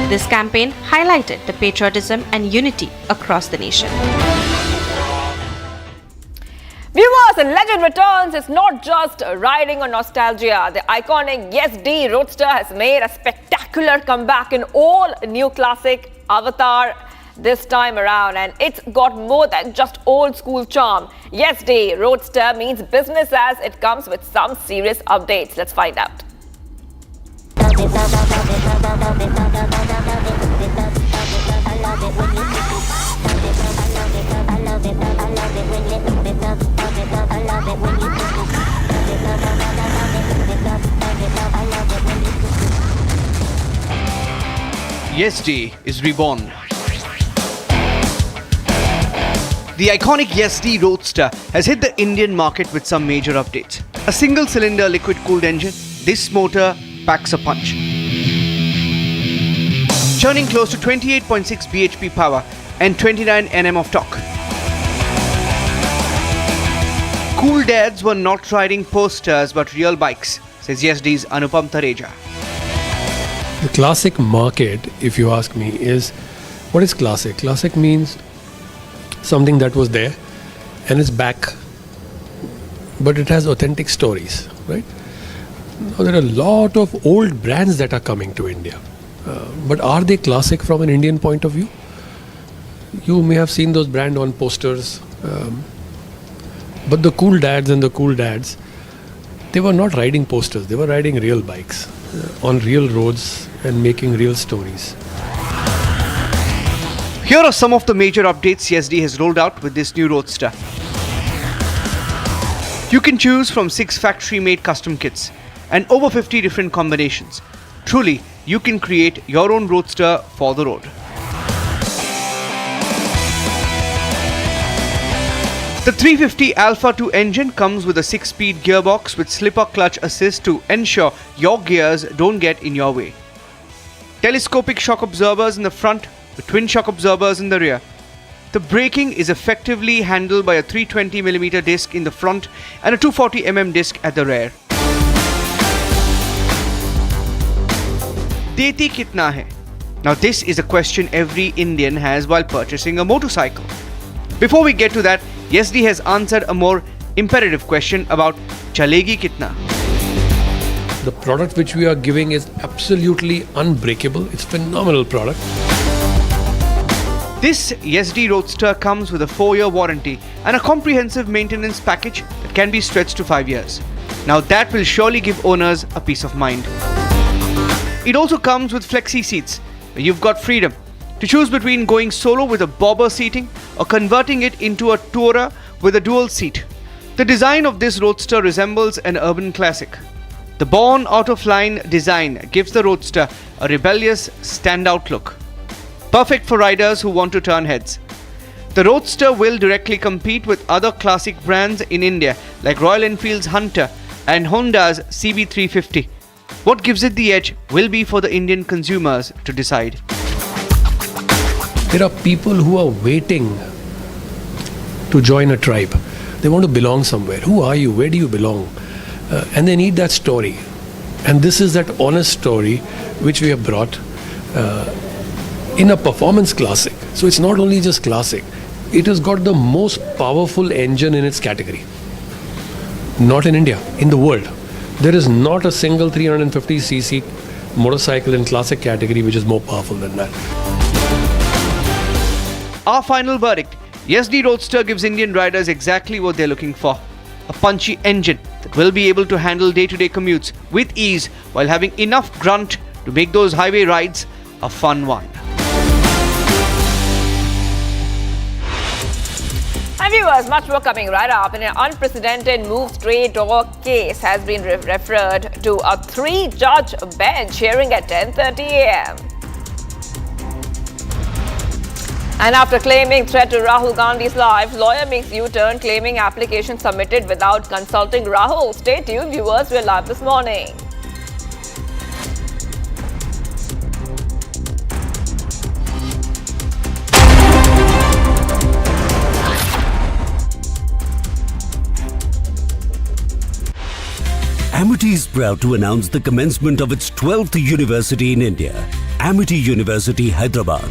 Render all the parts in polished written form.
This campaign highlighted the patriotism and unity across the nation. Viewers, a legend returns. It's not just riding on nostalgia. The iconic Yes D Roadster has made a spectacular comeback in all-new classic Avatar this time around, and it's got more than just old-school charm. Yes D Roadster means business as it comes with some serious updates. Let's find out. Yes D is reborn. The iconic Yes D Roadster has hit the Indian market with some major updates. A single-cylinder liquid-cooled engine, this motor packs a punch. Churning close to 28.6 bhp power and 29 Nm of torque. Cool dads were not riding posters but real bikes, says Yes D's Anupam Tareja. The classic market, if you ask me, is what is classic? Classic means something that was there and it's back, but it has authentic stories, right? Now, there are a lot of old brands that are coming to India, but are they classic from an Indian point of view? You may have seen those brands on posters, but the cool dads and the cool dads, they were not riding posters, they were riding real bikes on real roads and making real stories. Here are some of the major updates Yes D has rolled out with this new Roadster. You can choose from 6 factory-made custom kits and over 50 different combinations. Truly, you can create your own Roadster for the road. The 350 Alpha 2 engine comes with a 6-speed gearbox with slipper clutch assist to ensure your gears don't get in your way. Telescopic shock absorbers in the front with twin shock absorbers in the rear. The braking is effectively handled by a 320mm disc in the front and a 240mm disc at the rear. Deti kitna hai? Now this is a question every Indian has while purchasing a motorcycle. Before we get to that, Yes D has answered a more imperative question about chalegi kitna. The product which we are giving is absolutely unbreakable. It's a phenomenal product. This Yes D Roadster comes with a 4-year warranty and a comprehensive maintenance package that can be stretched to 5 years. Now that will surely give owners a peace of mind. It also comes with flexi seats, where you've got freedom to choose between going solo with a bobber seating or converting it into a tourer with a dual seat. The design of this Roadster resembles an urban classic. The born out-of-line design gives the Roadster a rebellious, standout look. Perfect for riders who want to turn heads. The Roadster will directly compete with other classic brands in India like Royal Enfield's Hunter and Honda's CB350. What gives it the edge will be for the Indian consumers to decide. There are people who are waiting to join a tribe. They want to belong somewhere. Who are you? Where do you belong? And they need that story. And this is that honest story which we have brought in a performance classic. So it's not only just classic. It has got the most powerful engine in its category. Not in India, in the world. There is not a single 350cc motorcycle in classic category which is more powerful than that. Our final verdict, Yes D Roadster gives Indian riders exactly what they're looking for. A punchy engine that will be able to handle day-to-day commutes with ease while having enough grunt to make those highway rides a fun one. Hi viewers, much more coming right up. In an unprecedented move, stray dog case has been referred to a 3-judge bench hearing at 10:30 a.m. And after claiming threat to Rahul Gandhi's life, lawyer makes U-turn claiming application submitted without consulting Rahul. Stay tuned, viewers. We're live this morning. Amity is proud to announce the commencement of its 12th university in India. Amity University, Hyderabad.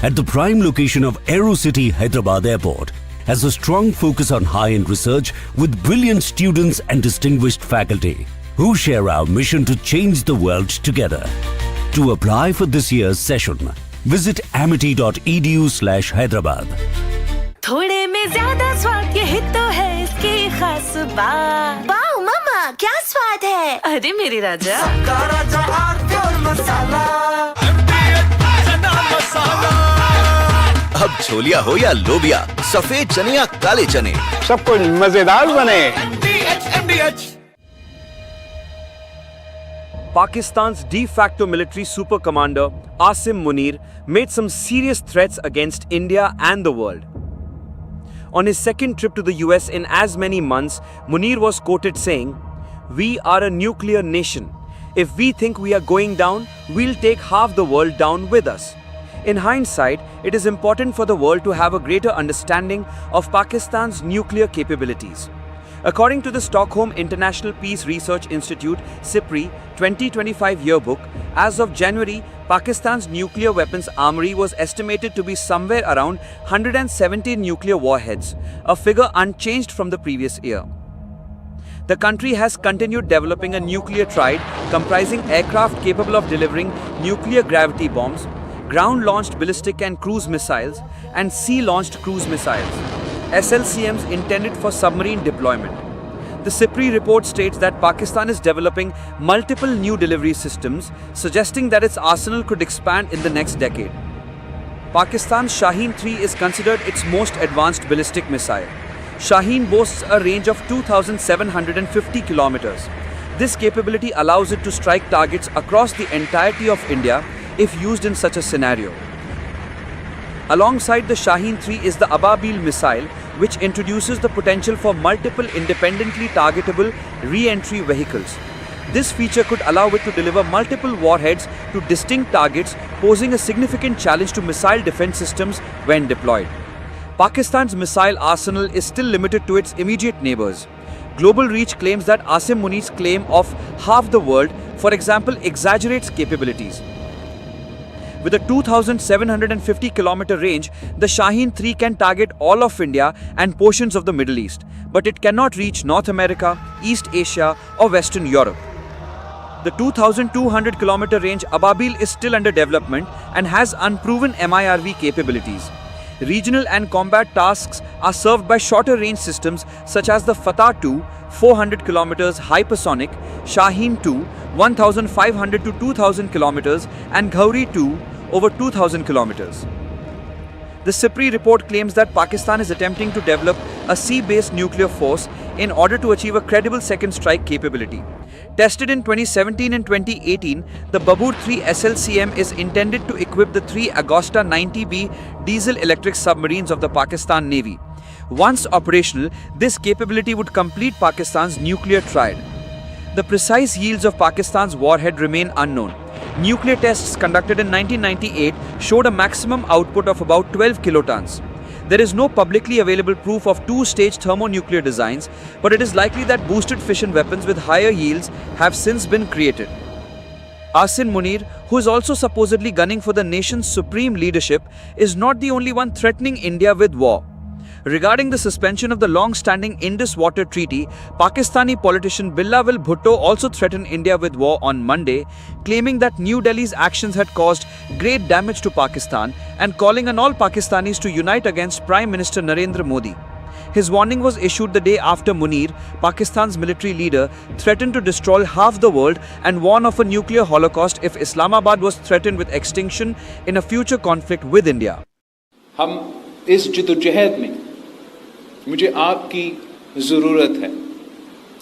At the prime location of AeroCity Hyderabad Airport, has a strong focus on high-end research with brilliant students and distinguished faculty who share our mission to change the world together. To apply for this year's session, visit amity.edu/Hyderabad. थोड़े में ज्यादा स्वाद यही तो है इसकी खास बात। वाओ मम्मा क्या स्वाद है। अरे मेरे राजा सबका राजा प्योर मसाला। अब छोलिया हो या लोबिया, सफेद चने या काले चने, सब कुछ मजेदार बने। Pakistan's de facto military super commander Asim Munir made some serious threats against India and the world. On his second trip to the US in as many months, Munir was quoted saying, "We are a nuclear nation. If we think we are going down, we'll take half the world down with us." In hindsight, it is important for the world to have a greater understanding of Pakistan's nuclear capabilities. According to the Stockholm International Peace Research Institute (SIPRI) 2025 yearbook, as of January, Pakistan's nuclear weapons armory was estimated to be somewhere around 170 nuclear warheads, a figure unchanged from the previous year. The country has continued developing a nuclear triad comprising aircraft capable of delivering nuclear gravity bombs, ground-launched ballistic and cruise missiles, and sea-launched cruise missiles, SLCMs intended for submarine deployment. The SIPRI report states that Pakistan is developing multiple new delivery systems, suggesting that its arsenal could expand in the next decade. Pakistan's Shaheen 3 is considered its most advanced ballistic missile. Shaheen boasts a range of 2,750 kilometers. This capability allows it to strike targets across the entirety of India if used in such a scenario. Alongside the Shaheen 3 is the Ababil missile, which introduces the potential for multiple independently targetable re-entry vehicles. This feature could allow it to deliver multiple warheads to distinct targets, posing a significant challenge to missile defense systems when deployed. Pakistan's missile arsenal is still limited to its immediate neighbors. Global Reach claims that Asim Munir's claim of half the world, for example, exaggerates capabilities. With a 2,750 kilometer range, the Shaheen 3 can target all of India and portions of the Middle East, but it cannot reach North America, East Asia, or Western Europe. The 2,200 kilometer range Ababil is still under development and has unproven MIRV capabilities. Regional and combat tasks are served by shorter range systems such as the Fatah 2, 400 kilometers hypersonic, Shaheen 2, 1,500 to 2,000 kilometers, and Ghauri 2, over 2,000 kilometers. The SIPRI report claims that Pakistan is attempting to develop a sea-based nuclear force in order to achieve a credible second strike capability. Tested in 2017 and 2018, the Babur 3 SLCM is intended to equip the 3 Agosta 90B diesel-electric submarines of the Pakistan Navy. Once operational, this capability would complete Pakistan's nuclear triad. The precise yields of Pakistan's warhead remain unknown. Nuclear tests conducted in 1998 showed a maximum output of about 12 kilotons. There is no publicly available proof of two-stage thermonuclear designs, but it is likely that boosted fission weapons with higher yields have since been created. Asim Munir, who is also supposedly gunning for the nation's supreme leadership, is not the only one threatening India with war. Regarding the suspension of the long-standing Indus Water Treaty, Pakistani politician Bilawal Bhutto also threatened India with war on Monday, claiming that New Delhi's actions had caused great damage to Pakistan and calling on all Pakistanis to unite against Prime Minister Narendra Modi. His warning was issued the day after Munir, Pakistan's military leader, threatened to destroy half the world and warn of a nuclear holocaust if Islamabad was threatened with extinction in a future conflict with India. हम इस जिद्दोजहद में मुझे आपकी ज़रूरत है।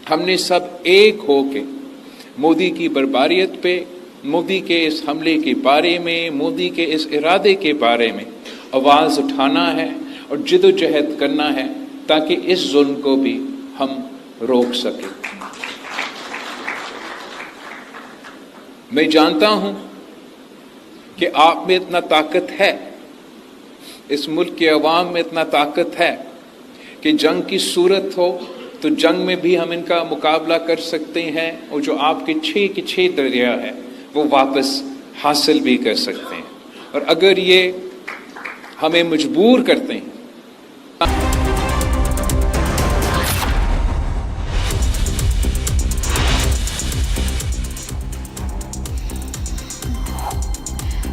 हमने सब एक होके मोदी की बर्बारियत पे, मोदी के इस हमले के बारे में, मोदी के इस इरादे के बारे में आवाज़ उठाना है और जिद्दोजहद करना है ताकि इस जुल्म को भी हम रोक सकें। मैं जानता हूं कि आप में इतना ताकत है, इस मुल्क के अवाम में इतना ताकत है कि जंग की सूरत हो तो जंग में भी हम इनका मुकाबला कर सकते हैं और जो आपके 6 के 6 दरिया है वो वापस हासिल भी कर सकते हैं। और अगर ये हमें मजबूर करते हैं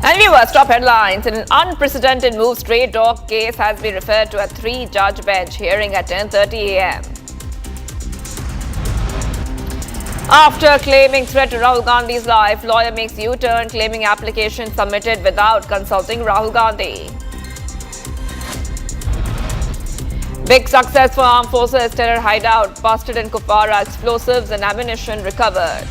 And viewers, top headlines. In an unprecedented move, stray dog case has been referred to a 3-judge bench hearing at 10:30 a.m. After claiming threat to Rahul Gandhi's life, lawyer makes U-turn, claiming application submitted without consulting Rahul Gandhi. Big success for armed forces, terror hideout busted in Kupwara, explosives and ammunition recovered.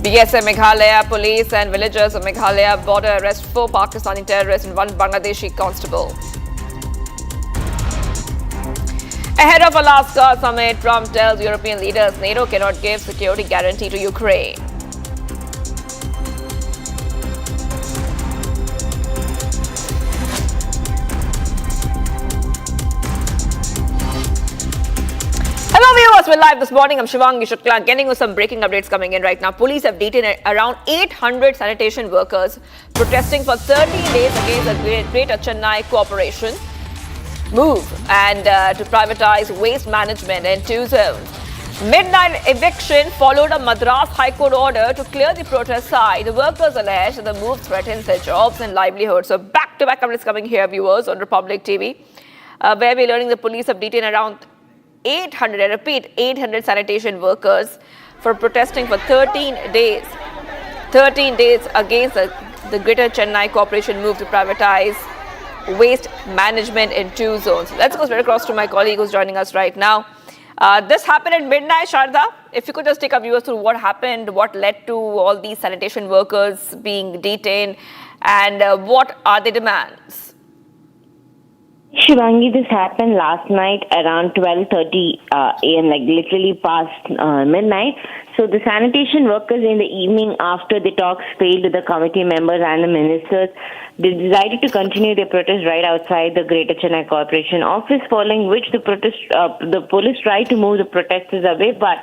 BSF Meghalaya police and villagers of Meghalaya border arrest 4 Pakistani terrorists and 1 Bangladeshi constable. Ahead of Alaska summit, Trump tells European leaders NATO cannot give security guarantee to Ukraine. Hello viewers, we're live this morning. I'm Shivangi Shukla, getting with some breaking updates coming in right now. Police have detained around 800 sanitation workers protesting for 30 days against the Greater Chennai Corporation move and to privatize waste management in 2 zones. Midnight eviction followed a Madras High Court order to clear the protest site. The workers allege that the move threatens their jobs and livelihoods. So back-to-back updates coming here, viewers, on Republic TV, where we're learning the police have detained around 800, I repeat, 800 sanitation workers for protesting for 13 days. 13 days against the Greater Chennai Corporation move to privatize waste management in 2 zones. Let's go straight across to my colleague who's joining us right now. This happened at midnight, Sharda. If you could just take our viewers through what happened, what led to all these sanitation workers being detained, and what are the demands? Shivangi, this happened last night around 12:30 a.m., like literally past midnight. So the sanitation workers in the evening, after the talks failed with the committee members and the ministers, they decided to continue their protest right outside the Greater Chennai Corporation office, following which the police tried to move the protesters away, but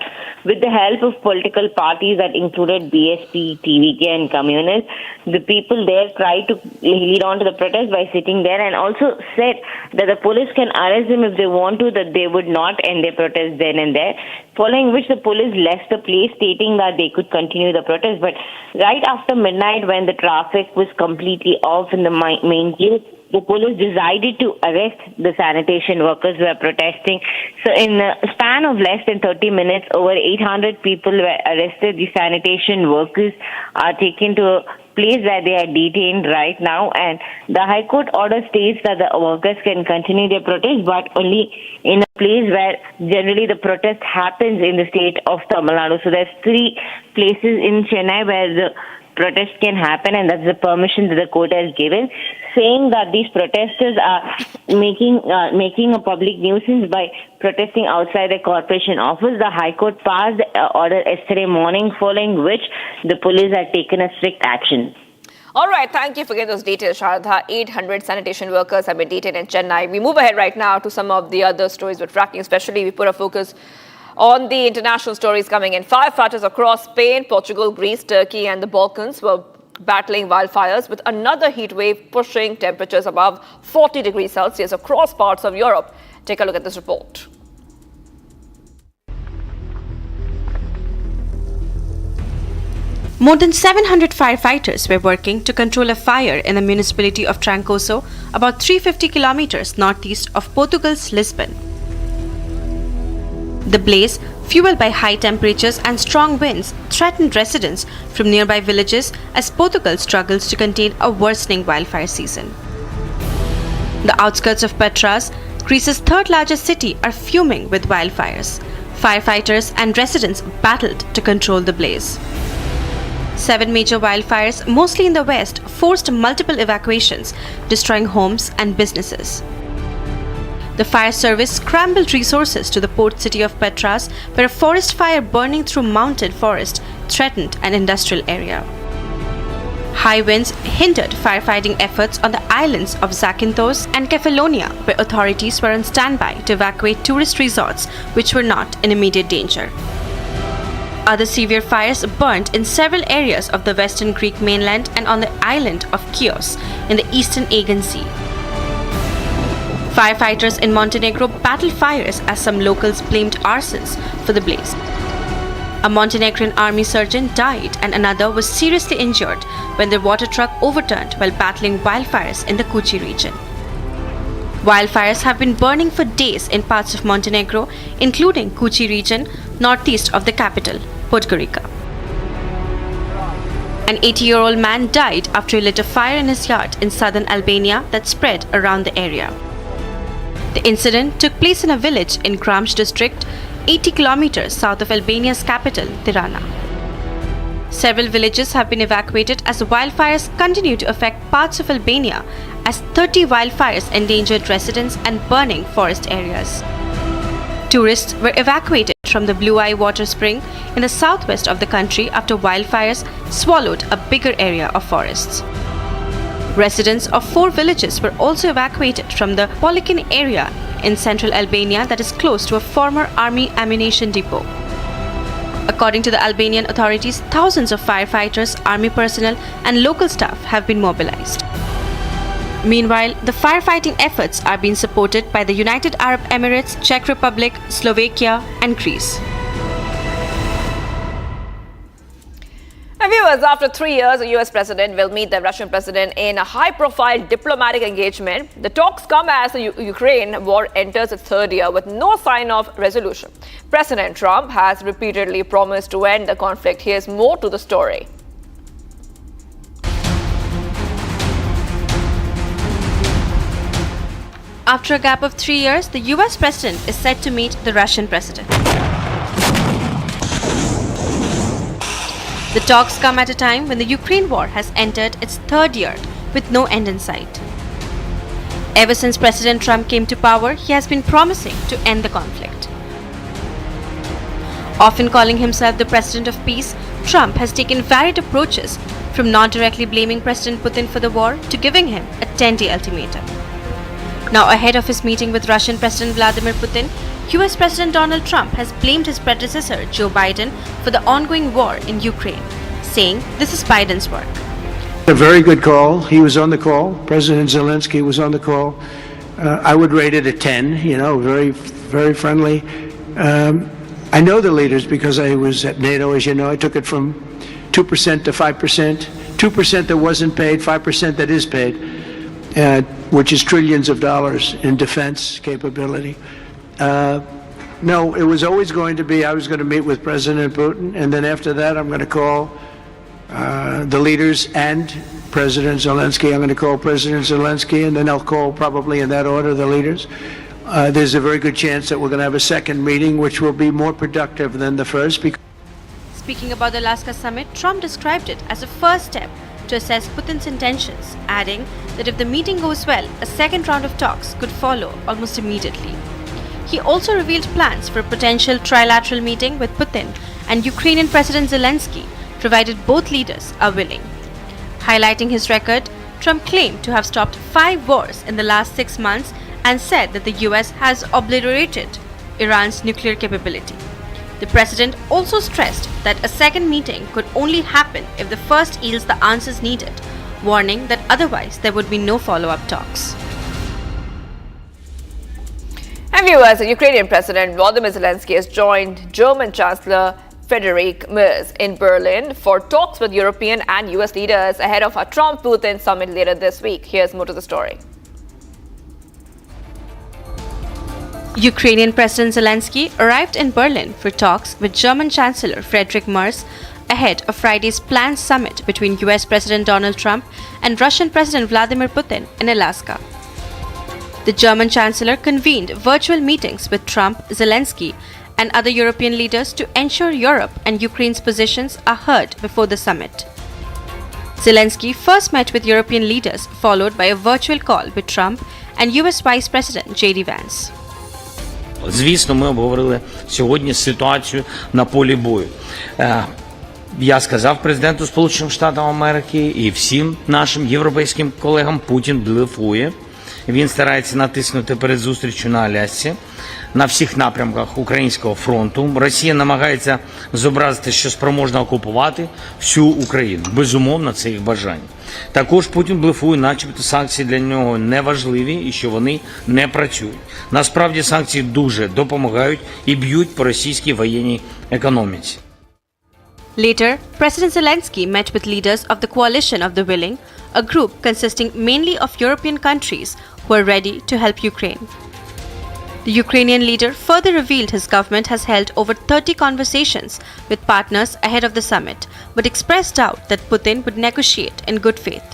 with the help of political parties that included BSP, TVK and Communists, the people there tried to lead on to the protest by sitting there, and also said that the police can arrest them if they want to, that they would not end their protest then and there, following which the police left the place stating that they could continue the protest. But right after midnight, when the traffic was completely off in the main gate, the police decided to arrest the sanitation workers who were protesting. So in a span of less than 30 minutes, over 800 people were arrested. The sanitation workers are taken to a place where they are detained right now, and the High Court order states that the workers can continue their protest, but only in a place where generally the protest happens in the state of Tamil Nadu. So there's 3 places in Chennai where the protest can happen, and that's the permission that the court has given, saying that these protesters are making a public nuisance by protesting outside the corporation office. The High Court passed the order yesterday morning, following which the police have taken a strict action. All right, thank you for getting those details, Sharda. 800 sanitation workers have been detained in Chennai. We move ahead right now to some of the other stories we're tracking, especially we put a focus on the international stories coming in. Firefighters across Spain, Portugal, Greece, Turkey and the Balkans were battling wildfires, with another heat wave pushing temperatures above 40 degrees Celsius across parts of Europe. Take a look at this report. More than 700 firefighters were working to control a fire in the municipality of Trancoso, about 350 kilometers northeast of Portugal's Lisbon. The blaze, fueled by high temperatures and strong winds, threatened residents from nearby villages as Portugal struggles to contain a worsening wildfire season. The outskirts of Petras, Greece's 3rd largest city, are fuming with wildfires. Firefighters and residents battled to control the blaze. 7 major wildfires, mostly in the west, forced multiple evacuations, destroying homes and businesses. The fire service scrambled resources to the port city of Petras, where a forest fire burning through mountain forest threatened an industrial area. High winds hindered firefighting efforts on the islands of Zakynthos and Kefalonia, where authorities were on standby to evacuate tourist resorts which were not in immediate danger. Other severe fires burned in several areas of the western Greek mainland and on the island of Chios in the eastern Aegean Sea. Firefighters in Montenegro battled fires as some locals blamed arsons for the blaze. A Montenegrin army sergeant died and another was seriously injured when their water truck overturned while battling wildfires in the Kuchi region. Wildfires have been burning for days in parts of Montenegro, including Kuchi region, northeast of the capital, Podgorica. An 80-year-old man died after he lit a fire in his yard in southern Albania that spread around the area. The incident took place in a village in Gramsh district, 80 kilometers south of Albania's capital, Tirana. Several villages have been evacuated as the wildfires continue to affect parts of Albania as 30 wildfires endangered residents and burning forest areas. Tourists were evacuated from the Blue Eye water spring in the southwest of the country after wildfires swallowed a bigger area of forests. Residents of 4 villages were also evacuated from the Polikin area in central Albania that is close to a former army ammunition depot. According to the Albanian authorities, thousands of firefighters, army personnel, and local staff have been mobilized. Meanwhile, the firefighting efforts are being supported by the United Arab Emirates, Czech Republic, Slovakia, and Greece. And viewers, after 3 years, the US president will meet the Russian president in a high-profile diplomatic engagement. The talks come as the Ukraine war enters its 3rd year with no sign of resolution. President Trump has repeatedly promised to end the conflict. Here's more to the story. After a gap of 3 years, the US president is set to meet the Russian president. The talks come at a time when the Ukraine war has entered its 3rd year with no end in sight. Ever since President Trump came to power, he has been promising to end the conflict. Often calling himself the president of peace, Trump has taken varied approaches, from not directly blaming President Putin for the war to giving him a 10-day ultimatum. Now, ahead of his meeting with Russian President Vladimir Putin, US President Donald Trump has blamed his predecessor, Joe Biden, for the ongoing war in Ukraine, saying this is Biden's work. A very good call. He was on the call. President Zelensky was on the call. I would rate it a 10, very, very friendly. I know the leaders because I was at NATO, as you know. I took it from 2% to 5%, 2% that wasn't paid, 5% that is paid, which is trillions of dollars in defense capability. No, it was always going to be, I was going to meet with President Putin, and then after that I'm going to call the leaders and President Zelensky. I'm going to call President Zelensky, and then I'll call, probably in that order, the leaders. There's a very good chance that we're going to have a second meeting, which will be more productive than the first. Speaking about the Alaska summit, Trump described it as a first step to assess Putin's intentions, adding that if the meeting goes well, a second round of talks could follow almost immediately. He also revealed plans for a potential trilateral meeting with Putin and Ukrainian President Zelensky, provided both leaders are willing. Highlighting his record, Trump claimed to have stopped 5 wars in the last 6 months and said that the US has obliterated Iran's nuclear capability. The president also stressed that a second meeting could only happen if the first yields the answers needed, warning that otherwise there would be no follow-up talks. And viewers, the Ukrainian President Volodymyr Zelensky has joined German Chancellor Friedrich Merz in Berlin for talks with European and US leaders ahead of a Trump-Putin summit later this week. Here's more to the story. Ukrainian President Zelensky arrived in Berlin for talks with German Chancellor Friedrich Merz ahead of Friday's planned summit between US President Donald Trump and Russian President Vladimir Putin in Alaska. The German Chancellor convened virtual meetings with Trump, Zelensky, and other European leaders to ensure Europe and Ukraine's positions are heard before the summit. Zelensky first met with European leaders, followed by a virtual call with Trump and US Vice President J.D. Vance. Звісно, ми обговорили сьогодні ситуацію на полі бою. Я сказав президенту Сполучених Штатів Америки і всім нашим європейським колегам, Путін блефує. Він старається натиснути перед зустрічю на Алясці, на всіх напрямках українського фронту. Росія намагається зобразити, що спроможна окупувати всю Україну. Безумовно, це їх бажання. Також Путін блефує, начебто санкції для нього не важливі і що вони не працюють. Насправді санкції дуже допомагають і б'ють по російській воєнній економіці. Later, President Zelensky met with leaders of the Coalition of the Willing, a group consisting mainly of European countries who are ready to help Ukraine. The Ukrainian leader further revealed his government has held over 30 conversations with partners ahead of the summit, but expressed doubt that Putin would negotiate in good faith.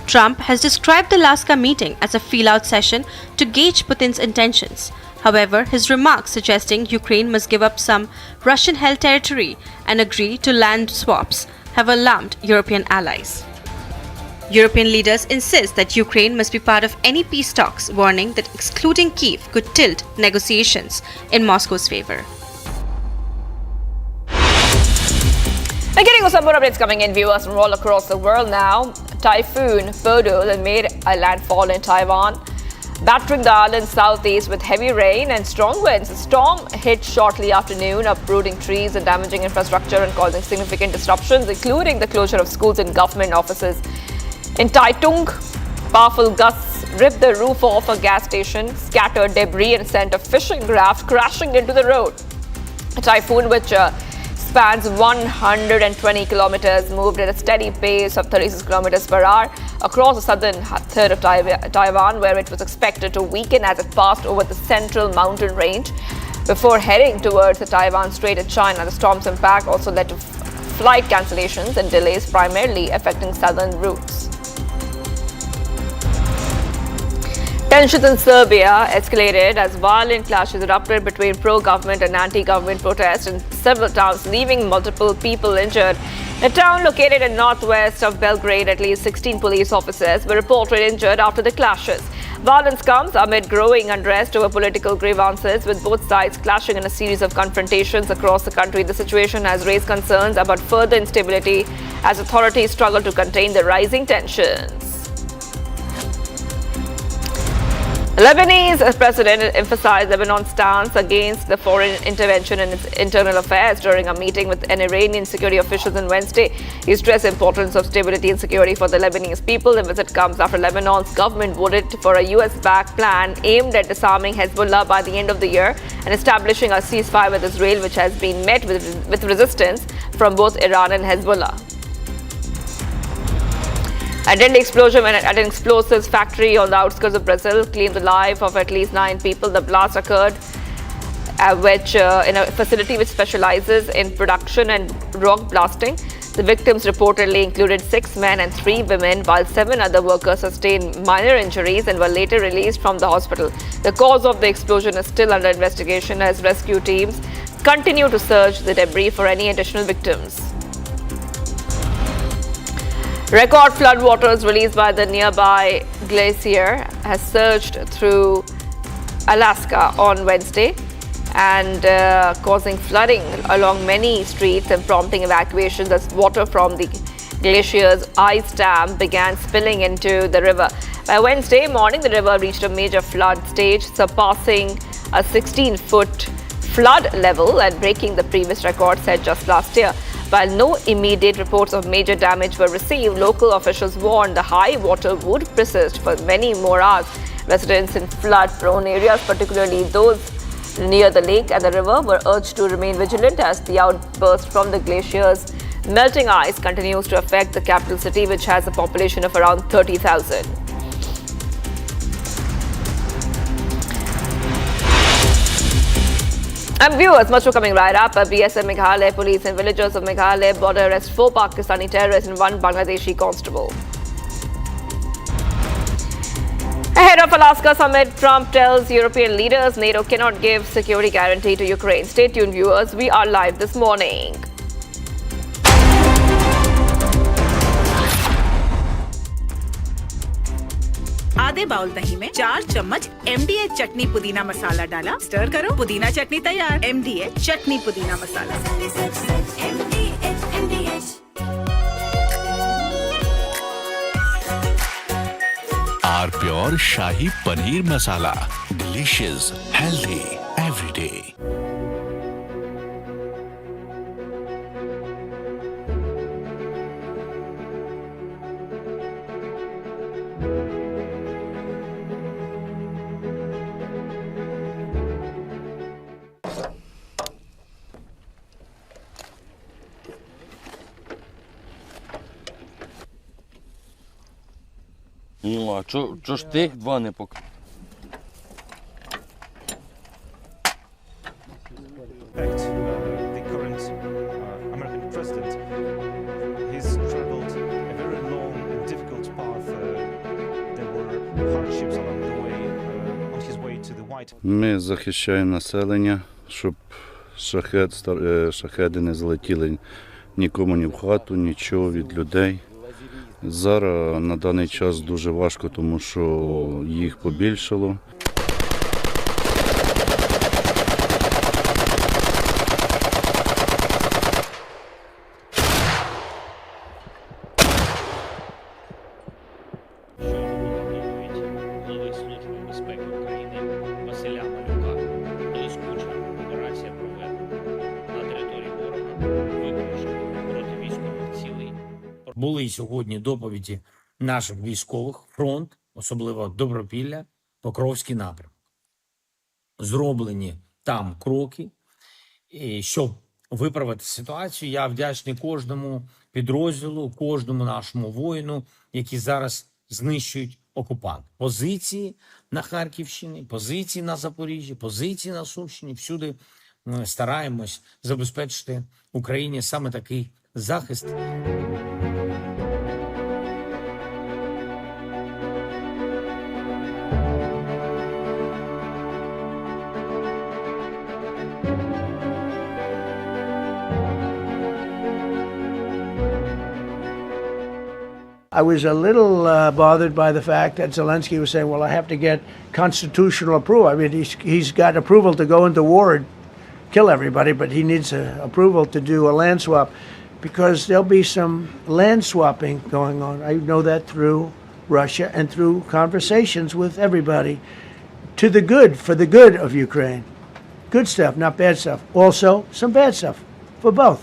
Trump has described the Alaska meeting as a feel-out session to gauge Putin's intentions. However, his remarks suggesting Ukraine must give up some Russian-held territory and agree to land swaps have alarmed European allies. European leaders insist that Ukraine must be part of any peace talks, warning that excluding Kyiv could tilt negotiations in Moscow's favor. And getting some more updates coming in, viewers from all across the world now. Typhoon Fodo that made a landfall in Taiwan, battering the island's southeast with heavy rain and strong winds. The storm hit shortly after noon, uprooting trees and damaging infrastructure and causing significant disruptions, including the closure of schools and government offices. In Taitung, powerful gusts ripped the roof off a gas station, scattered debris and sent a fishing raft crashing into the road. A typhoon which spans 120 kilometers moved at a steady pace of 36 kilometers per hour across the southern third of Taiwan, where it was expected to weaken as it passed over the central mountain range before heading towards the Taiwan Strait of China. The storm's impact also led to flight cancellations and delays, primarily affecting southern routes. Tensions in Serbia escalated as violent clashes erupted between pro-government and anti-government protests in several towns, leaving multiple people injured. In a town located in northwest of Belgrade, at least 16 police officers were reported injured after the clashes. Violence comes amid growing unrest over political grievances, with both sides clashing in a series of confrontations across the country. The situation has raised concerns about further instability as authorities struggle to contain the rising tensions. The Lebanese president emphasized Lebanon's stance against the foreign intervention in its internal affairs during a meeting with an Iranian security officials on Wednesday. He stressed the importance of stability and security for the Lebanese people. The visit comes after Lebanon's government voted for a US-backed plan aimed at disarming Hezbollah by the end of the year and establishing a ceasefire with Israel, which has been met with resistance from both Iran and Hezbollah. A deadly explosion at an explosives factory on the outskirts of Brazil claimed the life of at least 9 people. The blast occurred in a facility which specializes in production and rock blasting. The victims reportedly included 6 men and 3 women, while 7 other workers sustained minor injuries and were later released from the hospital. The cause of the explosion is still under investigation as rescue teams continue to search the debris for any additional victims. Record floodwaters released by the nearby glacier has surged through Alaska on Wednesday and causing flooding along many streets and prompting evacuations as water from the glacier's ice dam began spilling into the river. By Wednesday morning, the river reached a major flood stage, surpassing a 16-foot flood level and breaking the previous record set just last year. While no immediate reports of major damage were received, local officials warned the high water would persist for many more hours. Residents in flood-prone areas, particularly those near the lake and the river, were urged to remain vigilant as the outburst from the glacier's melting ice continues to affect the capital city, which has a population of around 30,000. And viewers, much more coming right up. BSF Meghalaya police and villagers of Meghalaya border arrest 4 Pakistani terrorists and 1 Bangladeshi constable. Ahead of Alaska summit, Trump tells European leaders NATO cannot give security guarantee to Ukraine. Stay tuned, viewers. We are live this morning. आधे bowl दही में 4 चम्मच MDH चटनी पुदीना मसाला डाला, stir करो, पुदीना चटनी तैयार। MDH चटनी पुदीना मसाला। RP pure shahi paneer masala, delicious, healthy every day. Ну, а чо ж тих два не пок... The current American president, he's traveled a very long and difficult path. There were hardships along the way on his way to the White House. Ми захищаємо населення, щоб шахеди не злетіли нікому ні в хату, нічого від людей. Зараз на даний час дуже важко, тому що їх побільшало. Були і сьогодні доповіді наших військових, фронт, особливо Добропілля, Покровський напрямок. Зроблені там кроки, щоб виправити ситуацію. Я вдячний кожному підрозділу, кожному нашому воїну, які зараз знищують окупант. Позиції на Харківщині, позиції на Запоріжжі, позиції на Сумщині. Всюди ми стараємось забезпечити Україні саме такий захист. I was a little bothered by the fact that Zelensky was saying, well, I have to get constitutional approval. I mean, he's got approval to go into war and kill everybody, but he needs approval to do a land swap because there'll be some land swapping going on. I know that through Russia and through conversations with everybody to the good, for the good of Ukraine. Good stuff, not bad stuff. Also, some bad stuff for both.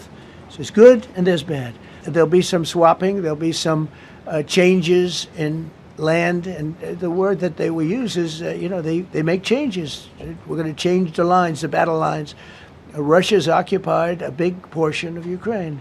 So there's good and there's bad. There'll be some swapping, there'll be some changes in land, and the word that they will use is, they make changes. We're going to change the lines, the battle lines. Russia's occupied a big portion of Ukraine.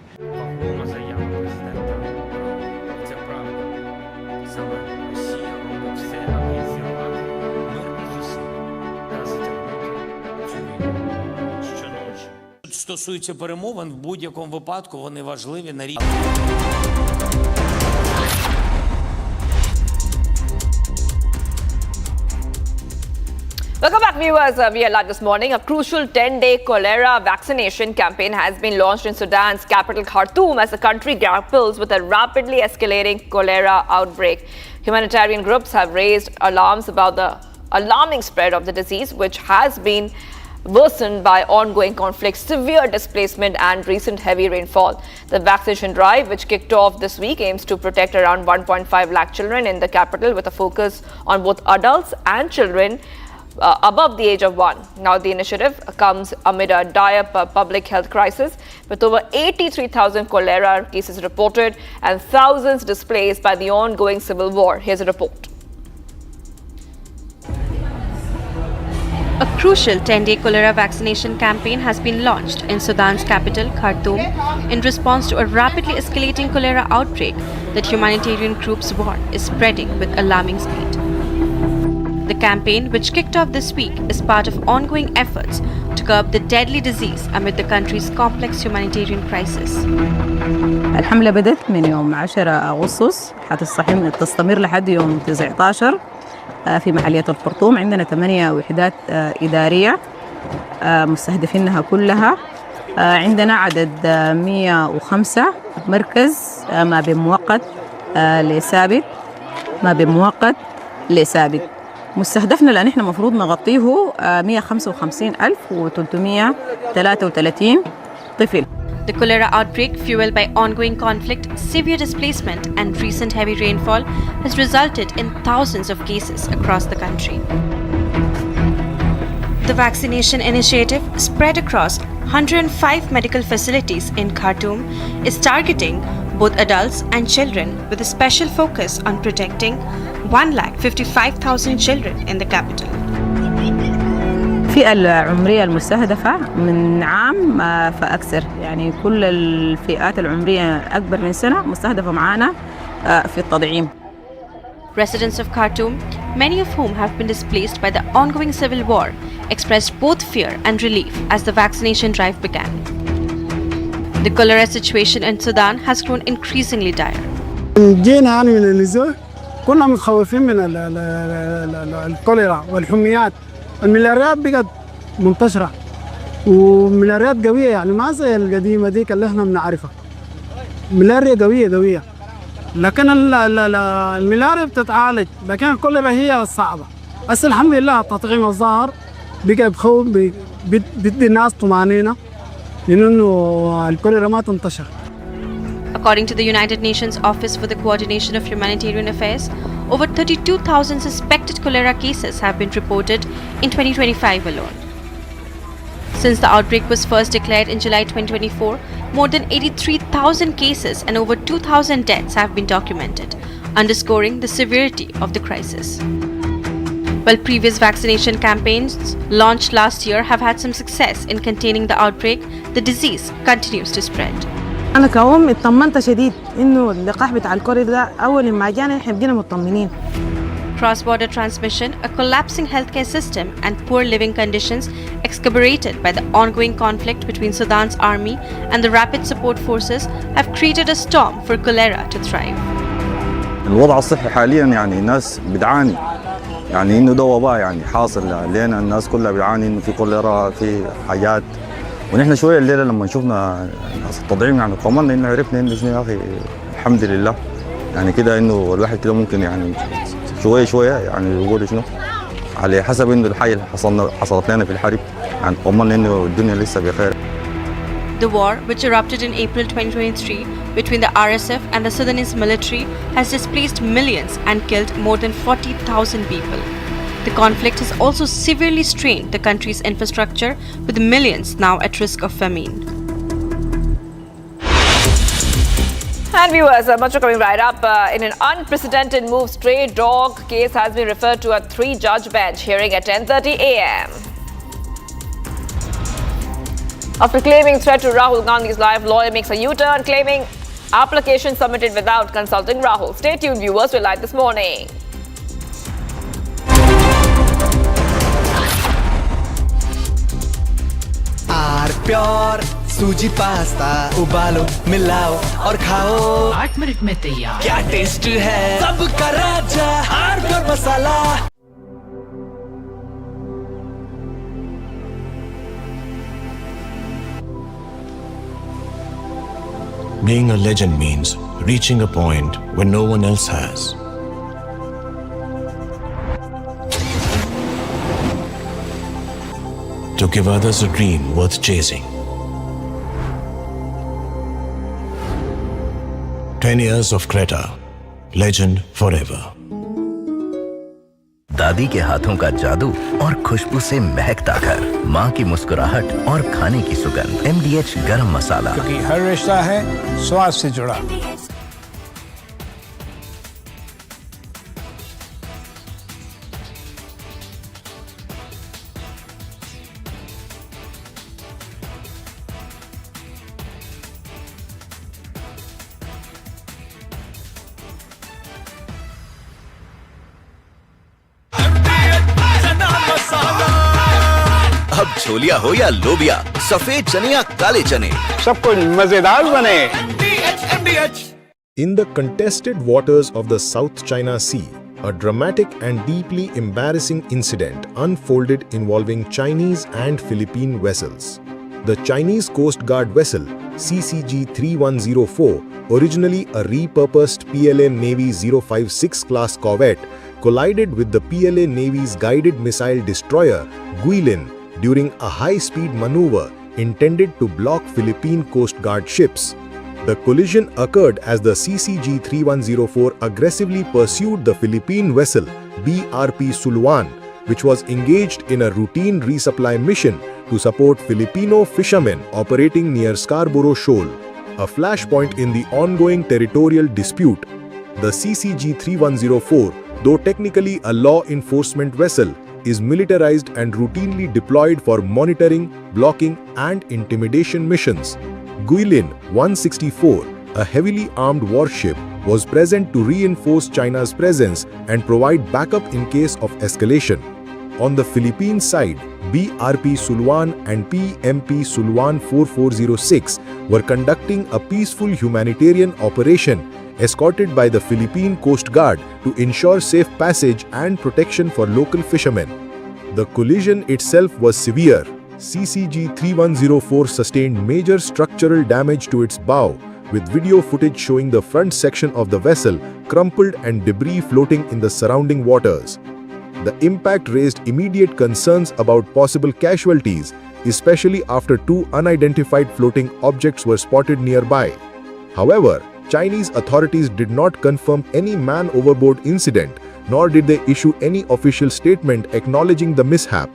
Стосується перемовин, в будь-якому випадку вони важливі на рівні. Welcome back, viewers. We are live this morning. A crucial 10-day cholera vaccination campaign has been launched in Sudan's capital, Khartoum, as the country grapples with a rapidly escalating cholera outbreak. Humanitarian groups have raised alarms about the alarming spread of the disease, which has been worsened by ongoing conflicts, severe displacement, and recent heavy rainfall. The vaccination drive, which kicked off this week, aims to protect around 1.5 lakh children in the capital, with a focus on both adults and children above the age of 1. Now, the initiative comes amid a dire public health crisis, with over 83,000 cholera cases reported and thousands displaced by the ongoing civil war. Here's a report. A crucial 10-day cholera vaccination campaign has been launched in Sudan's capital, Khartoum, in response to a rapidly escalating cholera outbreak that humanitarian groups warn is spreading with alarming speed. The campaign, which kicked off this week, is part of ongoing efforts to curb the deadly disease amid the country's complex humanitarian crisis. الحملة بدأت من يوم 10 أغسطس حتستمر لحد يوم 19 في محلية الخرطوم. عندنا 8 وحدات إدارية مستهدفينها كلها. عندنا عدد 105 مركز ما بين مؤقت لثابت، ما بين مؤقت لثابت. مستهدفنا لأن احنا مفروض نغطيه 155,333 طفل. The cholera outbreak, fueled by ongoing conflict, severe displacement, and recent heavy rainfall, has resulted in thousands of cases across the country. The vaccination initiative, spread across 105 medical facilities in Khartoum, is targeting both adults and children with a special focus on protecting 155,000 children in the capital. الفئة العمرية المستهدفة من عام فأكثر، يعني كل الفئات العمرية أكبر من سنة مستهدفة معانا في التطعيم. Residents of Khartoum, many of whom have been displaced by the ongoing civil war, expressed both fear and relief as the vaccination drive began. The cholera situation in Sudan has grown increasingly dire. جينا يعني من النزوح كنا متخوفين من الكوليرا والحميات. الملاريات بقت منتشرة وملاريات قوية، يعني ما زي القديمة ديك اللي احنا بنعرفها. ملاريا قوية لكن الملاريا بتتعالج، لكن الكوليرا هي الصعبة. بس الحمد لله التطعيم الظاهر بقى بخوف بدي الناس طمأنينة إنه الكوليرا ما تنتشر. According to the United Nations Office for the Coordination of Humanitarian Affairs, over 32,000 suspected cholera cases have been reported in 2025 alone. Since the outbreak was first declared in July 2024, more than 83,000 cases and over 2,000 deaths have been documented, underscoring the severity of the crisis. While previous vaccination campaigns launched last year have had some success in containing the outbreak, the disease continues to spread. أنا كأم اطمنت شديد إنه اللقاح بتاع الكوليرا ده أول ما جانا إحنا بقينا مطمنين. Cross-border transmission, a collapsing healthcare system, and poor living conditions exacerbated by the ongoing conflict between Sudan's army and the rapid support forces have created a storm for cholera to thrive. الوضع الصحي حاليا يعني الناس بتعاني، يعني إنه ده وباء يعني حاصل لنا، الناس كلها بتعاني إنه في كوليرا في حاجات. ونحن شويه الليله لما شفنا التطعيم يعني طمنا انه عرفنا انه شنو يا اخي الحمد لله، يعني كده انه الواحد كده ممكن يعني شويه يعني يقول شنو على حسب انه الحاجه اللي حصلت لنا في الحرب، يعني طمنا انه الدنيا لسه بخير. The war, which erupted in April 2023 between the RSF and the Sudanese military, has displaced millions and killed more than 40,000 people. The conflict has also severely strained the country's infrastructure, with millions now at risk of famine. And viewers, much coming right up. In an unprecedented move, stray dog case has been referred to a 3-judge bench hearing at 10:30 a.m. After claiming threat to Rahul Gandhi's life, lawyer makes a U-turn, claiming application submitted without consulting Rahul. Stay tuned, viewers. We're live this morning. Pure सूजी pasta उबालो मिलाओ और खाओ 8 minute में तैयार। क्या taste है सबका राजा R pure masala. Being a legend means reaching a point where no one else has. To give others a dream worth chasing. 10 years of Creta, legend forever. दादी के हाथों का जादू और खुशबू से महकता घर, माँ की मुस्कुराहट और खाने की सुगंध। MDH गरम मसाला, क्योंकि हर रिश्ता है स्वाद से जुड़ा। अब छोलिया हो या लोबिया, सफेद चने या काले चने, सब कुछ मजेदार बने। In the contested waters of the South China Sea, a dramatic and deeply embarrassing incident unfolded involving Chinese and Philippine vessels. The Chinese Coast Guard vessel CCG-3104, originally a repurposed PLA Navy 056 class corvette, collided with the PLA Navy's guided missile destroyer Guilin during a high-speed maneuver intended to block Philippine Coast Guard ships. The collision occurred as the CCG-3104 aggressively pursued the Philippine vessel BRP Suluan, which was engaged in a routine resupply mission to support Filipino fishermen operating near Scarborough Shoal, a flashpoint in the ongoing territorial dispute. The CCG-3104, though technically a law enforcement vessel, is militarized and routinely deployed for monitoring, blocking, and intimidation missions. Guilin 164, a heavily armed warship, was present to reinforce China's presence and provide backup in case of escalation. On the Philippine side, BRP Suluan and PMP Suluan 4406 were conducting a peaceful humanitarian operation escorted by the Philippine Coast Guard to ensure safe passage and protection for local fishermen. The collision itself was severe. CCG-3104 sustained major structural damage to its bow, with video footage showing the front section of the vessel crumpled and debris floating in the surrounding waters. The impact raised immediate concerns about possible casualties, especially after two unidentified floating objects were spotted nearby. However, Chinese authorities did not confirm any man overboard incident, nor did they issue any official statement acknowledging the mishap.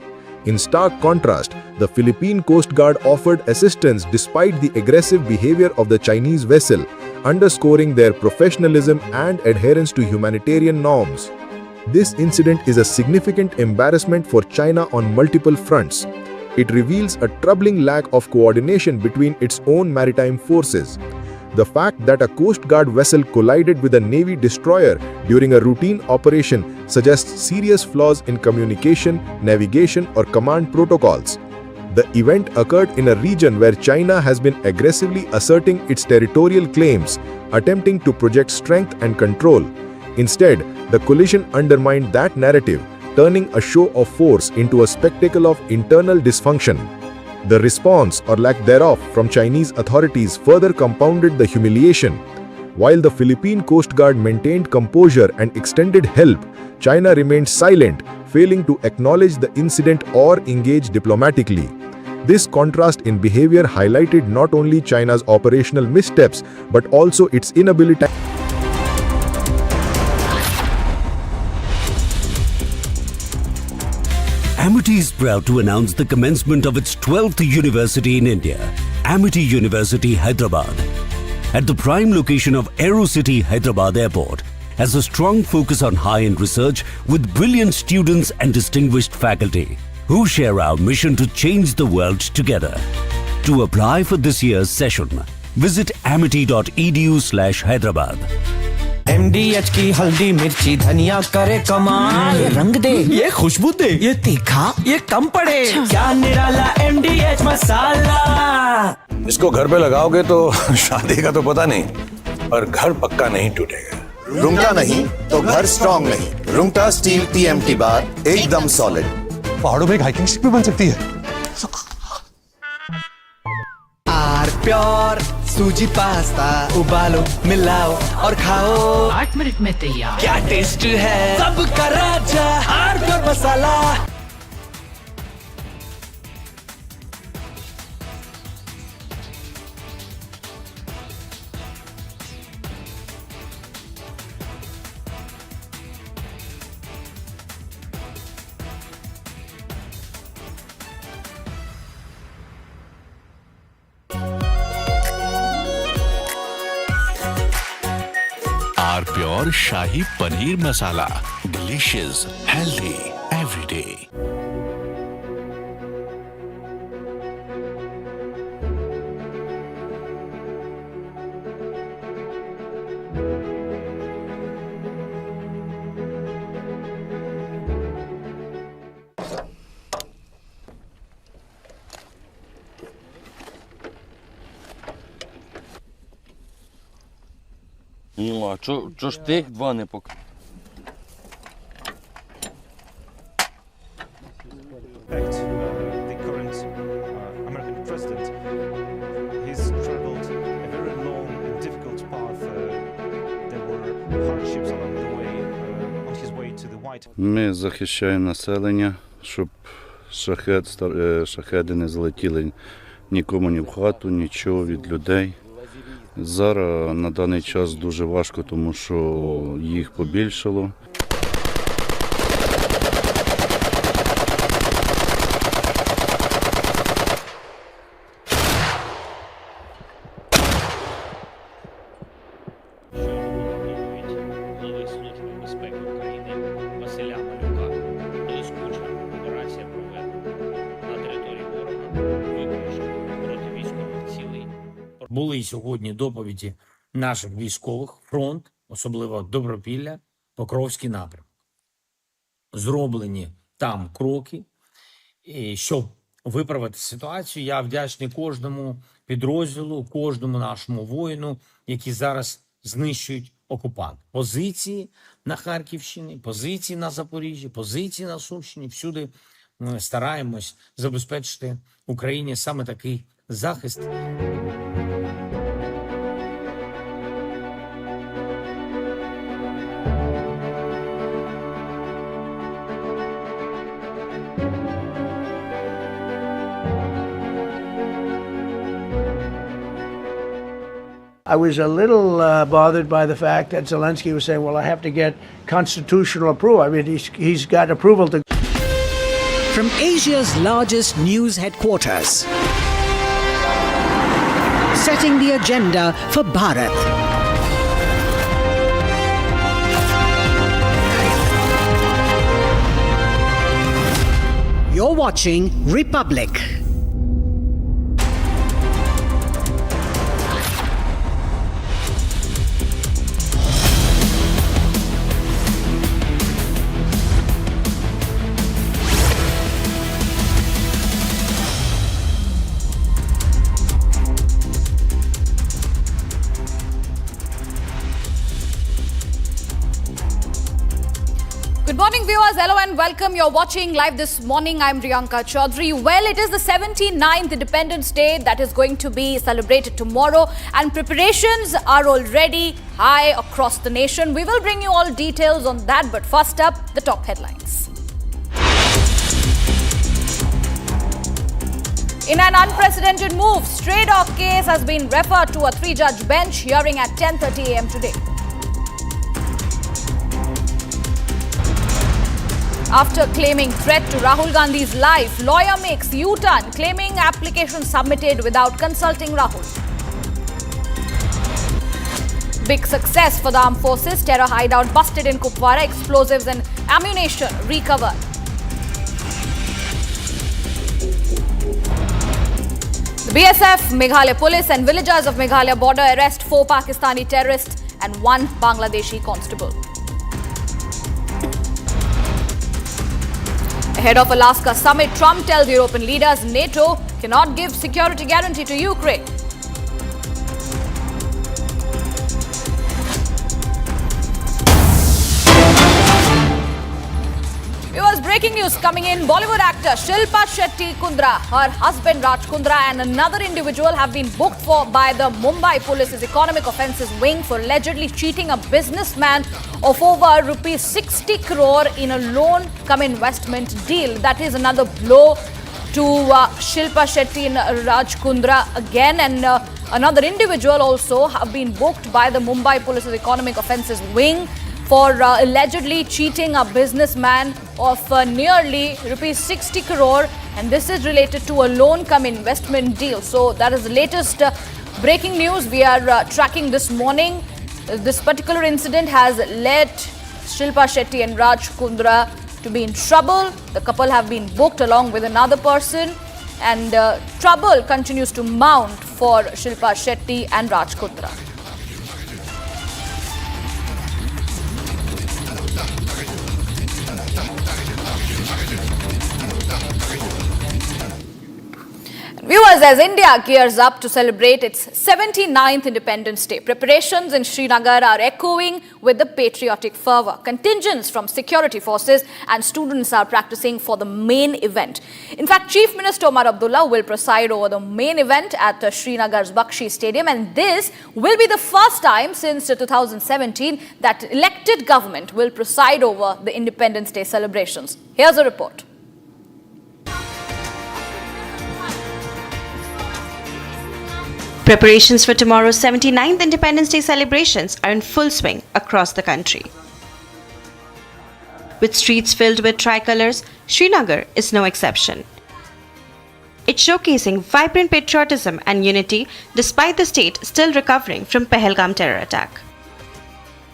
In stark contrast, the Philippine Coast Guard offered assistance despite the aggressive behavior of the Chinese vessel, underscoring their professionalism and adherence to humanitarian norms. This incident is a significant embarrassment for China on multiple fronts. It reveals a troubling lack of coordination between its own maritime forces. The fact that a Coast Guard vessel collided with a Navy destroyer during a routine operation suggests serious flaws in communication, navigation, or command protocols. The event occurred in a region where China has been aggressively asserting its territorial claims, attempting to project strength and control. Instead, the collision undermined that narrative, turning a show of force into a spectacle of internal dysfunction. The response, or lack thereof, from Chinese authorities further compounded the humiliation. While the Philippine Coast Guard maintained composure and extended help, China remained silent, failing to acknowledge the incident or engage diplomatically. This contrast in behavior highlighted not only China's operational missteps, but also its inability. Amity is proud to announce the commencement of its 12th university in India, Amity University, Hyderabad. At the prime location of AeroCity Hyderabad Airport, has a strong focus on high-end research with brilliant students and distinguished faculty who share our mission to change the world together. To apply for this year's session, visit amity.edu/Hyderabad. MDH की हल्दी मिर्ची धनिया करे कमाल, ये रंग दे, ये खुशबू दे, ये तीखा, ये कम पड़े, क्या निराला MDH मसाला। इसको घर पे लगाओगे तो शादी का तो पता नहीं, पर घर पक्का नहीं टूटेगा। रुंगटा नहीं तो घर स्ट्रॉन्ग नहीं। रुंगटा स्टील TMT बार एकदम सॉलिड। पहाड़ों में एक हाइकिंग स्टिक भी बन सकती है। प्योर सूजी पास्ता उबालो, मिलाओ और खाओ, 8 मिनट में तैयार। क्या टेस्ट है, सबका राजा R pure masala. R pure shahi paneer masala, delicious, healthy every day. Ну, а чо ж тих два не пок... The current American president, he's traveled a very long and difficult path. There were hardships along the way, on his way to the White House. Ми захищаємо населення, щоб шахеди не злетіли нікому ні в хату, нічого від людей. Зараз на даний час дуже важко, тому що їх побільшало. Були й сьогодні доповіді наших військових, фронт, особливо Добропілля, Покровський напрямок. Зроблені там кроки, щоб виправити ситуацію. Я вдячний кожному підрозділу, кожному нашому воїну, які зараз знищують окупант. Позиції на Харківщині, позиції на Запоріжжі, позиції на Сумщині. Всюди ми стараємось забезпечити Україні саме такий захист. I was a little bothered by the fact that Zelensky was saying, well, I have to get constitutional approval. I mean, he's got approval to... From Asia's largest news headquarters, setting the agenda for Bharat. You're watching Republic. Good morning, viewers. Hello and welcome. You're watching live this morning. I'm Haranga Campaign. Well, it is the 79th Independence Day that is going to be celebrated tomorrow, and preparations are already high across the nation. We will bring you all details on that, but first up, the top headlines. In an unprecedented move, stray dog case has been referred to a 3-judge bench hearing at 10:30 a.m. today. After claiming threat to Rahul Gandhi's life, lawyer makes U-turn, claiming application submitted without consulting Rahul. Big success for the armed forces. Terror hideout busted in Kupwara. Explosives and ammunition recovered. The BSF, Meghalaya police and villagers of Meghalaya border arrest 4 Pakistani terrorists and 1 Bangladeshi constable. Ahead of Alaska summit, Trump tells European leaders NATO cannot give security guarantee to Ukraine. Viewers, breaking news coming in. Bollywood actor Shilpa Shetty Kundra, her husband Raj Kundra and another individual have been booked by the Mumbai Police's Economic Offences Wing for allegedly cheating a businessman of over rupees 60 crore in a loan-cum-investment deal. That is another blow to Shilpa Shetty and Raj Kundra again, and another individual also have been booked by the Mumbai Police's Economic Offences Wing for allegedly cheating a businessman of nearly rupees 60 crore, and this is related to a loan-cum-investment deal. So that is the latest breaking news we are tracking this morning. This particular incident has led Shilpa Shetty and Raj Kundra to be in trouble. The couple have been booked along with another person, and trouble continues to mount for Shilpa Shetty and Raj Kundra. Viewers, as India gears up to celebrate its 79th Independence Day, preparations in Srinagar are echoing with the patriotic fervour. Contingents from security forces and students are practicing for the main event. In fact, Chief Minister Omar Abdullah will preside over the main event at Srinagar's Bakshi Stadium, and this will be the first time since 2017 that elected government will preside over the Independence Day celebrations. Here's a report. Preparations for tomorrow's 79th Independence Day celebrations are in full swing across the country. With streets filled with tricolors, Srinagar is no exception. It's showcasing vibrant patriotism and unity despite the state still recovering from Pahalgam terror attack.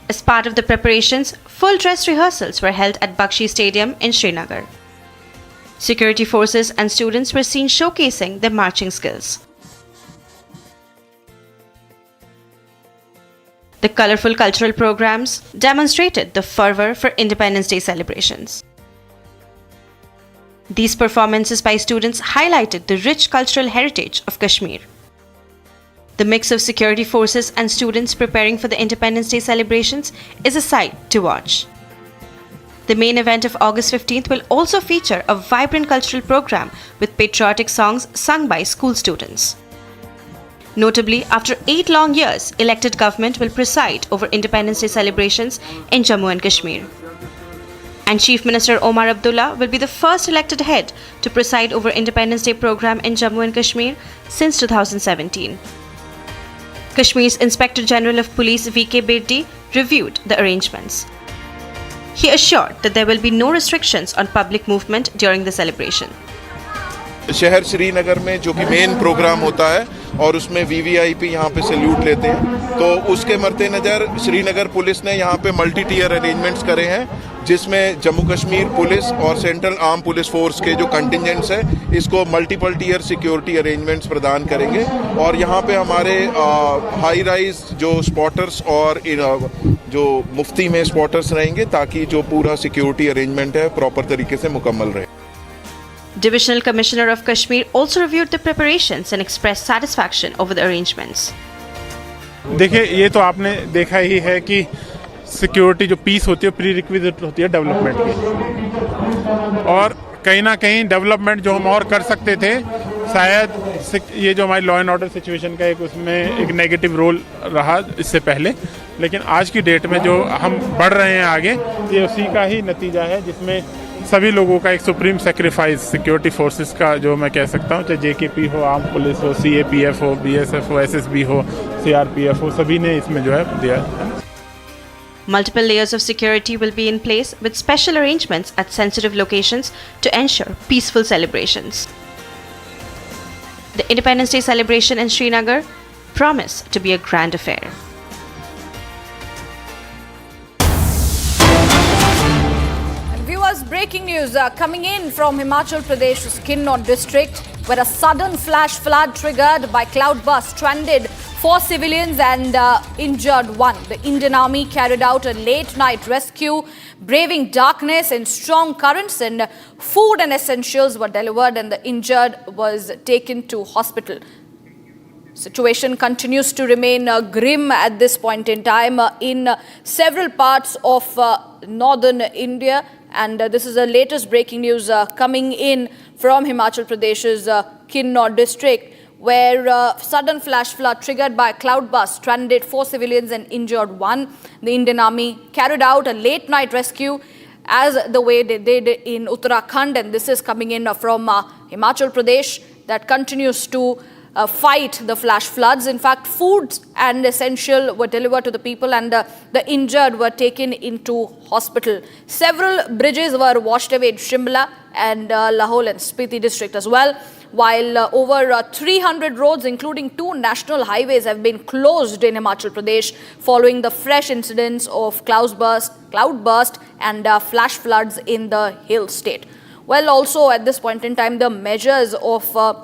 As part of the preparations, full dress rehearsals were held at Bakshi Stadium in Srinagar. Security forces and students were seen showcasing their marching skills. The colorful cultural programs demonstrated the fervor for Independence Day celebrations. These performances by students highlighted the rich cultural heritage of Kashmir. The mix of security forces and students preparing for the Independence Day celebrations is a sight to watch. The main event of August 15th will also feature a vibrant cultural program with patriotic songs sung by school students. Notably, after 8 long years, elected government will preside over Independence Day celebrations in Jammu and Kashmir. And Chief Minister Omar Abdullah will be the first elected head to preside over Independence Day program in Jammu and Kashmir since 2017. Kashmir's Inspector General of Police V.K. Birdi reviewed the arrangements. He assured that there will be no restrictions on public movement during the celebration. शहर श्रीनगर में जो कि main program होता है और उसमें VVIP यहाँ पे सैल्यूट लेते हैं, तो उसके मद्देनजर श्रीनगर पुलिस ने यहाँ पे मल्टी टीयर अरेंजमेंट्स करे हैं, जिसमें जम्मू कश्मीर पुलिस और सेंट्रल आर्म पुलिस फोर्स के जो कंटिजेंट्स है इसको मल्टीपल टीयर सिक्योरिटी अरेंजमेंट्स प्रदान करेंगे। और यहाँ पे हमारे हाई राइज जो स्पॉटर्स और जो मुफ्ती में स्पॉटर्स रहेंगे ताकि जो पूरा सिक्योरिटी अरेंजमेंट है प्रॉपर तरीके से मुकम्मल रहे। Divisional Commissioner of Kashmir also reviewed the preparations and expressed satisfaction over the arrangements. देखिए, ये तो आपने देखा ही है कि सिक्योरिटी जो पीस होती है प्री रिक्विजिट होती है डेवलपमेंट की, और कहीं ना कहीं डेवलपमेंट जो हम और कर सकते थे, शायद ये जो हमारी लॉ एंड ऑर्डर सिचुएशन का एक उसमें एक नेगेटिव रोल रहा इससे पहले, लेकिन आज की डेट में जो हम बढ़ रहे हैं आगे, ये उसी का ही नतीजा है जिसमें सभी लोगों का एक सुप्रीम सेक्रीफाइस सिक्योरिटी फोर्सेस का जो मैं कह सकता हूँ, चाहे जेकेपी हो, आर्म पुलिस हो, सीएपीएफ हो, बीएसएफ हो, एसएसबी हो, सीआरपीएफ हो, सभी ने इसमें जो है दिया है। Multiple layers of security will be in place with special arrangements at sensitive locations to ensure peaceful celebrations. The Independence Day celebration in Srinagar promise to be a grand affair. Breaking news coming in from Himachal Pradesh's Kinnaur district, where a sudden flash flood triggered by cloudburst stranded 4 civilians and injured 1. The Indian Army carried out a late-night rescue, braving darkness and strong currents, and food and essentials were delivered and the injured was taken to hospital. Situation continues to remain grim at this point in time in several parts of northern India. And this is the latest breaking news coming in from Himachal Pradesh's Kinnaur district, where sudden flash flood triggered by a cloudburst stranded 4 civilians and injured 1. The Indian Army carried out a late-night rescue as the way they did in Uttarakhand, and this is coming in from Himachal Pradesh that continues to fight the flash floods. In fact, food and essential were delivered to the people, and the injured were taken into hospital. Several bridges were washed away in Shimla and Lahore and Spiti district as well, while over 300 roads, including 2 national highways, have been closed in Himachal Pradesh following the fresh incidents of cloudburst and flash floods in the hill state. Well, also at this point in time, the measures of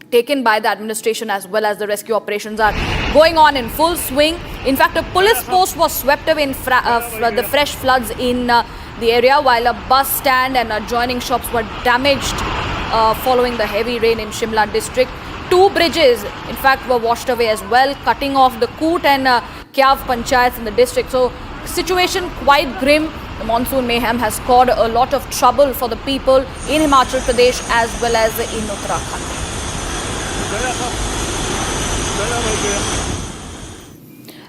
taken by the administration as well as the rescue operations are going on in full swing. In fact, a police post was swept away in the fresh floods in the area, while a bus stand and adjoining shops were damaged following the heavy rain in Shimla district. 2 bridges, in fact, were washed away as well, cutting off the Koot and Kyav panchayats in the district. So, situation quite grim. The monsoon mayhem has caused a lot of trouble for the people in Himachal Pradesh as well as in Uttarakhand.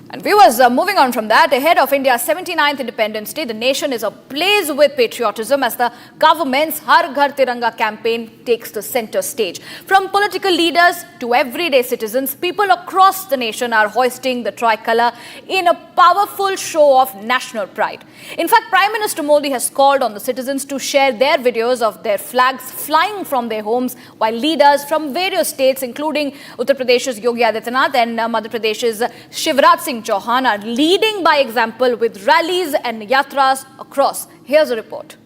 And viewers, moving on from that, ahead of India's 79th Independence Day, the nation is ablaze with patriotism as the government's Har Ghar Tiranga campaign takes the center stage. From political leaders to everyday citizens, people across the nation are hoisting the tricolour in a powerful show of national pride. In fact, Prime Minister Modi has called on the citizens to share their videos of their flags flying from their homes, while leaders from various states, including Uttar Pradesh's Yogi Adityanath and Madhya Pradesh's Shivraj Singh Chauhan, are leading by example with rallies and yatras across. Here's a report.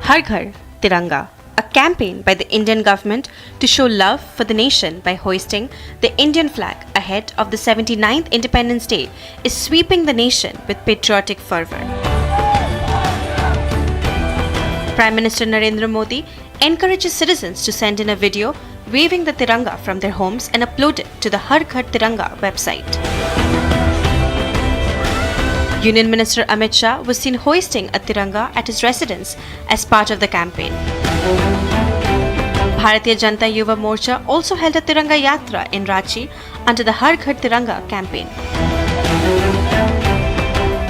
Har Ghar Tiranga, a campaign by the Indian government to show love for the nation by hoisting the Indian flag ahead of the 79th Independence Day, is sweeping the nation with patriotic fervour. Prime Minister Narendra Modi encourages citizens to send in a video waving the Tiranga from their homes and upload it to the Har Ghar Tiranga website. Union Minister Amit Shah was seen hoisting a Tiranga at his residence as part of the campaign. Bharatiya Janata Yuva Morcha also held a Tiranga Yatra in Ranchi under the Har Ghar Tiranga campaign.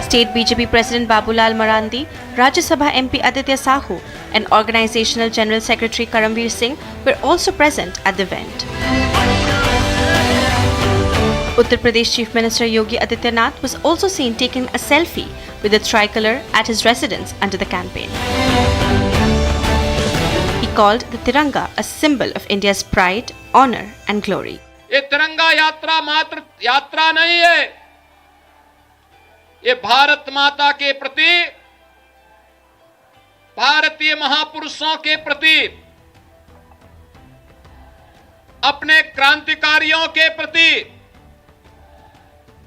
State BJP President Babulal Marandi, Rajya Sabha MP Aditya Sahu, and Organizational General Secretary Karamveer Singh were also present at the event. Uttar Pradesh Chief Minister Yogi Adityanath was also seen taking a selfie with the tricolour at his residence under the campaign. He called the Tiranga a symbol of India's pride, honour and glory. ये तिरंगा यात्रा मात्र यात्रा नहीं है, ये भारत माता के प्रति, भारतीय महापुरुषों के प्रति, अपने क्रांतिकारियों के प्रति,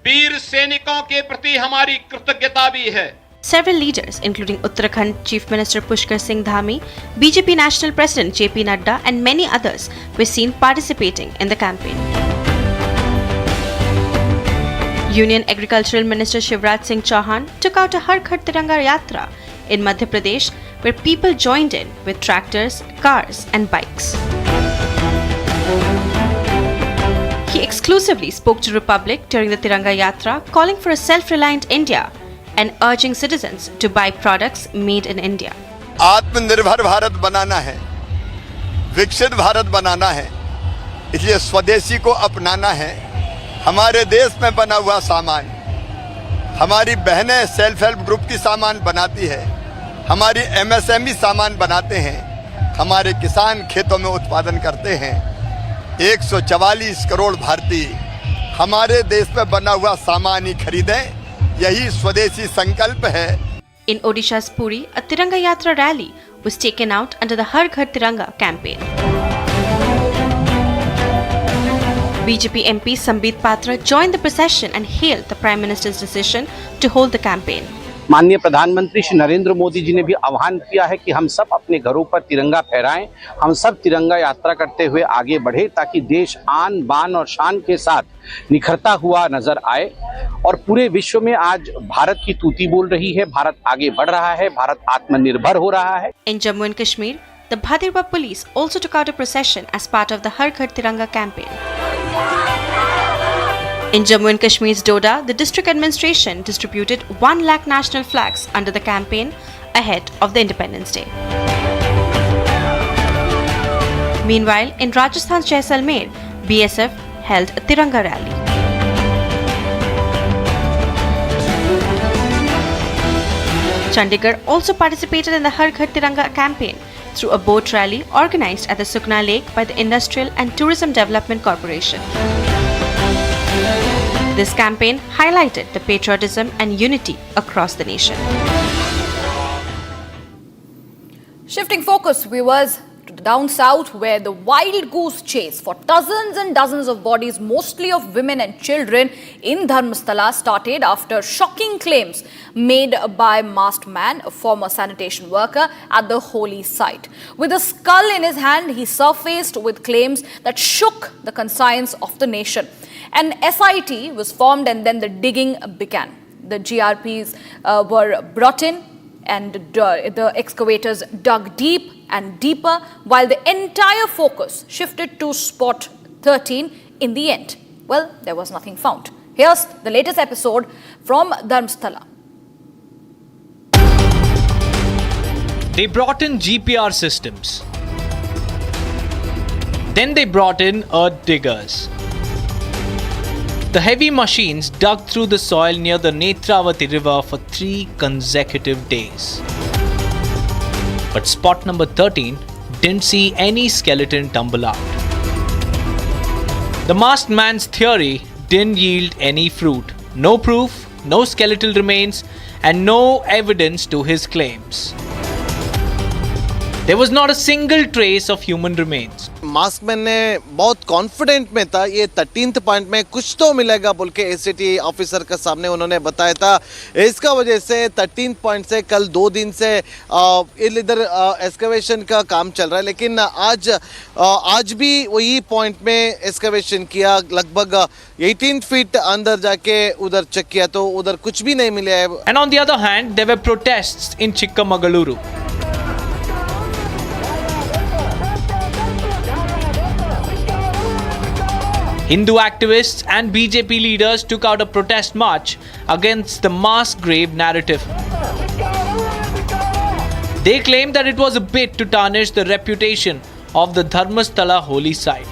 वीर सैनिकों के प्रति हमारी कृतज्ञता भी है. Several leaders, including Uttarakhand Chief Minister Pushkar Singh Dhami, BJP National President JP Nadda and many others were seen participating in the campaign. Union Agricultural Minister Shivraj Singh Chauhan took out a Har Ghar Tiranga Yatra in Madhya Pradesh, where people joined in with tractors, cars and bikes. He exclusively spoke to Republic during the Tiranga Yatra, calling for a self-reliant India and urging citizens to buy products made in India. आत्मनिर्भर भारत बनाना है, विकसित भारत बनाना है, इसलिए स्वदेशी को अपनाना है. हमारे देश में बना हुआ सामान हमारी बहनें सेल्फ हेल्प ग्रुप की सामान बनाती है, हमारी एमएसएमई सामान बनाते हैं, हमारे किसान खेतों में उत्पादन करते हैं. 144 करोड़ भारतीय हमारे देश में बना हुआ सामान ही खरीदें, यही स्वदेशी संकल्प है. In Odisha's Puri, a Tiranga Yatra rally was taken out under the Har Ghar Tiranga campaign. BJP MP Sambit Patra joined the procession and hailed the Prime Minister's decision to hold the campaign. माननीय प्रधानमंत्री श्री नरेंद्र मोदी जी ने भी आह्वान किया है कि हम सब अपने घरों पर तिरंगा फहराएं, हम सब तिरंगा यात्रा करते हुए आगे बढ़े ताकि देश आन बान और शान के साथ निखरता हुआ नजर आए. और पूरे विश्व में आज भारत की तूती बोल रही है, भारत आगे बढ़ रहा है, भारत आत्मनिर्भर हो रहा है. In Jammu and Kashmir, the Bhadirwa police also took out a procession as part of the Har Ghar Tiranga campaign. In Jammu and Kashmir's Doda, the district administration distributed 1 lakh national flags under the campaign ahead of the Independence Day. Meanwhile, in Rajasthan's Jaisalmer, BSF held a Tiranga rally. Chandigarh also participated in the Har Ghar Tiranga campaign through a boat rally organized at the Sukna Lake by the Industrial and Tourism Development Corporation. This campaign highlighted the patriotism and unity across the nation. Shifting focus, viewers, to the down south, where the wild goose chase for dozens and dozens of bodies, mostly of women and children, in Dharms Tala started after shocking claims made by a masked man, a former sanitation worker, at the holy site. With a skull in his hand, he surfaced with claims that shook the conscience of the nation. An SIT was formed and then the digging began. The GRPs were brought in and the excavators dug deep and deeper, while the entire focus shifted to spot 13 in the end. Well, there was nothing found. Here's the latest episode from Dharms Tala. They brought in GPR systems. Then they brought in earth diggers. The heavy machines dug through the soil near the Netravati river for 3 consecutive days. But spot number 13 didn't see any skeleton tumble out. The masked man's theory didn't yield any fruit. No proof, no skeletal remains, and no evidence to his claims. There was not a single trace of human remains. Mask man ने बहुत confident में था, ये 13th point में कुछ तो मिलेगा बोल के एसीटी ऑफिसर के सामने उन्होंने बताया था। इसका वजह से 13th पॉइंट से कल 2 दिन से इधर एक्सकवेशन का काम चल रहा है, लेकिन आज भी वही पॉइंट में एक्सकवेशन किया, लगभग 18 फीट अंदर जाके उधर चेक किया तो उधर कुछ भी नहीं मिला है। And on the other hand, there were protests in Chikmagaluru. Hindu activists and BJP leaders took out a protest march against the mass grave narrative. They claimed that it was a bid to tarnish the reputation of the Dharmasthala holy site.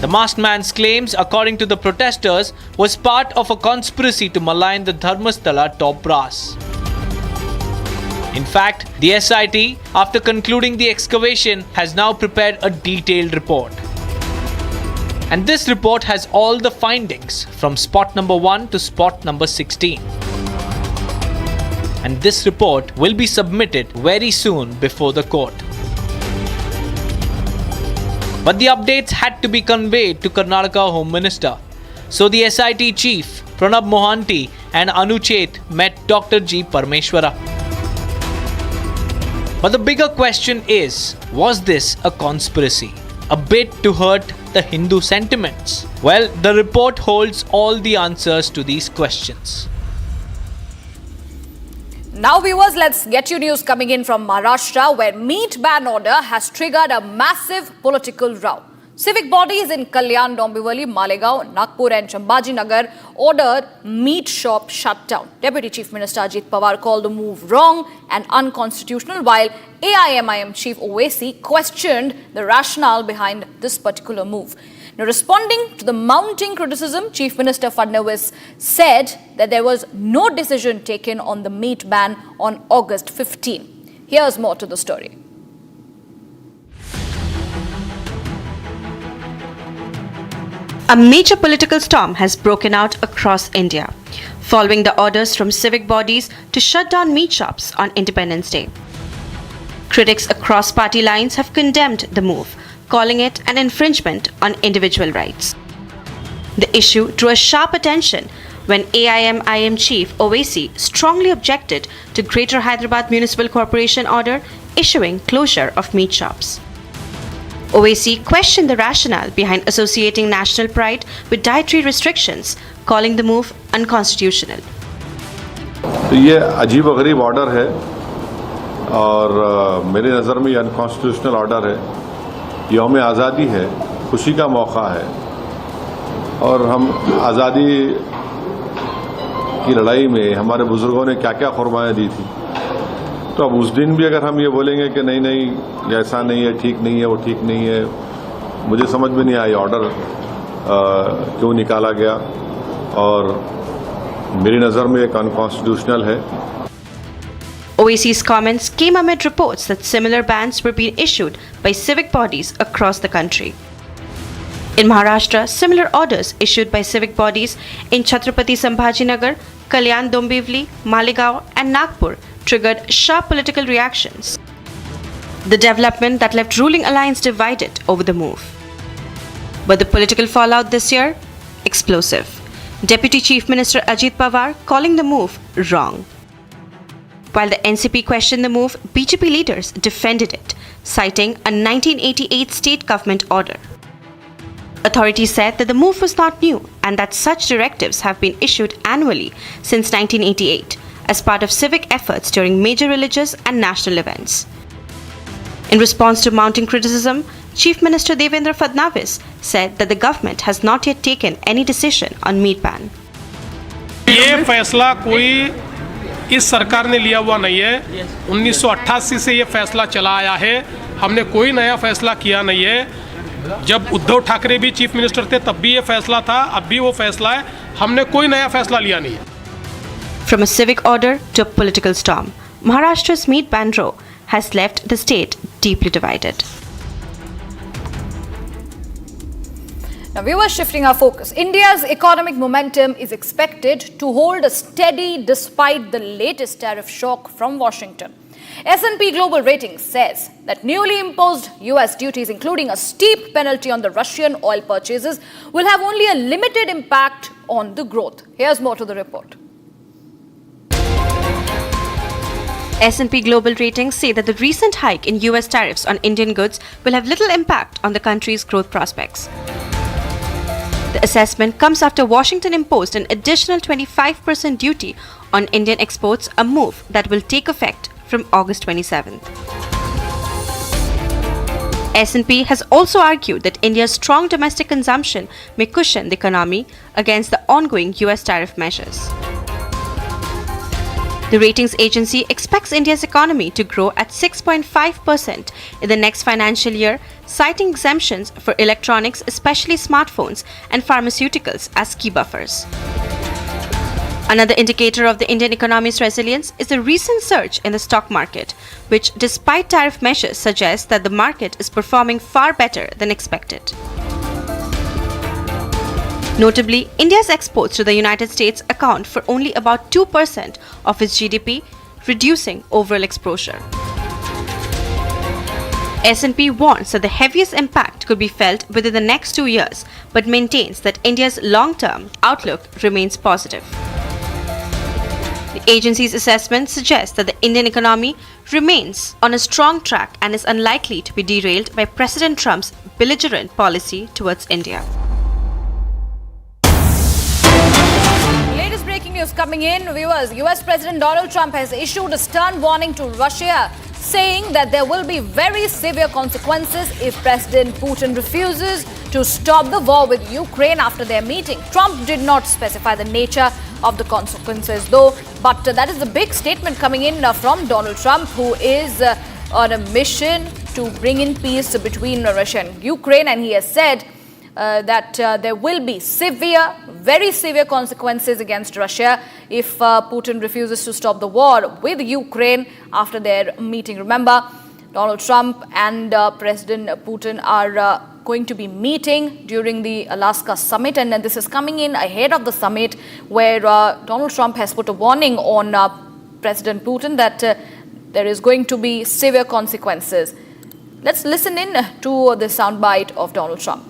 The masked man's claims, according to the protesters, was part of a conspiracy to malign the Dharmasthala top brass. In fact, the SIT, after concluding the excavation, has now prepared a detailed report. And this report has all the findings from spot number 1 to spot number 16. And this report will be submitted very soon before the court. But the updates had to be conveyed to Karnataka Home Minister. So the SIT chief, Pranab Mohanty and Anuchet met Dr. G. Parmeshwara. But the bigger question is, was this a conspiracy? A bid to hurt the Hindu sentiments? Well, the report holds all the answers to these questions. Now viewers, let's get you news coming in from Maharashtra, where meat ban order has triggered a massive political row. Civic bodies in Kalyan, Dombivli, Malegaon, Nagpur and Chambajinagar ordered meat shop shut down. Deputy Chief Minister Ajit Pawar called the move wrong and unconstitutional, while AIMIM Chief Owaisi questioned the rationale behind this particular move. Now, responding to the mounting criticism, Chief Minister Fadnavis said that there was no decision taken on the meat ban on August 15. Here's more to the story. A major political storm has broken out across India, following the orders from civic bodies to shut down meat shops on Independence Day. Critics across party lines have condemned the move, calling it an infringement on individual rights. The issue drew a sharp attention when AIMIM Chief Owaisi strongly objected to Greater Hyderabad Municipal Corporation order issuing closure of meat shops. Owaisi questioned the rationale behind associating national pride with dietary restrictions, calling the move unconstitutional. तो ये अजीब व गरीब order है और मेरे नज़र में ये अनकॉन्स्टिट्यूशनल ऑर्डर है। यौम आज़ादी है, खुशी का मौका है और हम आज़ादी की लड़ाई में हमारे बुजुर्गों ने क्या क्या कुर्बानियाँ दी थी, तो अब उस दिन भी अगर हम ये बोलेंगे कि नहीं नहीं ऐसा नहीं है, ठीक नहीं है, वो ठीक नहीं है, मुझे समझ में नहीं आया ऑर्डर क्यों निकाला गया और मेरी नज़र में एक अनकॉन्स्टिट्यूशनल है। Owaisi's comments came amid reports that similar bans were being issued by civic bodies across the country. In Maharashtra, similar orders issued by civic bodies in Chhatrapati Sambhajinagar, Kalyan Dombivli, Malegaon and Nagpur triggered sharp political reactions. The development that left ruling alliance divided over the move. But the political fallout this year? Explosive. Deputy Chief Minister Ajit Pawar calling the move wrong. While the NCP questioned the move, BJP leaders defended it, citing a 1988 state government order. Authorities said that the move was not new and that such directives have been issued annually since 1988 as part of civic efforts during major religious and national events. In response to mounting criticism, Chief Minister Devendra Fadnavis said that the government has not yet taken any decision on meat ban. ये फैसला कोई इस सरकार ने लिया हुआ नहीं है। 1988 से ये फैसला चला आया है। हमने कोई नया फैसला किया नहीं है। जब उद्धव ठाकरे भी चीफ मिनिस्टर थे तब भी ये फैसला था, अब भी वो फैसला है। हमने कोई नया फैसला लिया नहीं है। From a civic order to a political storm, Maharashtra's meat ban row has left the state deeply divided. Now, viewers, shifting our focus. India's economic momentum is expected to hold steady despite the latest tariff shock from Washington. S&P Global Ratings says that newly imposed US duties, including a steep penalty on the Russian oil purchases, will have only a limited impact on the growth. Here's more to the report. S&P Global Ratings say that the recent hike in US tariffs on Indian goods will have little impact on the country's growth prospects. The assessment comes after Washington imposed an additional 25% duty on Indian exports, a move that will take effect from August 27th. S&P has also argued that India's strong domestic consumption may cushion the economy against the ongoing US tariff measures. The ratings agency expects India's economy to grow at 6.5% in the next financial year, citing exemptions for electronics, especially smartphones, and pharmaceuticals as key buffers. Another indicator of the Indian economy's resilience is the recent surge in the stock market, which, despite tariff measures, suggests that the market is performing far better than expected. Notably, India's exports to the United States account for only about 2% of its GDP, reducing overall exposure. S&P warns that the heaviest impact could be felt within the next 2 years, but maintains that India's long-term outlook remains positive. The agency's assessment suggests that the Indian economy remains on a strong track and is unlikely to be derailed by President Trump's belligerent policy towards India. Latest breaking news coming in, viewers. US President Donald Trump has issued a stern warning to Russia, saying that there will be very severe consequences if President Putin refuses to stop the war with Ukraine after their meeting. Trump did not specify the nature of the consequences though, but that is a big statement coming in from Donald Trump, who is on a mission to bring in peace between Russia and Ukraine, and he has said that there will be severe, very severe consequences against Russia if Putin refuses to stop the war with Ukraine after their meeting. Remember, Donald Trump and President Putin are going to be meeting during the Alaska summit, and this is coming in ahead of the summit where Donald Trump has put a warning on President Putin that there is going to be severe consequences. Let's listen in to the soundbite of Donald Trump.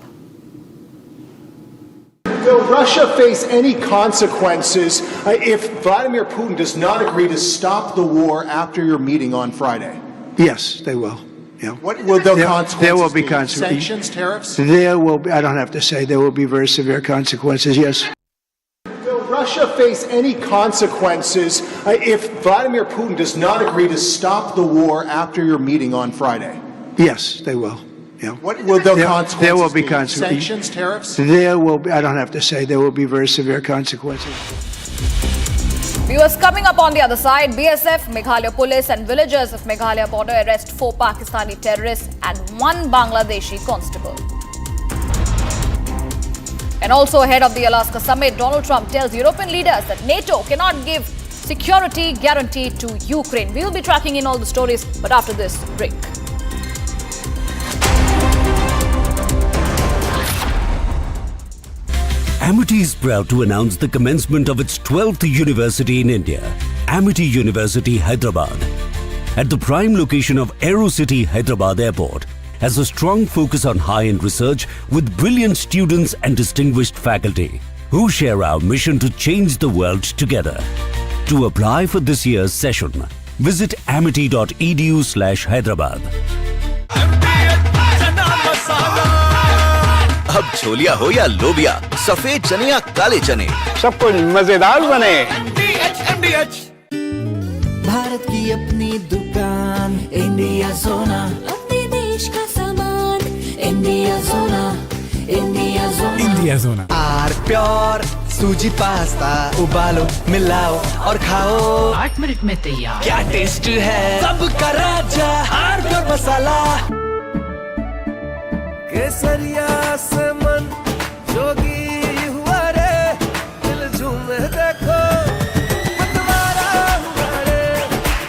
Will Russia face any consequences if Vladimir Putin does not agree to stop the war after your meeting on Friday? Yes, they will. Yeah. What will the consequences there will be be? consequences. Sanctions, tariffs? There will be, I don't have to say, there will be very severe consequences, yes. Will Russia face any consequences if Vladimir Putin does not agree to stop the war after your meeting on Friday? Yes, they will. Yeah. What will the consequences there will be be? consequences. Sanctions, tariffs? There will be, I don't have to say, there will be very severe consequences. Viewers, coming up on the other side, BSF, Meghalaya police and villagers of Meghalaya border arrest 4 Pakistani terrorists and 1 Bangladeshi constable. And also ahead of the Alaska summit, Donald Trump tells European leaders that NATO cannot give security guarantee to Ukraine. We will be tracking in all the stories, but after this break. Amity is proud to announce the commencement of its 12th university in India, Amity University, Hyderabad. At the prime location of AeroCity Hyderabad Airport, has a strong focus on high-end research with brilliant students and distinguished faculty who share our mission to change the world together. To apply for this year's session, visit amity.edu/Hyderabad. अब छोलिया हो या लोबिया, सफेद चने या काले चने, सब कुछ मजेदार बने। भारत की अपनी दुकान, इंडिया सोना, अपने देश का सामान, इंडिया जोन आर प्योर सूजी पास्ता उबालो मिलाओ और खाओ 8 मिनट में तैयार क्या टेस्ट है सबका राजा हार्डकोर मसाला केसरिया से मन जोगी हुआ रे दिल झूमे देखो मतवारा हुआ रे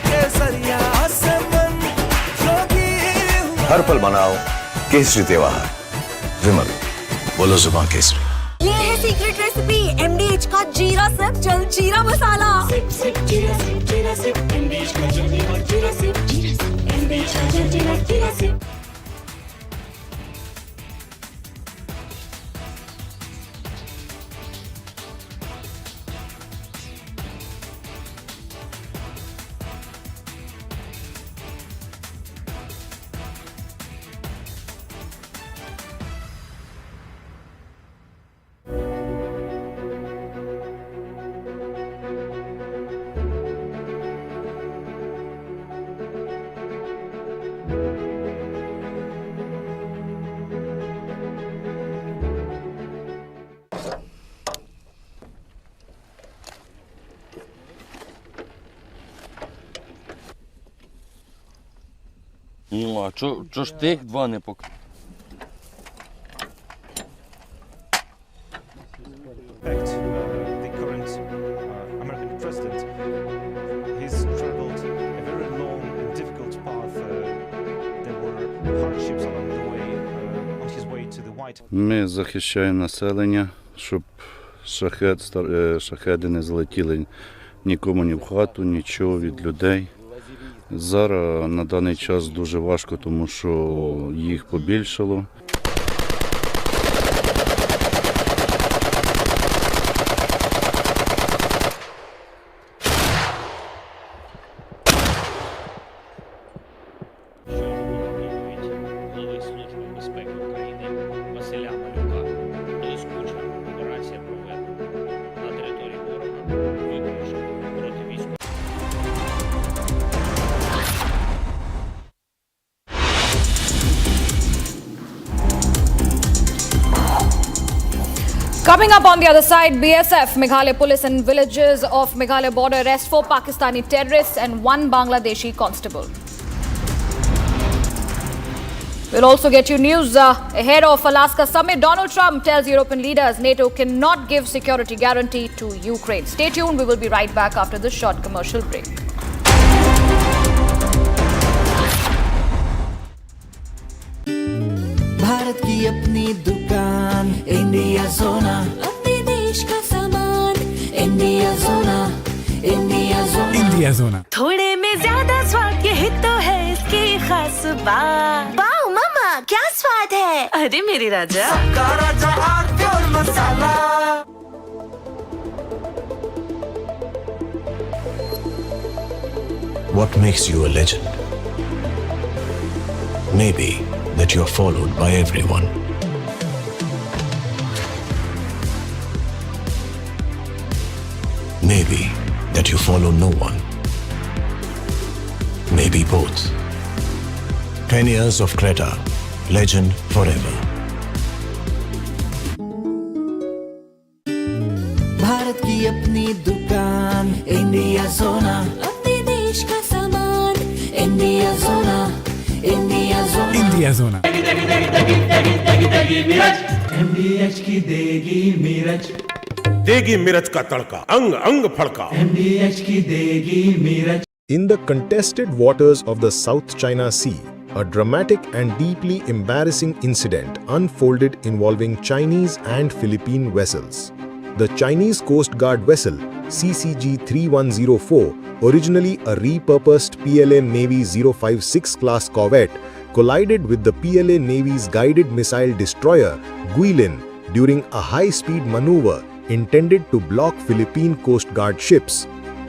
केसरिया से मन जोगी हर पल मनाओ केसरी त्योहार विमल बोलो जुबान केसरी ये है सीक्रेट रेसिपी MDH का जीरा सिप जल जीरा मसाला सिप सिप जीरा सिप MDH का जल और जीरा सिप MDH का जल जीरा SIP Ну, а чо ж тих два не пок... The current American president, he's traveled a very long and difficult path. There were hardships along the way, on his way to the White House. Ми захищаємо населення, щоб шахеди не залетіли нікому ні в хату, нічого від людей. Зараз на даний час дуже важко, тому що їх побільшало. Coming up on the other side, BSF, Meghalaya police and villages of Meghalaya border arrest 4 Pakistani terrorists and 1 Bangladeshi constable. We'll also get you news ahead of Alaska summit. Donald Trump tells European leaders NATO cannot give security guarantee to Ukraine. Stay tuned. We will be right back after this short commercial break. Bharat की अपनी दुकान India सोना अपने देश का सामान India सोना India जोना थोड़े में ज्यादा स्वाद यही तो है इसकी खास बात। वाओ मामा क्या स्वाद है। अरे मेरे राजा सबका राजा hardcore masala What makes you a legend? Maybe that you're followed by everyone. Maybe that you follow no one. Maybe both. 10 years of Creta, legend forever. Bharat की अपनी दुकान इंडिया सोना अपने देश का सामान इंडिया सोना इंडिया जोना MDH की देगी मिर्च देगी मिर्च का तड़का अंग अंग फड़का MDH की देगी मिर्च In the contested waters of the South China Sea, a dramatic and deeply embarrassing incident unfolded involving Chinese and Philippine vessels. The Chinese Coast Guard vessel CCG-3104, originally a repurposed PLA Navy 056 class corvette, collided with the PLA Navy's guided missile destroyer Guilin during a high-speed maneuver intended to block Philippine Coast Guard ships.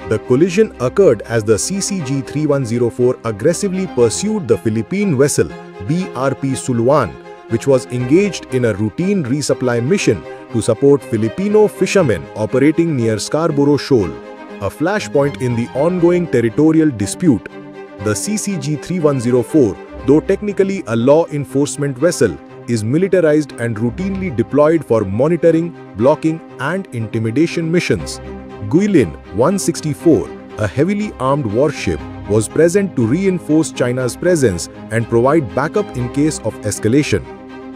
The collision occurred as the CCG-3104 aggressively pursued the Philippine vessel BRP Suluan, which was engaged in a routine resupply mission to support Filipino fishermen operating near Scarborough Shoal, a flashpoint in the ongoing territorial dispute. The CCG-3104, though technically a law enforcement vessel, is militarized and routinely deployed for monitoring, blocking, and intimidation missions. Guilin 164, a heavily armed warship, was present to reinforce China's presence and provide backup in case of escalation.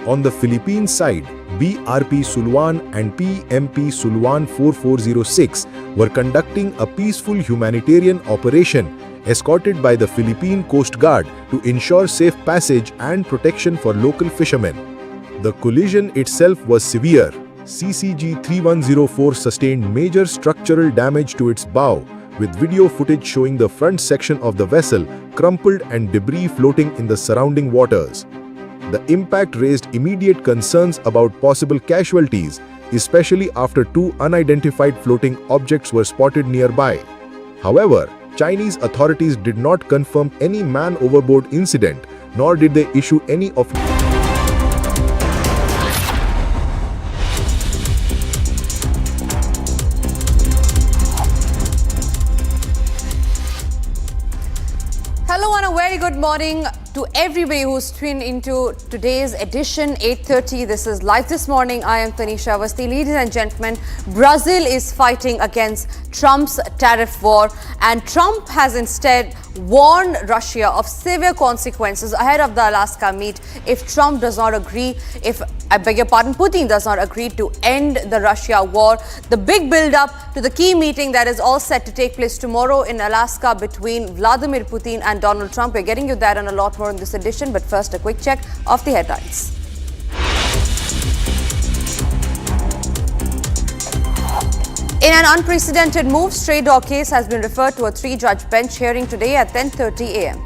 On the Philippine side, BRP Suluan and PMP Suluan 4406 were conducting a peaceful humanitarian operation escorted by the Philippine Coast Guard to ensure safe passage and protection for local fishermen. The collision itself was severe. CCG 3104 sustained major structural damage to its bow, with video footage showing the front section of the vessel crumpled and debris floating in the surrounding waters. The impact raised immediate concerns about possible casualties, especially after two unidentified floating objects were spotted nearby. However, Chinese authorities did not confirm any man overboard incident, nor did they issue any of Hello and a very good morning to everybody who's tuned into today's edition 8:30. This is Live This Morning. I am Tanisha Avasti. Ladies and gentlemen, Brazil is fighting against Trump's tariff war, and Trump has instead warned Russia of severe consequences ahead of the Alaska meet if Trump does not agree, Putin does not agree to end the Russia war. The big build-up to the key meeting that is all set to take place tomorrow in Alaska between Vladimir Putin and Donald Trump. We're getting you that and a lot more in this edition, but first a quick check of the headlines. In an unprecedented move, stray dog case has been referred to a 3-judge bench hearing today at 10:30 a.m.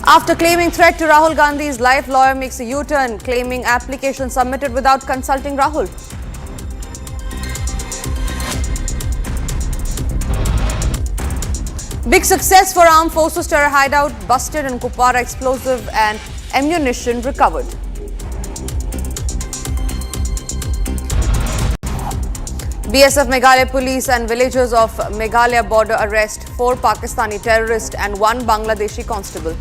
After claiming threat to Rahul Gandhi's life, lawyer makes a U-turn, claiming application submitted without consulting Rahul. Big success for Armed Forces terror hideout busted and Kupwara explosive and ammunition recovered. BSF Meghalaya police and villagers of Meghalaya border arrest 4 Pakistani terrorists and 1 Bangladeshi constable.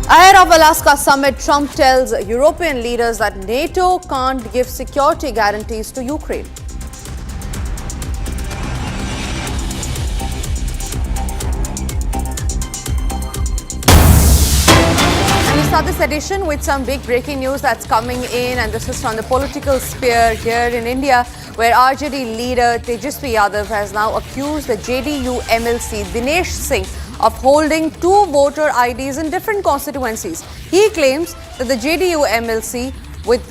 Ahead of Alaska summit, Trump tells European leaders that NATO can't give security guarantees to Ukraine. And we start this edition with some big breaking news that's coming in, and this is from the political sphere here in India, where RJD leader Tejasvi Yadav has now accused the JDU MLC Dinesh Singh of holding 2 voter IDs in different constituencies. He claims that the JDU MLC with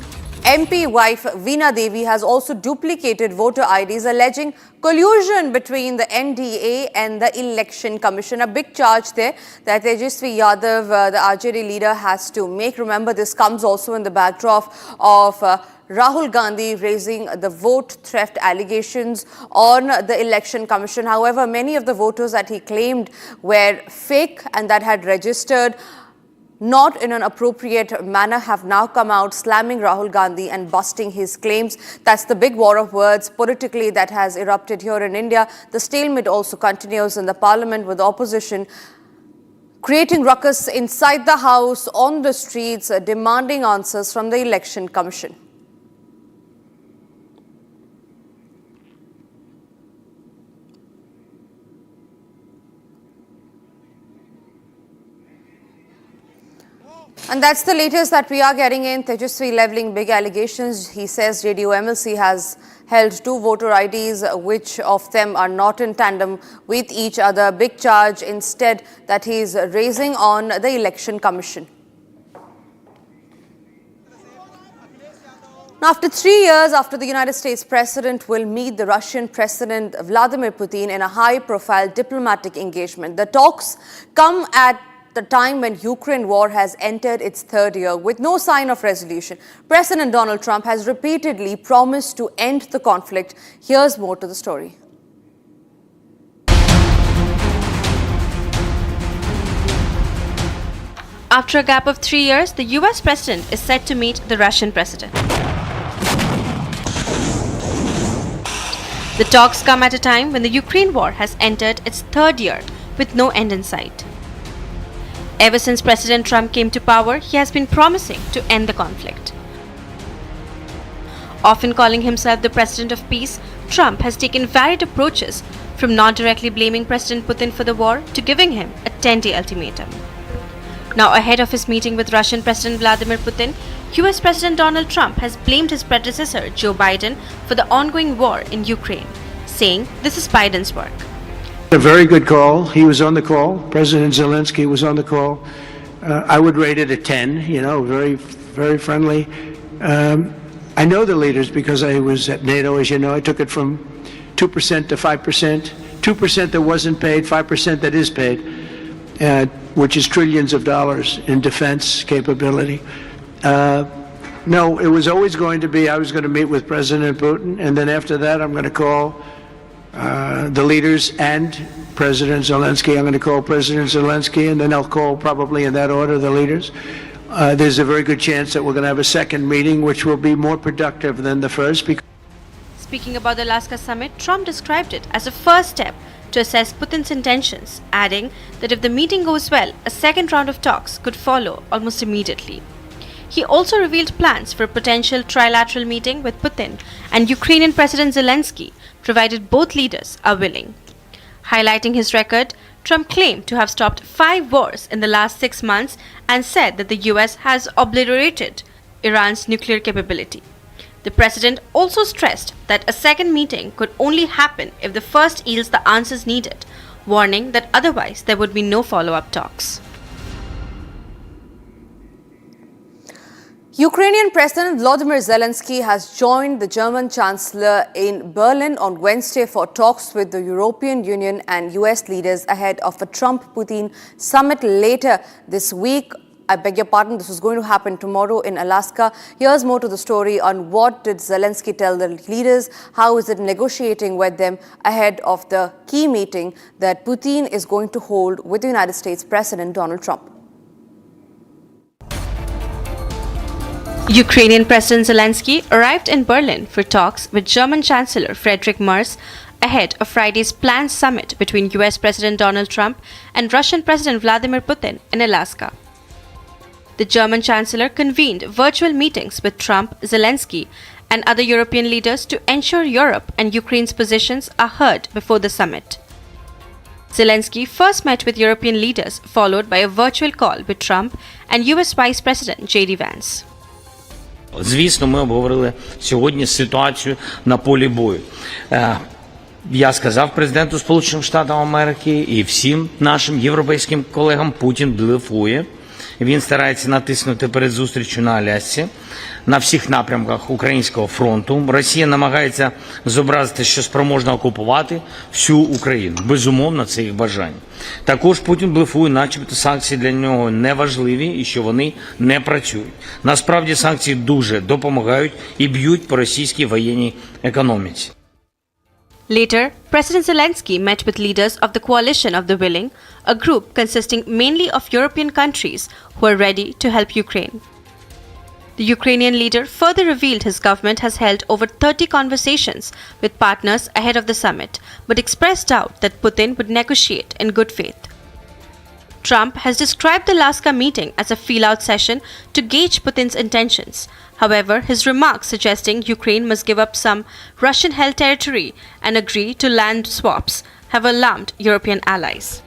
MP wife Veena Devi has also duplicated voter IDs, alleging collusion between the NDA and the Election Commission. A big charge there that Tejasvi Yadav, the RJD leader, has to make. Remember, this comes also in the backdrop of Rahul Gandhi raising the vote theft allegations on the Election Commission. However, many of the voters that he claimed were fake and that had registered not in an appropriate manner have now come out slamming Rahul Gandhi and busting his claims. That's the big war of words politically that has erupted here in India. The stalemate also continues in the parliament, with opposition creating ruckus inside the house, on the streets, demanding answers from the Election Commission. And that's the latest that we are getting in. Tejasvi leveling big allegations. He says JDU MLC has held 2 voter IDs, which of them are not in tandem with each other. Big charge instead that he is raising on the Election Commission. Now, after 3 years after the United States President will meet the Russian President Vladimir Putin in a high-profile diplomatic engagement, the talks come at the time when Ukraine war has entered its 3rd year with no sign of resolution. President Donald Trump has repeatedly promised to end the conflict. Here's more to the story. After a gap of 3 years, the US president is set to meet the Russian president. The talks come at a time when the Ukraine war has entered its third year with no end in sight. Ever since President Trump came to power, he has been promising to end the conflict. Often calling himself the President of Peace, Trump has taken varied approaches, from not directly blaming President Putin for the war to giving him a 10-day ultimatum. Now, ahead of his meeting with Russian President Vladimir Putin, US President Donald Trump has blamed his predecessor Joe Biden for the ongoing war in Ukraine, saying this is Biden's work. A very good call. He was on the call. President Zelensky was on the call. I would rate it a 10, very, very friendly. I know the leaders because I was at NATO, as you know. I took it from 2% to 5%, 2% that wasn't paid, 5% that is paid, which is trillions of dollars in defense capability. No, it was always going to be, I was going to meet with President Putin, and then after that I'm going to call the leaders and President Zelensky. I'm going to call President Zelensky, and then I'll call, probably in that order, the leaders. There's a very good chance that we're going to have a second meeting, which will be more productive than the first. Speaking about the Alaska summit, Trump described it as a first step to assess Putin's intentions, adding that if the meeting goes well, a second round of talks could follow almost immediately. He also revealed plans for a potential trilateral meeting with Putin and Ukrainian President Zelensky, provided both leaders are willing. Highlighting his record, Trump claimed to have stopped 5 wars in the last 6 months and said that the US has obliterated Iran's nuclear capability. The president also stressed that a second meeting could only happen if the first yields the answers needed, warning that otherwise there would be no follow-up talks. Ukrainian President Volodymyr Zelensky has joined the German Chancellor in Berlin on Wednesday for talks with the European Union and US leaders ahead of a Trump-Putin summit later this week. I beg your pardon, this was going to happen tomorrow in Alaska. Here's more to the story on what did Zelensky tell the leaders, how is it negotiating with them ahead of the key meeting that Putin is going to hold with the United States President Donald Trump. Ukrainian President Zelensky arrived in Berlin for talks with German Chancellor Friedrich Merz ahead of Friday's planned summit between US President Donald Trump and Russian President Vladimir Putin in Alaska. The German Chancellor convened virtual meetings with Trump, Zelensky, and other European leaders to ensure Europe and Ukraine's positions are heard before the summit. Zelensky first met with European leaders, followed by a virtual call with Trump and US Vice President J.D. Vance. Звісно, ми обговорили сьогодні ситуацію на полі бою. Я сказав президенту Сполучених Штатів Америки і всім нашим європейським колегам, Путін блефує. Він старається натиснути перед зустрічю на Алясці, на всіх напрямках Українського фронту. Росія намагається зобразити, що спроможна окупувати всю Україну. Безумовно, це їх бажання. Також Путін блефує, начебто санкції для нього не важливі і що вони не працюють. Насправді санкції дуже допомагають і б'ють по російській воєнній економіці. Later, President Zelensky met with leaders of the Coalition of the Willing, a group consisting mainly of European countries who are ready to help Ukraine. The Ukrainian leader further revealed his government has held over 30 conversations with partners ahead of the summit, but expressed doubt that Putin would negotiate in good faith. Trump has described the Alaska meeting as a feel-out session to gauge Putin's intentions. However, his remarks suggesting Ukraine must give up some Russian-held territory and agree to land swaps have alarmed European allies.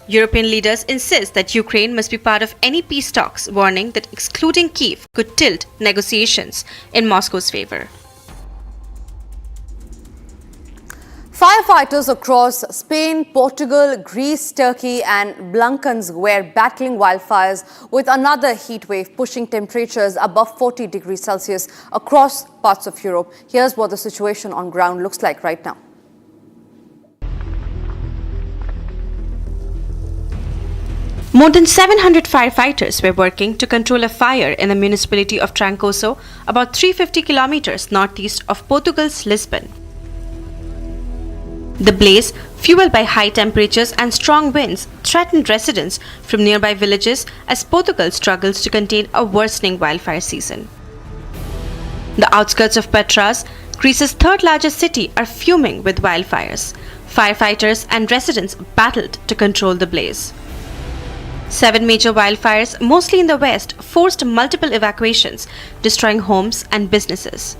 European leaders insist that Ukraine must be part of any peace talks, warning that excluding Kyiv could tilt negotiations in Moscow's favor. Firefighters across Spain, Portugal, Greece, Turkey and Balkans were battling wildfires with another heat wave pushing temperatures above 40 degrees Celsius across parts of Europe. Here's what the situation on ground looks like right now. More than 700 firefighters were working to control a fire in the municipality of Trancoso, about 350 kilometers northeast of Portugal's Lisbon. The blaze, fueled by high temperatures and strong winds, threatened residents from nearby villages as Portugal struggles to contain a worsening wildfire season. The outskirts of Petras, Greece's third largest city are fuming with wildfires. Firefighters and residents battled to control the blaze. 7 major wildfires, mostly in the west, forced multiple evacuations, destroying homes and businesses.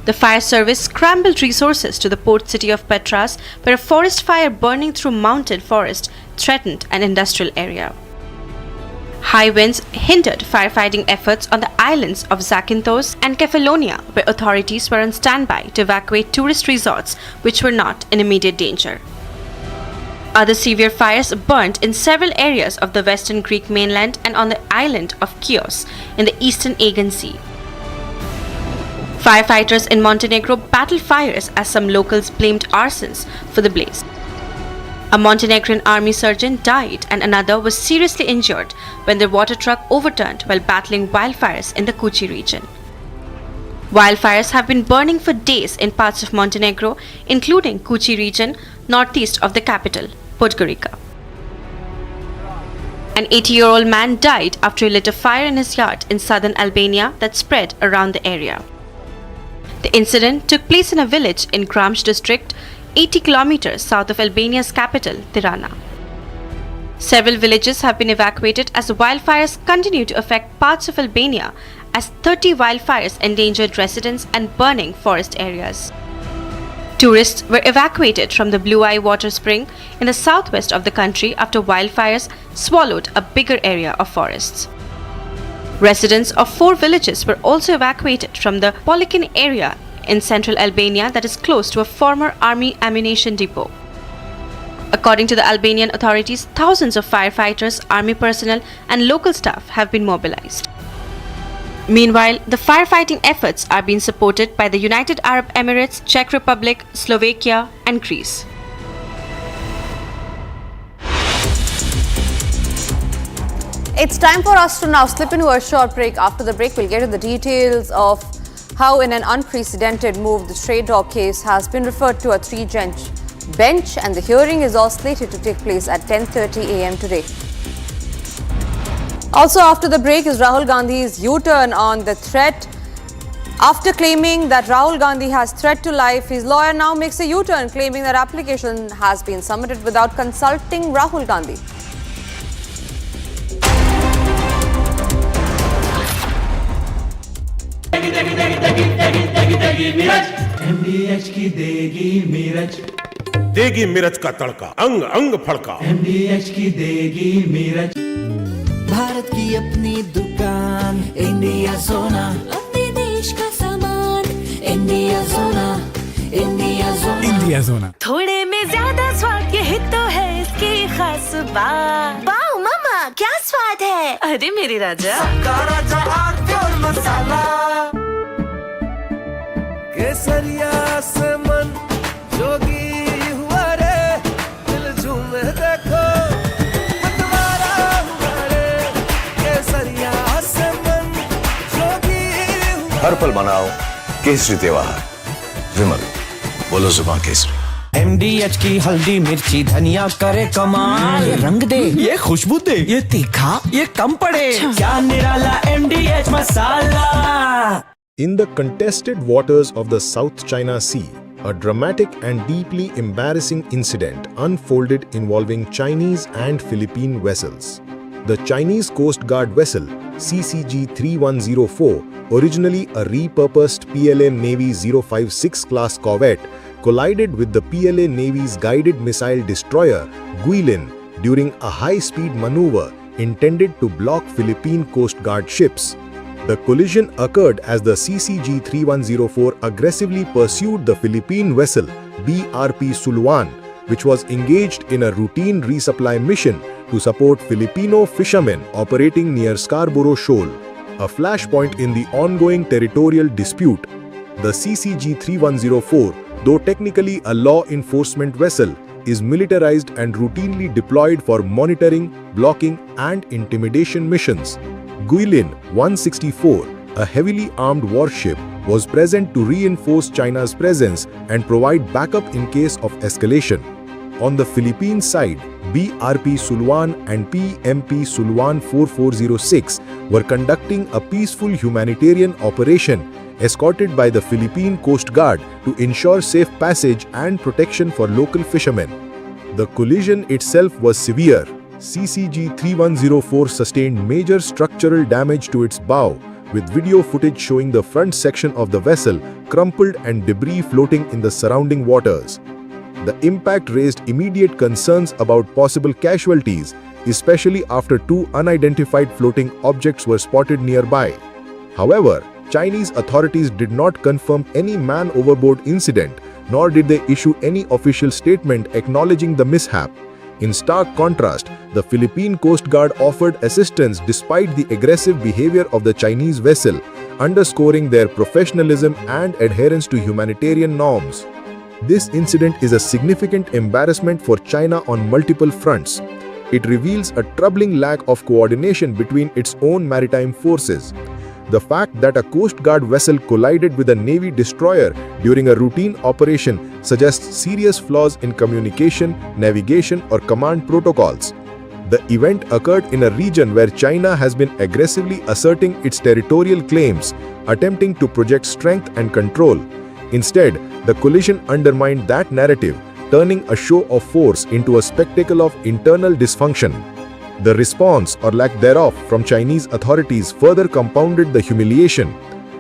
The fire service scrambled resources to the port city of Petras, where a forest fire burning through mountain forest threatened an industrial area. High winds hindered firefighting efforts on the islands of Zakynthos and Kefalonia, where authorities were on standby to evacuate tourist resorts which were not in immediate danger. Other severe fires burned in several areas of the western Greek mainland and on the island of Chios in the eastern Aegean Sea. Firefighters in Montenegro battled fires as some locals blamed arsons for the blaze. A Montenegrin army sergeant died and another was seriously injured when their water truck overturned while battling wildfires in the Kuchi region. Wildfires have been burning for days in parts of Montenegro, including Kuchi region, northeast of the capital, Podgorica. An 80-year-old man died after he lit a fire in his yard in southern Albania that spread around the area. The incident took place in a village in Gramsh district, 80 kilometers south of Albania's capital, Tirana. Several villages have been evacuated as the wildfires continue to affect parts of Albania, as 30 wildfires endangered residents and burning forest areas. Tourists were evacuated from the Blue Eye water spring in the southwest of the country after wildfires swallowed a bigger area of forests. Residents of 4 villages were also evacuated from the Polikin area in central Albania that is close to a former army ammunition depot. According to the Albanian authorities, thousands of firefighters, army personnel, and local staff have been mobilized. Meanwhile, the firefighting efforts are being supported by the United Arab Emirates, Czech Republic, Slovakia, and Greece. It's time for us to now slip into a short break. After the break, we'll get into the details of how in an unprecedented move the stray dog case has been referred to a 3-judge bench, and the hearing is all slated to take place at 10:30 a.m. today. Also after the break is Rahul Gandhi's U-turn on the threat. After claiming that Rahul Gandhi has threat to life, his lawyer now makes a U-turn, claiming that application has been submitted without consulting Rahul Gandhi. MDH की देगी मीरज, देगी मिर्च का तड़का, अंग अंग फड़का। MDH की देगी मीरज। भारत की अपनी दुकान, इंडिया सोना, अपने देश का सामान, इंडिया सोना, इंडिया सोना, इंडिया सोना। थोड़े में ज्यादा स्वाद, यही तो है इसकी खास बात। वाओ मामा, क्या स्वाद है? अरे मेरे राजा, सबका राजा और मसाला। केसरिया से मन जोगी हुआ रे, दिल झूमे देखो मतवारा हुआ रे। केसरिया से मन जोगी हुआ। हर पल मनाओ केसरी त्योहार, विमल बोलो जुबान केसरी। MDH की हल्दी मिर्ची धनिया करे कमाल, ये रंग दे, ये खुशबू दे, ये तीखा, ये कम पड़े, क्या निराला MDH masala. In the contested waters of the South China Sea, a dramatic and deeply embarrassing incident unfolded involving Chinese and Philippine vessels. The Chinese Coast Guard vessel CCG-3104, originally a repurposed PLA Navy 056 class corvette, collided with the PLA Navy's guided missile destroyer Guilin during a high-speed maneuver intended to block Philippine Coast Guard ships. The collision occurred as the CCG-3104 aggressively pursued the Philippine vessel BRP Suluan, which was engaged in a routine resupply mission to support Filipino fishermen operating near Scarborough Shoal, a flashpoint in the ongoing territorial dispute. The CCG-3104, though technically a law enforcement vessel, is militarized and routinely deployed for monitoring, blocking, and intimidation missions. Guilin 164, a heavily armed warship, was present to reinforce China's presence and provide backup in case of escalation. On the Philippine side, BRP Suluan and PMP Suluan 4406 were conducting a peaceful humanitarian operation escorted by the Philippine Coast Guard to ensure safe passage and protection for local fishermen. The collision itself was severe. CCG 3104 sustained major structural damage to its bow, with video footage showing the front section of the vessel crumpled and debris floating in the surrounding waters. The impact raised immediate concerns about possible casualties, especially after two unidentified floating objects were spotted nearby. However, Chinese authorities did not confirm any man overboard incident, nor did they issue any official statement acknowledging the mishap. In stark contrast, the Philippine Coast Guard offered assistance despite the aggressive behavior of the Chinese vessel, underscoring their professionalism and adherence to humanitarian norms. This incident is a significant embarrassment for China on multiple fronts. It reveals a troubling lack of coordination between its own maritime forces. The fact that a Coast Guard vessel collided with a Navy destroyer during a routine operation suggests serious flaws in communication, navigation, or command protocols. The event occurred in a region where China has been aggressively asserting its territorial claims, attempting to project strength and control. Instead, the collision undermined that narrative, turning a show of force into a spectacle of internal dysfunction. The response, or lack thereof, from Chinese authorities further compounded the humiliation.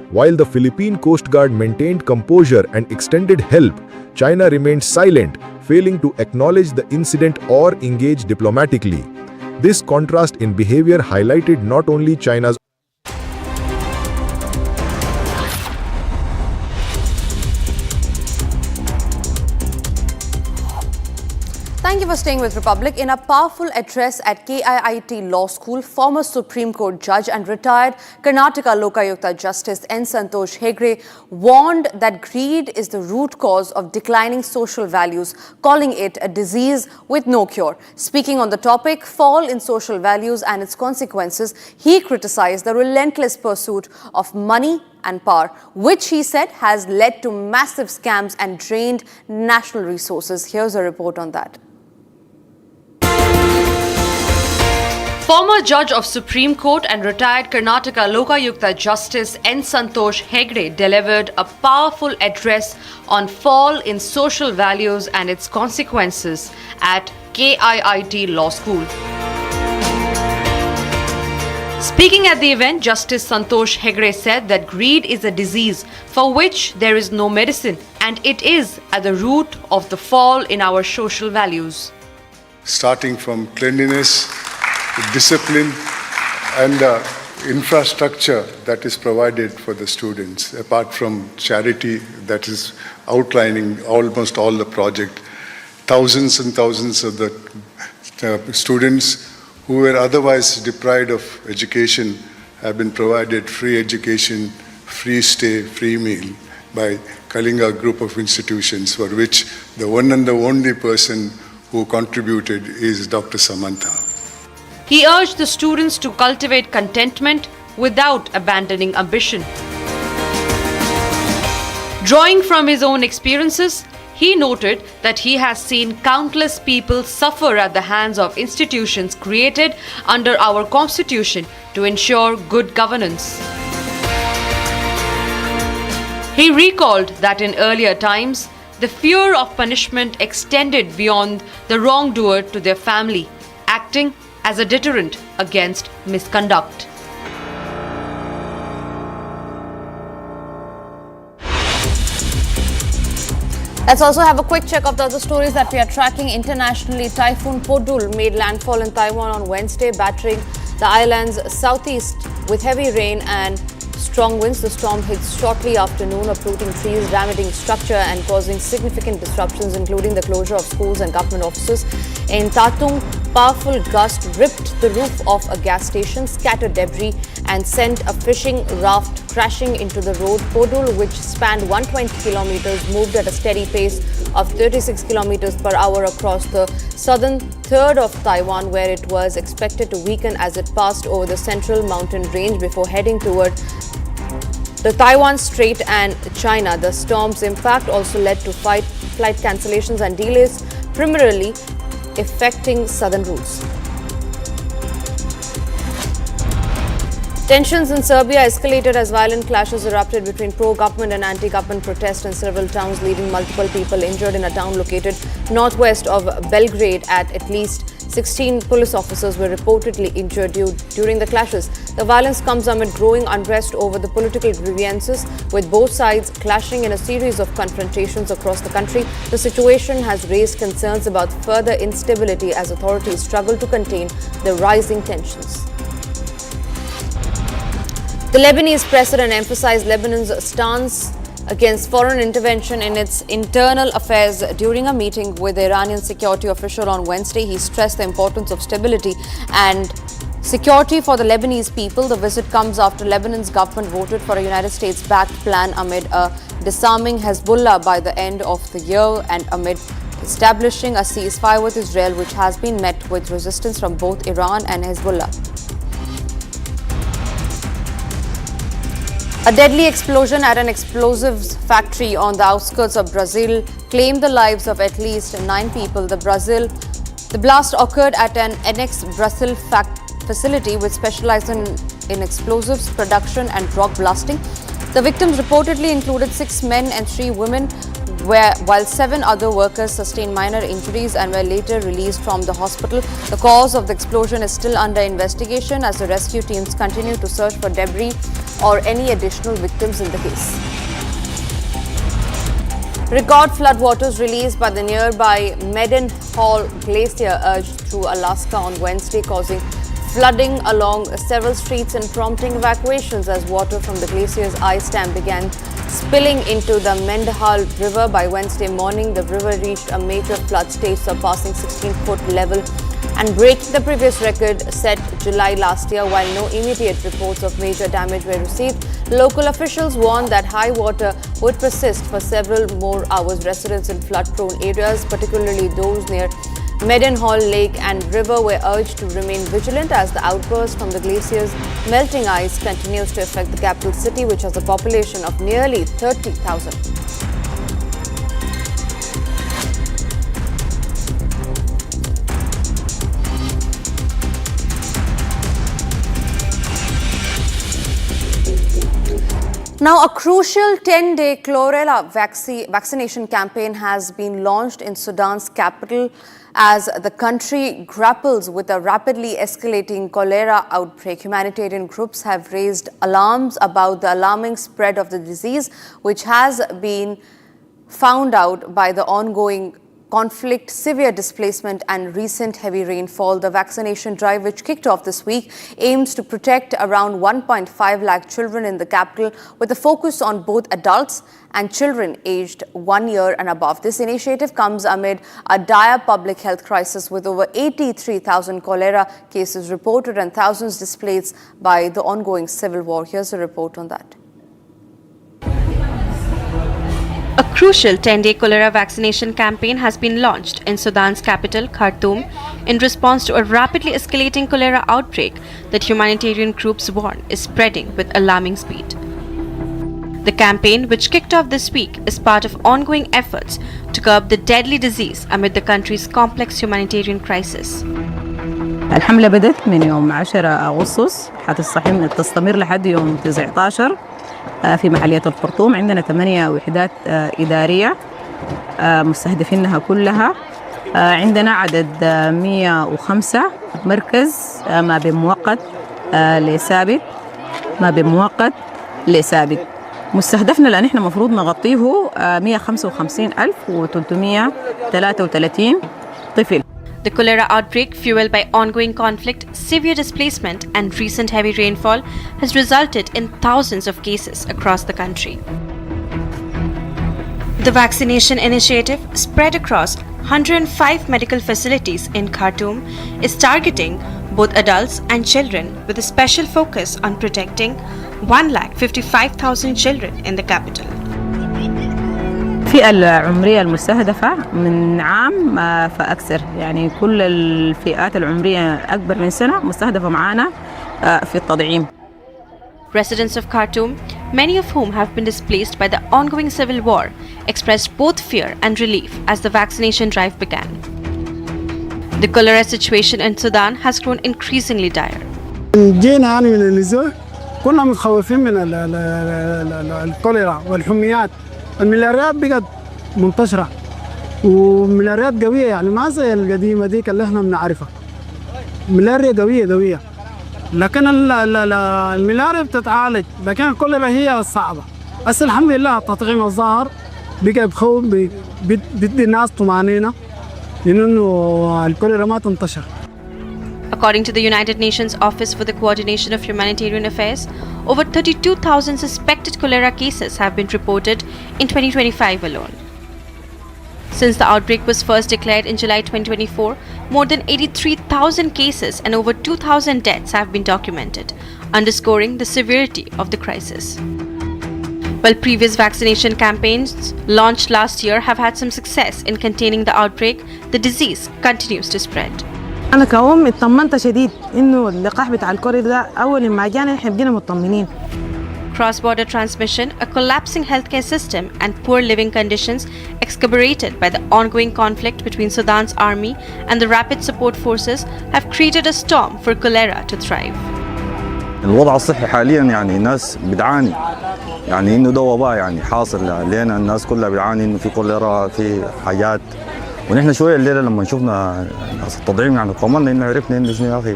While the Philippine Coast Guard maintained composure and extended help, China remained silent, failing to acknowledge the incident or engage diplomatically. This contrast in behavior highlighted not only China's Thank you for staying with Republic. In a powerful address at KIIT Law School, former Supreme Court Judge and retired Karnataka Lokayukta Justice N. Santosh Hegde warned that greed is the root cause of declining social values, calling it a disease with no cure. Speaking on the topic, fall in social values and its consequences, he criticized the relentless pursuit of money and power, which he said has led to massive scams and drained national resources. Here's a report on that. Former Judge of Supreme Court and retired Karnataka Lokayukta Justice N. Santosh Hegde delivered a powerful address on fall in social values and its consequences at KIIT Law School. Speaking at the event, Justice Santosh Hegde said that greed is a disease for which there is no medicine, and it is at the root of the fall in our social values. Starting from cleanliness, discipline, and infrastructure that is provided for the students, apart from charity that is outlining almost all the project. Thousands and thousands of the students who were otherwise deprived of education have been provided free education, free stay, free meal by Kalinga group of institutions, for which the one and the only person who contributed is Dr. Samantha. He urged the students to cultivate contentment without abandoning ambition. Drawing from his own experiences, he noted that he has seen countless people suffer at the hands of institutions created under our Constitution to ensure good governance. He recalled that in earlier times, the fear of punishment extended beyond the wrongdoer to their family, acting as a deterrent against misconduct. Let's also have a quick check of the other stories that we are tracking internationally. Typhoon Podul made landfall in Taiwan on Wednesday, battering the island's southeast with heavy rain and strong winds. The storm hits shortly after noon, uprooting trees, damaging structure and causing significant disruptions, including the closure of schools and government offices. In Tatung, powerful gust ripped the roof of a gas station, scattered debris and sent a fishing raft crashing into the road. Podul, which spanned 120 kilometers, moved at a steady pace of 36 kilometers per hour across the southern third of Taiwan, where it was expected to weaken as it passed over the central mountain range before heading toward the Taiwan Strait and China. The storm's impact also led to flight cancellations and delays, primarily affecting southern routes. Tensions in Serbia escalated as violent clashes erupted between pro-government and anti-government protests in several towns, leaving multiple people injured in a town located northwest of Belgrade. At least 16 police officers were reportedly injured during the clashes. The violence comes amid growing unrest over the political grievances, with both sides clashing in a series of confrontations across the country. The situation has raised concerns about further instability as authorities struggle to contain the rising tensions. The Lebanese president emphasized Lebanon's stance against foreign intervention in its internal affairs during a meeting with the Iranian security official on Wednesday. He stressed the importance of stability and security for the Lebanese people. The visit comes after Lebanon's government voted for a United States-backed plan amid a disarming Hezbollah by the end of the year and amid establishing a ceasefire with Israel, which has been met with resistance from both Iran and Hezbollah. A deadly explosion at an explosives factory on the outskirts of Brazil claimed the lives of at least 9 people. The blast occurred at an Annex Brazil facility which specializes in explosives production and rock blasting. The victims reportedly included 6 men and 3 women, while 7 other workers sustained minor injuries and were later released from the hospital. The cause of the explosion is still under investigation as the rescue teams continue to search for debris or any additional victims in the case. Record floodwaters released by the nearby Mendenhall Glacier urged through Alaska on Wednesday, causing flooding along several streets and prompting evacuations as water from the glacier's ice dam began spilling into the Mendenhall River. By Wednesday morning, the river reached a major flood stage, surpassing 16-foot level and breaking the previous record set July last year. While no immediate reports of major damage were received, local officials warned that high water would persist for several more hours. Residents in flood-prone areas, particularly those near Mendenhall Lake and River, were urged to remain vigilant as the outburst from the glacier's melting ice continues to affect the capital city, which has a population of nearly 30,000. Now, a crucial 10-day chlorella vaccination campaign has been launched in Sudan's capital as the country grapples with a rapidly escalating cholera outbreak. Humanitarian groups have raised alarms about the alarming spread of the disease, which has been found out by the ongoing conflict, severe displacement and recent heavy rainfall. The vaccination drive, which kicked off this week, aims to protect around 1.5 lakh children in the capital, with a focus on both adults and children aged 1 year and above. This initiative comes amid a dire public health crisis, with over 83,000 cholera cases reported and thousands displaced by the ongoing civil war. Here's a report on that. A crucial 10-day cholera vaccination campaign has been launched in Sudan's capital, Khartoum, in response to a rapidly escalating cholera outbreak that humanitarian groups warn is spreading with alarming speed. The campaign, which kicked off this week, is part of ongoing efforts to curb the deadly disease amid the country's complex humanitarian crisis. الحملة بدأت من يوم 10 أغسطس حتستمر لحد يوم 19 في محلية الخرطوم. عندنا 8 وحدات إدارية مستهدفينها كلها. عندنا عدد 105 مركز ما بين مؤقت لثابت مستهدفنا لأن احنا مفروض نغطيه 155,333 طفل. The cholera outbreak, fueled by ongoing conflict, severe displacement and recent heavy rainfall, has resulted in thousands of cases across the country. The vaccination initiative, spread across 105 medical facilities in Khartoum, is targeting both adults and children, with a special focus on protecting 155,000 children in the capital. الفئة العمرية المستهدفة من عام فأكثر، يعني كل الفئات العمرية أكبر من سنة مستهدفة معانا في التطعيم. Residents of Khartoum, many of whom have been displaced by the ongoing civil war, expressed both fear and relief as the vaccination drive began. The cholera situation in Sudan has grown increasingly dire. جينا من النزوح كنا متخوفين من الكوليرا والحميات. الملاريات بقت منتشرة وملاريات قوية، يعني ما زي القديمة ديك اللي احنا بنعرفها. ملاريا قوية، لكن الملاريا بتتعالج، لكن الكوليرا هي الصعبة. بس الحمد لله التطعيم الظاهر بقى بخوف، بدي الناس طمأنينة إنه الكوليرا ما تنتشر. According to the United Nations Office for the Coordination of Humanitarian Affairs, over 32,000 suspected cholera cases have been reported in 2025 alone. Since the outbreak was first declared in July 2024, more than 83,000 cases and over 2,000 deaths have been documented, underscoring the severity of the crisis. While previous vaccination campaigns launched last year have had some success in containing the outbreak, the disease continues to spread. أنا كأم اطمنت شديد إنه اللقاح بتاع الكوري ده أول ما جانا إحنا بقينا مطمنين. Cross-border transmission, a collapsing healthcare system, and poor living conditions exacerbated by the ongoing conflict between Sudan's army and the rapid support forces have created a storm for cholera to thrive. الوضع الصحي حاليا يعني الناس بتعاني، يعني إنه ده وباء يعني حاصل لنا، الناس كلها بتعاني إنه في كوليرا في حاجات. ونحن شويه الليله لما شفنا التطعيم يعني طمنا انه عرفنا انه شنو يا اخي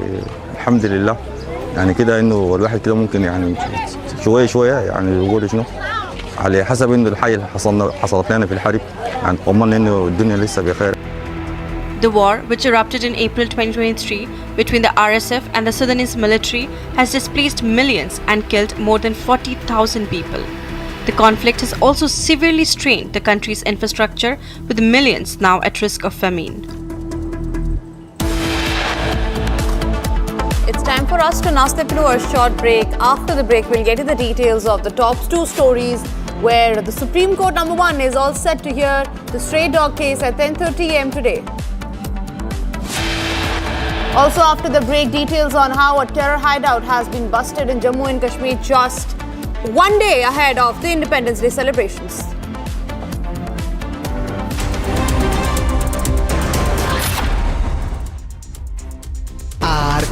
الحمد لله، يعني كده انه الواحد كده ممكن يعني شويه يعني يقول شنو على حسب انه الحاجه اللي حصلت لنا في الحرب، يعني طمنا انه الدنيا لسه بخير. The war, which erupted in April 2023 between the RSF and the Sudanese military, has displaced millions and killed more than 40,000 people. The conflict has also severely strained the country's infrastructure, with millions now at risk of famine. It's time for us to now step into a short break. After the break, we'll get to the details of the top two stories, where the Supreme Court #1 is all set to hear the stray dog case at 10:30 a.m. today. Also after the break, details on how a terror hideout has been busted in Jammu and Kashmir just one day ahead of the Independence Day celebrations.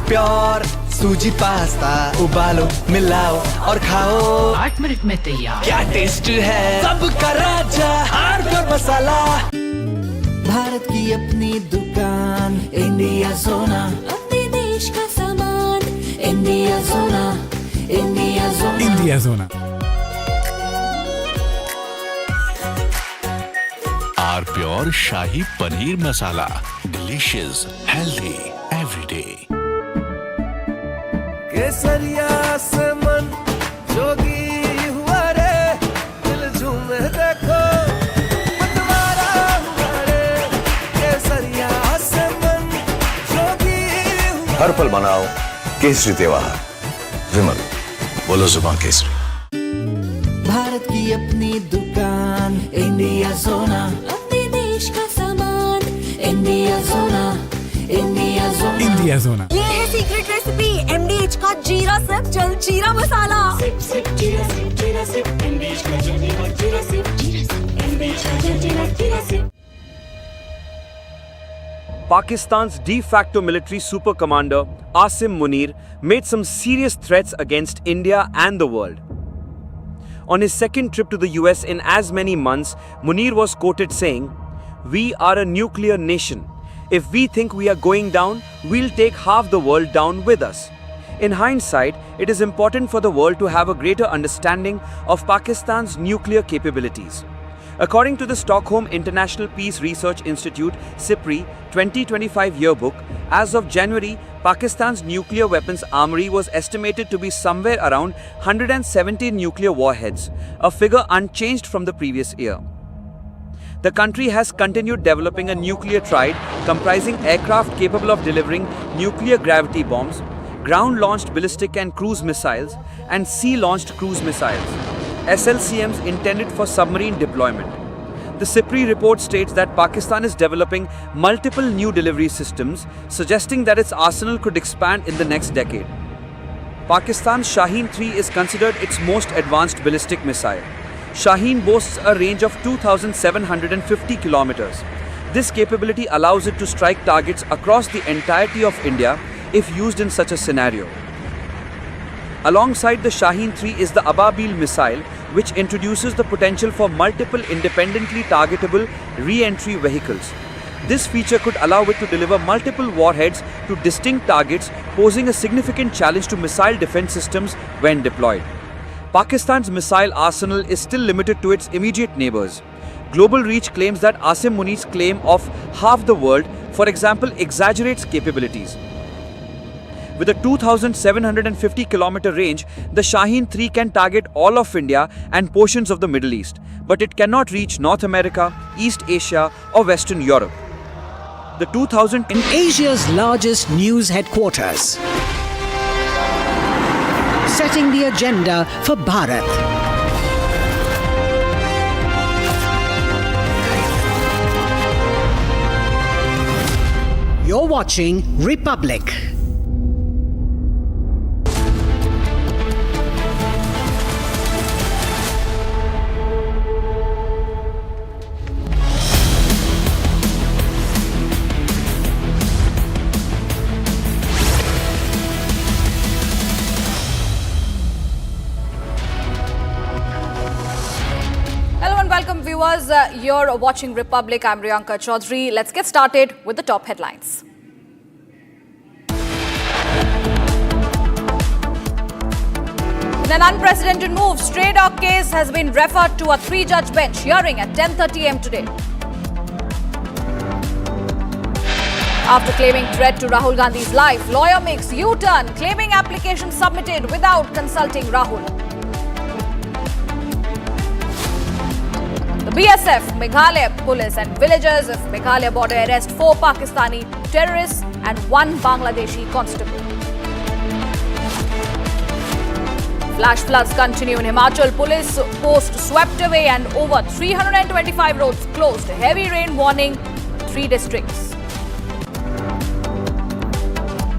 Pure सूजी pasta उबालो मिलाओ और खाओ 8 minute में तैयार। क्या taste है सबका राजा आर प्योर मसाला। भारत की अपनी दुकान इंडिया सोना, अपने देश का सामान इंडिया सोना, इंडिया सोना, इंडिया सोना। R pure shahi paneer masala, delicious healthy everyday. केसरिया से मन जोगी हुआ रे, दिल झूमे देखो मतवारा हुआ रे। केसरिया से मन जोगी हुआ। हर पल मनाओ केसरी त्योहार, विमल बोलो जुबान केसरी। भारत की अपनी दुकान इंडिया सोना, अपने देश का सामान इंडिया सोना, इंडिया सोना, इंडिया सोना। ये है सीक्रेट रेसिपी MDH का जीरा सिप जलजीरा मसाला। सिप सिप जीरा सिप, जीरा सिप MDH का जलजीरा, जीरा सिप, जीरा सिप MDH का जलजीरा, जीरा SIP. Pakistan's de facto military super commander Asim Munir made some serious threats against India and the world. On his second trip to the US in as many months, Munir was quoted saying, "We are a nuclear nation. If we think we are going down, we'll take half the world down with us." In hindsight, it is important for the world to have a greater understanding of Pakistan's nuclear capabilities. According to the Stockholm International Peace Research Institute (SIPRI) 2025 yearbook, as of January, Pakistan's nuclear weapons armory was estimated to be somewhere around 170 nuclear warheads, a figure unchanged from the previous year. The country has continued developing a nuclear triad comprising aircraft capable of delivering nuclear gravity bombs, ground-launched ballistic and cruise missiles, and sea-launched cruise missiles, SLCMs intended for submarine deployment. The SIPRI report states that Pakistan is developing multiple new delivery systems, suggesting that its arsenal could expand in the next decade. Pakistan's Shaheen 3 is considered its most advanced ballistic missile. Shaheen boasts a range of 2,750 kilometers. This capability allows it to strike targets across the entirety of India if used in such a scenario. Alongside the Shaheen-3 is the Ababil missile, which introduces the potential for multiple independently targetable re-entry vehicles. This feature could allow it to deliver multiple warheads to distinct targets, posing a significant challenge to missile defense systems when deployed. Pakistan's missile arsenal is still limited to its immediate neighbors. Global Reach claims that Asim Muni's claim of half the world, for example, exaggerates capabilities. With a 2,750-kilometer range, the Shaheen-3 can target all of India and portions of the Middle East, but it cannot reach North America, East Asia or Western Europe. The 2000 in Asia's largest news headquarters, setting the agenda for Bharat. You're watching Republic. Viewers, you're watching Republic. I'm Haranga Chaudhary. Let's get started with the top headlines. In an unprecedented move, stray dog case has been referred to a 3-judge bench hearing at 10:30 a.m. today. After claiming threat to Rahul Gandhi's life, lawyer makes U-turn, claiming application submitted without consulting Rahul. The BSF, Meghalaya police and villagers of Meghalaya border arrest 4 Pakistani terrorists and 1 Bangladeshi constable. Flash floods continue in Himachal. Police post swept away and over 325 roads closed. Heavy rain warning, 3 districts.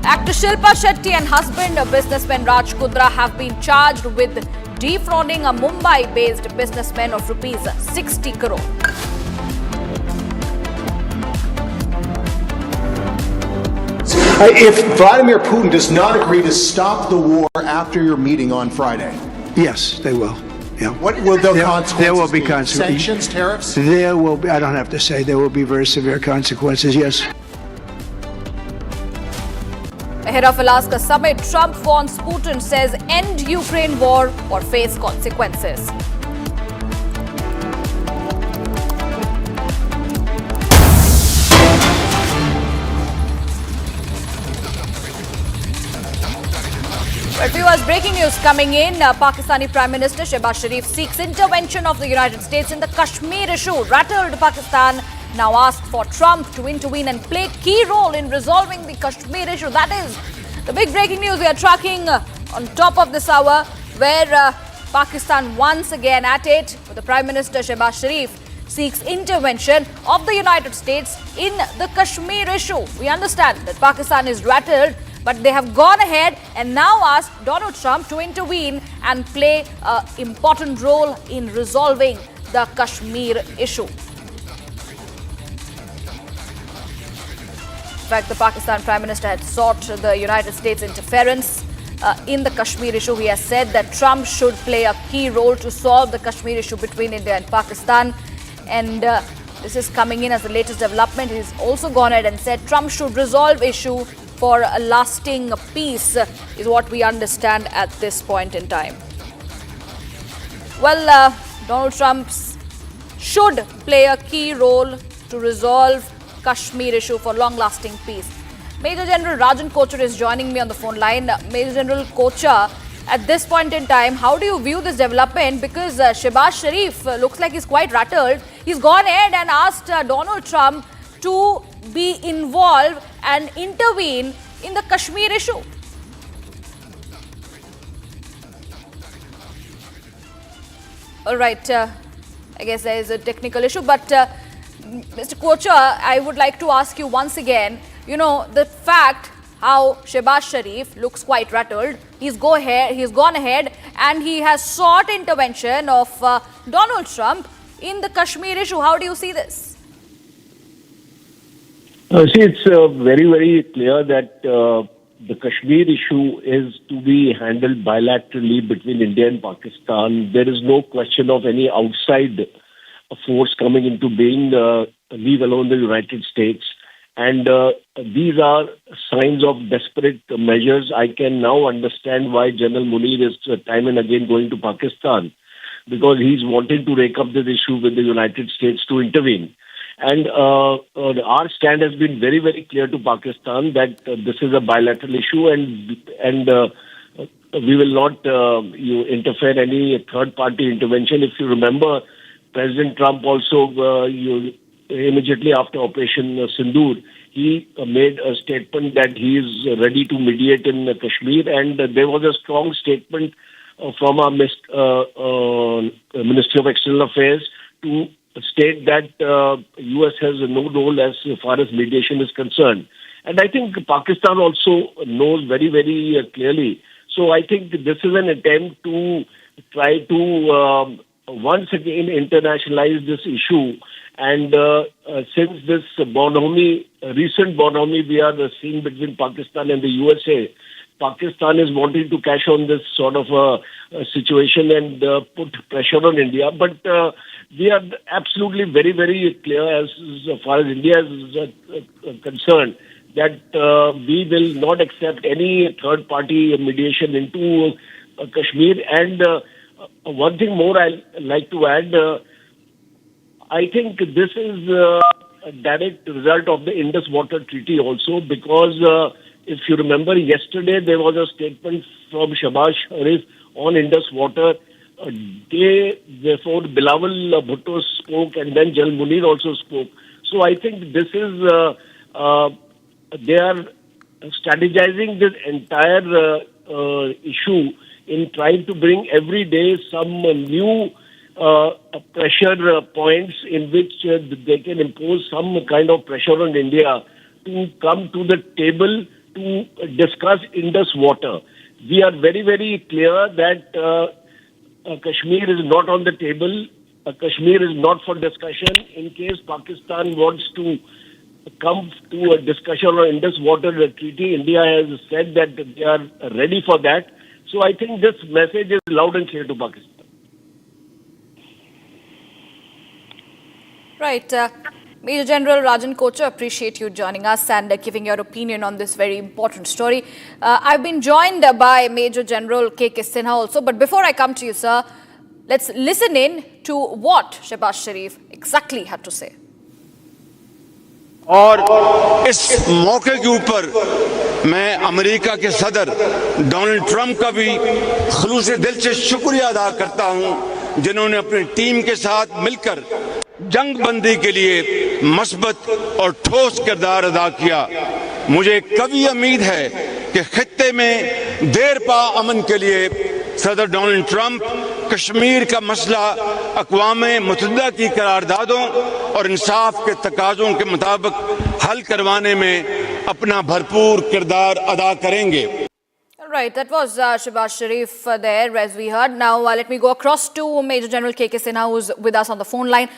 Actor Shilpa Shetty and husband, businessman Raj Kundra, have been charged with defrauding a Mumbai-based businessman of rupees 60 crore. If Vladimir Putin does not agree to stop the war after your meeting on Friday, Yes, they will. Yeah. what will the consequences There will be be? consequences. Sanctions, tariffs? There will be, I don't have to say, there will be very severe consequences, yes. Ahead of Alaska summit, Trump warns Putin, says end Ukraine war or face consequences. But viewers, breaking news coming in. Pakistani Prime Minister Shehbaz Sharif seeks intervention of the United States in the Kashmir issue. Rattled Pakistan now asked for Trump to intervene and play key role in resolving the Kashmir issue. That is the big breaking news we are tracking on top of this hour, where Pakistan once again at it, with the Prime Minister Shehbaz Sharif seeks intervention of the United States in the Kashmir issue. We understand that Pakistan is rattled, but they have gone ahead and now asked Donald Trump to intervene and play an important role in resolving the Kashmir issue. In fact, the Pakistan Prime Minister had sought the United States interference in the Kashmir issue. He has said that Trump should play a key role to solve the Kashmir issue between India and Pakistan. And this is coming in as the latest development. He's also gone ahead and said Trump should resolve issue for a lasting peace, is what we understand at this point in time. Well, Donald Trump should play a key role to resolve Kashmir issue for long-lasting peace. Major General Rajan Kochar is joining me on the phone line. Major General Kochar, at this point in time, how do you view this development? Because Shehbaz Sharif looks like he's quite rattled. He's gone ahead and asked Donald Trump to be involved and intervene in the Kashmir issue. All right, I guess there is a technical issue, but Mr. Kochar, I would like to ask you once again, you know, the fact how Shehbaz Sharif looks quite rattled. He's gone ahead and he has sought intervention of Donald Trump in the Kashmir issue. How do you see this? See, it's very, very clear that the Kashmir issue is to be handled bilaterally between India and Pakistan. There is no question of any outside force coming into being, leave alone the United States. And these are signs of desperate measures. I can now understand why General Munir is time and again going to Pakistan, because he's wanting to rake up this issue with the United States to intervene. And our stand has been very, very clear to Pakistan that this is a bilateral issue, and we will not interfere any third-party intervention. If you remember, President Trump also, immediately after Operation Sindoor, he made a statement that he is ready to mediate in Kashmir, and there was a strong statement from our Ministry of External Affairs to state that U.S. has no role as far as mediation is concerned. And I think Pakistan also knows very, very clearly. So I think this is an attempt to try to once again internationalize this issue. And since this recent bonhomie we are seeing between Pakistan and the USA, Pakistan is wanting to cash on this sort of a situation and put pressure on India. But we are absolutely very, very clear as far as India is concerned that we will not accept any third-party mediation into Kashmir. And one thing more I'd like to add, I think this is a direct result of the Indus Water Treaty also, because if you remember, yesterday there was a statement from Shehbaz Sharif on Indus Water. A day before, Bilawal Bhutto spoke, and then Jal Munir also spoke. So I think this is, they are strategizing this entire issue in trying to bring every day some new pressure points in which they can impose some kind of pressure on India to come to the table to discuss Indus water. We are very, very clear that Kashmir is not on the table. Kashmir is not for discussion. In case Pakistan wants to come to a discussion on Indus Water Treaty, India has said that they are ready for that. So I think this message is loud and clear to Pakistan. Right. Major General Rajan Kocha, appreciate you joining us and giving your opinion on this very important story. I've been joined by Major General K.K. Sinha also. But before I come to you, sir, let's listen in to what Shehbaz Sharif exactly had to say. और इस मौके के ऊपर मैं America के सदर Donald Trump का भी खुलूस दिल से शुक्रिया अदा करता हूं, जिन्होंने अपनी टीम के साथ मिलकर जंग बंदी के लिए मस्बत और ठोस किरदार अदा किया। मुझे कभी उम्मीद है कि खित्ते में देर पा अमन के लिए सदर डोनाल्ड ट्रंप कश्मीर का मसला अक़वाम मुत्तहिदा की करारदादों और इंसाफ के तकाज़ों के मुताबिक हल करवाने में अपना भरपूर किरदार अदा करेंगे। Right, that was Shehbaz Sharif there, as we heard. Now, let me go across to Major General K.K. Sinha, who's with us on the phone line.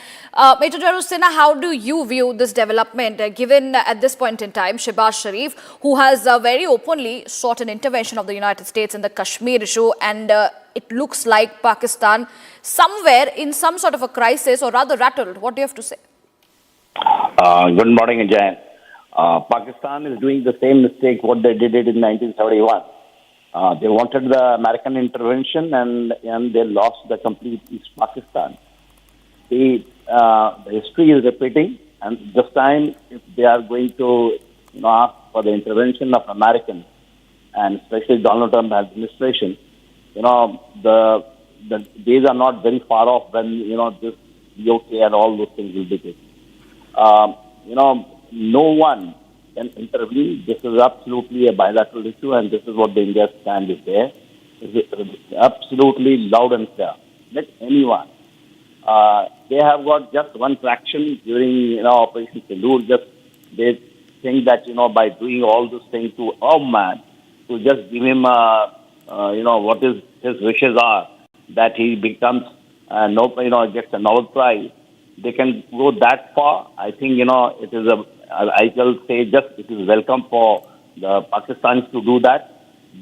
Major General Sinha, how do you view this development, given at this point in time, Shehbaz Sharif, who has very openly sought an intervention of the United States in the Kashmir issue, and it looks like Pakistan somewhere in some sort of a crisis, or rather rattled. What do you have to say? Good morning, Ajay. Pakistan is doing the same mistake what they did it in 1971. They wanted the American intervention and they lost the complete East Pakistan. The history is repeating, and this time if they are going to ask for the intervention of Americans, and especially Donald Trump administration, the days are not very far off when this UK and all those things will be taken. No one can intervene. This is absolutely a bilateral issue, and this is what the India stand is there. It's absolutely loud and clear. Let anyone. They have got just one traction during Operation Sindoor. Just they think that by doing all those things to man, to just give him what his wishes are, that he becomes gets a Nobel Prize. They can go that far. I think it is I will say just it is welcome for the Pakistanis to do that.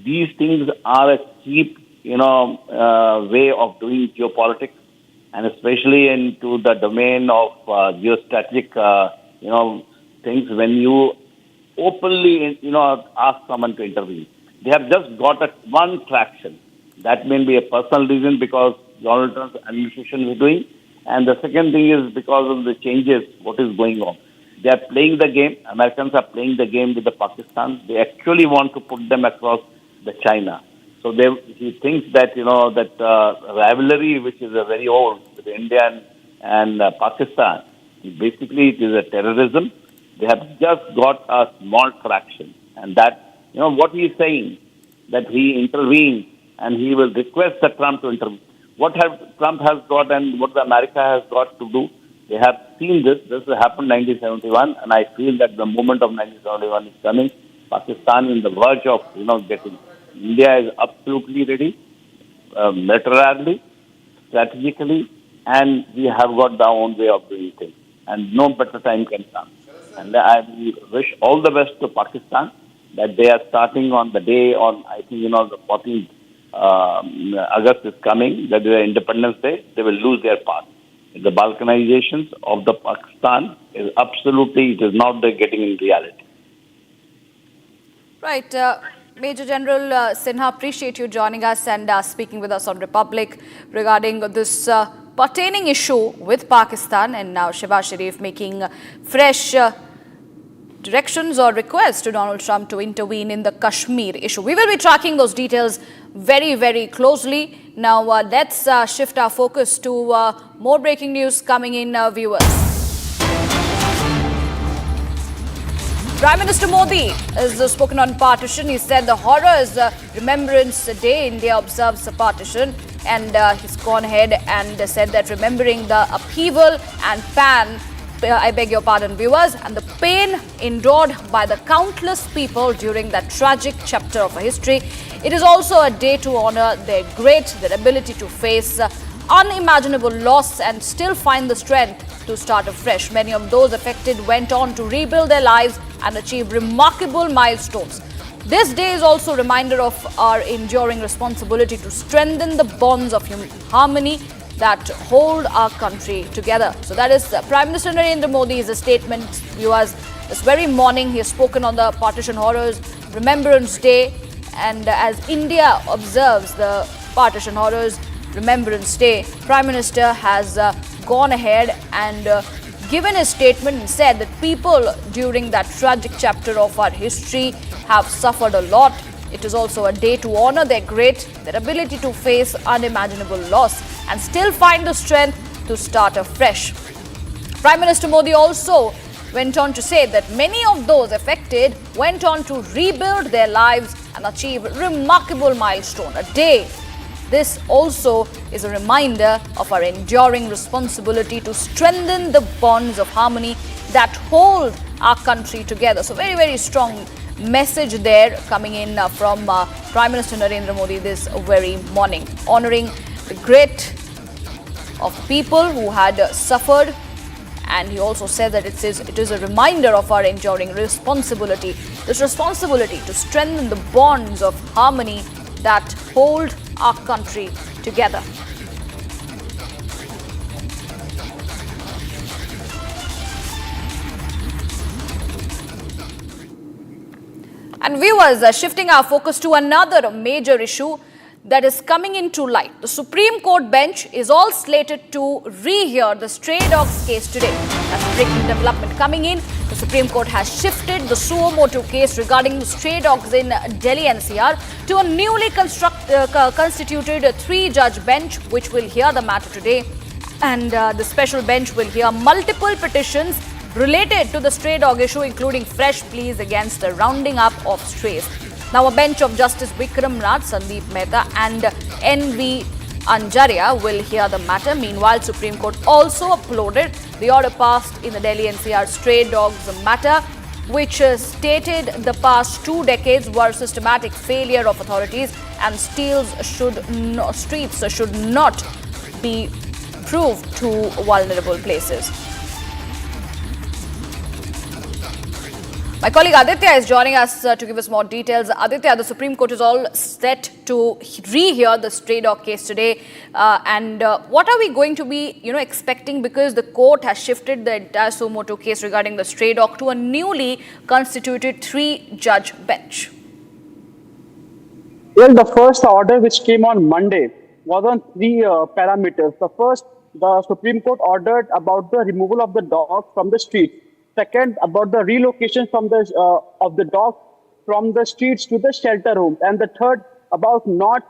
These things are a cheap, way of doing geopolitics, and especially into the domain of geostrategic, things. When you openly, ask someone to intervene, they have just got one traction. That may be a personal reason because Donald Trump's administration is doing, and the second thing is because of the changes, what is going on. They are playing the game. Americans are playing the game with the Pakistan. They actually want to put them across the China. So he thinks that, that rivalry, which is a very old with India and Pakistan, basically it is a terrorism. They have just got a small traction. And that, what he is saying, that he intervened and he will request the Trump to intervene. What Trump has got and what America has got to do, they have seen this. This happened in 1971, and I feel that the moment of 1971 is coming. Pakistan is on the verge of, getting. India is absolutely ready, militarily, strategically, and we have got our own way of doing things. And no better time can come. And I wish all the best to Pakistan, that they are starting on the day on, I think, the 14th August is coming, that is Independence Day, they will lose their path. The balkanizations of the Pakistan is absolutely, it is not getting in reality. Right. Major General Sinha, appreciate you joining us and speaking with us on Republic regarding this pertaining issue with Pakistan, and now Shehbaz Sharif making fresh directions or requests to Donald Trump to intervene in the Kashmir issue. We will be tracking those details very, very closely. Now, let's shift our focus to more breaking news coming in, viewers. Prime Minister Modi has spoken on partition. He said the horrors Remembrance Day, India observes the partition, and he's gone ahead and said that remembering the upheaval and I beg your pardon, viewers, and the pain endured by the countless people during that tragic chapter of our history. It is also a day to honor their ability to face unimaginable loss and still find the strength to start afresh. Many of those affected went on to rebuild their lives and achieve remarkable milestones. This day is also a reminder of our enduring responsibility to strengthen the bonds of harmony that hold our country together. So that is Prime Minister Narendra Modi's statement, viewers. This very morning he has spoken on the Partition Horrors Remembrance Day, and as India observes the Partition Horrors Remembrance Day, Prime Minister has gone ahead and given a statement and said that people during that tragic chapter of our history have suffered a lot. It is also a day to honor their ability to face unimaginable loss and still find the strength to start afresh. Prime Minister Modi also went on to say that many of those affected went on to rebuild their lives and achieve remarkable milestone. This also is a reminder of our enduring responsibility to strengthen the bonds of harmony that hold our country together. So very, very strong message there coming in from Prime Minister Narendra Modi this very morning, honoring the great of people who had suffered. And he also said that it is a reminder of our enduring responsibility, this responsibility to strengthen the bonds of harmony that hold our country together. And viewers, shifting our focus to another major issue that is coming into light. The Supreme Court bench is all slated to rehear the stray dogs case today. That's a breaking development coming in. The Supreme Court has shifted the suo motu case regarding the stray dogs in Delhi NCR to a newly constituted 3-judge bench, which will hear the matter today. And the special bench will hear multiple petitions related to the stray dog issue, including fresh pleas against the rounding up of strays. Now, a bench of Justice Vikram Raj, Sandeep Mehta and N.V. Anjaria will hear the matter. Meanwhile, Supreme Court also uploaded the order passed in the Delhi NCR stray dogs matter, which stated the past 2 decades were systematic failure of authorities and streets should not be proved to vulnerable places. My colleague Aditya is joining us to give us more details. Aditya, the Supreme Court is all set to rehear the stray dog case today. And what are we going to be, expecting? Because the court has shifted the entire suo motu case regarding the stray dog to a newly constituted 3-judge bench. Well, the first order which came on Monday was on 3 parameters. The first, the Supreme Court ordered about the removal of the dog from the streets. Second, about the relocation from the of the dog from the streets to the shelter homes. And the third, about not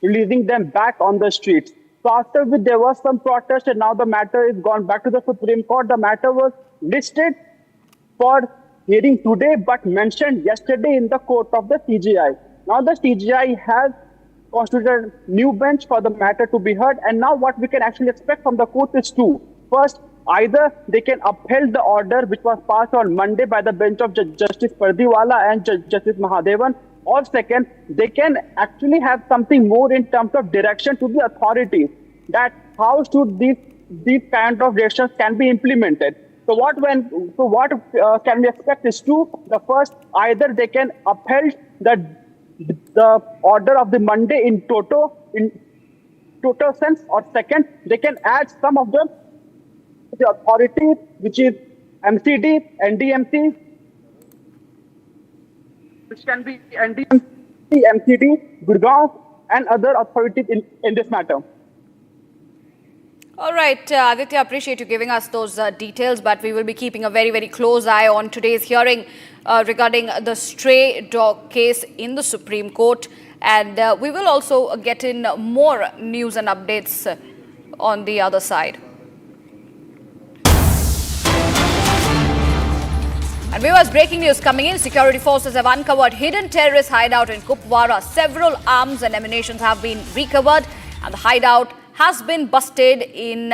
releasing them back on the streets. So after which there was some protest, and now the matter is gone back to the Supreme Court. The matter was listed for hearing today, but mentioned yesterday in the court of the CJI. Now the CJI has constituted a new bench for the matter to be heard. And now what we can actually expect from the court is two. First, either they can uphold the order which was passed on Monday by the bench of Justice Pardiwala and Justice Mahadevan, or second, they can actually have something more in terms of direction to the authorities, that how should these kind of directions can be implemented. So what can we expect is two. The first, either they can uphold the order of the Monday in total sense, or second, they can add some of them the authorities, which is MCD, NDMC, which can be NDMC, MCD, Gurgaon, and other authorities in this matter. All right, Aditya, appreciate you giving us those details, but we will be keeping a very, very close eye on today's hearing regarding the stray dog case in the Supreme Court. And we will also get in more news and updates on the other side. And viewers, breaking news coming in. Security forces have uncovered hidden terrorist hideout in Kupwara. Several arms and ammunition have been recovered, and the hideout has been busted in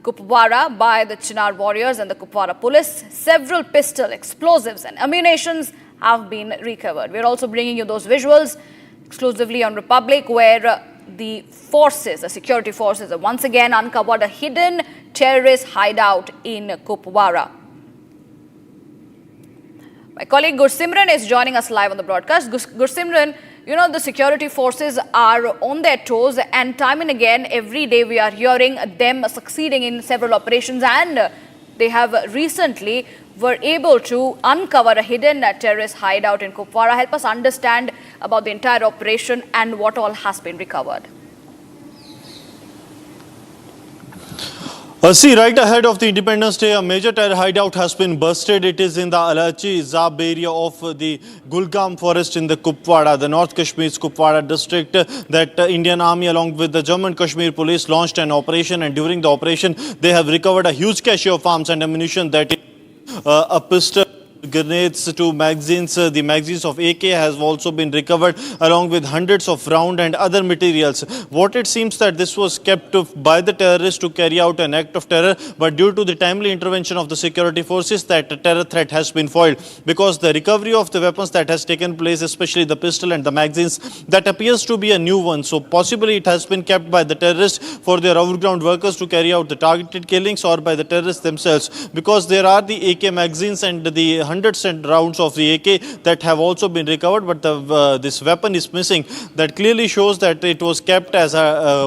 Kupwara by the Chinar warriors and the Kupwara police. Several pistol, explosives and ammunitions have been recovered. We're also bringing you those visuals exclusively on Republic, where the security forces have once again uncovered a hidden terrorist hideout in Kupwara. My colleague Gursimran is joining us live on the broadcast. Gursimran, the security forces are on their toes, and time and again, every day we are hearing them succeeding in several operations, and they have recently were able to uncover a hidden terrorist hideout in Kupwara. Help us understand about the entire operation and what all has been recovered. Right ahead of the Independence Day, a major terror hideout has been busted. It is in the Alachi Zab area of the Gulgam forest in the Kupwara, the North Kashmir's Kupwara district, that Indian Army along with the Jammu and Kashmir police launched an operation, and during the operation they have recovered a huge cache of arms and ammunition, that is a pistol, grenades, 2 magazines. The magazines of AK has also been recovered, along with hundreds of round and other materials. What it seems that this was kept by the terrorists to carry out an act of terror, but due to the timely intervention of the security forces, that terror threat has been foiled, because the recovery of the weapons that has taken place, especially the pistol and the magazines, that appears to be a new one. So possibly it has been kept by the terrorists for their overground workers to carry out the targeted killings, or by the terrorists themselves, because there are the AK magazines and the hundreds and rounds of the AK that have also been recovered, but this weapon is missing. That clearly shows that it was kept as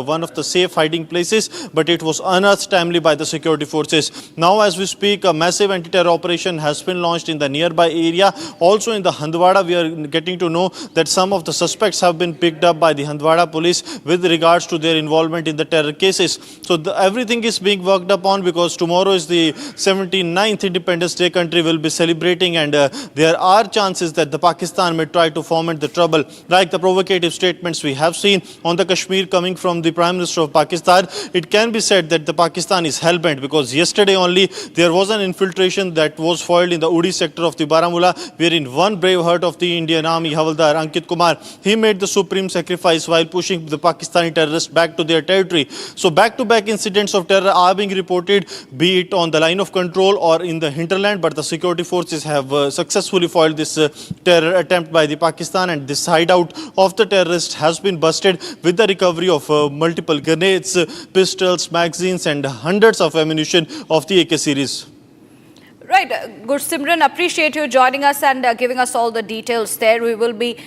one of the safe hiding places, but it was unearthed timely by the security forces. Now as we speak, a massive anti-terror operation has been launched in the nearby area. Also in the Handwada, we are getting to know that some of the suspects have been picked up by the Handwada police with regards to their involvement in the terror cases. So everything is being worked upon, because tomorrow is the 79th Independence Day. Country will be celebrating, and there are chances that the Pakistan may try to foment the trouble, like the provocative statements we have seen on the Kashmir coming from the Prime Minister of Pakistan. It can be said that the Pakistan is hell-bent, because yesterday only there was an infiltration that was foiled in the Uri sector of the Baramulla, wherein one brave heart of the Indian Army, Havaldar Ankit Kumar, he made the supreme sacrifice while pushing the Pakistani terrorists back to their territory. So back-to-back incidents of terror are being reported, be it on the line of control or in the hinterland, but the security forces have successfully foiled this terror attempt by the Pakistan, and this hideout of the terrorists has been busted with the recovery of multiple grenades, pistols, magazines and hundreds of ammunition of the AK series. Right, Gursimran, appreciate you joining us and giving us all the details there. We will be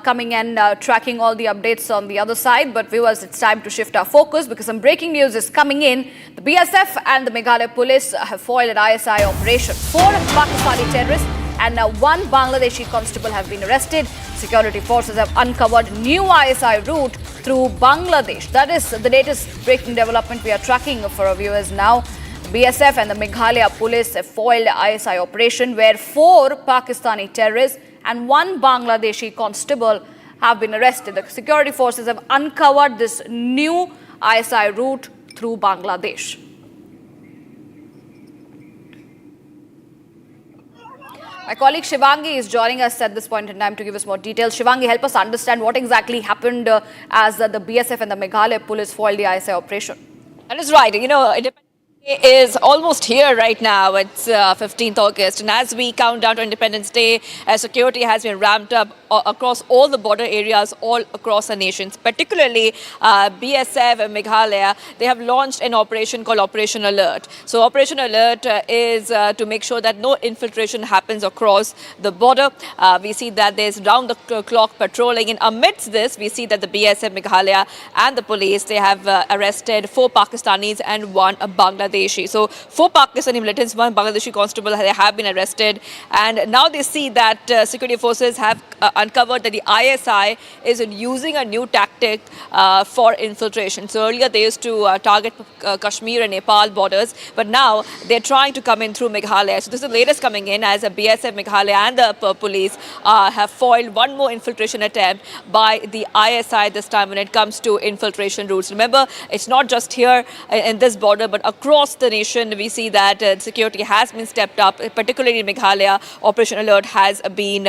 coming and tracking all the updates on the other side. But viewers, it's time to shift our focus because some breaking news is coming in. The BSF and the Meghalaya police have foiled an ISI operation. 4 Pakistani terrorists and 1 Bangladeshi constable have been arrested. Security forces have uncovered new ISI route through Bangladesh. That is the latest breaking development we are tracking for our viewers now. BSF and the Meghalaya police have foiled the ISI operation where 4 Pakistani terrorists and 1 Bangladeshi constable have been arrested. The security forces have uncovered this new ISI route through Bangladesh. My colleague Shivangi is joining us at this point in time to give us more details. Shivangi, help us understand what exactly happened as the BSF and the Meghalaya police foiled the ISI operation. That is right. You know, is almost here right now. It's 15th August, and as we count down to Independence Day, security has been ramped up across all the border areas all across the nations. Particularly BSF and Meghalaya, they have launched an operation called Operation Alert. So Operation Alert is to make sure that no infiltration happens across the border. We see that there's round-the-clock patrolling, and amidst this, we see that the BSF, Meghalaya and the police, they have arrested 4 Pakistanis and 1 Bangladeshi. So 4 Pakistani militants, 1 Bangladeshi constable, they have been arrested, and now they see that security forces have uncovered that the ISI is using a new tactic for infiltration. So earlier they used to target Kashmir and Nepal borders, but now they're trying to come in through Meghalaya. So this is the latest coming in as a BSF, Meghalaya and the police have foiled 1 more infiltration attempt by the ISI this time when it comes to infiltration routes. Remember, it's not just here in this border, but across the nation, we see that security has been stepped up, particularly in Meghalaya. Operation Alert has been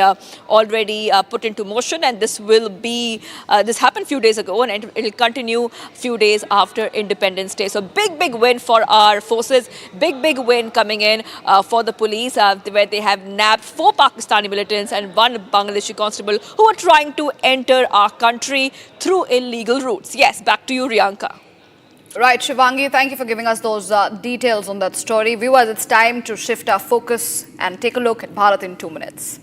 already put into motion, and this will be, this happened a few days ago, and it will continue a few days after Independence Day. So big win for our forces, big win coming in for the police, where they have nabbed 4 Pakistani militants and 1 Bangladeshi constable who are trying to enter our country through illegal routes. Yes, back to you, Riyanka. Right, Shivangi, thank you for giving us those details on that story. Viewers, it's time to shift our focus and take a look at Bharat in 2 minutes.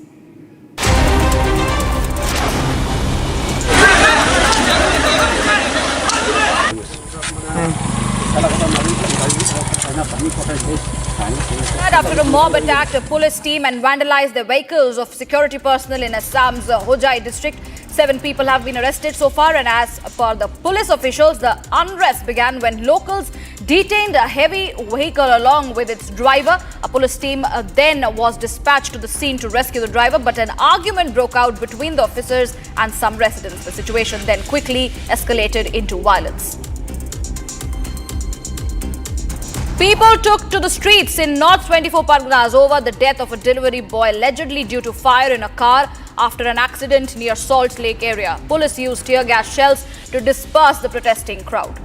After a mob attacked a police team and vandalized the vehicles of security personnel in Assam's Hojai district, 7 people have been arrested so far, and as per the police officials, the unrest began when locals detained a heavy vehicle along with its driver. A police team then was dispatched to the scene to rescue the driver, but an argument broke out between the officers and some residents. The situation then quickly escalated into violence. People took to the streets in North 24 Parganas over the death of a delivery boy allegedly due to fire in a car after an accident near Salt Lake area. Police used tear gas shells to disperse the protesting crowd.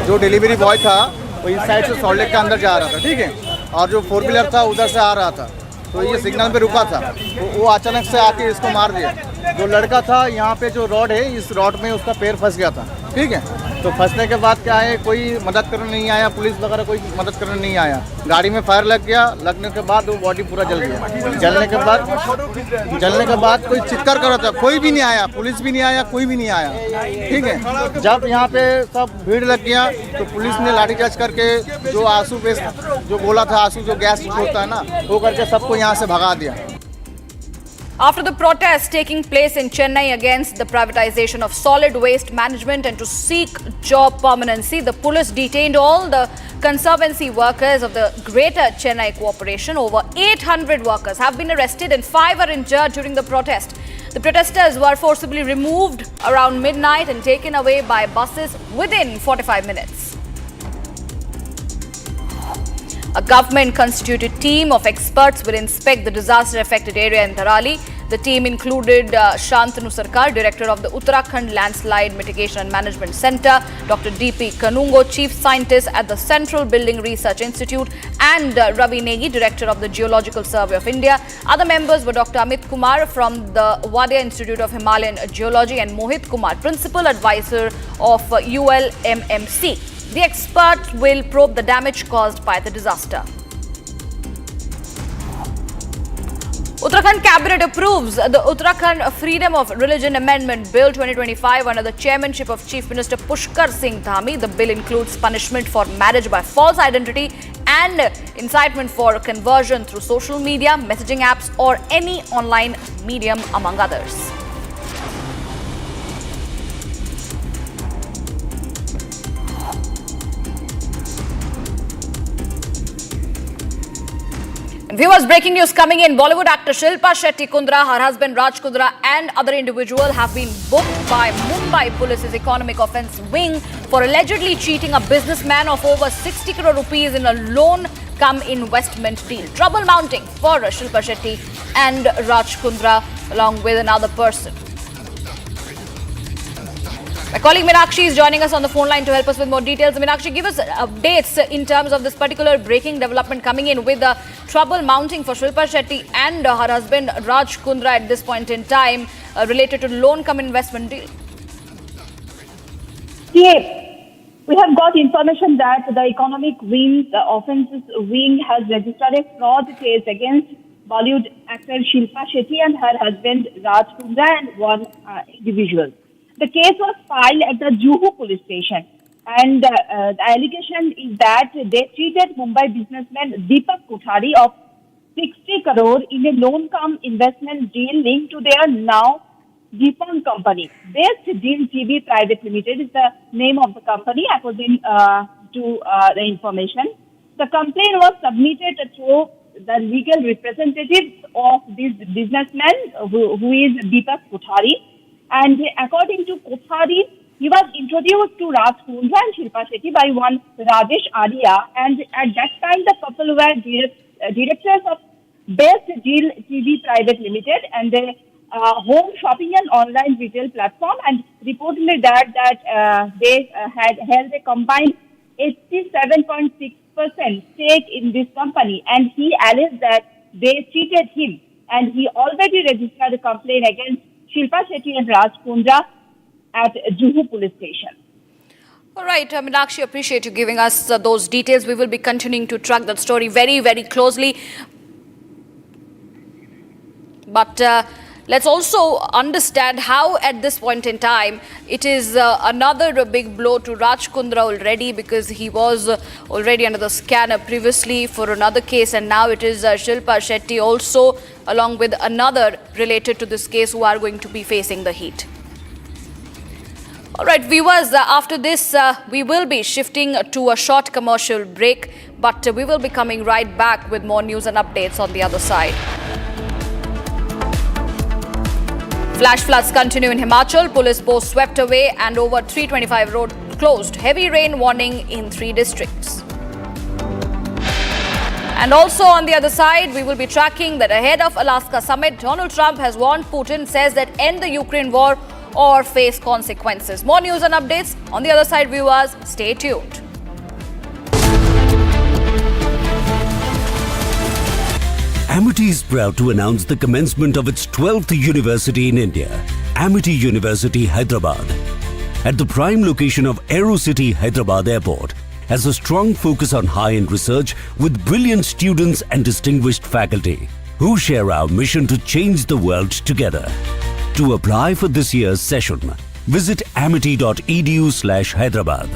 जो delivery boy था वो इस side से salt lake के अंदर जा रहा था, ठीक है, और जो 4 व्हीलर था उधर से आ रहा था, तो ये सिग्नल पे रुका था, तो वो अचानक से आके इसको मार दिया। जो लड़का था यहाँ पे जो रॉड है, इस रॉड में उसका पैर फंस गया था, ठीक है, तो फंसने के बाद क्या है, कोई मदद करने नहीं आया, पुलिस वगैरह कोई मदद करने नहीं आया। गाड़ी में फायर लग गया, लगने के बाद वो बॉडी पूरा जल गया। जलने के बाद कोई चित्कार कर रहा था, कोई भी नहीं आया, पुलिस भी नहीं आया, कोई भी नहीं आया, ठीक है। जब यहाँ पे सब भीड़ लग गया तो पुलिस ने लाठीचार्ज करके जो आंसू पे जो बोला था, आंसू जो गैस छोड़ता है ना, वो करके सबको यहाँ से भगा दिया। After the protests taking place in Chennai against the privatization of solid waste management and to seek job permanency, the police detained all the conservancy workers of the Greater Chennai Corporation. Over 800 workers have been arrested and 5 are injured during the protest. The protesters were forcibly removed around midnight and taken away by buses within 45 minutes. A government-constituted team of experts will inspect the disaster-affected area in Tharali. The team included Shantanu Sarkar, Director of the Uttarakhand Landslide Mitigation and Management Centre, Dr. D.P. Kanungo, Chief Scientist at the Central Building Research Institute, and Ravi Negi, Director of the Geological Survey of India. Other members were Dr. Amit Kumar from the Wadia Institute of Himalayan Geology and Mohit Kumar, Principal Advisor of ULMMC. The expert will probe the damage caused by the disaster. Uttarakhand Cabinet approves the Uttarakhand Freedom of Religion Amendment Bill 2025 under the chairmanship of Chief Minister Pushkar Singh Dhami. The bill includes punishment for marriage by false identity and incitement for conversion through social media, messaging apps or any online medium, among others. Viewers, breaking news coming in. Bollywood actor Shilpa Shetty Kundra, her husband Raj Kundra and other individuals have been booked by Mumbai Police's Economic Offence Wing for allegedly cheating a businessman of over 60 crore rupees in a loan-cum-investment deal. Trouble mounting for Shilpa Shetty and Raj Kundra along with another person. My colleague Meenakshi is joining us on the phone line to help us with more details. Meenakshi, give us updates in terms of this particular breaking development coming in with the trouble mounting for Shilpa Shetty and her husband Raj Kundra at this point in time related to loan-cum-investment deal. Yeah, we have got information that the Economic Offences Wing has registered a fraud case against Bollywood actor Shilpa Shetty and her husband Raj Kundra and one individual. The case was filed at the Juhu police station, and the allegation is that they cheated Mumbai businessman Deepak Kothari of 60 crore in a loan-cum-investment deal linked to their now defunct company. Best Deal TV Private Limited is the name of the company, according to the information. The complaint was submitted through the legal representatives of this businessman, who is Deepak Kothari. And according to Kothari, he was introduced to Raj Kundra and Shilpa Shetty by one Rajesh Arya, and at that time the couple were directors of Best Deal TV Private Limited and a home shopping and online retail platform, and reportedly that they had held a combined 87.6% stake in this company, and he alleged that they cheated him, and he already registered a complaint against Shilpa Shetty and Raj Kundra at Juhu police station. All right, Meenakshi, appreciate you giving us those details. We will be continuing to track that story very, very closely. But let's also understand how at this point in time it is another big blow to Raj Kundra already, because he was already under the scanner previously for another case, and now it is Shilpa Shetty also along with another related to this case who are going to be facing the heat. All right, viewers, after this we will be shifting to a short commercial break, but we will be coming right back with more news and updates on the other side. Flash floods continue in Himachal. Police posts swept away and over 325 roads closed. Heavy rain warning in 3 districts. And also on the other side, we will be tracking that ahead of Alaska summit, Donald Trump has warned Putin, says that end the Ukraine war or face consequences. More news and updates on the other side, viewers. Stay tuned. Amity is proud to announce the commencement of its 12th university in India, Amity University, Hyderabad. At the prime location of AeroCity Hyderabad Airport, has a strong focus on high-end research with brilliant students and distinguished faculty who share our mission to change the world together. To apply for this year's session, visit amity.edu/Hyderabad.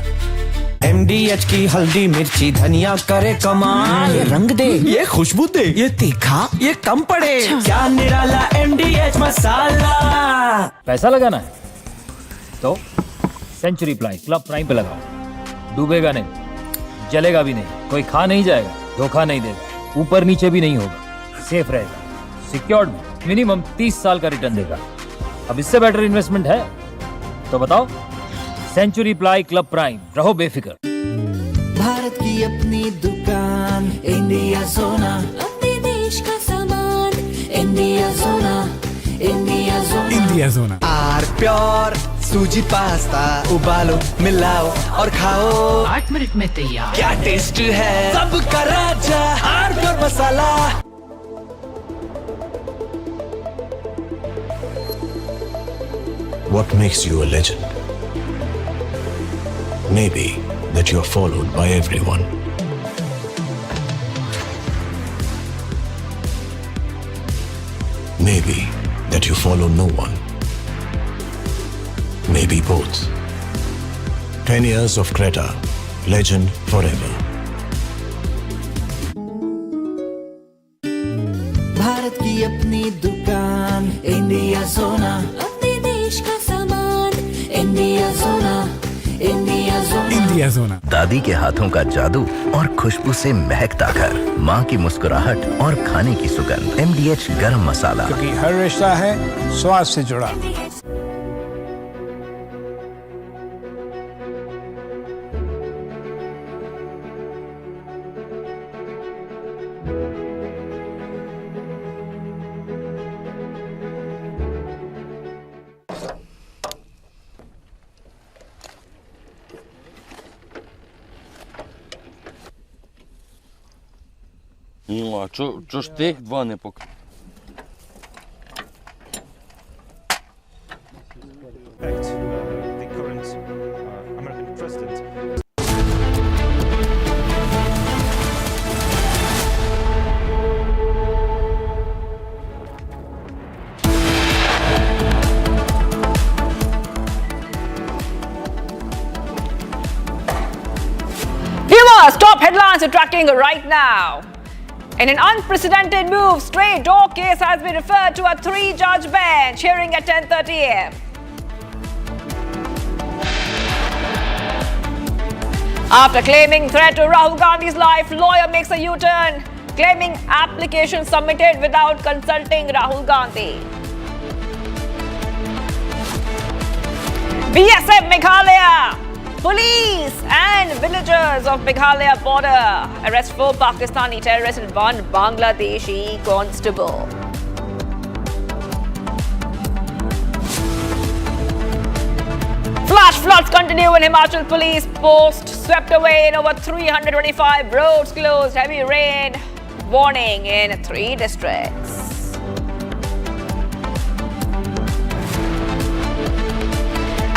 MDH की हल्दी मिर्ची धनिया करे कमाल, ये रंग दे, ये खुशबू दे, ये तीखा, ये कम पड़े, क्या निराला MDH मसाला। पैसा लगाना है तो सेंचुरी क्लब प्राइम पे लगाओ, डूबेगा नहीं, जलेगा भी नहीं, कोई खा नहीं जाएगा, धोखा नहीं देगा, ऊपर नीचे भी नहीं होगा, सेफ रहेगा, सिक्योर्ड में मिनिमम 30 साल का रिटर्न देगा। अब इससे बेटर इन्वेस्टमेंट है तो बताओ। सेंचुरी क्लब प्राइम, रहो बेफिक्र। भारत की अपनी दुकान, इंडिया सोना, अपने देश का सामान, इंडिया सोना, इंडिया जोना आर प्योर सूजी पास्ता उबालो मिलाओ और खाओ 8 मिनट में तैयार। क्या टेस्ट है सबका राजा R pure masala. What makes you a legend? Maybe that you're followed by everyone. Maybe that you follow no one. Maybe both. 10 years of Creta, legend forever. Bharat की अपनी दुकान इंडिया सोना अपने देश का सामान इंडिया सोना इंडिया सोना इंडिया जोना। दादी के हाथों का जादू और खुशबू से महकता घर, माँ की मुस्कुराहट और खाने की सुगंध। MDH गरम मसाला, क्योंकि हर रिश्ता है स्वाद से जुड़ा। Ну, а чо ж тих два не пок... Viewers, top headlines attracting right now. In an unprecedented move, stray dog case has been referred to a 3-judge bench, hearing at 10:30 a.m. After claiming threat to Rahul Gandhi's life, lawyer makes a U-turn, claiming application submitted without consulting Rahul Gandhi. BSF Meghalaya. Police and villagers of Meghalaya border arrest 4 Pakistani terrorists and 1 Bangladeshi constable. Flash floods continue in Himachal. Police post swept away in over 325 roads closed. Heavy rain warning in 3 districts.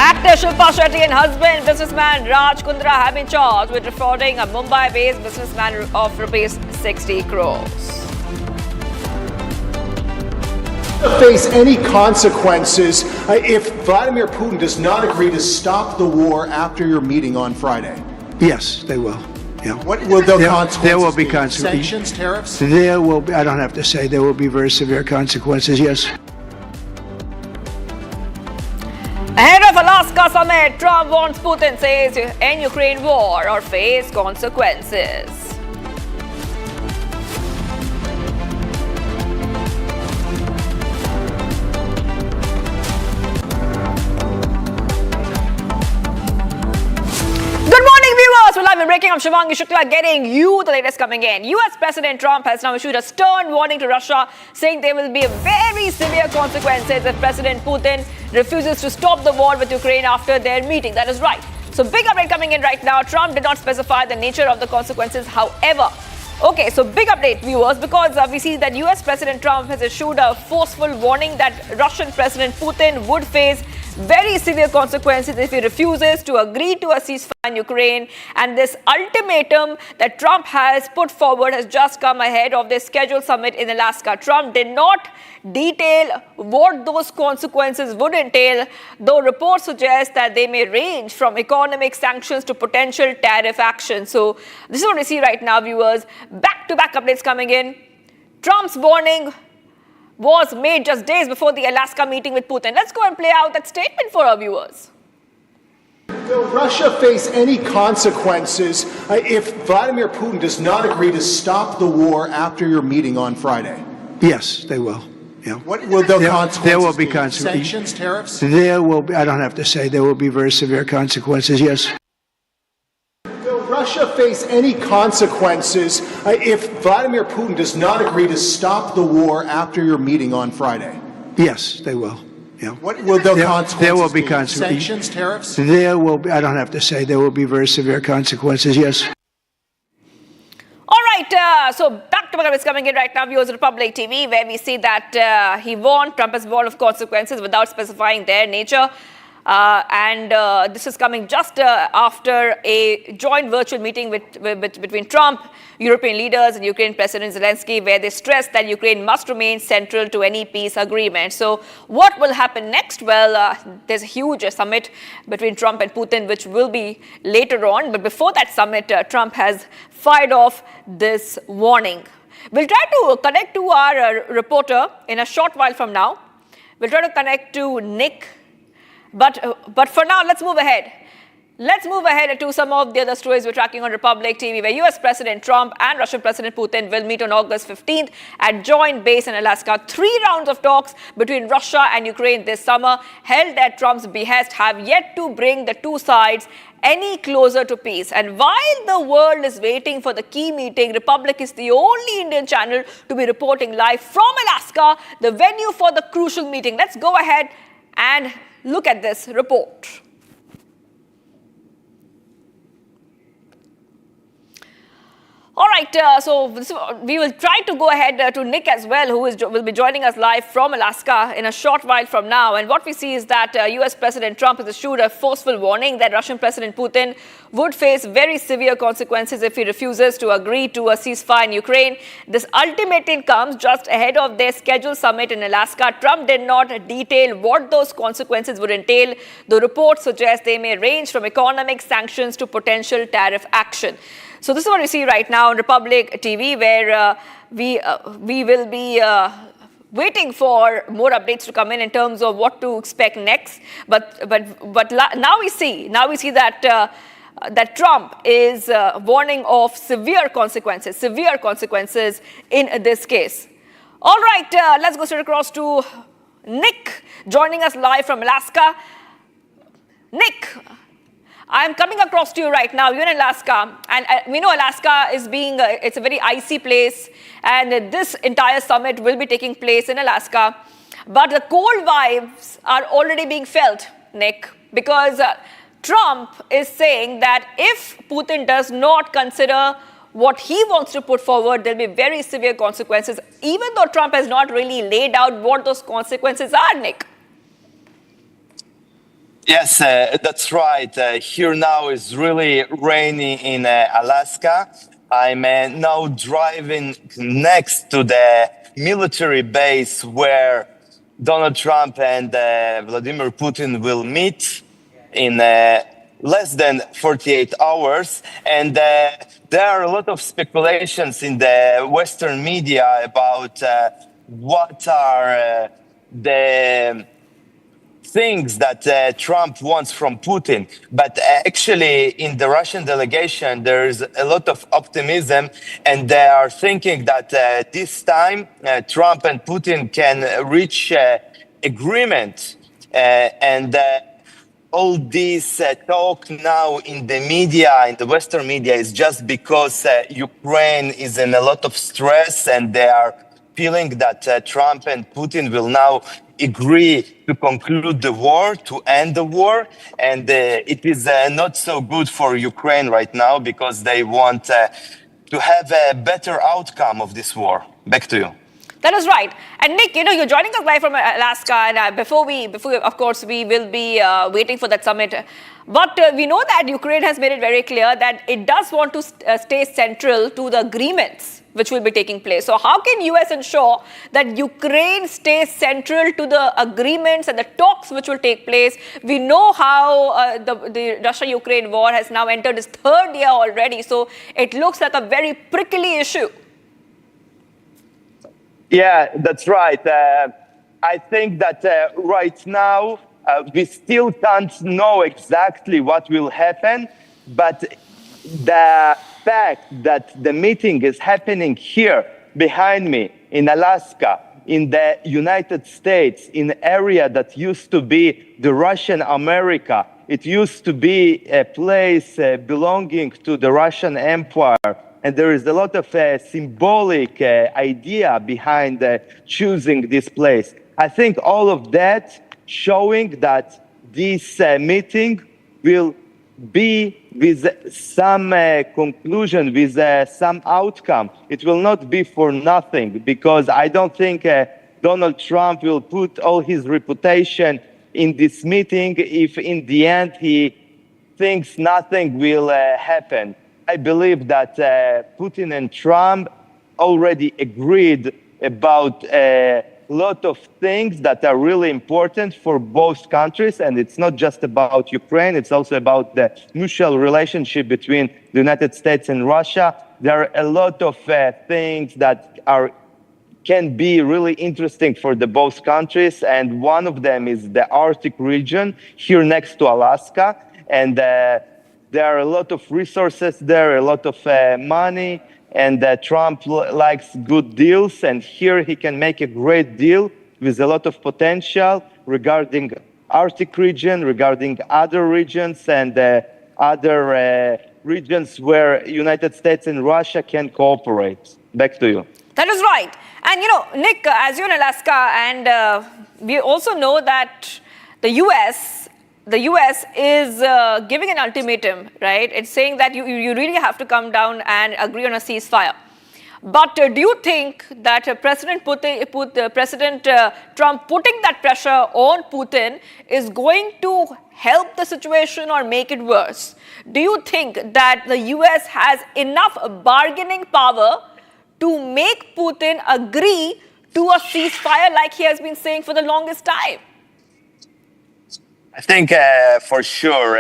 Actor Shilpa Shetty and husband, businessman Raj Kundra, have been charged with defrauding a Mumbai-based businessman of rupees 60 crores. Face any consequences if Vladimir Putin does not agree to stop the war after your meeting on Friday? Yes, they will. Yeah. What will the consequences There will be be? consequences. Sanctions, tariffs? There will be, I don't have to say, there will be very severe consequences, yes. Ahead of Alaska summit, Trump warns Putin, says end Ukraine war or face consequences. Good morning, viewers. We're live and breaking. I'm Shivangi Shukla, getting you the latest coming in. US President Trump has now issued a stern warning to Russia, saying there will be very severe consequences if President Putin refuses to stop the war with Ukraine after their meeting. That is right. So big update coming in right now. Trump did not specify the nature of the consequences, however. Okay, so big update, viewers, because we see that US President Trump has issued a forceful warning that Russian President Putin would face very severe consequences if he refuses to agree to a ceasefire in Ukraine. And this ultimatum that Trump has put forward has just come ahead of the scheduled summit in Alaska. Trump did not detail what those consequences would entail, though reports suggest that they may range from economic sanctions to potential tariff action. So this is what we see right now, viewers. Back-to-back updates coming in. Trump's warning was made just days before the Alaska meeting with Putin. Let's go and play out that statement for our viewers. Will Russia face any consequences if Vladimir Putin does not agree to stop the war after your meeting on Friday? Yes, they will. Yeah. What will the consequences There will be be? consequences. Sanctions, tariffs? There will be, I don't have to say, there will be very severe consequences, yes. Will Russia face any consequences if Vladimir Putin does not agree to stop the war after your meeting on Friday? Yes, they will. Yeah. What will the consequences there will be be? consequences. Sanctions, tariffs? There will be, I don't have to say, there will be very severe consequences, yes. All right, so back to what is coming in right now, viewers of Republic TV, where we see that Trump has warned of consequences without specifying their nature. This is coming just after a joint virtual meeting between Trump, European leaders, and Ukraine President Zelensky, where they stressed that Ukraine must remain central to any peace agreement. So what will happen next? Well, there's a huge summit between Trump and Putin, which will be later on. But before that summit, Trump has fired off this warning. We'll try to connect to our reporter in a short while from now. We'll try to connect to Nick. But for now, let's move ahead. Let's move ahead to some of the other stories we're tracking on Republic TV, where US President Trump and Russian President Putin will meet on August 15th at joint base in Alaska. 3 rounds of talks between Russia and Ukraine this summer, held at Trump's behest, have yet to bring the two sides any closer to peace. And while the world is waiting for the key meeting, Republic is the only Indian channel to be reporting live from Alaska, the venue for the crucial meeting. Let's go ahead and look at this report. All right, so we will try to go ahead to Nick as well, who will be joining us live from Alaska in a short while from now. And what we see is that US President Trump has issued a forceful warning that Russian President Putin would face very severe consequences if he refuses to agree to a ceasefire in Ukraine. This ultimatum comes just ahead of their scheduled summit in Alaska. Trump did not detail what those consequences would entail. The reports suggest they may range from economic sanctions to potential tariff action. So this is what we see right now on Republic TV, where we will be waiting for more updates to come in terms of what to expect next. But now we see that that Trump is warning of severe consequences in this case. All right, let's go straight across to Nick, joining us live from Alaska. Nick, I'm coming across to you right now. You're in Alaska, and we know Alaska is it's a very icy place, and this entire summit will be taking place in Alaska. But the cold vibes are already being felt, Nick, because Trump is saying that if Putin does not consider what he wants to put forward, there'll be very severe consequences, even though Trump has not really laid out what those consequences are, Nick. Yes, that's right. Here now is really rainy in Alaska. I'm now driving next to the military base where Donald Trump and Vladimir Putin will meet in less than 48 hours. And there are a lot of speculations in the Western media about what are the things that Trump wants from Putin. But actually, in the Russian delegation, there is a lot of optimism, and they are thinking that this time Trump and Putin can reach agreement. All this talk now in the media, in the Western media, is just because Ukraine is in a lot of stress, and they are feeling that Trump and Putin will now agree to conclude the war, to end the war. And it is not so good for Ukraine right now because they want to have a better outcome of this war. Back to you. That is right. And Nick, you're joining us live from Alaska, and before of course, we will be waiting for that summit. But we know that Ukraine has made it very clear that it does want to stay central to the agreements which will be taking place. So how can US ensure that Ukraine stays central to the agreements and the talks which will take place? We know how the Russia-Ukraine war has now entered its 3rd year already. So it looks like a very prickly issue. Yeah, that's right. I think that right now we still can't know exactly what will happen, but the fact that the meeting is happening here behind me in Alaska, in the United States, in an area that used to be the Russian America, it used to be a place belonging to the Russian Empire. And there is a lot of symbolic idea behind choosing this place. I think all of that showing that this meeting will be with some conclusion, with some outcome. It will not be for nothing, because I don't think Donald Trump will put all his reputation in this meeting if in the end he thinks nothing will happen. I believe that Putin and Trump already agreed about a lot of things that are really important for both countries, and it's not just about Ukraine, it's also about the mutual relationship between the United States and Russia. There are a lot of things that can be really interesting for the both countries, and one of them is the Arctic region here next to Alaska, and there are a lot of resources there, a lot of money, and Trump likes good deals, and here he can make a great deal with a lot of potential regarding Arctic region, regarding other regions, and other regions where United States and Russia can cooperate. Back to you. That is right. And you know, Nick, as you're in Alaska, and we also know that the US is giving an ultimatum, right? It's saying that you really have to come down and agree on a ceasefire. But do you think that President Trump putting that pressure on Putin is going to help the situation or make it worse? Do you think that the US has enough bargaining power to make Putin agree to a ceasefire like he has been saying for the longest time? I think for sure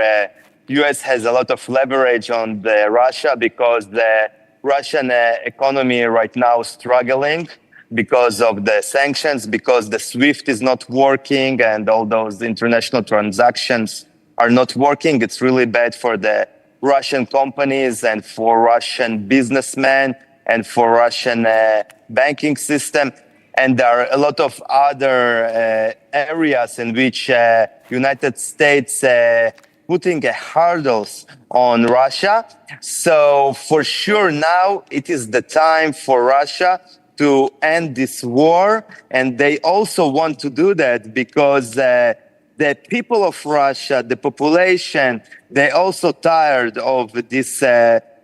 U.S. has a lot of leverage on Russia, because the Russian economy right now is struggling because of the sanctions, because the SWIFT is not working and all those international transactions are not working. It's really bad for the Russian companies and for Russian businessmen and for Russian banking system. And there are a lot of other areas in which United States putting hurdles on Russia. So for sure now it is the time for Russia to end this war. And they also want to do that because the people of Russia, the population, they also tired of this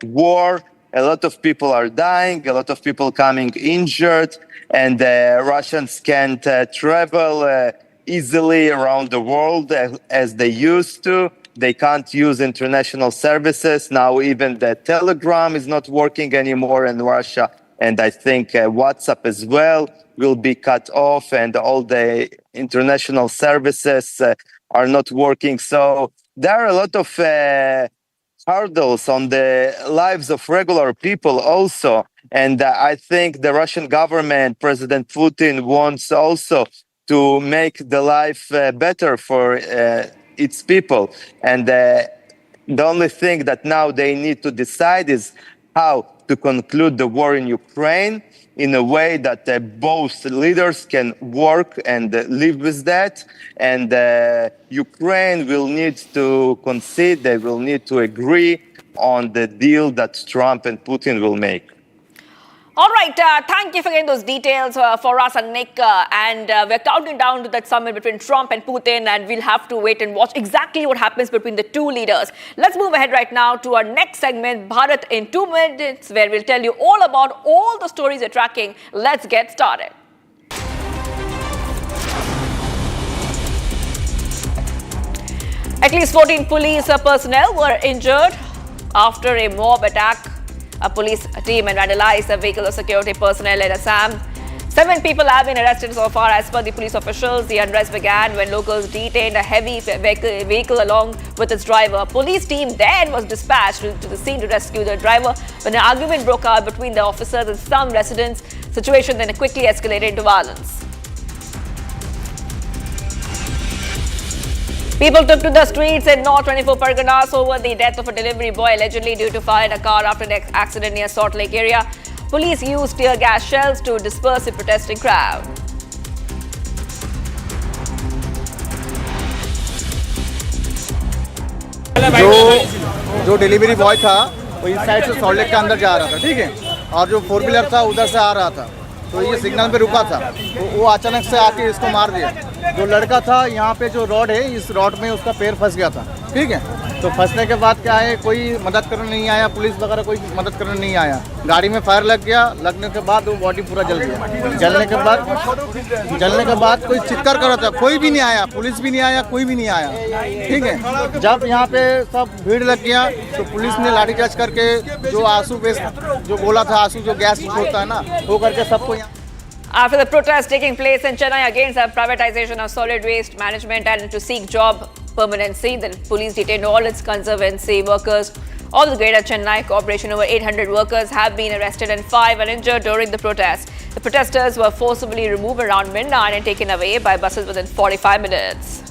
war. A lot of people are dying, a lot of people coming injured, and Russians can't travel easily around the world as they used to. They can't use international services. Now even the Telegram is not working anymore in Russia. And I think WhatsApp as well will be cut off, and all the international services are not working. So there are a lot of hurdles on the lives of regular people also. And I think the Russian government, President Putin, wants also to make the life better for its people. And the only thing that now they need to decide is how to conclude the war in Ukraine in a way that both leaders can work and live with that. And Ukraine will need to concede, they will need to agree on the deal that Trump and Putin will make. All right, thank you for getting those details for us and Nick. And we're counting down to that summit between Trump and Putin, and we'll have to wait and watch exactly what happens between the two leaders. Let's move ahead right now to our next segment, Bharat in 2 minutes, where we'll tell you all about all the stories we're tracking. Let's get started. At least 14 police personnel were injured after a mob attack. A police team and vandalized a vehicle of security personnel in Assam. 7 people have been arrested so far as per the police officials. The unrest began when locals detained a heavy vehicle along with its driver. A police team then was dispatched to the scene to rescue the driver when an argument broke out between the officers and some residents. Situation then quickly escalated into violence. People took to the streets in North 24 Parganas over the death of a delivery boy allegedly due to fire in a car after an accident near Salt Lake area. Police used tear gas shells to disperse the protesting crowd. जो delivery boy था वो इस side से salt lake के अंदर जा रहा था, ठीक है, और जो 4 व्हीलर था उधर से आ रहा था, तो ये सिग्नल पे रुका था, तो वो अचानक से आके इसको मार दिया। जो लड़का था यहाँ पे जो रॉड है, इस रॉड में उसका पैर फंस गया था, ठीक है। तो फंसने के बाद क्या है, कोई मदद करने नहीं आया, पुलिस वगैरह कोई मदद करने नहीं आया। गाड़ी में फायर लग गया, लगने के बाद वो बॉडी पूरा जल गया। जलने के बाद कोई चित्कार कर रहा था, कोई भी नहीं आया, पुलिस भी नहीं आया, कोई भी नहीं आया, ठीक है। जब यहाँ पे सब भीड़ लग गया तो पुलिस ने लाठीचार्ज करके जो आंसू जो बोला था, आंसू जो गैस होता है ना, वो करके सबको यहाँ। After the protest taking place in Chennai against the privatization of solid waste management and to seek job permanency, the police detained all its conservancy workers of the Greater Chennai Corporation. Over 800 workers have been arrested and 5 are injured during the protest. The protesters were forcibly removed around midnight and taken away by buses within 45 minutes.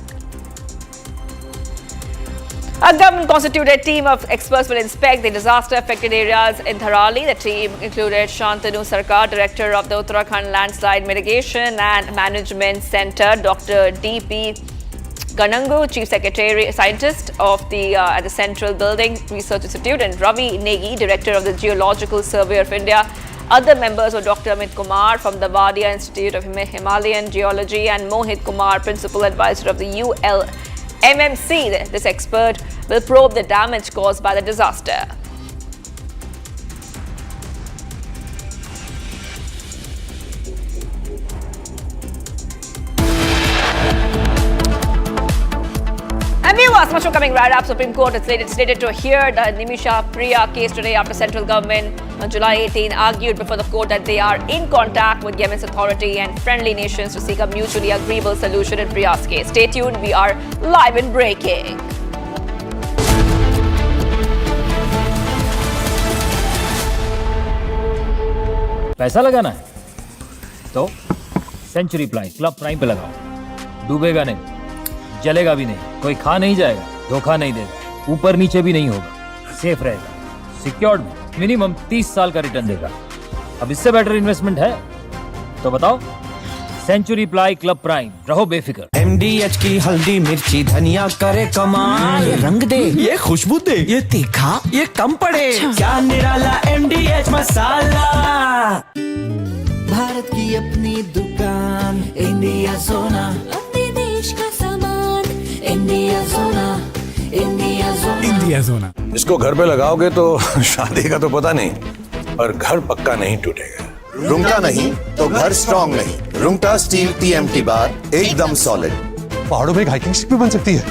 A government-constituted team of experts will inspect the disaster-affected areas in Tharali. The team included Shantanu Sarkar, Director of the Uttarakhand Landslide Mitigation and Management Centre, Dr. D.P. Ganangu, Chief Secretary Scientist of at the Central Building Research Institute, and Ravi Negi, Director of the Geological Survey of India. Other members were Dr. Amit Kumar from the Wadia Institute of Himalayan Geology and Mohit Kumar, Principal Advisor of the ULMMC. This expert will probe the damage caused by the disaster. And viewers, much more coming right up. Supreme Court is slated to hear the Nimisha Priya case today after central government on July 18 argued before the court that they are in contact with Yemen's authority and friendly nations to seek a mutually agreeable solution in Priya's case. Stay tuned, we are live and breaking. पैसा लगाना है तो century club prime पे लगाओ। डूबेगा नहीं, जलेगा भी नहीं, कोई खा नहीं जाएगा, धोखा नहीं देगा, ऊपर नीचे भी नहीं होगा, सेफ रहेगा, सिक्योर्ड में मिनिमम 30 साल का रिटर्न देगा। अब इससे बेटर इन्वेस्टमेंट है तो बताओ। सेंचुरी क्लब प्राइम, रहो बेफिक्र। MDH की हल्दी मिर्ची धनिया करे कमाल, ये रंग दे, ये खुशबू दे, ये तीखा, ये कम पड़े, क्या निराला MDH मसाला। भारत की अपनी दुकान, इंडिया सोना, अपने देश का सामान, इंडिया सोना, इंडिया सोना, इंडिया सोना। इसको घर पे लगाओगे तो शादी का तो पता नहीं, पर घर पक्का नहीं टूटेगा। रुंगटा नहीं तो घर स्ट्रॉन्ग नहीं। रुंगटा स्टील TMT बार एकदम सॉलिड। पहाड़ों में एक हाइकिंग स्टिक भी बन सकती है।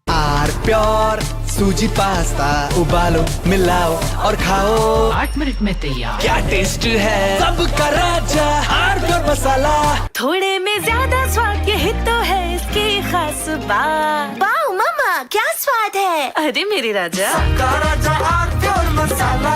आर प्योर सूजी पास्ता, उबालो मिलाओ और खाओ, 8 मिनट में तैयार। क्या टेस्ट है, सबका राजा आर प्योर मसाला। थोड़े में ज्यादा स्वाद, यही तो है इसकी खास बात। वाओ मामा, क्या स्वाद है, अरे मेरे राजा, सबका राजा R pure masala.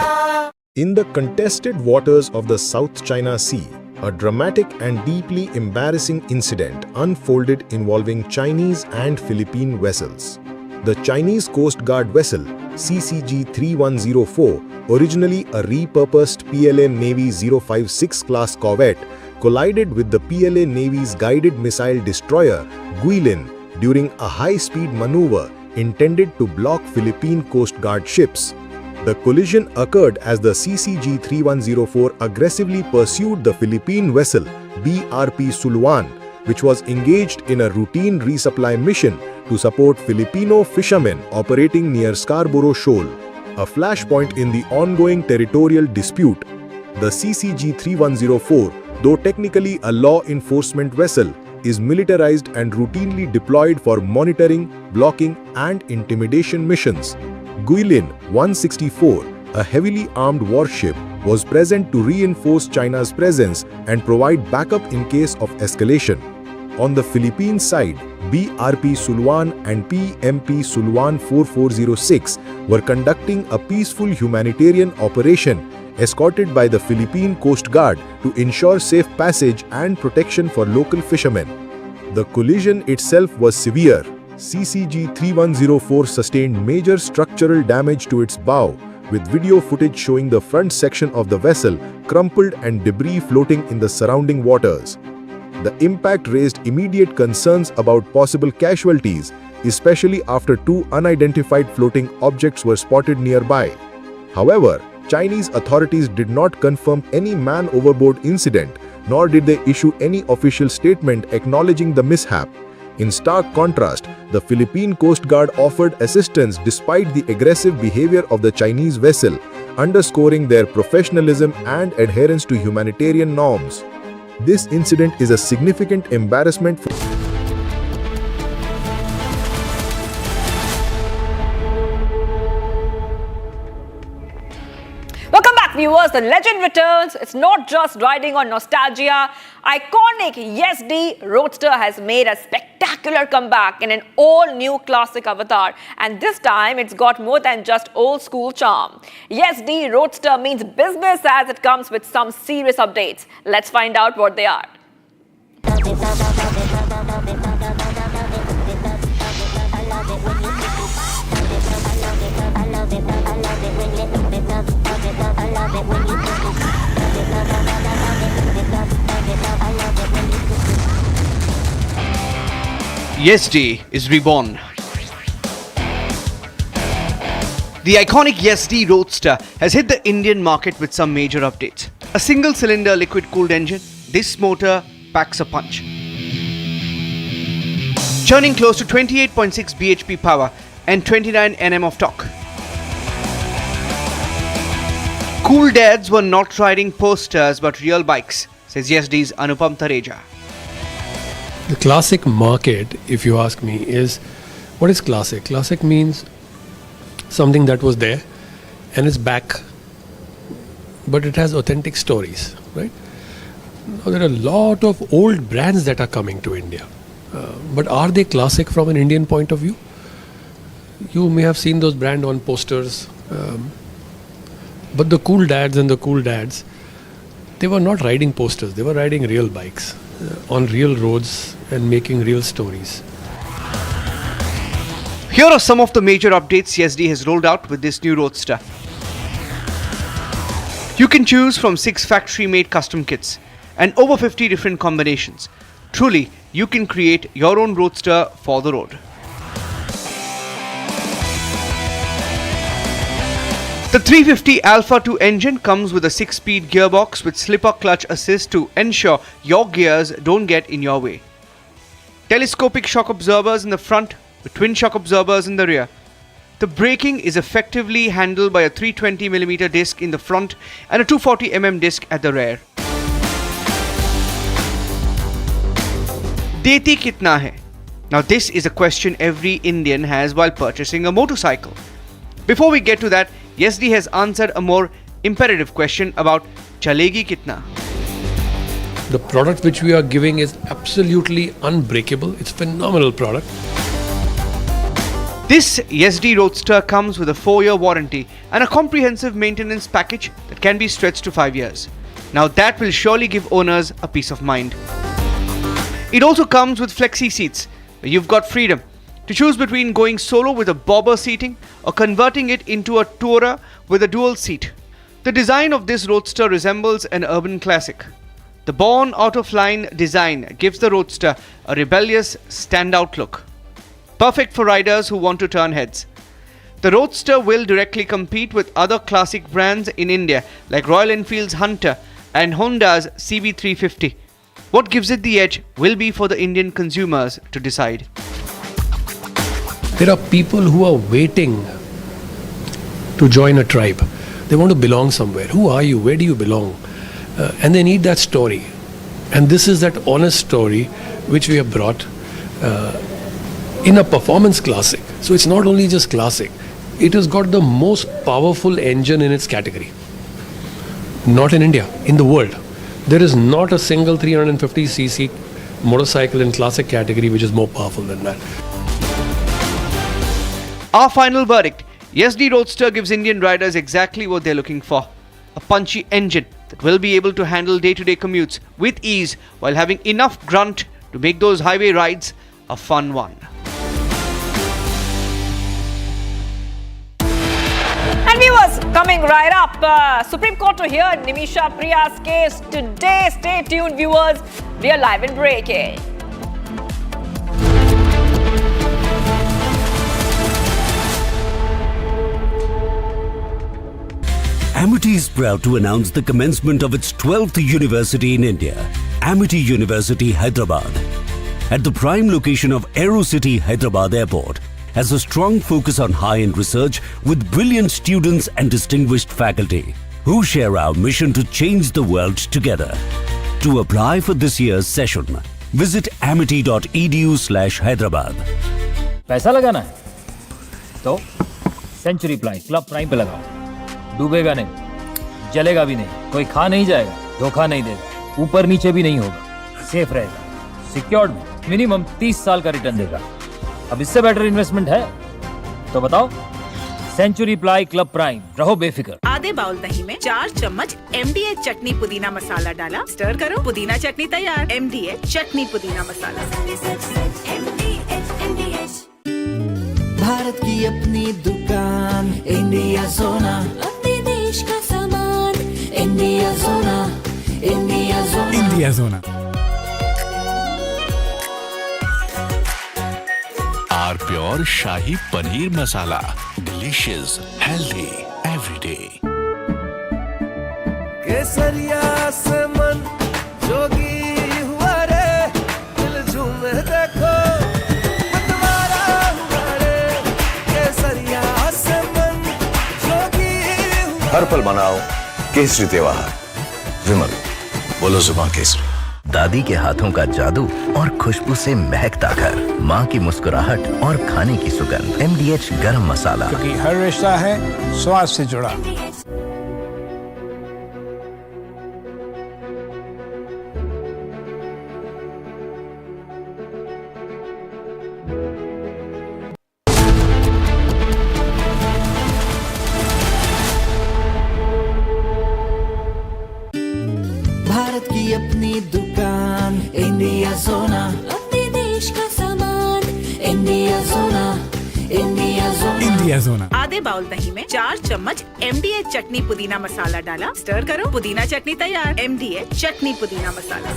In the contested waters of the South China Sea, a dramatic and deeply embarrassing incident unfolded involving Chinese and Philippine vessels. The Chinese Coast Guard vessel CCG-3104, originally a repurposed PLA Navy 056 class corvette, collided with the PLA Navy's guided missile destroyer Guilin during a high-speed maneuver intended to block Philippine Coast Guard ships. The collision occurred as the CCG-3104 aggressively pursued the Philippine vessel BRP Suluan, which was engaged in a routine resupply mission to support Filipino fishermen operating near Scarborough Shoal, a flashpoint in the ongoing territorial dispute. The CCG-3104, though technically a law enforcement vessel, is militarized and routinely deployed for monitoring, blocking, and intimidation missions. Guilin 164, a heavily armed warship, was present to reinforce China's presence and provide backup in case of escalation. On the Philippine side, BRP Suluan and PMP Suluan 4406 were conducting a peaceful humanitarian operation escorted by the Philippine Coast Guard to ensure safe passage and protection for local fishermen. The collision itself was severe. CCG-3104 sustained major structural damage to its bow, with video footage showing the front section of the vessel crumpled and debris floating in the surrounding waters. The impact raised immediate concerns about possible casualties, especially after two unidentified floating objects were spotted nearby. However, Chinese authorities did not confirm any man overboard incident, nor did they issue any official statement acknowledging the mishap. In stark contrast, the Philippine Coast Guard offered assistance despite the aggressive behavior of the Chinese vessel, underscoring their professionalism and adherence to humanitarian norms. This incident is a significant embarrassment for Welcome back, viewers. The legend returns. It's not just riding on nostalgia. Iconic YesD Roadster has made a spectacular comeback in an all-new classic avatar. And this time, it's got more than just old-school charm. YesD Roadster means business as it comes with some serious updates. Let's find out what they are. YesD is reborn. The iconic YesD Roadster has hit the Indian market with some major updates. A single-cylinder liquid-cooled engine, this motor packs a punch. Churning close to 28.6 bhp power and 29 Nm of torque. Cool dads were not riding posters but real bikes, says YesD's Anupam Tareja. The classic market, if you ask me, is what is classic? Classic means something that was there and it's back, but it has authentic stories, right? Now, there are a lot of old brands that are coming to India, but are they classic from an Indian point of view? You may have seen those brands on posters, but the cool dads and the cool dads, they were not riding posters, they were riding real bikes on real roads and making real stories. Here are some of the major updates YesD has rolled out with this new Roadster. You can choose from 6 factory-made custom kits and over 50 different combinations. Truly, you can create your own Roadster for the road. The 350 Alpha 2 engine comes with a 6-speed gearbox with slipper clutch assist to ensure your gears don't get in your way. Telescopic shock absorbers in the front with twin shock absorbers in the rear. The braking is effectively handled by a 320mm disc in the front and a 240mm disc at the rear. Deti kitna hai? Now this is a question every Indian has while purchasing a motorcycle. Before we get to that, YesD has answered a more imperative question about chalegi kitna. The product which we are giving is absolutely unbreakable. It's a phenomenal product. This YesD Roadster comes with a 4-year warranty and a comprehensive maintenance package that can be stretched to 5 years. Now that will surely give owners a peace of mind. It also comes with flexi seats, where you've got freedom to choose between going solo with a bobber seating or converting it into a tourer with a dual seat. The design of this Roadster resembles an urban classic. The born out of line design gives the Roadster a rebellious, standout look. Perfect for riders who want to turn heads. The Roadster will directly compete with other classic brands in India like Royal Enfield's Hunter and Honda's CB350. What gives it the edge will be for the Indian consumers to decide. There are people who are waiting to join a tribe. They want to belong somewhere. Who are you? Where do you belong? And they need that story. And this is that honest story which we have brought in a performance classic. So it's not only just classic. It has got the most powerful engine in its category. Not in India, in the world. There is not a single 350cc motorcycle in classic category which is more powerful than that. Our final verdict, YesD Roadster gives Indian riders exactly what they're looking for. A punchy engine that will be able to handle day-to-day commutes with ease while having enough grunt to make those highway rides a fun one. And viewers, coming right up, Supreme Court to hear Nimisha Priya's case today. Stay tuned, viewers. We are live in breaking. Amity is proud to announce the commencement of its 12th university in India, Amity University, Hyderabad. At the prime location of AeroCity Hyderabad Airport, has a strong focus on high-end research with brilliant students and distinguished faculty who share our mission to change the world together. To apply for this year's session, visit amity.edu/Hyderabad. पैसा लगाना है तो century ply club prime पे लगाओ, डूबेगा नहीं, जलेगा भी नहीं, कोई खा नहीं जाएगा, धोखा नहीं देगा, ऊपर नीचे भी नहीं होगा, सेफ रहेगा, सिक्योर्ड मिनिमम 30 साल का रिटर्न देगा। अब इससे बेटर इन्वेस्टमेंट है तो बताओ। सेंचुरी प्लाई क्लब प्राइम, रहो बेफिक्र। आधे बाउल दही में 4 चम्मच MDH चटनी पुदीना मसाला डाला, स्टर करो, पुदीना चटनी तैयार। MDH चटनी पुदीना मसाला। भारत की अपनी दुकान, इंडिया सोना, अपने देश का सामान, इंडिया सोना, इंडिया सोना, इंडिया सोना। R pure shahi paneer masala, delicious, healthy everyday. केसरिया से मन जोगी हुआ रे, दिल झूमे देखो मतवारा हुआ रे, केसरिया से मन जोगी हुआ। हर पल मनाओ केसरी त्योहार। विमल, बोलो जुबान केसरी। दादी के हाथों का जादू और खुशबू से महकता घर, माँ की मुस्कुराहट और खाने की सुगंध। MDH गरम मसाला, क्योंकि हर रिश्ता है स्वाद से जुड़ा। भारत की अपनी दुकान, इंडिया सोना, अपने देश का सामान, इंडिया सोना, इंडिया सोना, इंडिया सोना। आधे बाउल दही में 4 चम्मच MDH चटनी पुदीना मसाला डाला, स्टर करो, पुदीना चटनी तैयार। MDH चटनी पुदीना मसाला।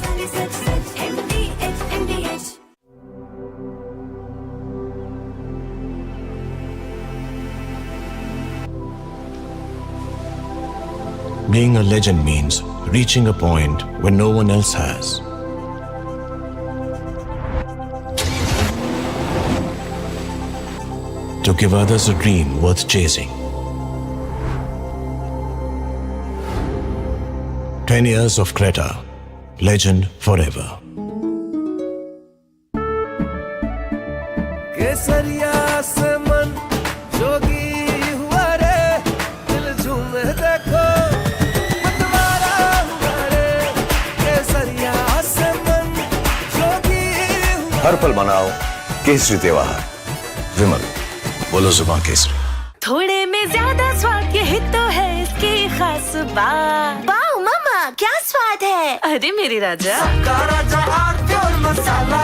Being a legend means reaching a point where no one else has. To give others a dream worth chasing. 10 years of Creta, legend forever. केसरिया से मन जोगी हुआ रे, दिल झूमे देखो मतवारा हुआ रे, केसरिया से मन जोगी हुआ। हर पल मनाओ केसरी त्योहार। विमल, बोलो जुबान केसरी। थोड़े में ज्यादा स्वाद, यही तो है इसकी खास बात। वाओ मामा, क्या स्वाद है। अरे मेरे राजा, सबका राजा R pure masala.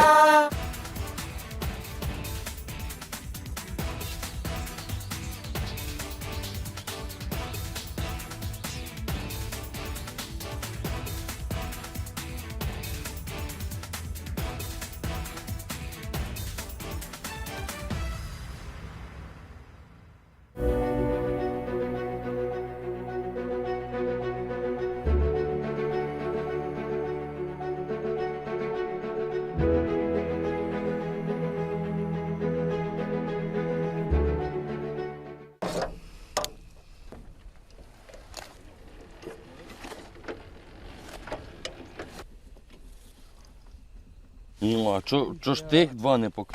Ну, а чо ж тих два не пок...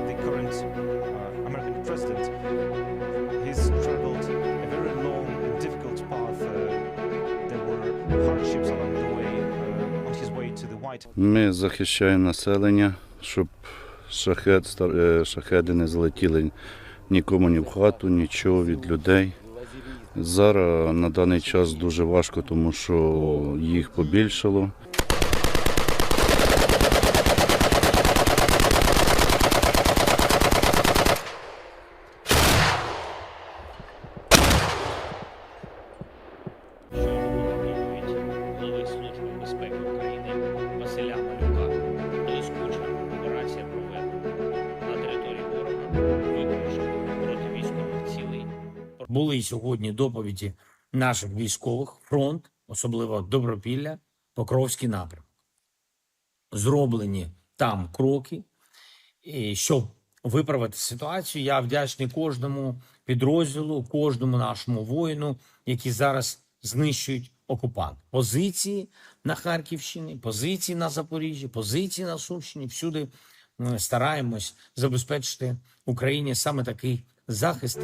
The current American president, he's traveled a very long and difficult path. There were hardships along the way on his way to the White House. Ми захищаємо населення, щоб шахеди не злетіли нікому ні в хату, нічого від людей. Зараз на даний час дуже важко, тому що їх побільшало. Василя Малюка. Блискуча операція проведена на території ворога. були сьогодні доповіді наших військових, фронт, особливо Добропілля, Покровський напрямок. Зроблені там кроки, щоб виправити ситуацію. Я вдячний кожному підрозділу, кожному нашому воїну, які зараз знищують окупант. Позиції на Харківщині, позиції на Запоріжжі, позиції на Сумщині. Всюди ми стараємось забезпечити Україні саме такий захист.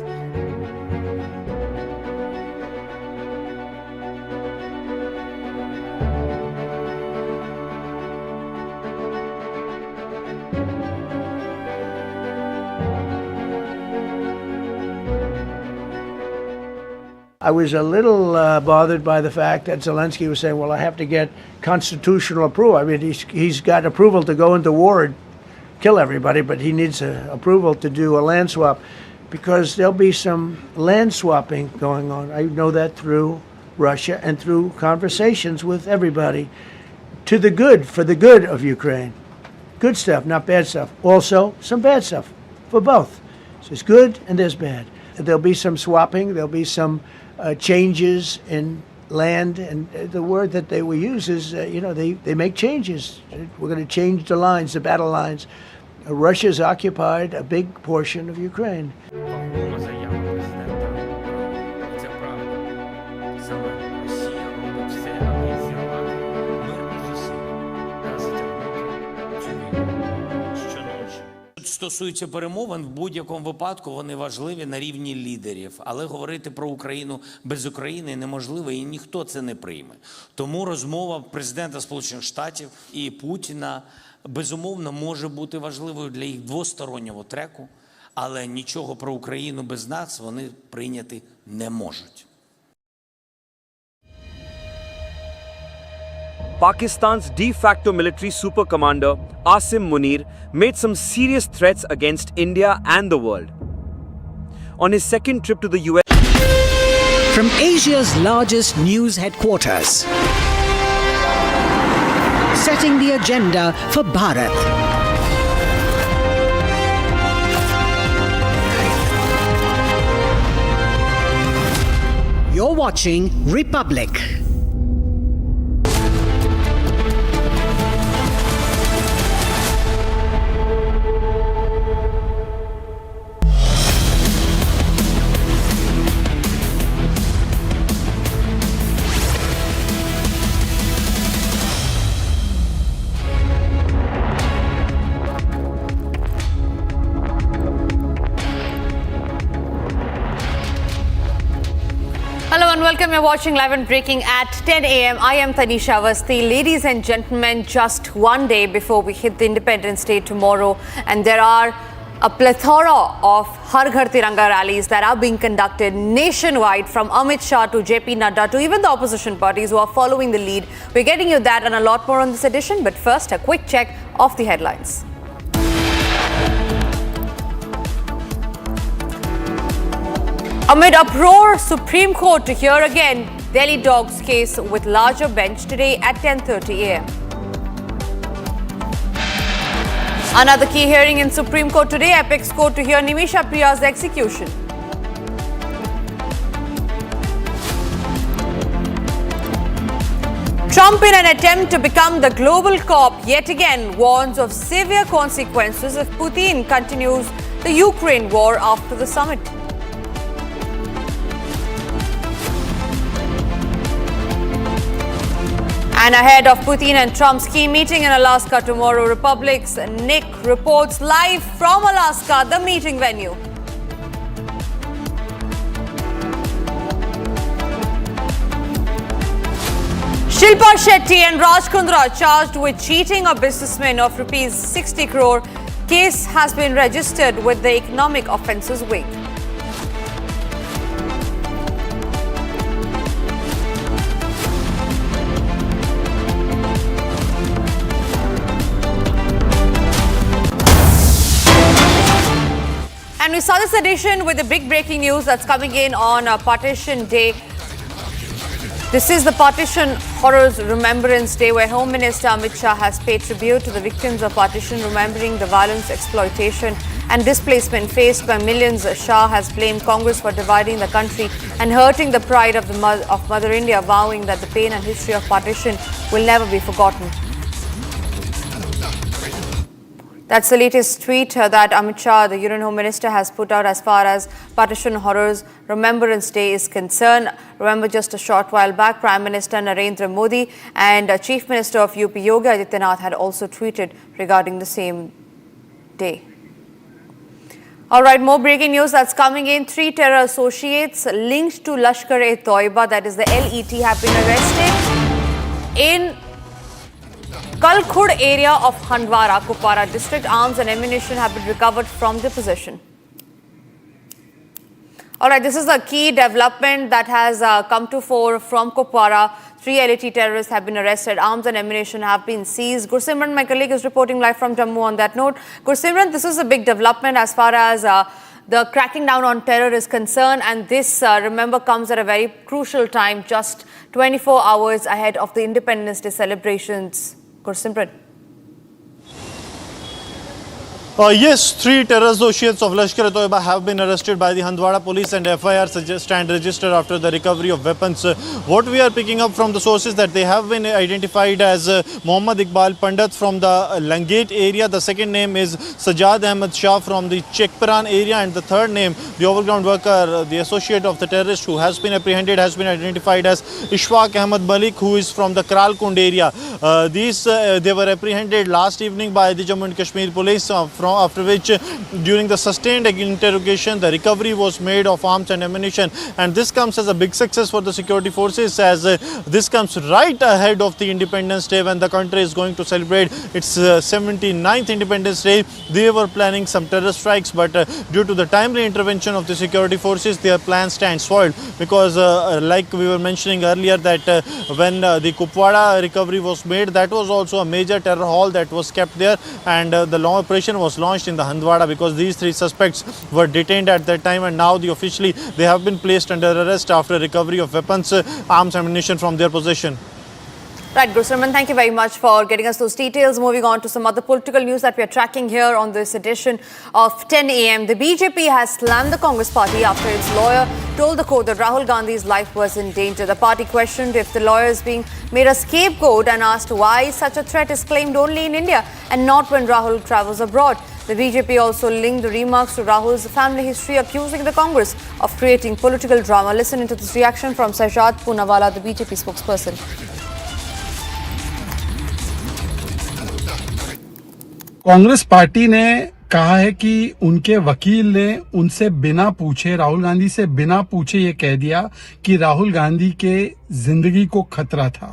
I was a little bothered by the fact that Zelensky was saying, well, I have to get constitutional approval. I mean, he's got approval to go into war and kill everybody, but he needs approval to do a land swap because there'll be some land swapping going on. I know that through Russia and through conversations with everybody to the good, for the good of Ukraine. Good stuff, not bad stuff. Also, some bad stuff for both. So there's good and there's bad. There'll be some swapping, there'll be some changes in land, and the word that they will use is, they make changes. We're going to change the lines, the battle lines. Russia's occupied a big portion of Ukraine. Стосується перемовин, в будь-якому випадку вони важливі на рівні лідерів. Але говорити про Україну без України неможливо і ніхто це не прийме. Тому розмова президента Сполучених Штатів і Путіна, безумовно, може бути важливою для їх двостороннього треку, але нічого про Україну без нас вони прийняти не можуть. Pakistan's de facto military super commander, Asim Munir, made some serious threats against India and the world. On his second trip to the US, from Asia's largest news headquarters, setting the agenda for Bharat. You're watching Republic. Hello and welcome. You're watching Live and Breaking at 10 a.m. I am Tanisha Avasthi. Ladies and gentlemen, just one day before we hit the Independence Day tomorrow, and there are a plethora of Har Ghar Tiranga rallies that are being conducted nationwide, from Amit Shah to JP Nadda to even the opposition parties who are following the lead. We're getting you that and a lot more on this edition, but first, a quick check of the headlines. Amid uproar, Supreme Court to hear again Delhi dogs case with larger bench today at 10:30 a.m. Another key hearing in Supreme Court today, Apex Court to hear Nimisha Priya's execution. Trump, in an attempt to become the global cop, yet again warns of severe consequences if Putin continues the Ukraine war after the summit. And ahead of Putin and Trump's key meeting in Alaska tomorrow, Republic's Nick reports live from Alaska, the meeting venue. Shilpa Shetty and Raj Kundra charged with cheating a businessman of rupees 60 crore. Case has been registered with the Economic Offences Wing. And we saw this edition with the big breaking news that's coming in on Partition Day. This is the Partition Horrors Remembrance Day, where Home Minister Amit Shah has paid tribute to the victims of partition, remembering the violence, exploitation and displacement faced by millions, Shah has blamed Congress for dividing the country and hurting the pride of Mother India, vowing that the pain and history of partition will never be forgotten. That's the latest tweet that Amit Shah, the Union Home Minister, has put out as far as Partition Horrors Remembrance Day is concerned. Remember, just a short while back, Prime Minister Narendra Modi and Chief Minister of UP Yogi Adityanath had also tweeted regarding the same day. All right, more breaking news that's coming in. 3 terror associates linked to Lashkar-e-Toiba, that is the LET, have been arrested in Kalkhud area of Handwara, Kupwara district. Arms and ammunition have been recovered from the possession. All right, this is a key development that has come to fore from Kupwara. 3 LET terrorists have been arrested. Arms and ammunition have been seized. Gursimran, my colleague, is reporting live from Jammu on that note. Gursimran, this is a big development as far as the cracking down on terror is concerned, and this, remember, comes at a very crucial time, just 24 hours ahead of the Independence Day celebrations. Gursimran. Yes, 3 terror associates of Lashkar-e-Toiba have been arrested by the Handwara police, and FIR stand registered after the recovery of weapons. What we are picking up from the sources that they have been identified as Mohammad Iqbal Pandit from the Langate area. The second name is Sajjad Ahmed Shah from the Chekparan area, and the third name, the overground worker, the associate of the terrorist who has been apprehended, has been identified as Ishfaq Ahmed Malik, who is from the Kralkund area. They were apprehended last evening by the Jammu and Kashmir police, after which, during the sustained interrogation, the recovery was made of arms and ammunition. And this comes as a big success for the security forces, as this comes right ahead of the Independence Day, when the country is going to celebrate its 79th Independence Day. They were planning some terror strikes, but due to the timely intervention of the security forces, their plan stands foiled, because like we were mentioning earlier, that when the Kupwara recovery was made, that was also a major terror hall that was kept there, and the long operation was launched in the Handwara, because these 3 suspects were detained at that time, and now officially they have been placed under arrest after recovery of weapons, arms, ammunition from their possession. Right, Gursimran, thank you very much for getting us those details. Moving on to some other political news that we are tracking here on this edition of 10 a.m. The BJP has slammed the Congress party after its lawyer told the court that Rahul Gandhi's life was in danger. The party questioned if the lawyer is being made a scapegoat and asked why such a threat is claimed only in India and not when Rahul travels abroad. The BJP also linked the remarks to Rahul's family history, accusing the Congress of creating political drama. Listen to this reaction from Sajjad Poonawala, the BJP spokesperson. Congress party ने कहा है कि उनके वकील ने उनसे बिना पूछे, राहुल गांधी से बिना पूछे ये कह दिया कि राहुल गांधी के जिंदगी को खतरा था।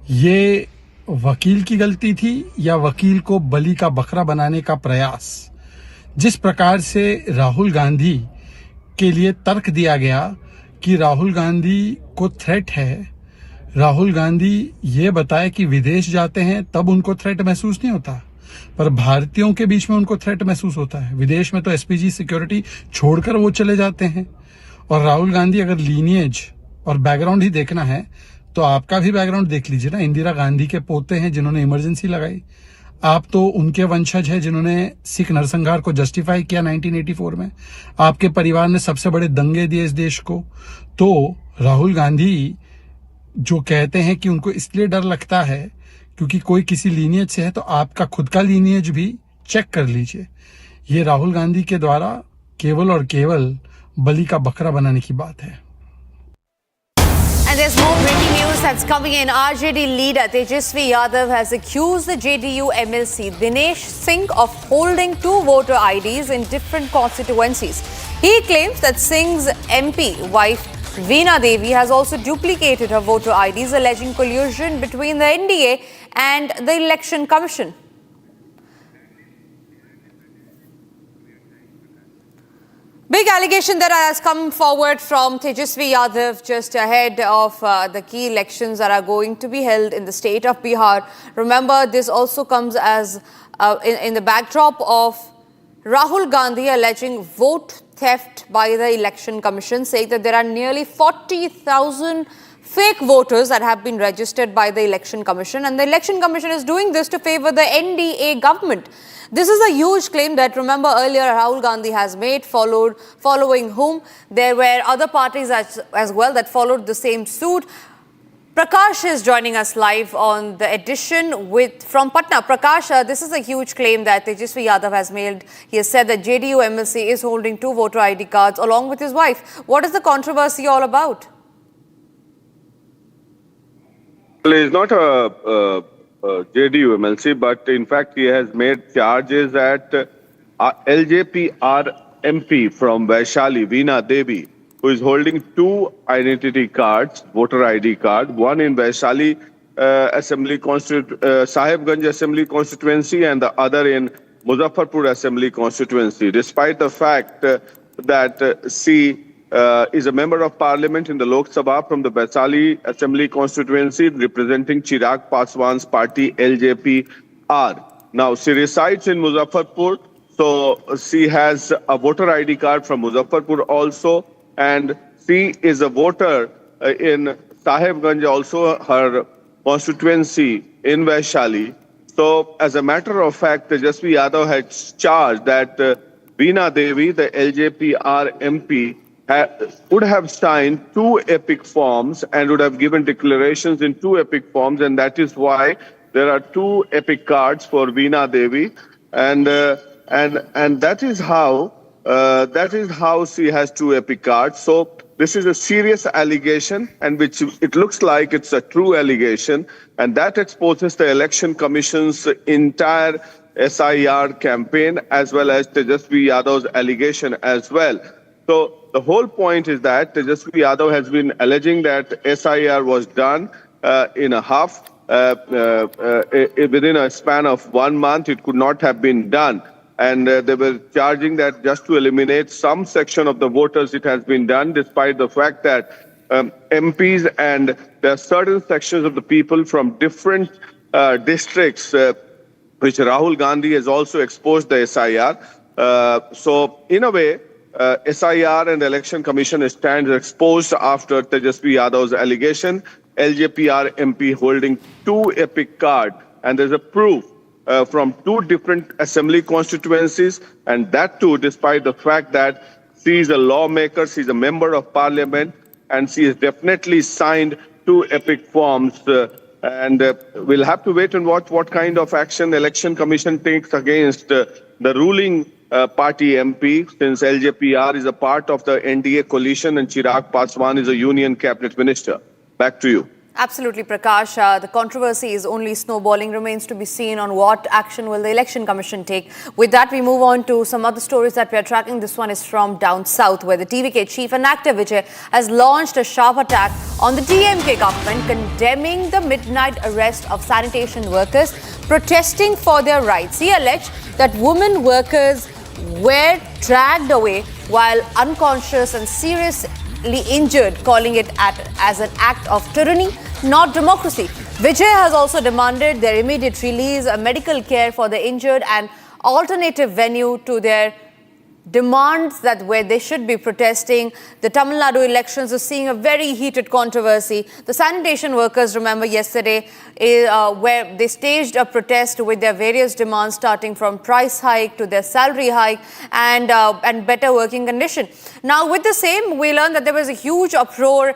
ये वकील की गलती थी या वकील को बलि का बकरा बनाने का प्रयास? जिस प्रकार से राहुल गांधी के लिए तर्क दिया गया कि राहुल गांधी को थ्रेट है, राहुल गांधी ये बताए कि विदेश जाते हैं तब उनको थ्रेट महसूस नहीं होता, पर भारतीयों के बीच में उनको थ्रेट महसूस होता है। विदेश में तो एसपीजी सिक्योरिटी छोड़कर वो चले जाते हैं। और राहुल गांधी, अगर लीनिएज और बैकग्राउंड ही देखना है तो आपका भी बैकग्राउंड देख लीजिए ना। इंदिरा गांधी के पोते हैं जिन्होंने इमरजेंसी लगाई, आप तो उनके वंशज हैं जिन्होंने सिख नरसंहार को जस्टिफाई किया 1984 में। आपके परिवार ने सबसे बड़े दंगे दिए इस देश को। तो राहुल गांधी जो कहते हैं कि उनको इसलिए डर लगता है क्योंकि कोई किसी लीनिएज से है, तो आपका खुद का लीनिएज भी चेक कर लीजिए। ये राहुल गांधी के द्वारा केवल और केवल बलि का बकरा बनाने की बात है। And there's more breaking news that's coming in. RJD leader Tejasvi Yadav has accused the JDU MLC Dinesh Singh of holding 2 voter IDs in different constituencies. He claims that Singh's MP wife Veena Devi has also duplicated her voter IDs, alleging collusion between the NDA and the Election Commission. Big allegation that has come forward from Tejasvi Yadav just ahead of the key elections that are going to be held in the state of Bihar. Remember, this also comes as in the backdrop of Rahul Gandhi alleging vote theft by the Election Commission, saying that there are nearly 40,000 fake voters that have been registered by the Election Commission, and the Election Commission is doing this to favor the NDA government. This is a huge claim that, remember, earlier Rahul Gandhi has made, following whom there were other parties as well that followed the same suit. Prakash is joining us live on the edition from Patna. Prakash, this is a huge claim that Tejasvi Yadav has made. He has said that JDU MLC is holding 2 voter ID cards along with his wife. What is the controversy all about? Well, he's not a JDU MLC, but in fact he has made charges at LJPR MP from Vaishali, Veena Devi, who is holding 2 identity cards, voter ID card, one in Vaishali Sahibganj Assembly Constituency and the other in Muzaffarpur Assembly Constituency, despite the fact that she is a member of parliament in the Lok Sabha from the Vaishali Assembly Constituency representing Chirag Paswan's party LJPR. Now, she resides in Muzaffarpur, so she has a voter ID card from Muzaffarpur also, and she is a voter in Sahibganj, also her constituency in Vaishali. So, as a matter of fact, Tejasvi Yadav had charged that Veena Devi, the LJPR MP, would have signed 2 epic forms and would have given declarations in 2 epic forms, and that is why there are 2 epic cards for Veena Devi, and that is how she has 2 epic cards. So this is a serious allegation, and which it looks like it's a true allegation, and that exposes the Election Commission's entire SIR campaign as well as Tejasvi Yadav's allegation as well. So the whole point is that Tejasvi Yadav has been alleging that SIR was done in a half, within a span of 1 month. It could not have been done. And they were charging that just to eliminate some section of the voters, it has been done, despite the fact that MPs and there are certain sections of the people from different districts, which Rahul Gandhi has also exposed the SIR. So in a way, SIR and the Election Commission stands exposed after Tejasvi Yadav's allegation. LJPR MP holding 2 epic cards, and there's a proof from 2 different assembly constituencies, and that too despite the fact that she is a lawmaker, she's a member of parliament, and she has definitely signed 2 epic forms. And we'll have to wait and watch what kind of action the Election Commission takes against the ruling party MP, since LJPR is a part of the NDA coalition and Chirag Paswan is a union cabinet minister. Back to you. Absolutely, Prakash. The controversy is only snowballing. Remains to be seen on what action will the Election Commission take. With that, we move on to some other stories that we are tracking. This one is from down south, where the TVK chief and actor Vijay has launched a sharp attack on the DMK government, condemning the midnight arrest of sanitation workers protesting for their rights. He alleged that women workers were dragged away while unconscious and seriously injured, calling it as an act of tyranny, not democracy. Vijay has also demanded their immediate release, medical care for the injured, and alternative venue to their demands that where they should be protesting. The Tamil Nadu elections are seeing a very heated controversy. The sanitation workers, remember yesterday, where they staged a protest with their various demands, starting from price hike to their salary hike and better working condition. Now, with the same, we learned that there was a huge uproar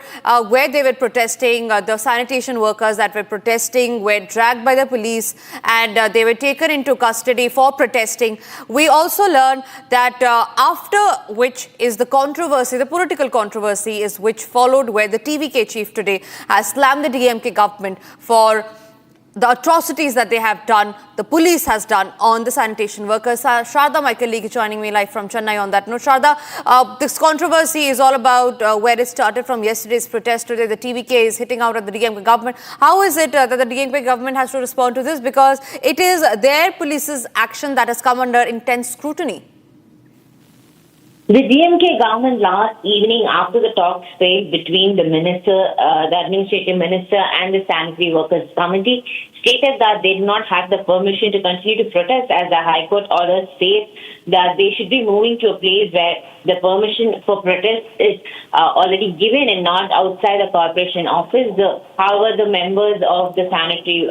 where they were protesting. The sanitation workers that were protesting were dragged by the police, and they were taken into custody for protesting. We also learned that after which is the controversy, the political controversy is which followed, where the TVK chief today has slammed the DMK government for the atrocities that they have done, the police has done on the sanitation workers. Sharda, my colleague, is joining me live from Chennai on that note. Sharda, this controversy is all about where it started from yesterday's protest. Today, the TVK is hitting out at the DMK government. How is it that the DMK government has to respond to this? Because it is their police's action that has come under intense scrutiny. The DMK government last evening, after the talks failed between the minister, the administrative minister and the sanitary workers committee, stated that they do not have the permission to continue to protest, as the High Court order says that they should be moving to a place where the permission for protest is already given and not outside the corporation office. However, the members of the sanitary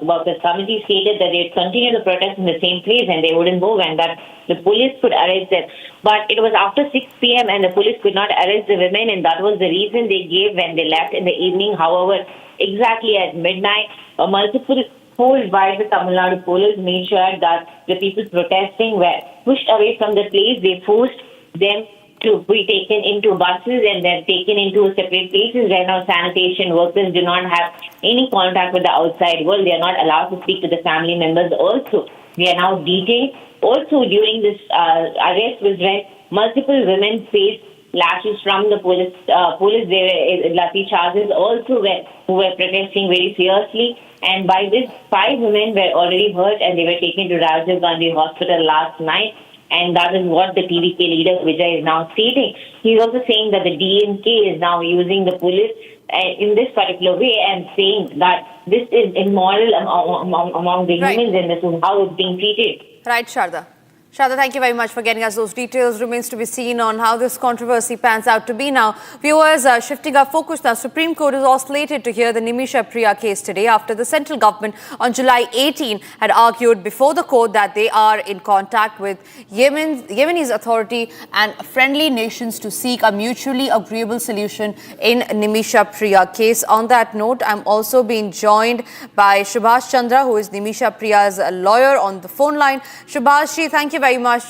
workers committee stated that they would continue the protest in the same place and they wouldn't move, and that the police could arrest them. But it was after 6 p.m. and the police could not arrest the women, and that was the reason they gave when they left in the evening. However, exactly at midnight, multiple holds by the Tamil Nadu police made sure that the people protesting were pushed away from the place. They forced them to be taken into buses and then taken into separate places where now sanitation workers do not have any contact with the outside world. They are not allowed to speak to the family members also. They are now detained. Also, during this arrest was when multiple women faced lashes from the police. They were lathi charges also who were protesting very fiercely. And by this, 5 women were already hurt and they were taken to Rajiv Gandhi Hospital last night. And that is what the TVK leader Vijay is now stating. He's also saying that the DMK is now using the police in this particular way and saying that this is immoral among the humans and this is how it's being treated. Right, Sharda. Sharda, thank you very much for getting us those details. Remains to be seen on how this controversy pans out to be now. Viewers, shifting our focus now, Supreme Court is all slated to hear the Nimisha Priya case today after the central government on July 18 had argued before the court that they are in contact with Yemenese authority and friendly nations to seek a mutually agreeable solution in Nimisha Priya case. On that note, I'm also being joined by Subhash Chandra, who is Nimisha Priya's lawyer, on the phone line. Subhash ji, thank you very much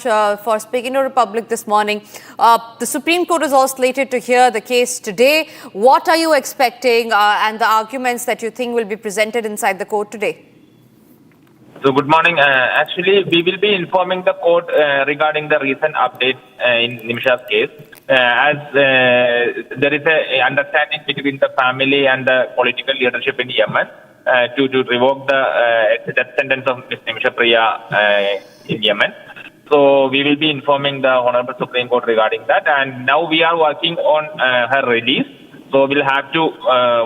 for speaking to Republic this morning. The Supreme Court is all slated to hear the case today. What are you expecting and the arguments that you think will be presented inside the court today? So good morning. Actually, we will be informing the court regarding the recent update in Nimisha's case. As there is an understanding between the family and the political leadership in Yemen to revoke the death sentence of Ms. Nimisha Priya in Yemen. So we will be informing the Honorable Supreme Court regarding that. And now we are working on her release. So we'll have to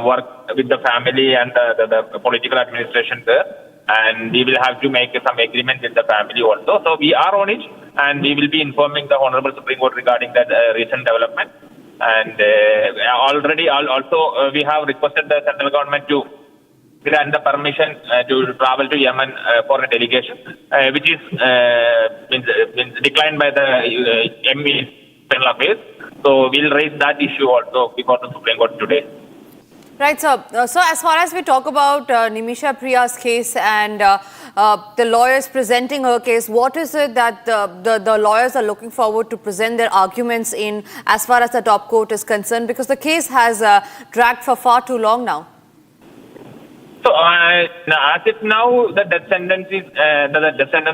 work with the family and the political administration there. And we will have to make some agreement with the family also. So we are on it, and we will be informing the Honorable Supreme Court regarding that recent development. And already also we have requested the central government to grant the permission to travel to Yemen for a delegation, which is been declined by the ME Internal Affairs. So we'll raise that issue also before the Supreme Court today. Right, so as far as we talk about Nimisha Priya's case and the lawyers presenting her case, what is it that the lawyers are looking forward to present their arguments in as far as the top court is concerned? Because the case has dragged for far too long now. So as it now, the death sentence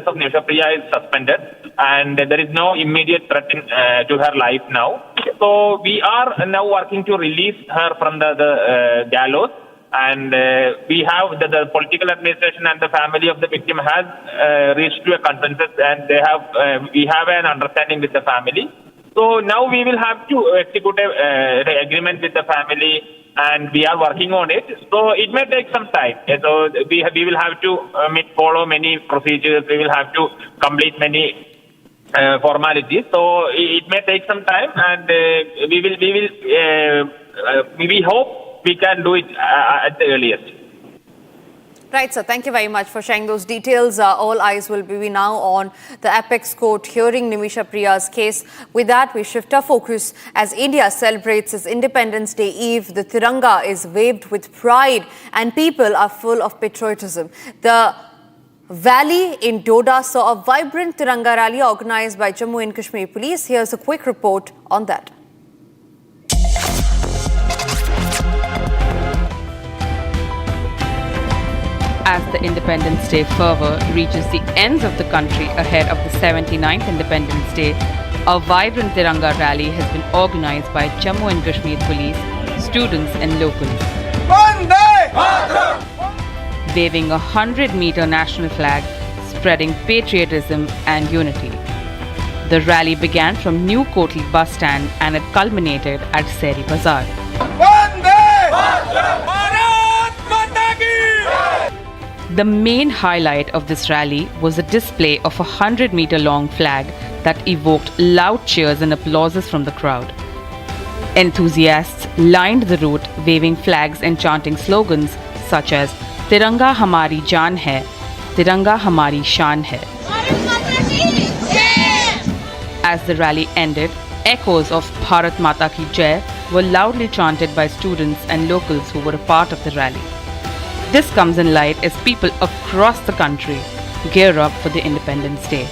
of Nimisha Priya is suspended, and there is no immediate threat to her life now. So we are now working to release her from the gallows, and we have the political administration and the family of the victim has reached to a consensus, and we have an understanding with the family. So now we will have to execute an agreement with the family, and we are working on it. So it may take some time. So we will have to follow many procedures. We will have to complete many formalities. So it may take some time, and we hope we can do it at the earliest. Right, sir. Thank you very much for sharing those details. All eyes will be now on the Apex Court hearing Nimisha Priya's case. With that, we shift our focus as India celebrates its Independence Day Eve. The Tiranga is waved with pride and people are full of patriotism. The Valley in Doda saw a vibrant Tiranga rally organized by Jammu and Kashmir Police. Here's a quick report on that. As the Independence Day fervour reaches the ends of the country ahead of the 79th Independence Day, a vibrant Tiranga rally has been organised by Jammu and Kashmir Police, students and locals. Waving a 100-metre national flag, spreading patriotism and unity. The rally began from New Kotli bus stand and it culminated at Seri Bazaar. The main highlight of this rally was a display of a 100-meter-long flag that evoked loud cheers and applauses from the crowd. Enthusiasts lined the route, waving flags and chanting slogans such as "Tiranga Hamari Jaan Hai, Tiranga Hamari Shaan Hai." As the rally ended, echoes of Bharat Mata Ki Jai were loudly chanted by students and locals who were a part of the rally. This comes in light as people across the country gear up for the Independence Day.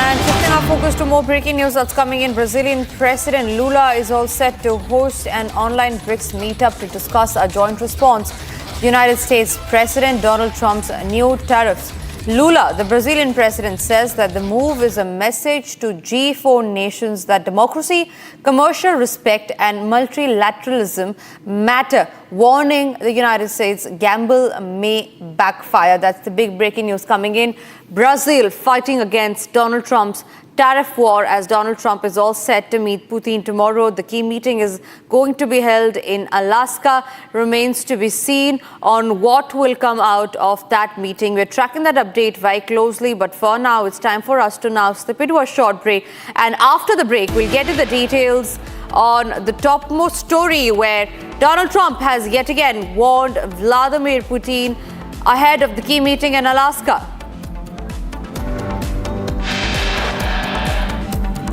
And shifting our focus to more breaking news that's coming in, Brazilian President Lula is all set to host an online BRICS meetup to discuss a joint response to United States President Donald Trump's new tariffs. Lula, the Brazilian president, says that the move is a message to G4 nations that democracy, commercial respect and multilateralism matter, warning the United States gamble may backfire. That's the big breaking news coming in. Brazil fighting against Donald Trump's tariff war as Donald Trump is all set to meet Putin tomorrow. The key meeting is going to be held in Alaska. Remains to be seen on what will come out of that meeting. We're tracking that update very closely, but for now, it's time for us to now slip into a short break. And after the break, we'll get to the details on the topmost story where Donald Trump has yet again warned Vladimir Putin ahead of the key meeting in Alaska.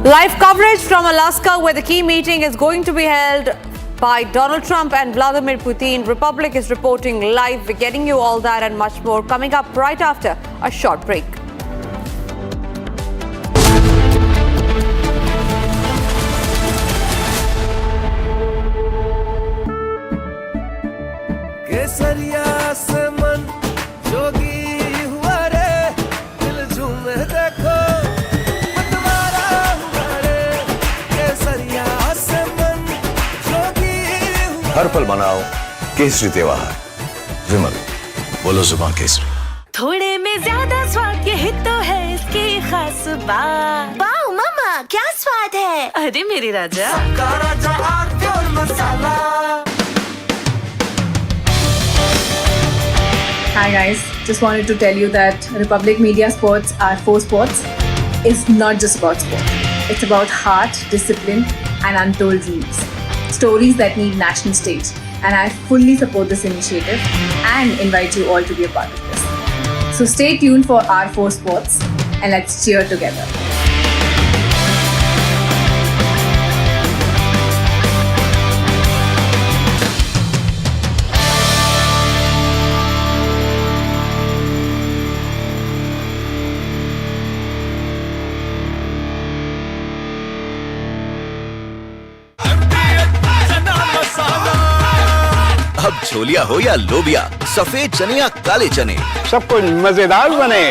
Live coverage from Alaska, where the key meeting is going to be held by Donald Trump and Vladimir Putin. Republic is reporting live. We're getting you all that and much more coming up right after a short break. हर पल मनाओ केसरी त्योहार विमल बोलो जुबान केसरी थोड़े में ज्यादा स्वाद यही तो है इसकी खास बात। वाओ मामा क्या स्वाद है। अरे मेरे राजा Hi guys, just wanted to tell you that Republic Media Sports, our 4 sports, is not just about sport. It's about heart, discipline and untold dreams. Stories that need national stage. And I fully support this initiative and invite you all to be a part of this. So stay tuned for our 4 sports and let's cheer together. अब छोलिया हो या लोबिया, सफेद चने या काले चने, सब कुछ मजेदार बने।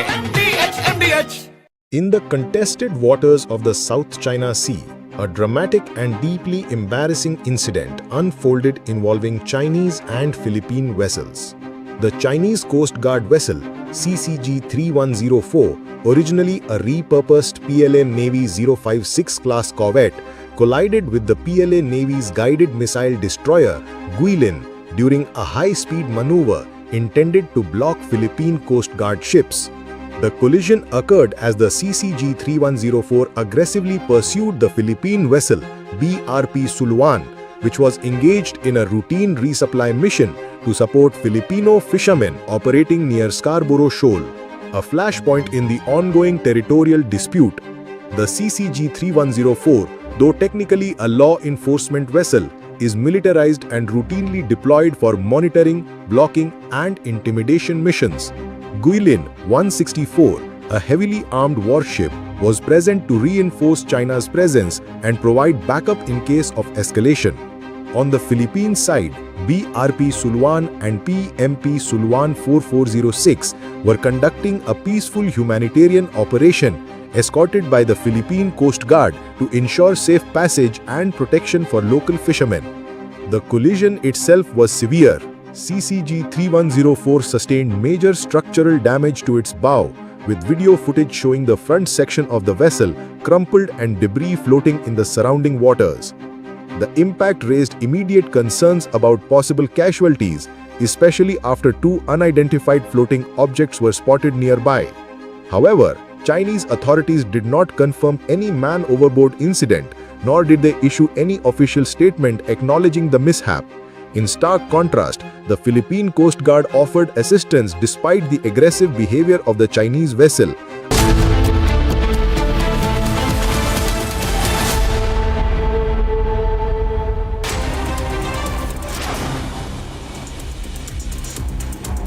In the contested waters of the South China Sea, a dramatic and deeply embarrassing incident unfolded involving Chinese and Philippine vessels. The Chinese Coast Guard vessel CCG-3104, originally a repurposed PLA Navy 056 class corvette, collided with the PLA Navy's guided missile destroyer Guilin during a high-speed maneuver intended to block Philippine Coast Guard ships. The collision occurred as the CCG-3104 aggressively pursued the Philippine vessel BRP Suluan, which was engaged in a routine resupply mission to support Filipino fishermen operating near Scarborough Shoal, a flashpoint in the ongoing territorial dispute. The CCG-3104, though technically a law enforcement vessel, is militarized and routinely deployed for monitoring, blocking, and intimidation missions. Guilin 164, a heavily armed warship, was present to reinforce China's presence and provide backup in case of escalation. On the Philippine side, BRP Suluan and PMP Suluan 4406 were conducting a peaceful humanitarian operation escorted by the Philippine Coast Guard to ensure safe passage and protection for local fishermen. The collision itself was severe. CCG-3104 sustained major structural damage to its bow, with video footage showing the front section of the vessel crumpled and debris floating in the surrounding waters. The impact raised immediate concerns about possible casualties, especially after two unidentified floating objects were spotted nearby. However, Chinese authorities did not confirm any man overboard incident, nor did they issue any official statement acknowledging the mishap. In stark contrast, the Philippine Coast Guard offered assistance despite the aggressive behavior of the Chinese vessel.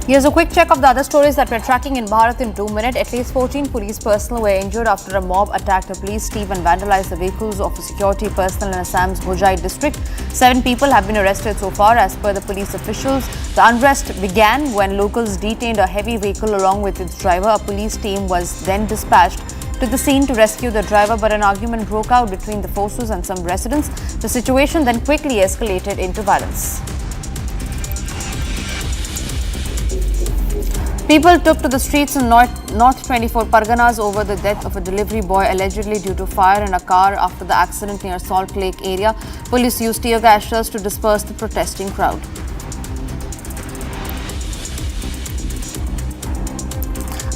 Here's a quick check of the other stories that we're tracking in Bharat in 2 minutes. At least 14 police personnel were injured after a mob attacked a police team and vandalized the vehicles of security personnel in Assam's Bhojai district. 7 people have been arrested so far, as per the police officials. The unrest began when locals detained a heavy vehicle along with its driver. A police team was then dispatched to the scene to rescue the driver, but an argument broke out between the forces and some residents. The situation then quickly escalated into violence. People took to the streets in North 24 Parganas over the death of a delivery boy allegedly due to fire in a car after the accident near Salt Lake area. Police used tear gas shells to disperse the protesting crowd.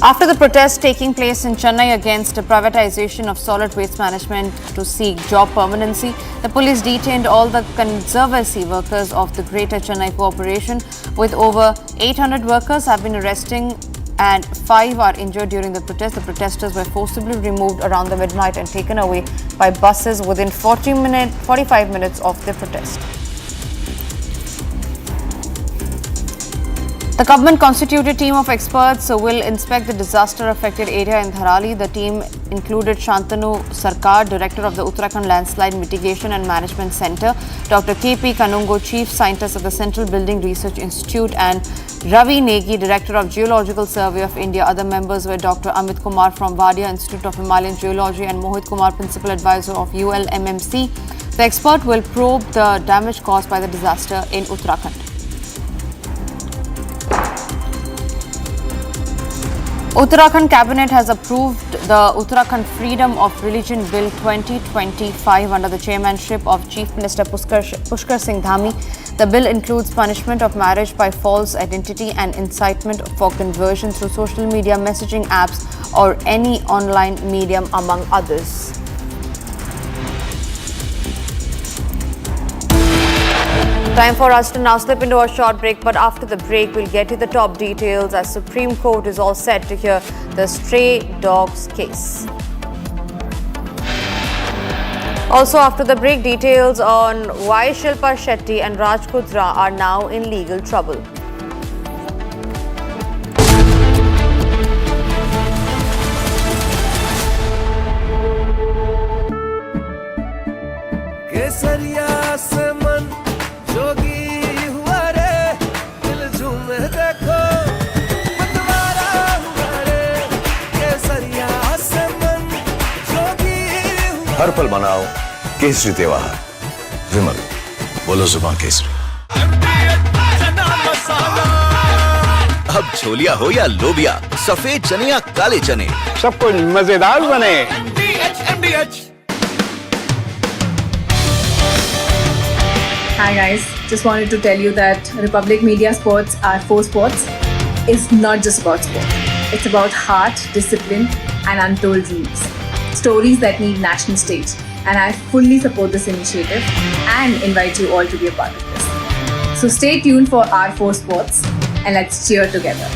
After the protests taking place in Chennai against the privatization of solid waste management to seek job permanency, the police detained all the conservancy workers of the Greater Chennai Corporation. With over 800 workers have been arrested and 5 are injured during the protest. The protesters were forcibly removed around the midnight and taken away by buses within 45 minutes of the protest. The government constituted team of experts will inspect the disaster-affected area in Dharali. The team included Shantanu Sarkar, Director of the Uttarakhand Landslide Mitigation and Management Centre, Dr. K.P. Kanungo, Chief Scientist of the Central Building Research Institute, and Ravi Negi, Director of Geological Survey of India. Other members were Dr. Amit Kumar from Wadia Institute of Himalayan Geology and Mohit Kumar, Principal Advisor of ULMMC. The expert will probe the damage caused by the disaster in Uttarakhand. Uttarakhand Cabinet has approved the Uttarakhand Freedom of Religion Bill 2025 under the chairmanship of Chief Minister Pushkar Singh Dhami. The bill includes punishment of marriage by false identity and incitement for conversion through social media messaging apps or any online medium, among others. Time for us to now slip into a short break, but after the break, we'll get you the top details as Supreme Court is all set to hear the stray dogs case. Also, after the break, details on why Shilpa Shetty and Raj Kudra are now in legal trouble. हर पल मनाओ केसरी त्योहार विमल बोलो जुबान केसरी अब छोलिया हो या लोबिया, सफेद चने या काले चने, सब कुछ मजेदार बने। Hi guys, just wanted to tell you that Republic Media Sports, our 4 sports, is not just about sport. It's about heart, discipline and untold dreams. Stories that need national stage. And I fully support this initiative and invite you all to be a part of this. So stay tuned for our 4 sports and let's cheer together.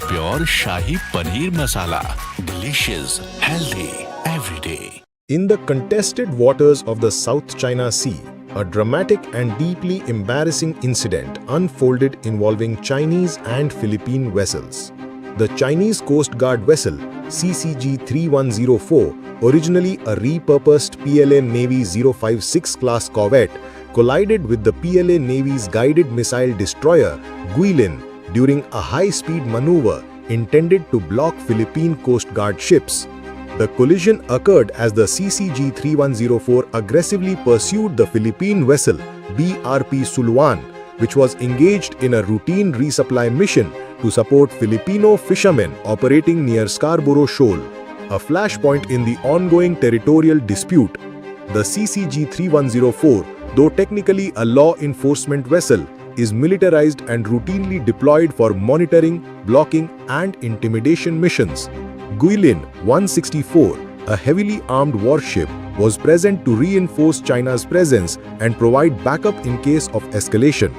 Pure Shahi Paneer Masala. Delicious, healthy, every day. In the contested waters of the South China Sea, a dramatic and deeply embarrassing incident unfolded involving Chinese and Philippine vessels. The Chinese Coast Guard vessel CCG-3104, originally a repurposed PLA Navy 056 class corvette, collided with the PLA Navy's guided missile destroyer Guilin during a high-speed maneuver intended to block Philippine Coast Guard ships. The collision occurred as the CCG-3104 aggressively pursued the Philippine vessel BRP Suluan, which was engaged in a routine resupply mission to support Filipino fishermen operating near Scarborough Shoal, a flashpoint in the ongoing territorial dispute. The CCG-3104, though technically a law enforcement vessel, is militarized and routinely deployed for monitoring, blocking, and intimidation missions. Guilin 164, a heavily armed warship, was present to reinforce China's presence and provide backup in case of escalation.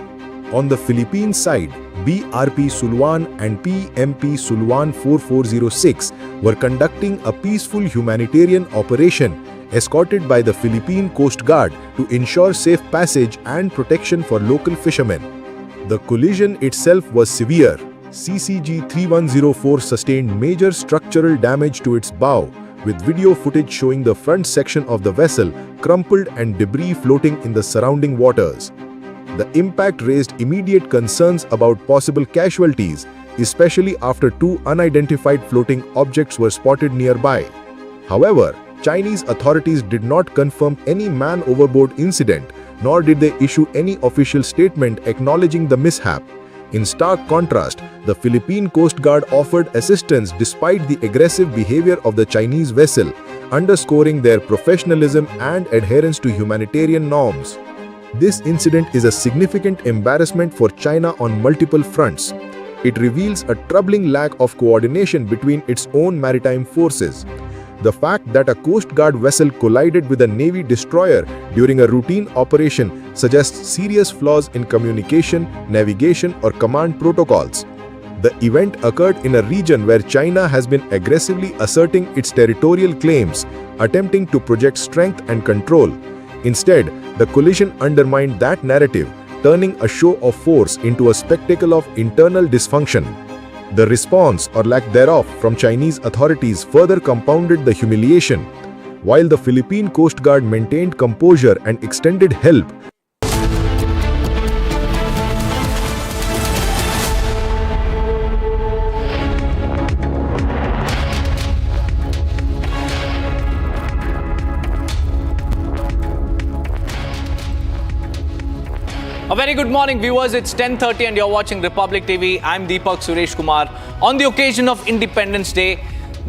On the Philippine side, BRP Suluan and PMP Suluan 4406 were conducting a peaceful humanitarian operation escorted by the Philippine Coast Guard to ensure safe passage and protection for local fishermen. The collision itself was severe. CCG-3104 sustained major structural damage to its bow, with video footage showing the front section of the vessel crumpled and debris floating in the surrounding waters. The impact raised immediate concerns about possible casualties, especially after two unidentified floating objects were spotted nearby. However, Chinese authorities did not confirm any man overboard incident, nor did they issue any official statement acknowledging the mishap. In stark contrast, the Philippine Coast Guard offered assistance despite the aggressive behavior of the Chinese vessel, underscoring their professionalism and adherence to humanitarian norms. This incident is a significant embarrassment for China on multiple fronts. It reveals a troubling lack of coordination between its own maritime forces. The fact that a Coast Guard vessel collided with a Navy destroyer during a routine operation suggests serious flaws in communication, navigation, or command protocols. The event occurred in a region where China has been aggressively asserting its territorial claims, attempting to project strength and control. Instead, the collision undermined that narrative, turning a show of force into a spectacle of internal dysfunction. The response, or lack thereof, from Chinese authorities further compounded the humiliation. While the Philippine Coast Guard maintained composure and extended help, A very good morning, viewers. It's 10:30 and you're watching Republic TV. I'm Deepak Suresh Kumar. On the occasion of Independence Day,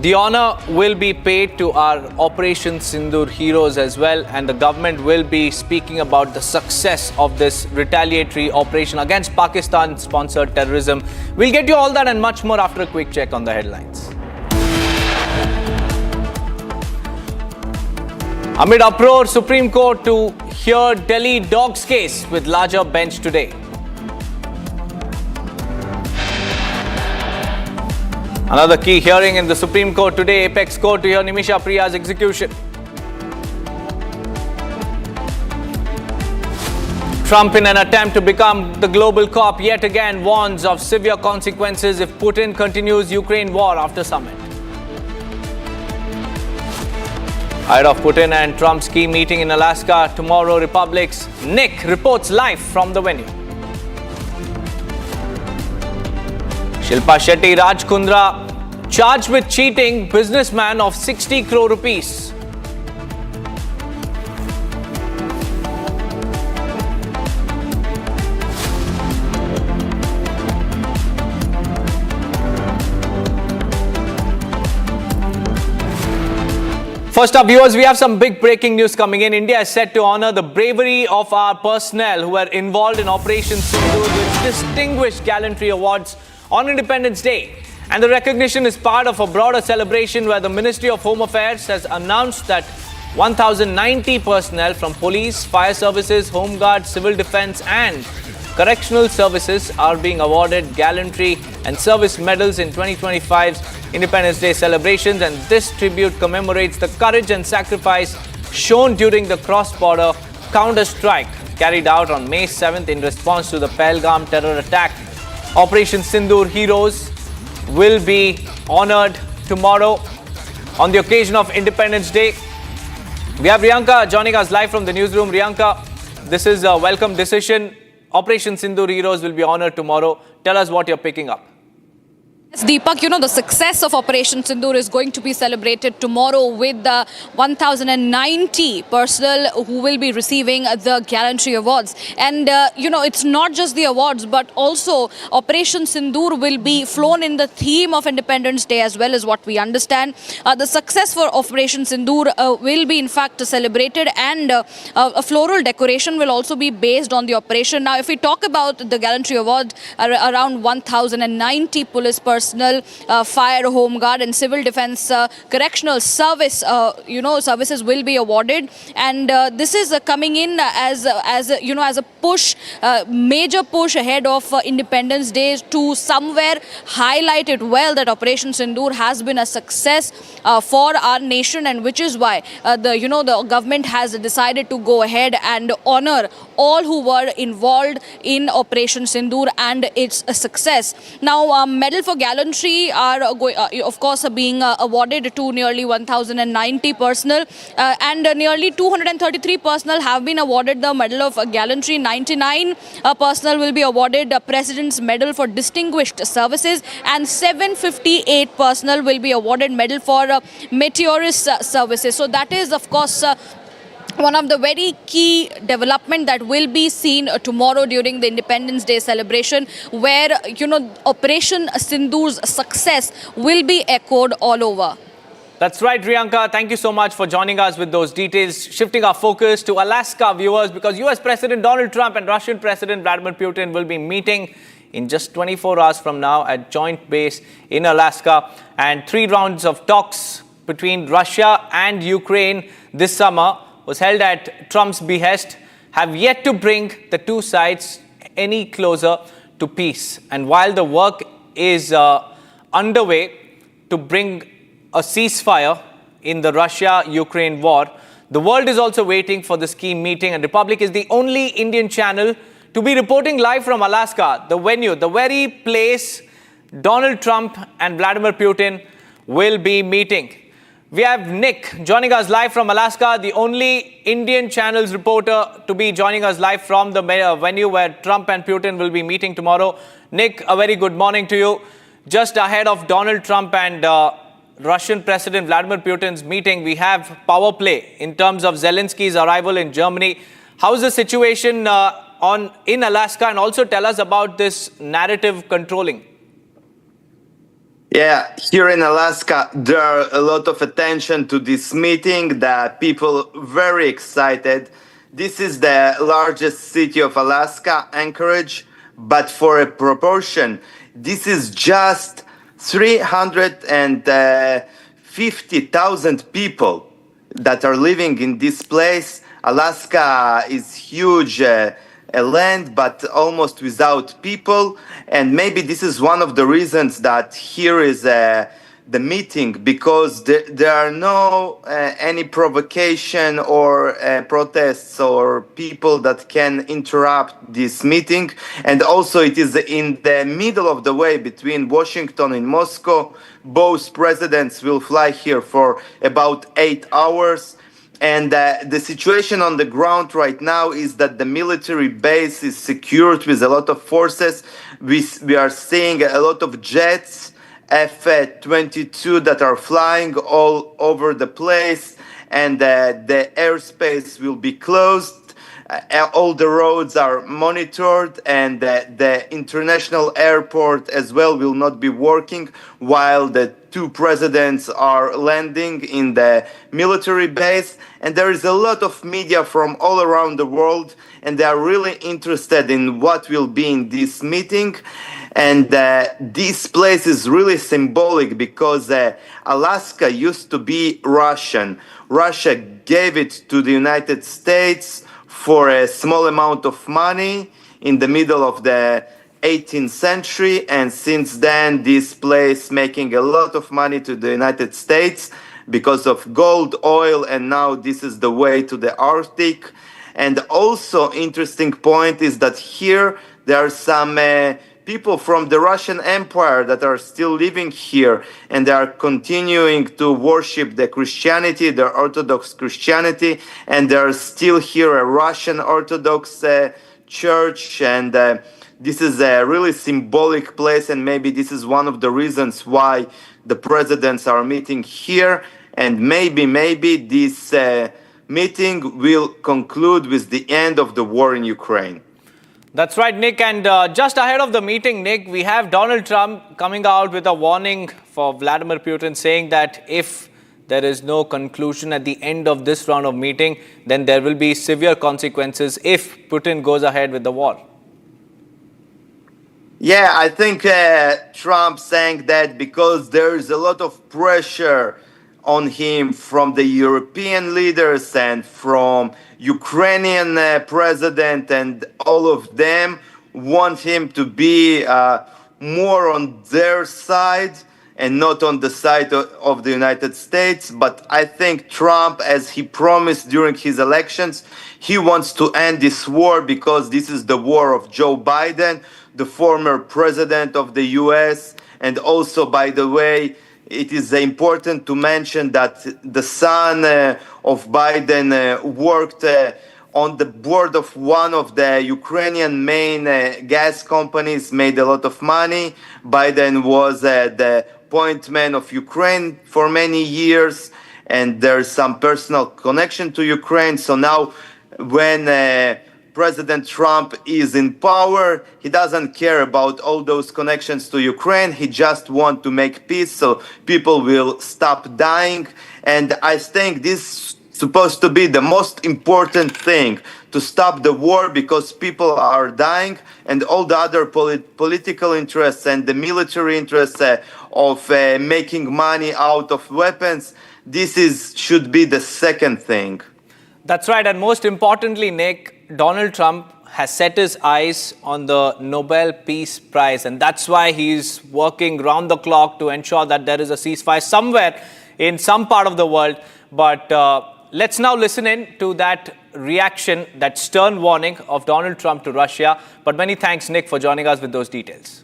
the honor will be paid to our Operation Sindoor heroes as well, and the government will be speaking about the success of this retaliatory operation against Pakistan-sponsored terrorism. We'll get you all that and much more after a quick check on the headlines. Amid uproar, Supreme Court to hear Delhi dogs case with larger bench today. Another key hearing in the Supreme Court today, Apex Court to hear Nimisha Priya's execution. Trump, in an attempt to become the global cop, yet again warns of severe consequences if Putin continues Ukraine war after summit. Ahead of Putin and Trump's key meeting in Alaska tomorrow, Republic's Nick reports live from the venue. Shilpa Shetty Raj Kundra charged with cheating businessman of 60 crore rupees. First up, viewers, we have some big breaking news coming in. India is set to honor the bravery of our personnel who were involved in Operation Sindoor with distinguished gallantry awards on Independence Day. And the recognition is part of a broader celebration where the Ministry of Home Affairs has announced that 1,090 personnel from police, fire services, home guard, civil defense and correctional services are being awarded gallantry and service medals in 2025's Independence Day celebrations, and this tribute commemorates the courage and sacrifice shown during the cross-border counter-strike carried out on May 7th in response to the Pahalgam terror attack. Operation Sindoor heroes will be honored tomorrow on the occasion of Independence Day. We have Riyanka joining us live from the newsroom. Riyanka, this is a welcome decision. Operation Sindoor heroes will be honored tomorrow. Tell us what you're picking up. Deepak, you know, the success of Operation Sindoor is going to be celebrated tomorrow with the 1,090 personnel who will be receiving the gallantry awards. And, you know, it's not just the awards, but also Operation Sindoor will be flown in the theme of Independence Day as well, as what we understand. The success for Operation Sindoor will be, in fact, celebrated, and a floral decoration will also be based on the operation. Now, if we talk about the gallantry award, around 1,090 police personnel, fire, home guard and civil defense, correctional service, services will be awarded. And this is coming in as a push, major push ahead of Independence Day, to somewhere highlight it well that Operation Sindoor has been a success for our nation, and which is why the government has decided to go ahead and honor all who were involved in Operation Sindoor and its success. Now, medal for gallantry are, of course, being awarded to nearly 1,090 personnel, and nearly 233 personnel have been awarded the Medal of Gallantry. 99 personnel will be awarded President's Medal for Distinguished Services, and 758 personnel will be awarded Medal for Meteorist Services. So that is, of course, one of the very key development that will be seen tomorrow during the Independence Day celebration, where, Operation Sindoor's success will be echoed all over. That's right, Priyanka. Thank you so much for joining us with those details. Shifting our focus to Alaska, viewers, because US President Donald Trump and Russian President Vladimir Putin will be meeting in just 24 hours from now at joint base in Alaska. And 3 rounds of talks between Russia and Ukraine this summer was held at Trump's behest, have yet to bring the two sides any closer to peace. And while the work is underway to bring a ceasefire in the Russia-Ukraine war, the world is also waiting for this key meeting. And Republic is the only Indian channel to be reporting live from Alaska, the venue, the very place Donald Trump and Vladimir Putin will be meeting. We have Nick joining us live from Alaska, the only Indian channel's reporter to be joining us live from the venue where Trump and Putin will be meeting tomorrow. Nick, a very good morning to you. Just ahead of Donald Trump and Russian President Vladimir Putin's meeting, we have power play in terms of Zelensky's arrival in Germany. How's the situation in Alaska? And also tell us about this narrative controlling. Yeah, here in Alaska, there are a lot of attention to this meeting. The people very excited. This is the largest city of Alaska, Anchorage, but for a proportion, this is just 350,000 people that are living in this place. Alaska is huge. A land, but almost without people. And maybe this is one of the reasons that here is the meeting, because there are no any provocation or protests or people that can interrupt this meeting. And also it is in the middle of the way between Washington and Moscow. Both presidents will fly here for about 8 hours. And the situation on the ground right now is that the military base is secured with a lot of forces. We are seeing a lot of jets, F-22, that are flying all over the place, and the airspace will be closed. All the roads are monitored, and the international airport as well will not be working while the 2 presidents are landing in the military base. And there is a lot of media from all around the world, and they are really interested in what will be in this meeting. And this place is really symbolic because Alaska used to be Russian. Russia gave it to the United States for a small amount of money in the middle of the 18th century, and since then this place making a lot of money to the United States because of gold, oil, and now this is the way to the Arctic. And also interesting point is that here there are some people from the Russian Empire that are still living here, and they are continuing to worship the Christianity, the Orthodox Christianity, and there are still here a Russian Orthodox church, and this is a really symbolic place, and maybe this is one of the reasons why the presidents are meeting here. And maybe this meeting will conclude with the end of the war in Ukraine. That's right, Nick. And just ahead of the meeting, Nick, we have Donald Trump coming out with a warning for Vladimir Putin, saying that if there is no conclusion at the end of this round of meeting, then there will be severe consequences if Putin goes ahead with the war. Yeah, I think Trump saying that because there is a lot of pressure on him from the European leaders and from Ukrainian president, and all of them want him to be more on their side and not on the side of the United States. But I think Trump, as he promised during his elections, he wants to end this war because this is the war of Joe Biden, the former president of the US. And also, by the way, it is important to mention that the son of Biden worked on the board of one of the Ukrainian main gas companies, made a lot of money. Biden was the point man of Ukraine for many years, and there's some personal connection to Ukraine. So now when President Trump is in power, he doesn't care about all those connections to Ukraine. He just wants to make peace so people will stop dying. And I think this is supposed to be the most important thing, to stop the war, because people are dying, and all the other political interests and the military interests of making money out of weapons, should be the second thing. That's right. And most importantly, Nick, Donald Trump has set his eyes on the Nobel Peace Prize. And that's why he's working round the clock to ensure that there is a ceasefire somewhere in some part of the world. But let's now listen in to that reaction, that stern warning of Donald Trump to Russia. But many thanks, Nick, for joining us with those details.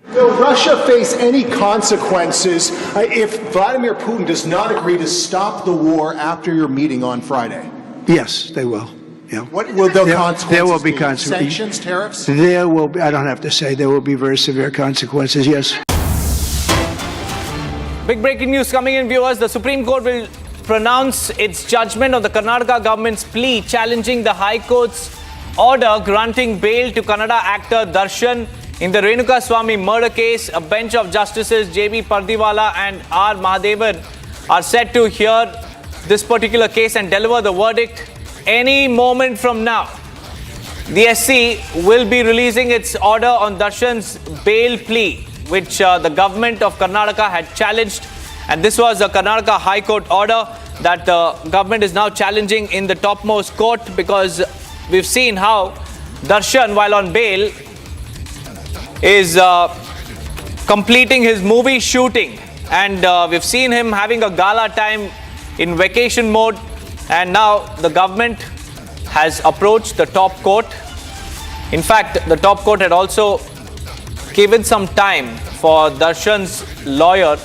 Will Russia face any consequences if Vladimir Putin does not agree to stop the war after your meeting on Friday? Yes, they will. Yeah. What will the consequences There will be be? consequences. Sanctions, tariffs? There will be, I don't have to say, there will be very severe consequences, yes. Big breaking news coming in, viewers. The Supreme Court will pronounce its judgment of the Karnataka government's plea challenging the High Court's order granting bail to Kannada actor Darshan in the Renuka Swamy murder case. A bench of Justices J.B. Pardiwala and R. Mahadevan are set to hear this particular case and deliver the verdict any moment from now. The SC will be releasing its order on Darshan's bail plea, which the government of Karnataka had challenged. And this was a Karnataka High Court order that the government is now challenging in the topmost court, because we've seen how Darshan, while on bail, is completing his movie shooting. And we've seen him having a gala time in vacation mode. And now the government has approached the top court. In fact, the top court had also given some time for Darshan's lawyer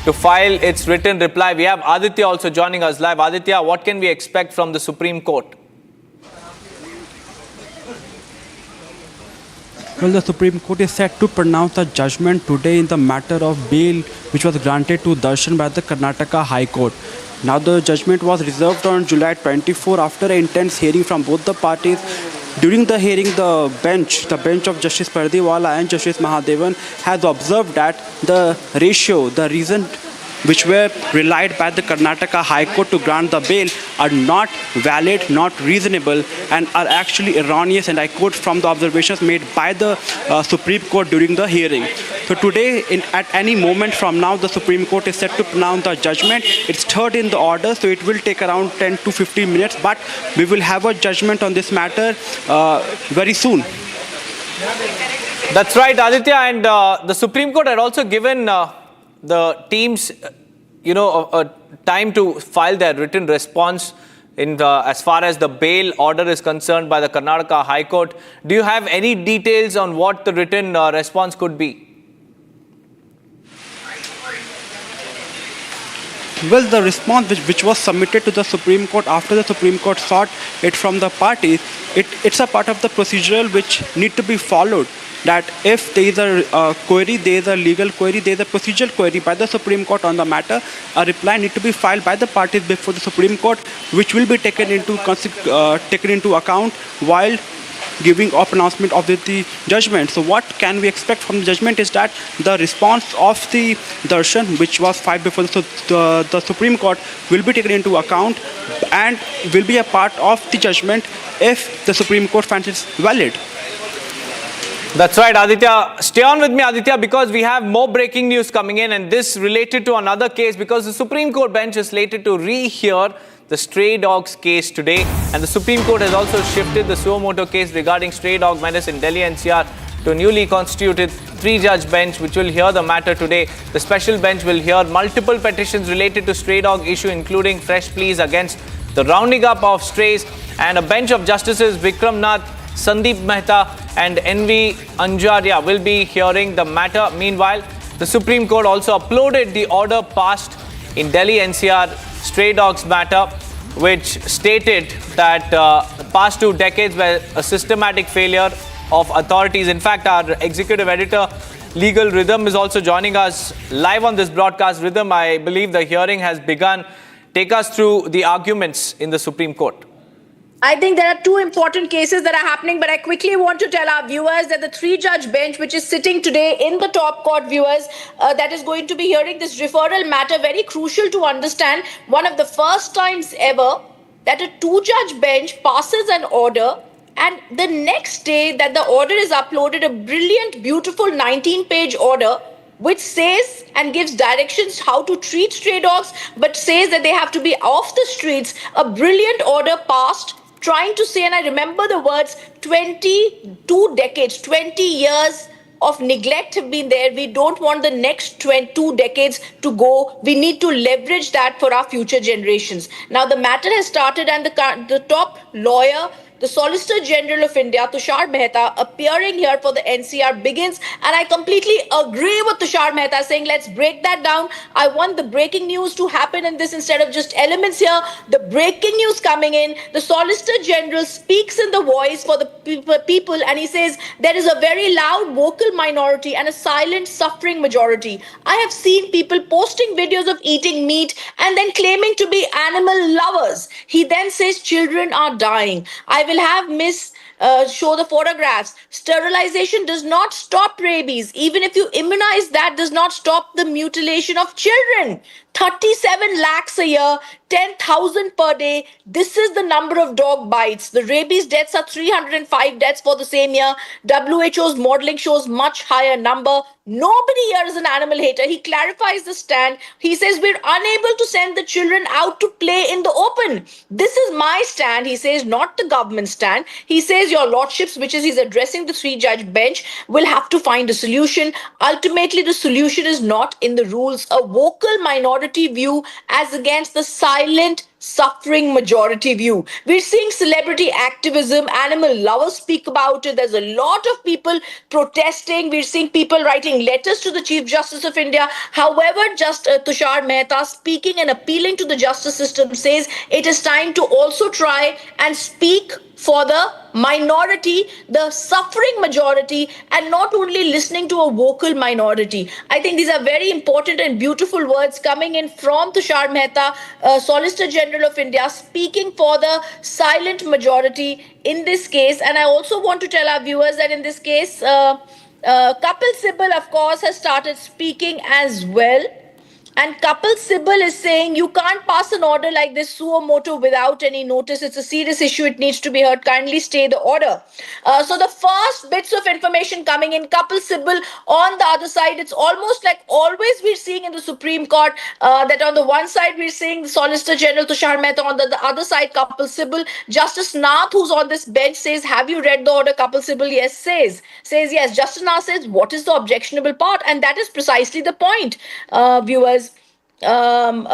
to file its written reply. We have Aditya also joining us live. Aditya, what can we expect from the Supreme Court? Well, the Supreme Court is set to pronounce a judgment today in the matter of bail which was granted to Darshan by the Karnataka High Court. Now, the judgment was reserved on July 24 after an intense hearing from both the parties. During the hearing, the bench of Justice Pardiwala and Justice Mahadevan has observed that the ratio, the reason which were relied by the Karnataka High Court to grant the bail are not valid, not reasonable, and are actually erroneous. And I quote from the observations made by the Supreme Court during the hearing. So today, at any moment from now, the Supreme Court is set to pronounce the judgment. It's third in the order, so it will take around 10 to 15 minutes, but we will have a judgment on this matter very soon. That's right, Aditya. And the Supreme Court had also given the teams, a time to file their written response as far as the bail order is concerned by the Karnataka High Court. Do you have any details on what the written response could be? Well, the response which was submitted to the Supreme Court after the Supreme Court sought it from the parties it's a part of the procedural which need to be followed. That if there is a query, there is a legal query, there is a procedural query by the Supreme Court on the matter, a reply need to be filed by the parties before the Supreme Court, which will be taken into account while giving up announcement of the judgment. So what can we expect from the judgment is that the response of the darshan, which was filed before the Supreme Court, will be taken into account and will be a part of the judgment if the Supreme Court finds it valid. That's right, Aditya. Stay on with me, Aditya, because we have more breaking news coming in, and this related to another case, because the Supreme Court bench is slated to rehear the stray dogs case today, and the Supreme Court has also shifted the suo motu case regarding stray dog menace in Delhi NCR to a newly constituted 3-judge bench, which will hear the matter today. The special bench will hear multiple petitions related to stray dog issue, including fresh pleas against the rounding up of strays, and a bench of justices Vikram Nath, Sandeep Mehta and N.V. Anjaria will be hearing the matter. Meanwhile, the Supreme Court also uploaded the order passed in Delhi NCR stray dogs matter, which stated that the past 2 decades were a systematic failure of authorities. In fact, our executive editor, Legal Rhythm, is also joining us live on this broadcast. Rhythm, I believe the hearing has begun. Take us through the arguments in the Supreme Court. I think there are 2 important cases that are happening, but I quickly want to tell our viewers that the 3-judge bench, which is sitting today in the top court, viewers, that is going to be hearing this referral matter, very crucial to understand, one of the first times ever that a 2-judge bench passes an order, and the next day that the order is uploaded, a brilliant, beautiful 19-page order, which says and gives directions how to treat stray dogs, but says that they have to be off the streets. A brilliant order passed, trying to say, and I remember the words, 22 decades, 20 years of neglect have been there. We don't want the next 2 decades to go. We need to leverage that for our future generations. Now, the matter has started, and the top lawyer, the Solicitor General of India, Tushar Mehta, appearing here for the NCR begins. And I completely agree with Tushar Mehta saying, let's break that down. I want the breaking news to happen in this instead of just elements here. The breaking news coming in. The Solicitor General speaks in the voice for the people, and he says there is a very loud vocal minority and a silent suffering majority. I have seen people posting videos of eating meat and then claiming to be animal lovers. He then says children are dying. I will have Miss show the photographs. Sterilization does not stop rabies. Even if you immunize, that does not stop the mutilation of children. 37 lakhs a year, 10,000 per day. This is the number of dog bites. The rabies deaths are 305 deaths for the same year. WHO's modeling shows much higher number. Nobody here is an animal hater. He clarifies the stand. He says we're unable to send the children out to play in the open. This is my stand, he says, not the government stand. He says your lordships, which is he's addressing the 3-judge bench, will have to find a solution. Ultimately, the solution is not in the rules. A vocal minority view as against the silent suffering majority view. We're seeing celebrity activism, animal lovers speak about it. There's a lot of people protesting. We're seeing people writing letters to the Chief Justice of India. However, just Tushar Mehta speaking and appealing to the justice system says it is time to also try and speak for the minority, the suffering majority, and not only listening to a vocal minority. I think these are very important and beautiful words coming in from Tushar Mehta, Solicitor General of India, speaking for the silent majority in this case. And I also want to tell our viewers that in this case, Kapil Sibal, of course, has started speaking as well. And Kapil Sibal is saying you can't pass an order like this suo motu without any notice. It's a serious issue. It needs to be heard. Kindly stay the order. So the first bits of information coming in, Kapil Sibal on the other side, it's almost like always we're seeing in the Supreme Court that on the one side we're seeing the Solicitor General Tushar Mehta, on the other side Kapil Sibal. Justice Nath, who's on this bench, says, have you read the order? Kapil Sibal, yes, says yes. Justice Nath says, what is the objectionable part? And that is precisely the point, viewers. Deepak,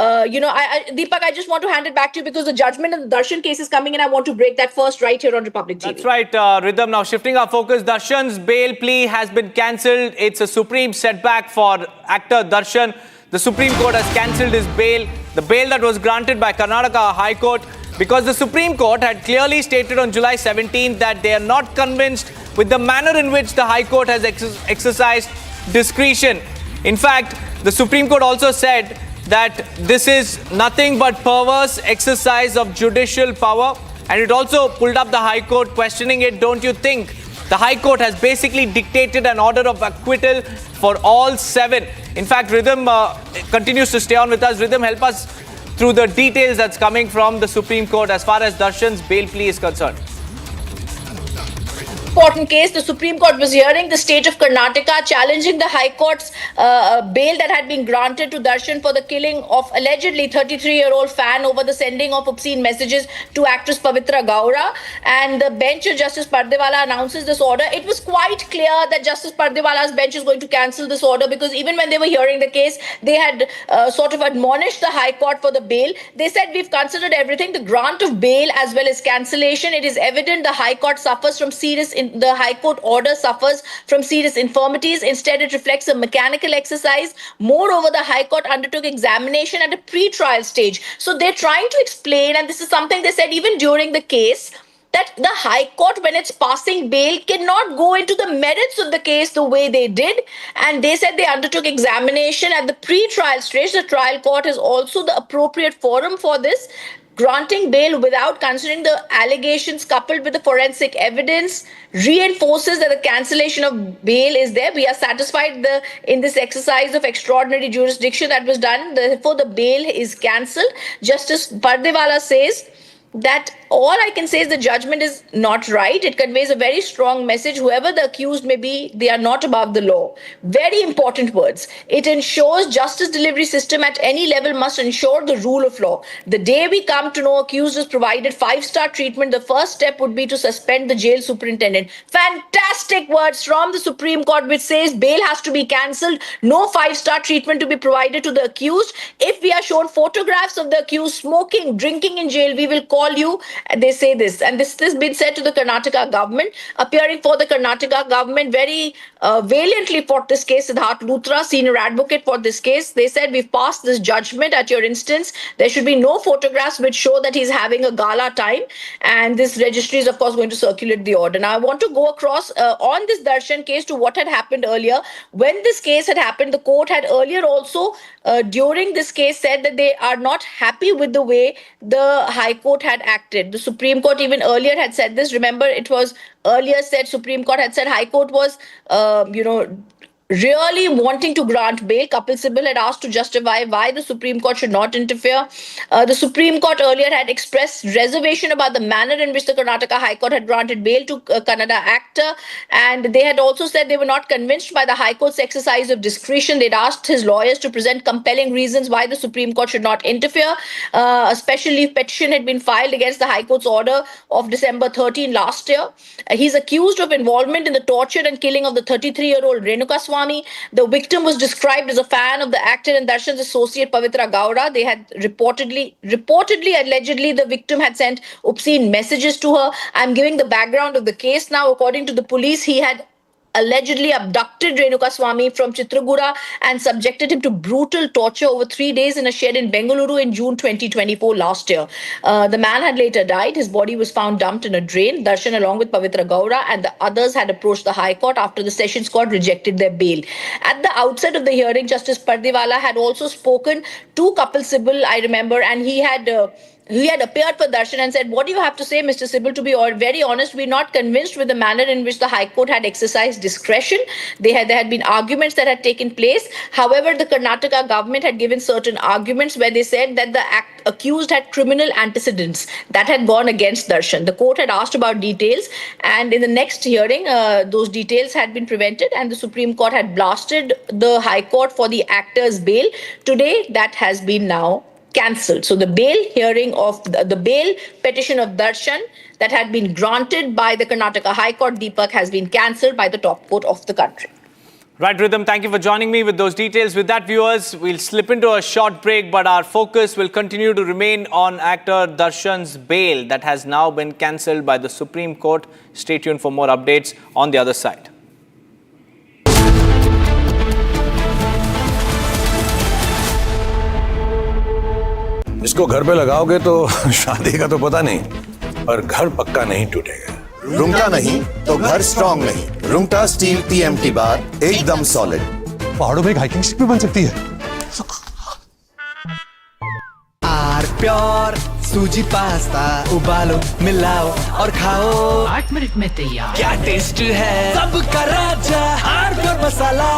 I just want to hand it back to you because the judgment in the Darshan case is coming in. I want to break that first right here on Republic TV. That's right, Rhythm. Now shifting our focus, Darshan's bail plea has been cancelled. It's a supreme setback for actor Darshan. The Supreme Court has cancelled his bail. The bail that was granted by Karnataka High Court because the Supreme Court had clearly stated on July 17th that they are not convinced with the manner in which the High Court has exercised discretion. In fact, the Supreme Court also said that this is nothing but perverse exercise of judicial power, and it also pulled up the High Court questioning it. Don't you think the High Court has basically dictated an order of acquittal for all 7? In fact, Rhythm continues to stay on with us. Rhythm, help us through the details that's coming from the Supreme Court as far as Darshan's bail plea is concerned. Important case. The Supreme Court was hearing the state of Karnataka challenging the High Court's bail that had been granted to Darshan for the killing of allegedly 33-year-old fan over the sending of obscene messages to actress Pavitra Gaura. And the bench of Justice Pardewala announces this order. It was quite clear that Justice Pardewala's bench is going to cancel this order, because even when they were hearing the case, they had sort of admonished the High Court for the bail. They said, we've considered everything, the grant of bail as well as cancellation. It is evident the High Court suffers from the High Court order suffers from serious infirmities. Instead, it reflects a mechanical exercise. Moreover, the High Court undertook examination at a pre-trial stage. So they're trying to explain, and this is something they said even during the case, that the High Court, when it's passing bail, cannot go into the merits of the case the way they did. And they said they undertook examination at the pre-trial stage. The trial court is also the appropriate forum for this. Granting bail without considering the allegations coupled with the forensic evidence reinforces that the cancellation of bail is there. We are satisfied in this exercise of extraordinary jurisdiction that was done. Therefore, the bail is cancelled. Justice Pardewala says that all I can say is the judgment is not right. It conveys a very strong message. Whoever the accused may be, they are not above the law. Very important words. It ensures justice delivery system at any level must ensure the rule of law. The day we come to know accused is provided 5-star treatment, the first step would be to suspend the jail superintendent. Fantastic words from the Supreme Court, which says bail has to be cancelled, no 5-star treatment to be provided to the accused. If we are shown photographs of the accused smoking, drinking in jail, we will call you. They say this, and this has been said to the Karnataka government. Appearing for the Karnataka government, very valiantly fought this case, Siddharth Luthra, senior advocate for this case. They said, we've passed this judgment at your instance. There should be no photographs which show that he's having a gala time, and this registry is of course going to circulate the order. Now I want to go across on this Darshan case to what had happened earlier. When this case had happened, the court had earlier also during this case said that they are not happy with the way the High Court had acted. The Supreme Court even earlier had said this. Remember, it was earlier said, Supreme Court had said High Court was, really wanting to grant bail. Kapil Sibal had asked to justify why the Supreme Court should not interfere. The Supreme Court earlier had expressed reservation about the manner in which the Karnataka High Court had granted bail to Kannada actor, and they had also said they were not convinced by the High Court's exercise of discretion. They'd asked his lawyers to present compelling reasons why the Supreme Court should not interfere. A special leave petition had been filed against the High Court's order of December 13 last year. He's accused of involvement in the torture and killing of the 33-year-old Renuka Swami. The victim was described as a fan of the actor and Darshan's associate Pavitra Gaura. They had allegedly, the victim had sent obscene messages to her. I'm giving the background of the case now. According to the police, he had allegedly abducted Renuka Swami from Chitragura and subjected him to brutal torture over 3 days in a shed in Bengaluru in June 2024 last year. The man had later died. His body was found dumped in a drain. Darshan, along with Pavitra Gaura and the others, had approached the High Court after the Sessions Court rejected their bail. At the outset of the hearing, Justice Pardewala had also spoken to Kapil Sibal, I remember, and he had appeared for Darshan and said, what do you have to say, Mr. Sibal? To be very honest, we're not convinced with the manner in which the High Court had exercised discretion. There had been arguments that had taken place. However, the Karnataka government had given certain arguments where they said that the accused had criminal antecedents that had gone against Darshan. The court had asked about details, and in the next hearing, those details had been prevented, and the Supreme Court had blasted the High Court for the actor's bail. Today, that has been now cancelled. So the bail hearing of the bail petition of Darshan that had been granted by the Karnataka High Court, Deepak, has been cancelled by the top court of the country. Right, Rhythm, thank you for joining me with those details. With that, viewers, we'll slip into a short break, but our focus will continue to remain on actor Darshan's bail that has now been cancelled by the Supreme Court. Stay tuned for more updates on the other side. This इसको घर पे लगाओगे तो शादी का तो पता नहीं, पर घर पक्का नहीं टूटेगा। रुंगटा नहीं तो घर स्ट्रॉन्ग नहीं। रुंगटा स्टील TMT बार एकदम सॉलिड। पहाड़ों में एक हाइकिंग स्टिक भी बन सकती है। आर प्योर सूजी पास्ता उबालो मिलाओ और खाओ 8 मिनट में तैयार। क्या टेस्ट है सबका राजा R pure masala.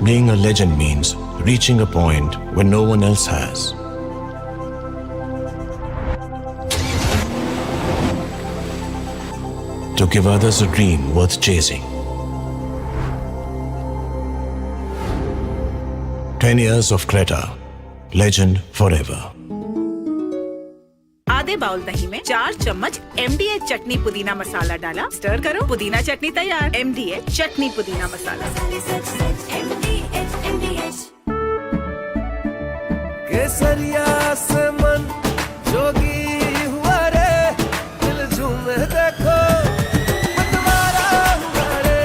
Being a legend means reaching a point where no one else has. To give others a dream worth chasing. 10 years of Creta, legend forever. आधे बाउल दही में 4 चम्मच MDH चटनी पुदीना मसाला डाला, स्टर करो, पुदीना चटनी तैयार। MDH चटनी पुदीना मसाला। केसरिया से मन जोगी हुआ रे, दिल झूमे देखो मतवारा हुआ रे।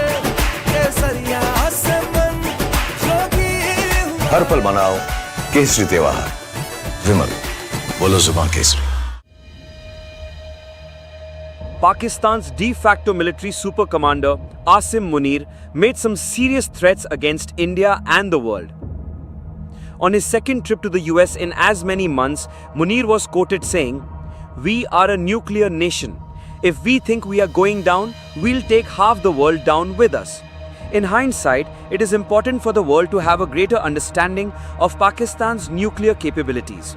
केसरिया से मन जोगी हुआ। हर पल मनाओ केसरी त्योहार। विमल, बोलो जुबान Kesari. Pakistan's de facto military super commander Asim Munir made some serious threats against India and the world. On his second trip to the US in as many months, Munir was quoted saying, "We are a nuclear nation. If we think we are going down, we'll take half the world down with us." In hindsight, it is important for the world to have a greater understanding of Pakistan's nuclear capabilities.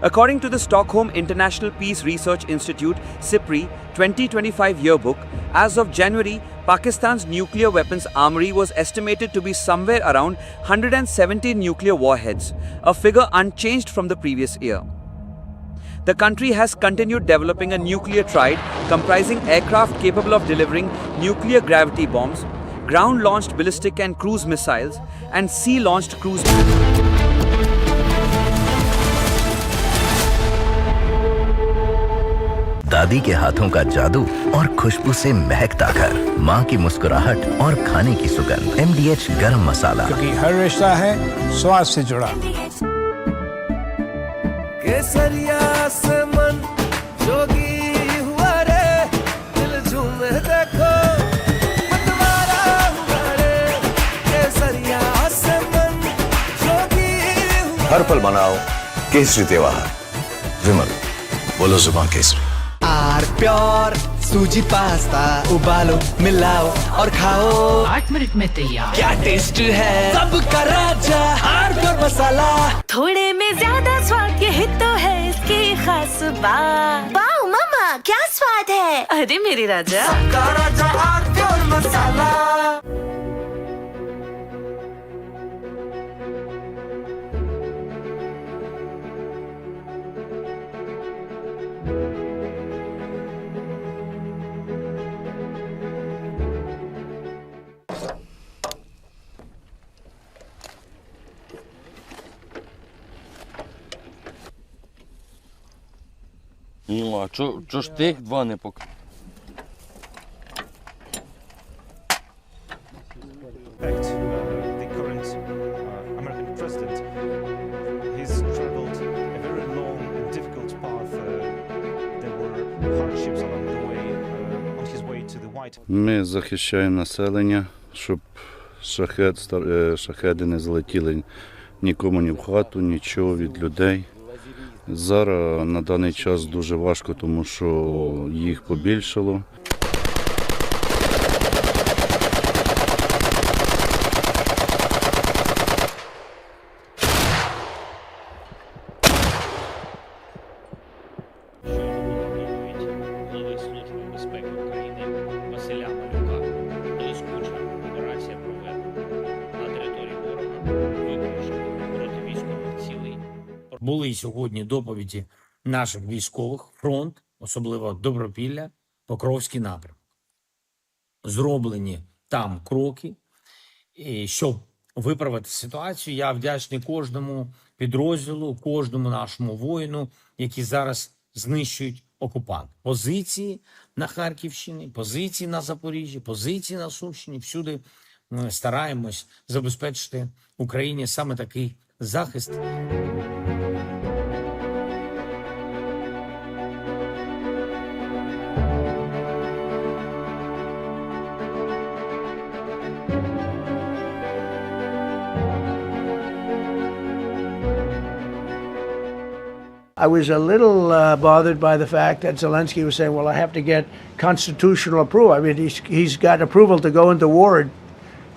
According to the Stockholm International Peace Research Institute (SIPRI) 2025 yearbook, as of January, Pakistan's nuclear weapons armory was estimated to be somewhere around 170 nuclear warheads, a figure unchanged from the previous year. The country has continued developing a nuclear triad comprising aircraft capable of delivering nuclear gravity bombs, ground-launched ballistic and cruise missiles, and sea-launched cruise missiles. दादी के हाथों का जादू और खुशबू से महकता घर, माँ की मुस्कुराहट और खाने की सुगंध। MDH गरम मसाला, क्योंकि हर रिश्ता है स्वाद से जुड़ा। केसरिया से मन जोगी हुआ रे, दिल झूमे देखो मतवारा हुआ रे। केसरिया से मन जोगी हुआ। हर पल मनाओ केसरी त्योहार। विमल, बोलो जुबान केसरी। आर प्योर सूजी पास्ता उबालो मिलाओ और खाओ 8 मिनट में तैयार। क्या टेस्ट है सबका राजा आर प्योर मसाला। थोड़े में ज्यादा स्वाद, यही तो है इसकी खास बात। वाओ मामा क्या स्वाद है। अरे मेरे राजा, सबका राजा R pure masala. Ну, а чо ж тих два не пок... The current American president, he's traveled a very long and difficult path. There were hardships along the way on his way to the White House. Ми захищаємо населення, щоб шахеди не залетіли нікому ні в хату, нічого від людей. Зараз на даний час дуже важко, тому що їх побільшало. Були сьогодні доповіді наших військових, фронт, особливо Добропілля, Покровський напрямок. Зроблені там кроки, щоб виправити ситуацію. Я вдячний кожному підрозділу, кожному нашому воїну, які зараз знищують окупант. Позиції на Харківщині, позиції на Запоріжжі, позиції на Сумщині. Всюди ми стараємось забезпечити Україні саме такий захист. I was a little bothered by the fact that Zelensky was saying, well, I have to get constitutional approval. I mean, he's got approval to go into war and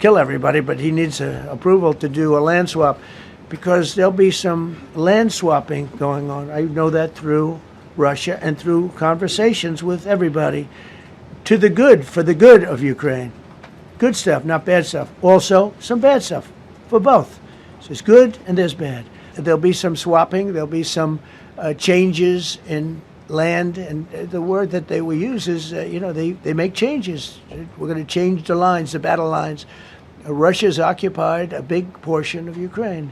kill everybody, but he needs approval to do a land swap because there'll be some land swapping going on. I know that through Russia and through conversations with everybody to the good, for the good of Ukraine. Good stuff, not bad stuff. Also, some bad stuff for both. So there's good and there's bad. There'll be some swapping. There'll be some changes in land, and the word that they will use is, they make changes. We're going to change the lines, the battle lines. Russia's occupied a big portion of Ukraine.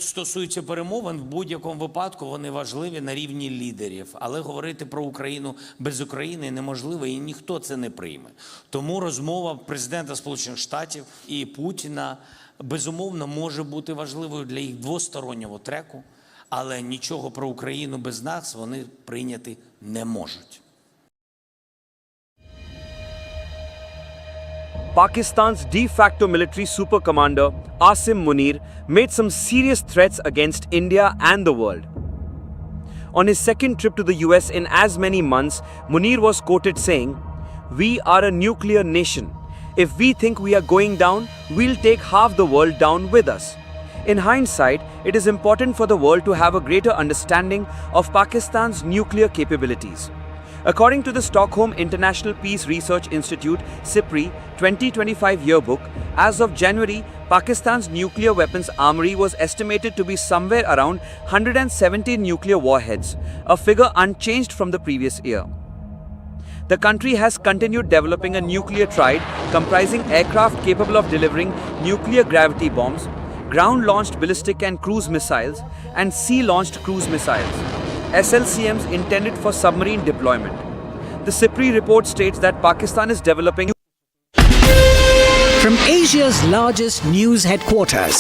Стосується перемовин, в будь-якому випадку вони важливі на рівні лідерів. Але говорити про Україну без України неможливо, і ніхто це не прийме. Тому розмова президента Сполучених Штатів і Путіна, безумовно, може бути важливою для їх двостороннього треку, але нічого про Україну без нас вони прийняти не можуть. Pakistan's de facto military super commander, Asim Munir, made some serious threats against India and the world. On his second trip to the US in as many months, Munir was quoted saying, "We are a nuclear nation. If we think we are going down, we'll take half the world down with us." In hindsight, it is important for the world to have a greater understanding of Pakistan's nuclear capabilities. According to the Stockholm International Peace Research Institute (SIPRI) 2025 yearbook, as of January, Pakistan's nuclear weapons armory was estimated to be somewhere around 170 nuclear warheads, a figure unchanged from the previous year. The country has continued developing a nuclear triad comprising aircraft capable of delivering nuclear gravity bombs, ground-launched ballistic and cruise missiles, and sea-launched cruise missiles, SLCMs intended for submarine deployment. The SIPRI report states that Pakistan is developing from Asia's largest news headquarters,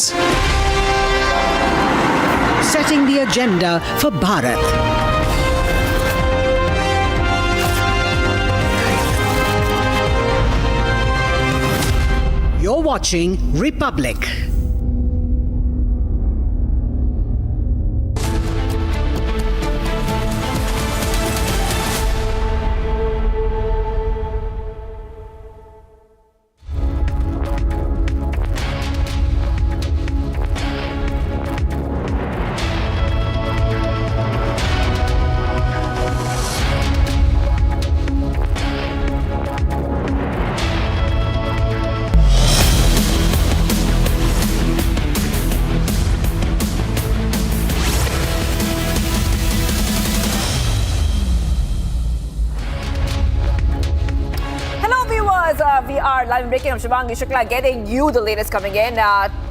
setting the agenda for Bharat. You're watching Republic. We are live and breaking. I'm Shivangi Shukla, getting you the latest coming in.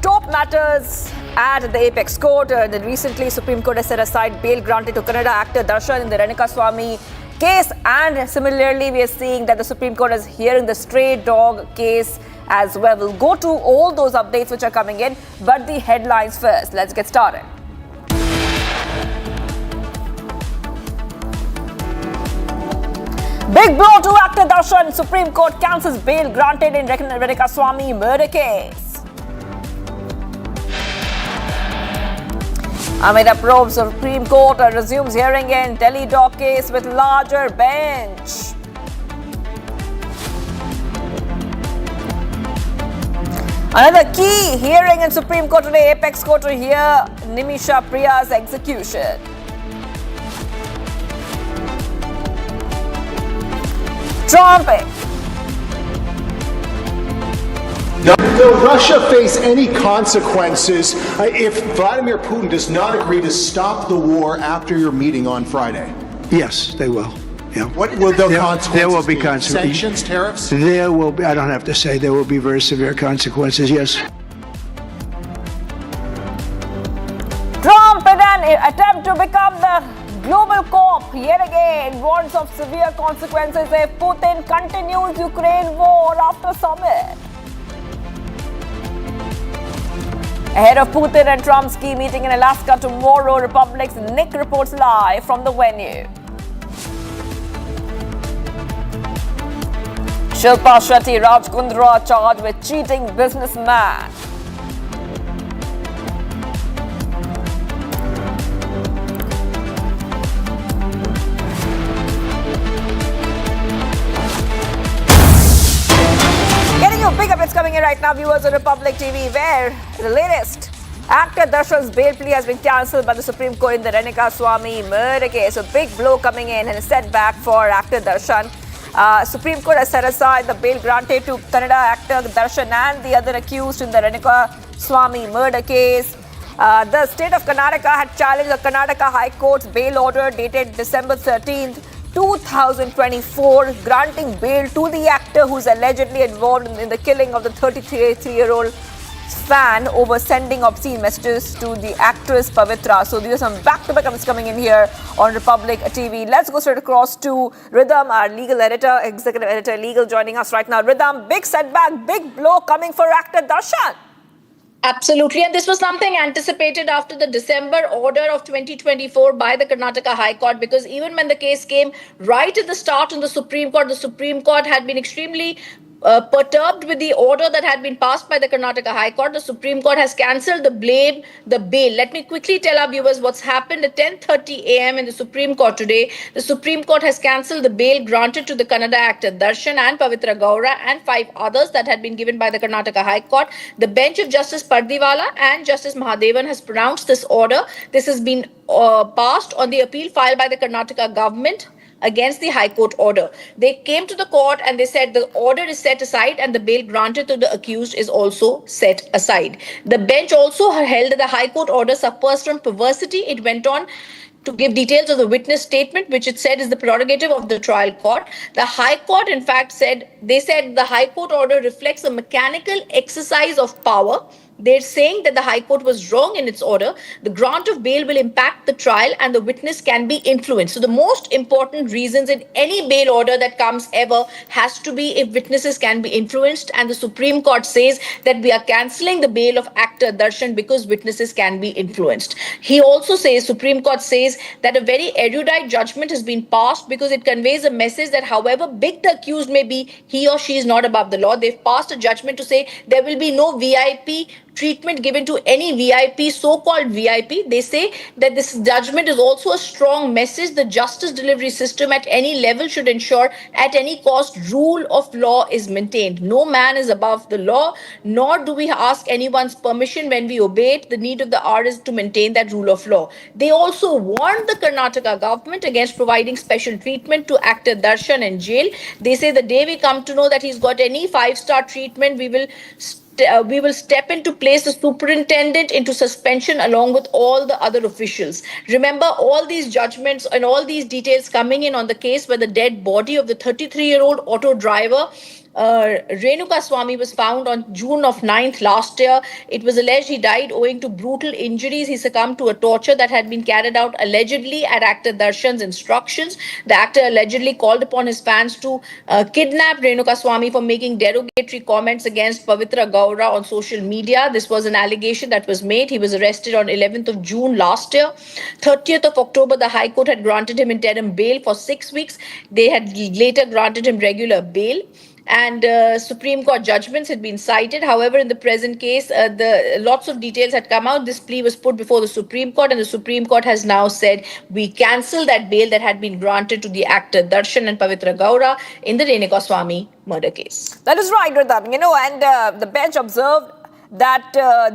Top matters at the Apex Court. Recently, Supreme Court has set aside bail granted to Kannada actor Darshan in the Renukaswamy case. And similarly, we are seeing that the Supreme Court is hearing the stray dog case as well. We'll go to all those updates which are coming in. But the headlines first. Let's get started. Big blow to actor Darshan. Supreme Court cancels bail granted in Renukaswamy murder case. Amid approves, Supreme Court resumes hearing in Delhi dog case with larger bench. Another key hearing in Supreme Court today, Apex Court to hear Nimisha Priya's execution. Trump. Will Russia face any consequences if Vladimir Putin does not agree to stop the war after your meeting on Friday? Yes, they will. What will the consequences There will be be? consequences. Sanctions, tariffs? There will be, I don't have to say, there will be very severe consequences, yes. Trump, in an attempt to become the global cop, yet again warns of severe consequences if Putin continues Ukraine war after summit. Ahead of Putin and Trump's key meeting in Alaska tomorrow, Republic's Nick reports live from the venue. Shilpa Shetty Rajkundra charged with cheating businessman. Getting you big updates coming in right now, viewers on Republic TV, where the latest actor Darshan's bail plea has been cancelled by the Supreme Court in the Renika Swamy murder case. So big blow coming in and a setback for actor Darshan. Supreme Court has set aside the bail granted to Kannada actor Darshan and the other accused in the Renika Swamy murder case. The state of Karnataka had challenged the Karnataka High Court's bail order dated December 13th, 2024, granting bail to the actor who's allegedly involved in the killing of the 33-year-old fan over sending obscene messages to the actress Pavitra. So these are some back-to-back comments coming in here on Republic TV. Let's go straight across to Rhythm, our legal editor, executive editor, legal, joining us right now. Rhythm, big setback, big blow coming for actor Darshan. Absolutely, and this was something anticipated after the December order of 2024 by the Karnataka High Court, because even when the case came right at the start in the Supreme Court had been extremely perturbed with the order that had been passed by the Karnataka High Court. The Supreme Court has cancelled the bail. Let me quickly tell our viewers what's happened at 10:30 a.m. in the Supreme Court today. The Supreme Court has cancelled the bail granted to the Kannada actor Darshan and Pavitra Gaura and 5 others that had been given by the Karnataka High Court. The bench of Justice Pardiwala and Justice Mahadevan has pronounced this order. This has been passed on the appeal filed by the Karnataka government against the High Court order. They came to the court and they said the order is set aside and the bail granted to the accused is also set aside. The bench also held that the High Court order suffers from perversity. It went on to give details of the witness statement, which it said is the prerogative of the trial court. The High Court, in fact, said the High Court order reflects a mechanical exercise of power. They're saying that the High Court was wrong in its order. The grant of bail will impact the trial and the witness can be influenced. So the most important reasons in any bail order that comes ever has to be if witnesses can be influenced. And the Supreme Court says that we are cancelling the bail of actor Darshan because witnesses can be influenced. He also says, Supreme Court says that a very erudite judgment has been passed because it conveys a message that however big the accused may be, he or she is not above the law. They've passed a judgment to say there will be no VIP treatment given to any VIP, so-called VIP. They say that this judgment is also a strong message. The justice delivery system at any level should ensure at any cost rule of law is maintained. No man is above the law, nor do we ask anyone's permission when we obey it. The need of the hour is to maintain that rule of law. They also warned the Karnataka government against providing special treatment to actor Darshan in jail. They say the day we come to know that he's got any 5-star treatment, we will step into place the superintendent into suspension along with all the other officials. Remember, all these judgments and all these details coming in on the case where the dead body of the 33-year-old auto driver Renuka Swamy was found on June of 9th last year. It was alleged he died owing to brutal injuries. He succumbed to a torture that had been carried out allegedly at actor Darshan's instructions. The actor allegedly called upon his fans to kidnap Renuka Swamy for making derogatory comments against Pavitra Gaura on social media. This was an allegation that was made. He was arrested on 11th of June last year. 30th of October, the High Court had granted him interim bail for 6 weeks. They had later granted him regular bail. And Supreme Court judgments had been cited. However, in the present case, lots of details had come out. This plea was put before the Supreme Court, and the Supreme Court has now said we cancel that bail that had been granted to the actor Darshan and Pavitra Gaura in the Renuka Swamy murder case. That is right, Radha. And the bench observed that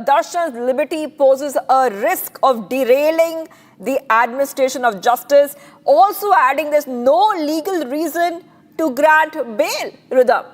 Darshan's liberty poses a risk of derailing the administration of justice, also adding there's no legal reason to grant bail, Rhythm.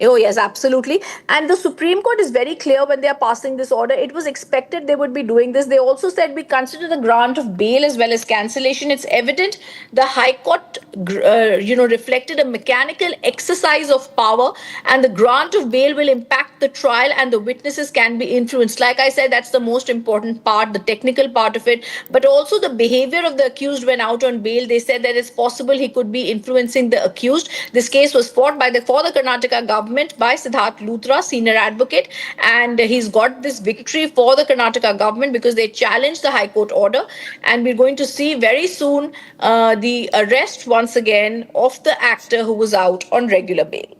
Oh, yes, absolutely. And the Supreme Court is very clear when they are passing this order. It was expected they would be doing this. They also said we consider the grant of bail as well as cancellation. It's evident the High Court, reflected a mechanical exercise of power, and the grant of bail will impact the trial and the witnesses can be influenced. Like I said, that's the most important part, the technical part of it, but also the behavior of the accused when out on bail. They said that it's possible he could be influencing the accused. This case was fought for the Karnataka government by Siddharth Luthra, senior advocate, and he's got this victory for the Karnataka government because they challenged the High Court order, and we're going to see very soon the arrest once again of the actor who was out on regular bail.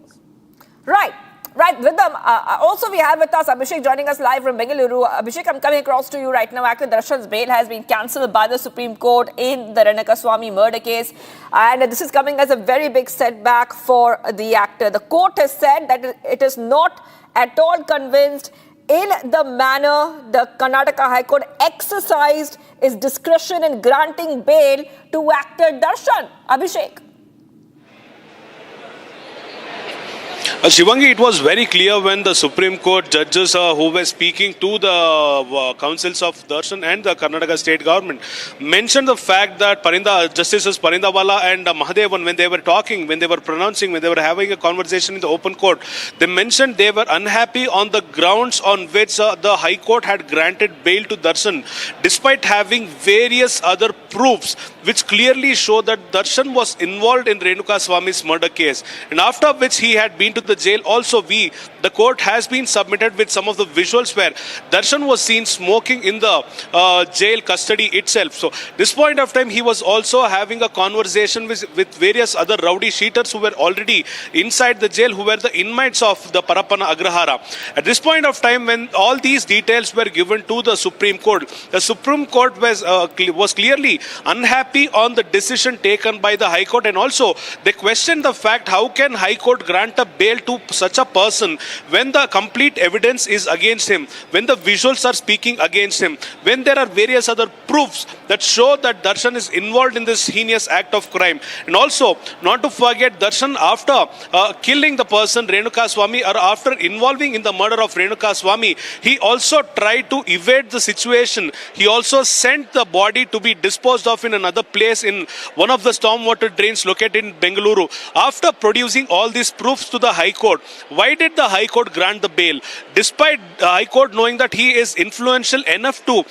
Right. Rhythm. Also, we have with us Abhishek joining us live from Bengaluru. Abhishek, I'm coming across to you right now. Actor Darshan's bail has been cancelled by the Supreme Court in the Renakaswamy murder case. And this is coming as a very big setback for the actor. The court has said that it is not at all convinced in the manner the Karnataka High Court exercised its discretion in granting bail to actor Darshan. Abhishek. Shivangi, it was very clear when the Supreme Court judges who were speaking to the councils of Darshan and the Karnataka state government mentioned the fact that Justices Parindawala and Mahadevan, when they were talking, when they were pronouncing, when they were having a conversation in the open court, they mentioned they were unhappy on the grounds on which the High Court had granted bail to Darshan, despite having various other proofs which clearly show that Darshan was involved in Renakaswamy's murder case, and after which he had been to the jail. Also, the court has been submitted with some of the visuals where Darshan was seen smoking in the jail custody itself. So, this point of time, he was also having a conversation with various other rowdy sheeters who were already inside the jail, who were the inmates of the Parappana Agrahara. At this point of time, when all these details were given to the Supreme Court was clearly unhappy on the decision taken by the High Court, and also they questioned the fact how can High Court grant a bail to such a person when the complete evidence is against him, when the visuals are speaking against him, when there are various other proofs that show that Darshan is involved in this heinous act of crime. And also, not to forget, Darshan, after killing the person Renakaswamy, or after involving in the murder of Renakaswamy, he also tried to evade the situation. He also sent the body to be disposed of in another place in one of the stormwater drains located in Bengaluru. After producing all these proofs to the High Court, why did the High Court grant the bail? Despite the High Court knowing that he is influential enough to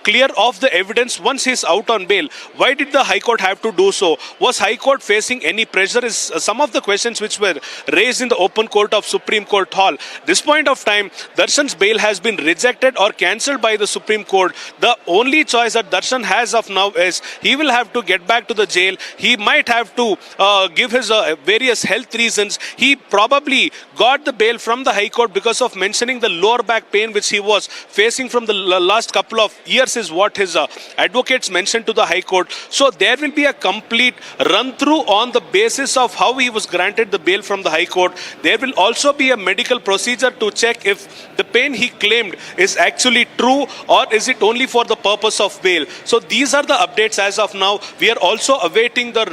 clear off the evidence once he is out on bail, why did the High Court have to do so? Was High Court facing any pressure? Is some of the questions which were raised in the open court of Supreme Court Hall. This point of time, Darshan's bail has been rejected or cancelled by the Supreme Court. The only choice that Darshan has of now is he will have to get back to the jail. He might have to give his various health reasons. He probably got the bail from the High Court because of mentioning the lower back pain which he was facing from the last couple of years, is what his advocates mentioned to the High Court. So there will be a complete run through on the basis of how he was granted the bail from the High Court. There will also be a medical procedure to check if the pain he claimed is actually true or is it only for the purpose of bail. So these are the updates as of now. We are also awaiting the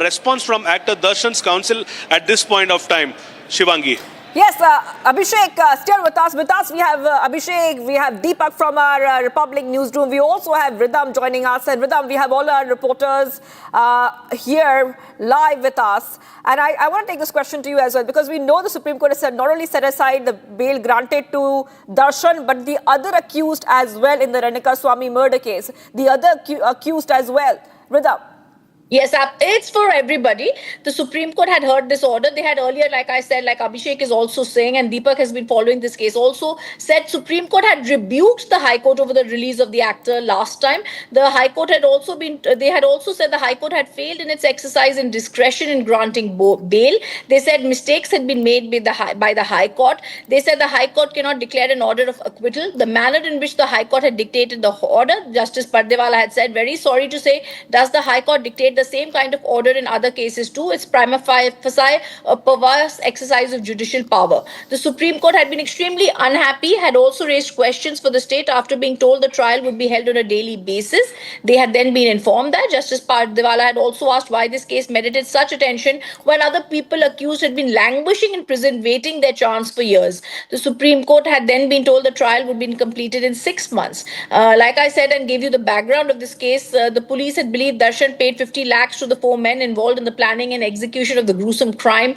response from actor Darshan's counsel at this point of time. Shivangi. Yes, Abhishek, still with us. With us, we have Abhishek, we have Deepak from our Republic newsroom. We also have Rhythm joining us. And Rhythm, we have all our reporters here live with us. And I want to take this question to you as well, because we know the Supreme Court has not only set aside the bail granted to Darshan, but the other accused as well in the Renakaswamy murder case. The other accused as well. Rhythm. Yes, it's for everybody. The Supreme Court had heard this order. They had earlier, like I said, like Abhishek is also saying, and Deepak has been following this case, also said Supreme Court had rebuked the High Court over the release of the actor last time. The High Court had also they had also said the High Court had failed in its exercise in discretion in granting bail. They said mistakes had been made by the High Court. They said the High Court cannot declare an order of acquittal. The manner in which the High Court had dictated the order, Justice Parindawala had said, very sorry to say, does the High Court dictate the the same kind of order in other cases too. It's prima facie a perverse exercise of judicial power. The Supreme Court had been extremely unhappy, had also raised questions for the state after being told the trial would be held on a daily basis. They had then been informed that Justice Pardiwala had also asked why this case merited such attention when other people accused had been languishing in prison waiting their chance for years. The Supreme Court had then been told the trial would be completed in 6 months. Like I said and gave you the background of this case, the police had believed Darshan paid 50 lakhs to the 4 men involved in the planning and execution of the gruesome crime,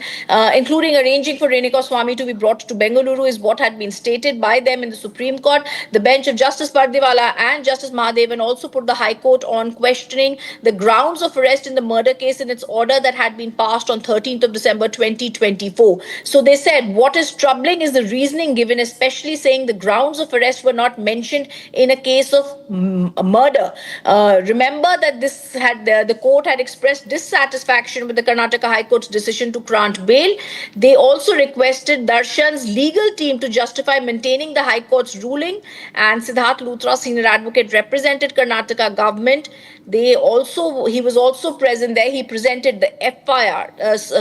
including arranging for Renika Swamy to be brought to Bengaluru, is what had been stated by them in the Supreme Court. The bench of Justice Pardiwala and Justice Mahadevan also put the High Court on questioning the grounds of arrest in the murder case in its order that had been passed on 13th of December 2024. So they said what is troubling is the reasoning given, especially saying the grounds of arrest were not mentioned in a case of murder. Remember that this had the court had expressed dissatisfaction with the Karnataka High Court's decision to grant bail. They also requested Darshan's legal team to justify maintaining the High Court's ruling, and Siddharth Luthra, senior advocate, represented Karnataka government. He was also present there. He presented the FIR.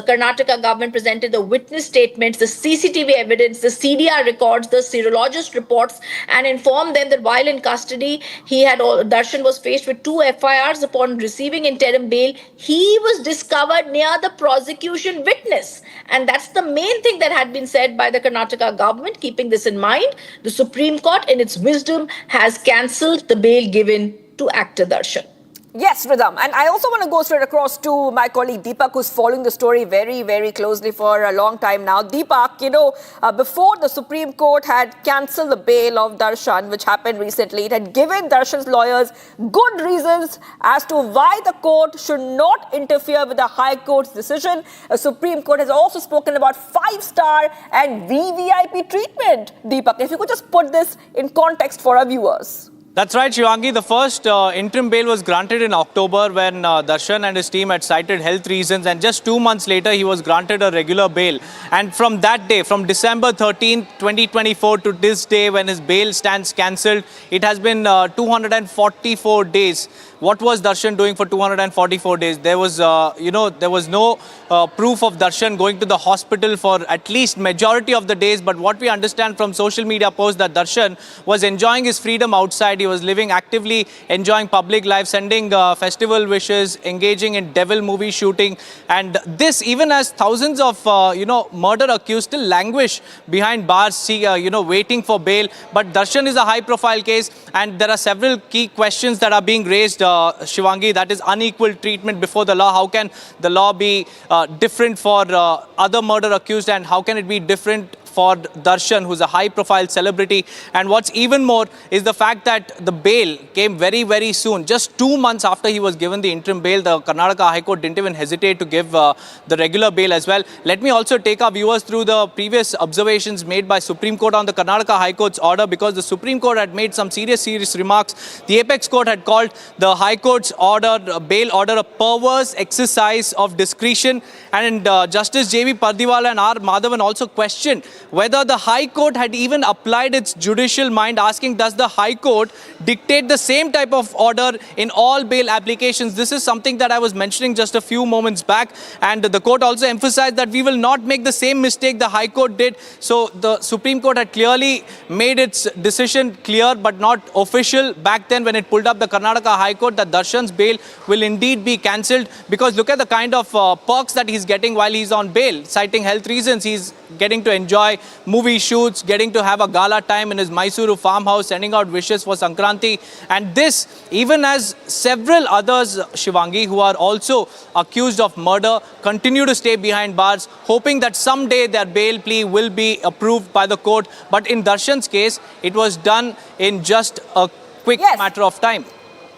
Karnataka government presented the witness statements, the CCTV evidence, the CDR records, the serologist reports, and informed them that while in custody, Darshan was faced with 2 FIRs. Upon receiving interim bail, he was discovered near the prosecution witness. And that's the main thing that had been said by the Karnataka government. Keeping this in mind, the Supreme Court, in its wisdom, has cancelled the bail given to actor Darshan. Yes, Ridham. And I also want to go straight across to my colleague Deepak, who's following the story very, very closely for a long time now. Deepak, before the Supreme Court had cancelled the bail of Darshan, which happened recently, it had given Darshan's lawyers good reasons as to why the court should not interfere with the High Court's decision. The Supreme Court has also spoken about 5-star and VVIP treatment. Deepak, if you could just put this in context for our viewers. That's right, Shivangi. The first interim bail was granted in October when Darshan and his team had cited health reasons, and just 2 months later he was granted a regular bail. And from that day, from December 13, 2024 to this day when his bail stands cancelled, it has been 244 days. What was Darshan doing for 244 days? There was, there was no proof of Darshan going to the hospital for at least majority of the days. But what we understand from social media posts that Darshan was enjoying his freedom outside. He was living actively, enjoying public life, sending festival wishes, engaging in devil movie shooting. And this, even as thousands of, murder accused still languish behind bars, waiting for bail. But Darshan is a high-profile case, and there are several key questions that are being raised, Shivangi. That is unequal treatment before the law. How can the law be different for other murder accused, and how can it be different for Darshan, who's a high-profile celebrity? And what's even more is the fact that the bail came very, very soon. Just 2 months after he was given the interim bail, the Karnataka High Court didn't even hesitate to give the regular bail as well. Let me also take our viewers through the previous observations made by Supreme Court on the Karnataka High Court's order, because the Supreme Court had made some serious remarks. The Apex Court had called the High Court's order, bail order, a perverse exercise of discretion. And Justice J.V. Pardiwala and R. Madhavan also questioned whether the High Court had even applied its judicial mind, asking, does the High Court dictate the same type of order in all bail applications? This is something that I was mentioning just a few moments back. And the court also emphasized that we will not make the same mistake the High Court did. So the Supreme Court had clearly made its decision clear but not official back then when it pulled up the Karnataka High Court that Darshan's bail will indeed be cancelled, because look at the kind of perks that he's getting while he's on bail. Citing health reasons, he's getting to enjoy movie shoots, getting to have a gala time in his Mysuru farmhouse, sending out wishes for Sankranti. And this, even as several others, Shivangi, who are also accused of murder, continue to stay behind bars, hoping that someday their bail plea will be approved by the court. But in Darshan's case, it was done in just a quick matter of time.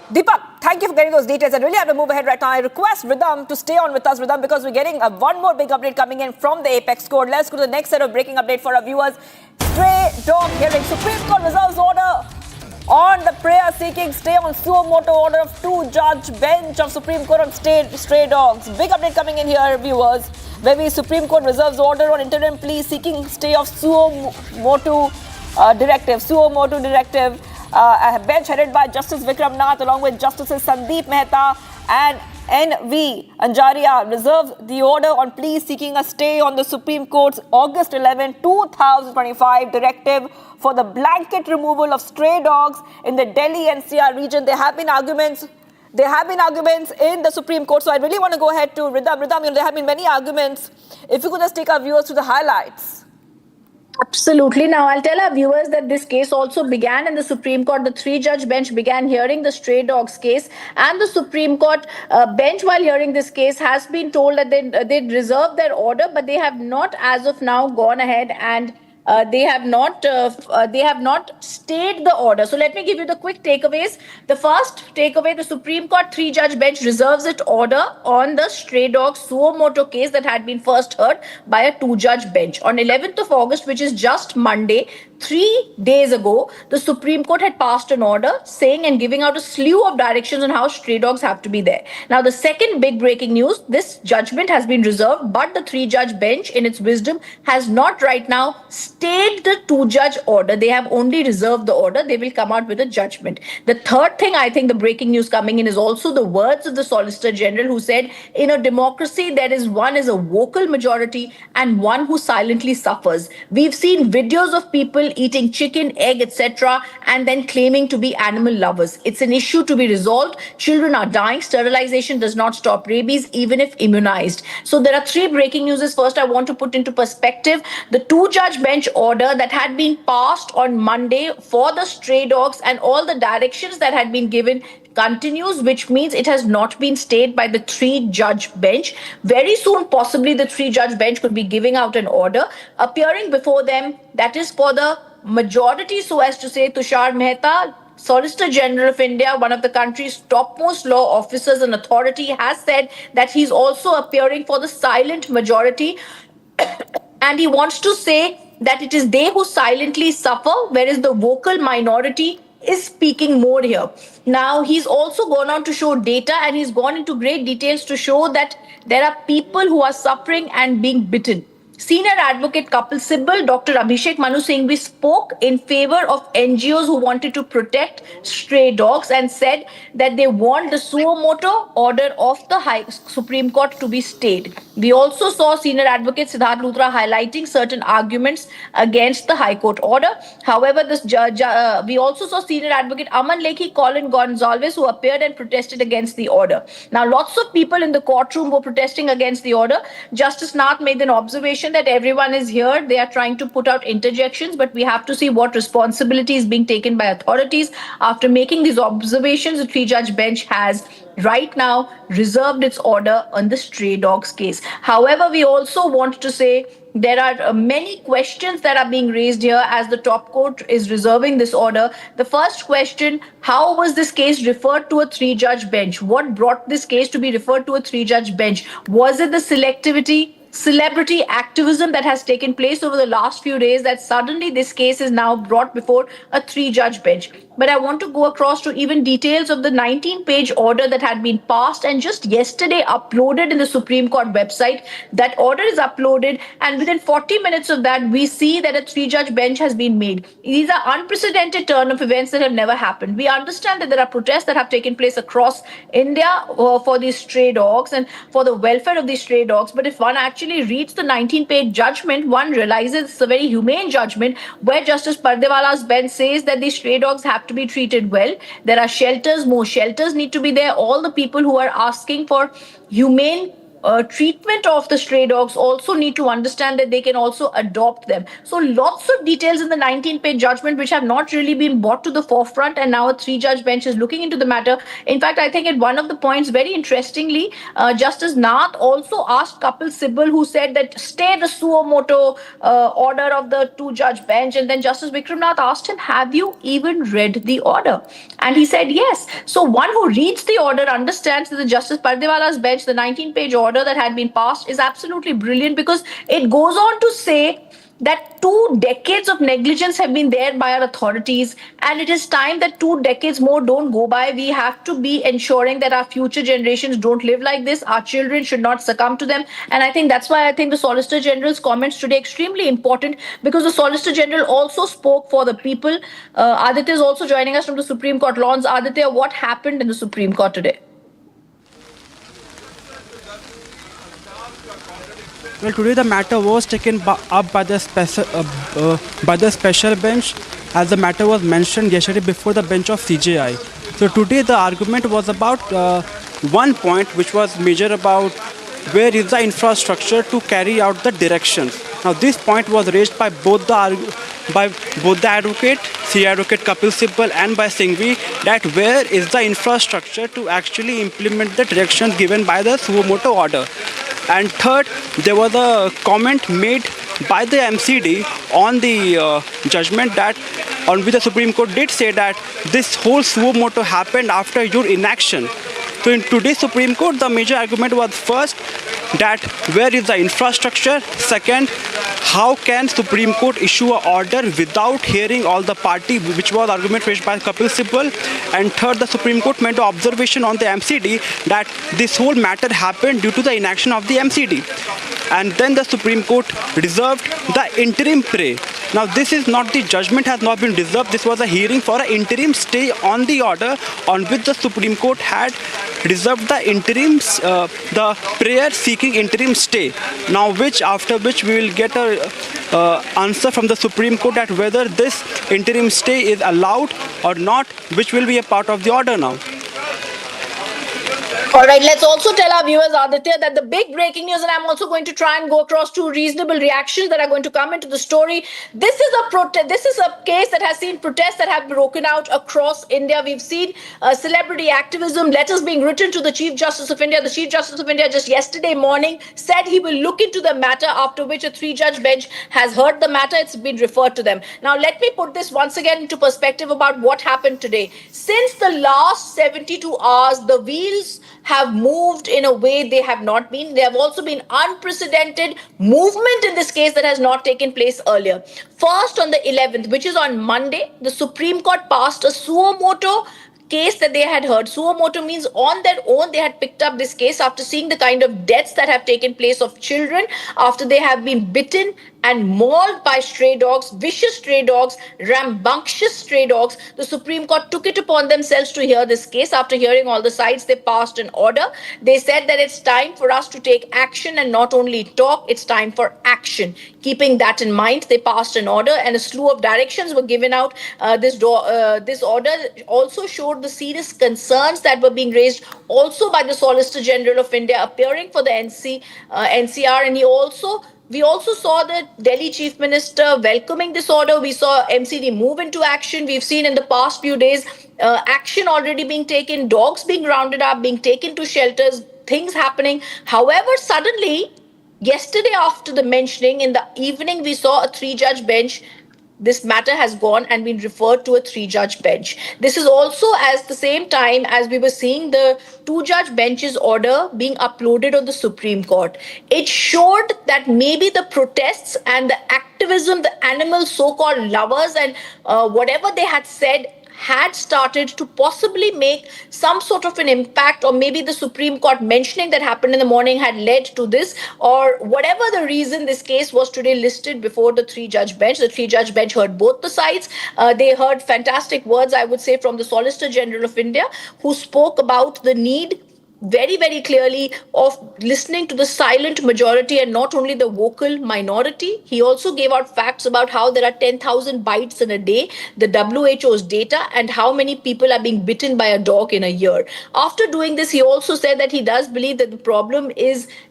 Deepak, thank you for getting those details. I really have to move ahead right now. I request Ridham to stay on with us, Ridham, because we're getting one more big update coming in from the Apex Court. Let's go to the next set of breaking update for our viewers. Stray dog hearing. Supreme Court reserves order on the prayer-seeking stay on suo motu order of 2-judge bench of Supreme Court on stray dogs. Big update coming in here, viewers. Where Supreme Court reserves order on interim plea seeking stay of suo motu directive. A bench headed by Justice Vikram Nath along with Justices Sandeep Mehta and N.V. Anjaria reserves the order on pleas seeking a stay on the Supreme Court's August 11, 2025 directive for the blanket removal of stray dogs in the Delhi NCR region. There have been arguments in the Supreme Court. So I really want to go ahead to Ridham. Ridham, there have been many arguments. If you could just take our viewers to the highlights. Absolutely. Now, I'll tell our viewers that this case also began in the Supreme Court. The three-judge bench began hearing the stray dogs case, and the Supreme Court bench, while hearing this case, has been told that they'd reserved their order, but they have not, as of now, gone ahead and they have not stayed the order. So let me give you the quick takeaways. The first takeaway: the Supreme Court three-judge bench reserves its order on the stray dog suo moto case that had been first heard by a two-judge bench on 11th of August, which is just Monday. 3 days ago, the Supreme Court had passed an order saying and giving out a slew of directions on how stray dogs have to be there. Now, the second big breaking news: this judgment has been reserved, but the three-judge bench, in its wisdom, has not right now stayed the two-judge order. They have only reserved the order. They will come out with a judgment. The third thing, I think, the breaking news coming in is also the words of the Solicitor General, who said, in a democracy, there is one is a vocal majority and one who silently suffers. We've seen videos of people eating chicken, egg, etc., and then claiming to be animal lovers. It's an issue to be resolved. Children are dying. Sterilization does not stop rabies, even if immunized. So there are three breaking news. First, I want to put into perspective the two-judge bench order that had been passed on Monday for the stray dogs, and all the directions that had been given continues, which means it has not been stayed by the three-judge bench. Very soon, possibly, the three-judge bench could be giving out an order. Appearing before them, that is for the majority, so as to say, Tushar Mehta, Solicitor General of India, one of the country's topmost law officers and authority, has said that he's also appearing for the silent majority. And he wants to say that it is they who silently suffer, whereas the vocal minority is speaking more here. Now, he's also gone on to show data, and he's gone into great details to show that there are people who are suffering and being bitten. Senior advocate Kapil Sibal, Dr. Abhishek Manu Singhvi spoke in favor of NGOs who wanted to protect stray dogs and said that they want the suo moto order of the Supreme Court to be stayed. We also saw senior advocate Siddharth Luthra highlighting certain arguments against the High Court order. However, we also saw senior advocate Aman Lekhi Colin Gonzalez, who appeared and protested against the order. Now, lots of people in the courtroom were protesting against the order. Justice Nath made an observation that everyone is here. They are trying to put out interjections, but we have to see what responsibility is being taken by authorities. After making these observations, the three-judge bench has right now reserved its order on the stray dogs case. However, we also want to say there are many questions that are being raised here as the top court is reserving this order. The first question: how was this case referred to a three-judge bench? What brought this case to be referred to a three-judge bench? Was it the celebrity activism that has taken place over the last few days that suddenly this case is now brought before a three-judge bench? But I want to go across to even details of the 19-page order that had been passed and just yesterday uploaded in the Supreme Court website. That order is uploaded, and within 40 minutes of that, we see that a three-judge bench has been made. These are unprecedented turn of events that have never happened. We understand that there are protests that have taken place across India for these stray dogs and for the welfare of these stray dogs. But if one actually reads the 19-page judgment, one realizes it's a very humane judgment where Justice Pardewala's bench says that these stray dogs have to be treated well. There are shelters, more shelters need to be there. All the people who are asking for humane treatment of the stray dogs also need to understand that they can also adopt them. So lots of details in the 19-page judgment which have not really been brought to the forefront, and now a three-judge bench is looking into the matter. In fact, I think at one of the points, very interestingly, Justice Nath also asked Kapil Sibal, who said that stay the suo moto order of the two-judge bench, and then Justice Vikram Nath asked him, have you even read the order? And he said yes. So one who reads the order understands that the Justice Pardewala's bench, the 19-page order that had been passed, is absolutely brilliant, because it goes on to say that 2 decades of negligence have been there by our authorities, and it is time that 2 decades more don't go by. We have to be ensuring that our future generations don't live like this. Our children should not succumb to them. And I think that's why I think the Solicitor General's comments today are extremely important, because the Solicitor General also spoke for the people. Aditya is also joining us from the Supreme Court lawns. Aditya, what happened in the Supreme Court today? Well, today the matter was taken up by the special bench, as the matter was mentioned yesterday before the bench of CJI. So today the argument was about one point, which was major about where is the infrastructure to carry out the directions. Now this point was raised by both the advocate, senior advocate Kapil Sibal, and by Singhvi, that where is the infrastructure to actually implement the directions given by the suo motu order. And third, there was a comment made by the MCD on the judgment that on which the Supreme Court did say that this whole suo motu happened after your inaction. So in today's Supreme Court, the major argument was first that where is the infrastructure? Second, how can Supreme Court issue an order without hearing all the party, which was argument raised by Kapil Sibal. And third, the Supreme Court made an observation on the MCD that this whole matter happened due to the inaction of the MCD. And then the Supreme Court reserved the interim stay. Now this is not, the judgment has not been reserved. This was a hearing for an interim stay on the order on which the Supreme Court had reserved the interim, the prayer seeking interim stay. Now after which we will get a answer from the Supreme Court that whether this interim stay is allowed or not, which will be a part of the order now. All right, let's also tell our viewers, Aditya, that the big breaking news, and I'm also going to try and go across two reasonable reactions that are going to come into the story. This is a case that has seen protests that have broken out across India. We've seen celebrity activism, letters being written to the Chief Justice of India. The Chief Justice of India just yesterday morning said he will look into the matter, after which a 3-judge bench has heard the matter. It's been referred to them. Now, let me put this once again into perspective about what happened today. Since the last 72 hours, the wheels have moved in a way they have not been. There have also been unprecedented movement in this case that has not taken place earlier. First, on the 11th, which is on Monday, the Supreme Court passed a suo motu case that they had heard. Suo motu means on their own they had picked up this case after seeing the kind of deaths that have taken place of children after they have been bitten and mauled by stray dogs, vicious stray dogs, rambunctious stray dogs. The Supreme Court took it upon themselves to hear this case. After hearing all the sides, they passed an order. They said that it's time for us to take action and not only talk, it's time for action. Keeping that in mind, they passed an order and a slew of directions were given out. This order also showed the serious concerns that were being raised also by the Solicitor General of India appearing for the NCR, and we also saw the Delhi Chief Minister welcoming this order. We saw MCD move into action. We've seen in the past few days action already being taken, dogs being rounded up, being taken to shelters, things happening. However, suddenly, yesterday after the mentioning, in the evening, we saw a 3-judge bench. This matter has gone and been referred to a 3-judge bench. This is also at the same time as we were seeing the 2-judge bench's order being uploaded on the Supreme Court. It showed that maybe the protests and the activism, the animal so-called lovers and whatever they had said had started to possibly make some sort of an impact, or maybe the Supreme Court mentioning that happened in the morning had led to this, or whatever the reason, this case was today listed before the 3-judge bench. The 3-judge bench heard both the sides. They heard fantastic words, I would say, from the Solicitor General of India, who spoke about the need very, very clearly of listening to the silent majority and not only the vocal minority. He also gave out facts about how there are 10,000 bites in a day, the WHO's data, and how many people are being bitten by a dog in a year. After doing this, he also said that he does believe that the problem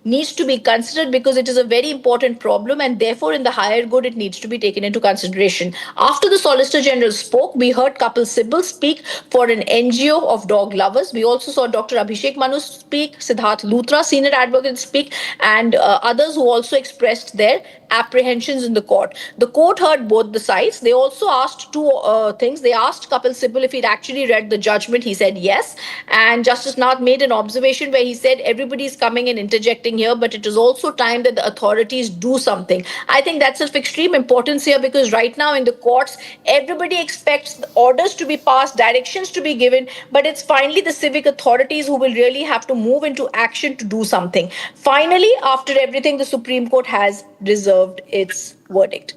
needs to be considered because it is a very important problem, and therefore in the higher good it needs to be taken into consideration. After the Solicitor General spoke, we heard Kapil Sibal speak for an NGO of dog lovers. We also saw Dr. Abhishek Manu speak, Siddharth Luthra, senior advocate, speak, and others who also expressed their apprehensions in the court. The court heard both the sides. They also asked two things. They asked Kapil Sibal if he'd actually read the judgment. He said yes. And Justice Nath made an observation where he said everybody's coming and interjecting here, but it is also time that the authorities do something. I think that's of extreme importance here because right now in the courts, everybody expects orders to be passed, directions to be given, but it's finally the civic authorities who will really have to move into action to do something. Finally, after everything, the Supreme Court has reserved its verdict.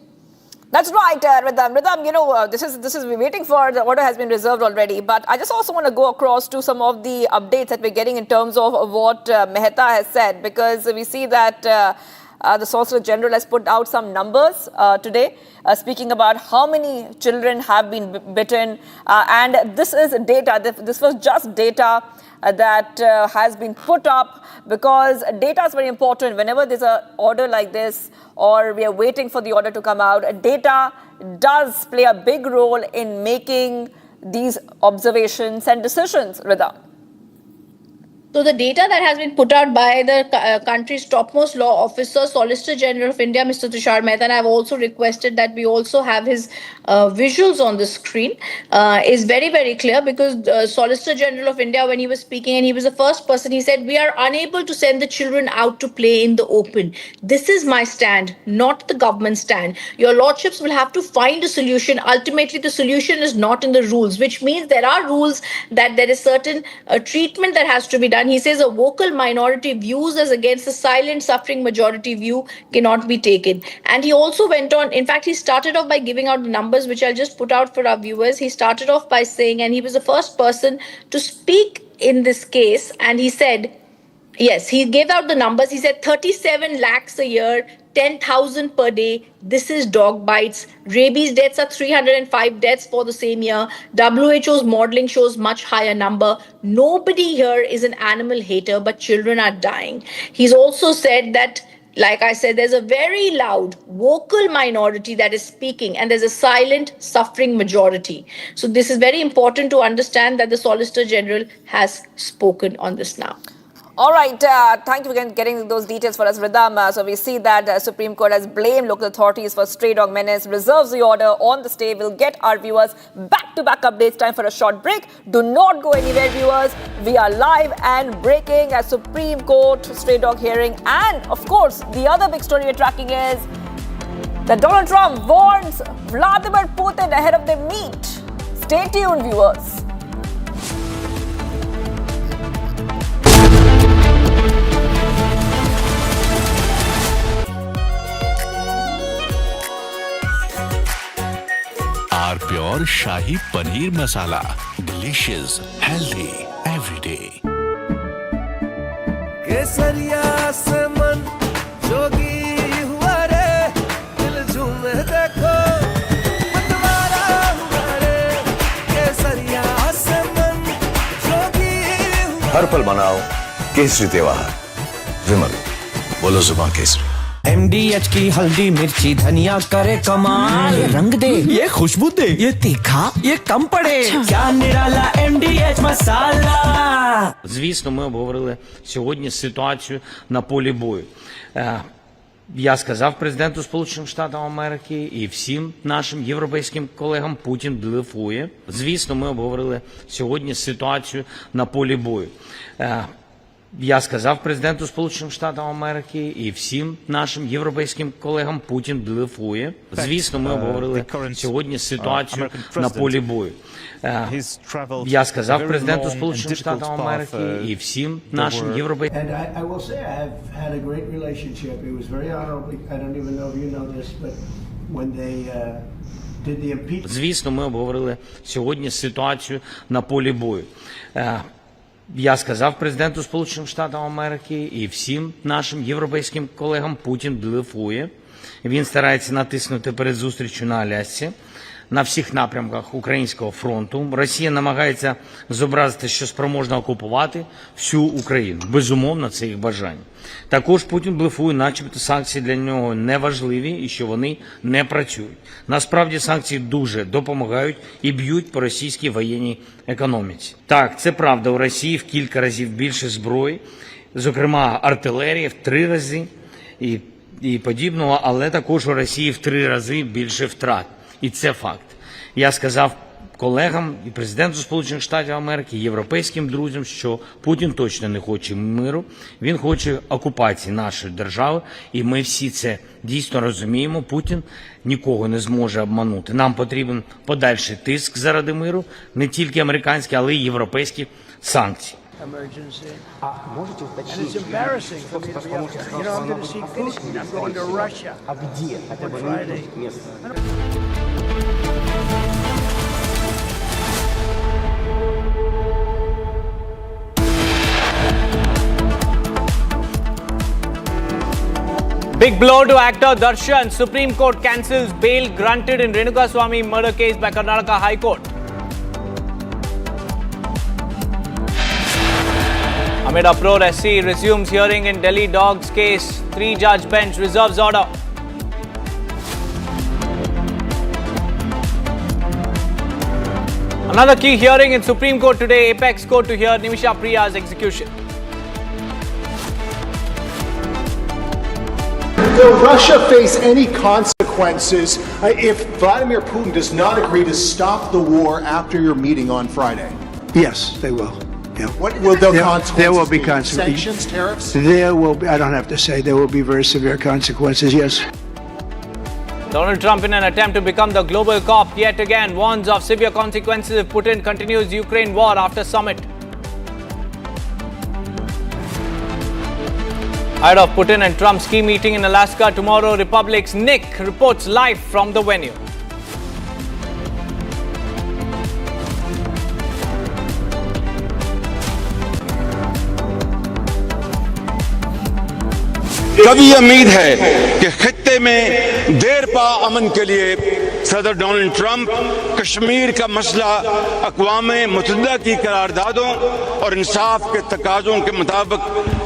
That's right, Ridham. This is we're waiting for the order has been reserved already. But I just also want to go across to some of the updates that we're getting in terms of what Mehta has said, because we see that The Solicitor General has put out some numbers today, speaking about how many children have been bitten. And this is data. This was just data that has been put up, because data is very important. Whenever there's an order like this, or we are waiting for the order to come out, data does play a big role in making these observations and decisions, Rida. So the data that has been put out by the country's topmost law officer, Solicitor General of India, Mr. Tushar Mehta, and I've also requested that we also have his visuals on the screen, is very, very clear, because Solicitor General of India, when he was speaking, and he was the first person, he said, we are unable to send the children out to play in the open. This is my stand, not the government stand. Your lordships will have to find a solution. Ultimately, the solution is not in the rules, which means there are rules that there is certain treatment that has to be done. He says a vocal minority views as against the silent suffering majority view cannot be taken. And he also went on, in fact, he started off by giving out the numbers, which I'll just put out for our viewers. He started off by saying, and he was the first person to speak in this case, and he said, yes, he gave out the numbers. He said 37 lakhs a year, 10,000 per day. This is dog bites. Rabies deaths are 305 deaths for the same year. WHO's modeling shows much higher number. Nobody here is an animal hater, but children are dying. He's also said that, like I said, there's a very loud vocal minority that is speaking, and there's a silent suffering majority. So this is very important to understand that the Solicitor General has spoken on this now. All right, thank you for getting those details for us, Ridham. So we see that Supreme Court has blamed local authorities for stray dog menace, reserves the order on the stay. We'll get our viewers back-to-back updates. Time for a short break. Do not go anywhere, viewers. We are live and breaking at Supreme Court stray dog hearing. And, of course, the other big story we're tracking is that Donald Trump warns Vladimir Putin ahead of their meet. Stay tuned, viewers. Our pure Shahi Paneer Masala. Delicious, healthy, every day. केसरिया से मन जोगी हुआ रे दिल झूमे देखो मतवारा हुआ रे केसरिया से मन जोगी हर पल मनाओ केसरी त्योहार विमल बोलो जुबान केसरी MDH की हल्दी मिर्ची धनिया करे कमाल ये रंग दे ये खुशबू दे ये तीखा ये कम पड़े क्या निराला MDH masala. Звісно, ми обговорили сьогодні ситуацію на полі бою. Я сказав президенту Сполучених Штатів Америки і всім нашим європейським колегам, Путін блефує. Звісно, ми обговорили сьогодні ситуацію на полі бою. Я сказав президенту Сполучених Штатів Америки і всім нашим європейським колегам, Путін блефує. Звісно, ми обговорили сьогодні ситуацію на полі бою. Я сказав президенту Сполучених Штатів Америки і всім нашим європейським... And I will say I have had a great relationship. It was very honorable. I don't even know if you know this, but when they did the impeachment... Звісно, ми обговорили сьогодні ситуацію на полі бою. Я сказав президенту Сполучених Штатів Америки і всім нашим європейським колегам, Путін блефує. Він старається натиснути перед зустрічю на Алясці, на всіх напрямках Українського фронту. Росія намагається зобразити, що спроможна окупувати всю Україну. Безумовно, це їх бажання. Також Путін блефує, начебто санкції для нього не важливі і що вони не працюють. Насправді санкції дуже допомагають і б'ють по російській воєнній економіці. Так, це правда, у Росії в кілька разів більше зброї, зокрема артилерії в 3 рази і подібного, але також у Росії в 3 рази більше втрат. І це факт. Я сказав колегам і президенту Сполучених Штатів Америки, і європейським друзям, що Путін точно не хоче миру, він хоче окупації нашої держави, і ми всі це дійсно розуміємо. Путін нікого не зможе обманути. Нам потрібен подальший тиск заради миру, не тільки американські, але й європейські санкції. Emergency. And it's embarrassing for me to be up here. You know, I'm going to see Putin. I'm going to Russia on Friday. Big blow to actor Darshan. Supreme Court cancels bail granted in Renuka-Swamy murder case by Karnataka High Court. Amid uproar, SC resumes hearing in Delhi dogs case. 3-judge bench reserves order. Another key hearing in Supreme Court today. Apex Court to hear Nimisha Priya's execution. Will Russia face any consequences if Vladimir Putin does not agree to stop the war after your meeting on Friday? Yes, they will. Yeah. What will the consequences There will be be? consequences. Sanctions, tariffs? There will be, I don't have to say, there will be very severe consequences, yes. Donald Trump, in an attempt to become the global cop, yet again warns of severe consequences if Putin continues Ukraine war after summit. Ahead of Putin and Trump's key meeting in Alaska tomorrow, Republic's Nick reports live from the venue. कभी उम्मीद है कि खित्ते में देर पा अमन के लिए सदर डोनाल्ड ट्रंप कश्मीर का मसला अक़वाम मुत्तहिदा की करारदादों और इंसाफ के तकाज़ों के मुताबिक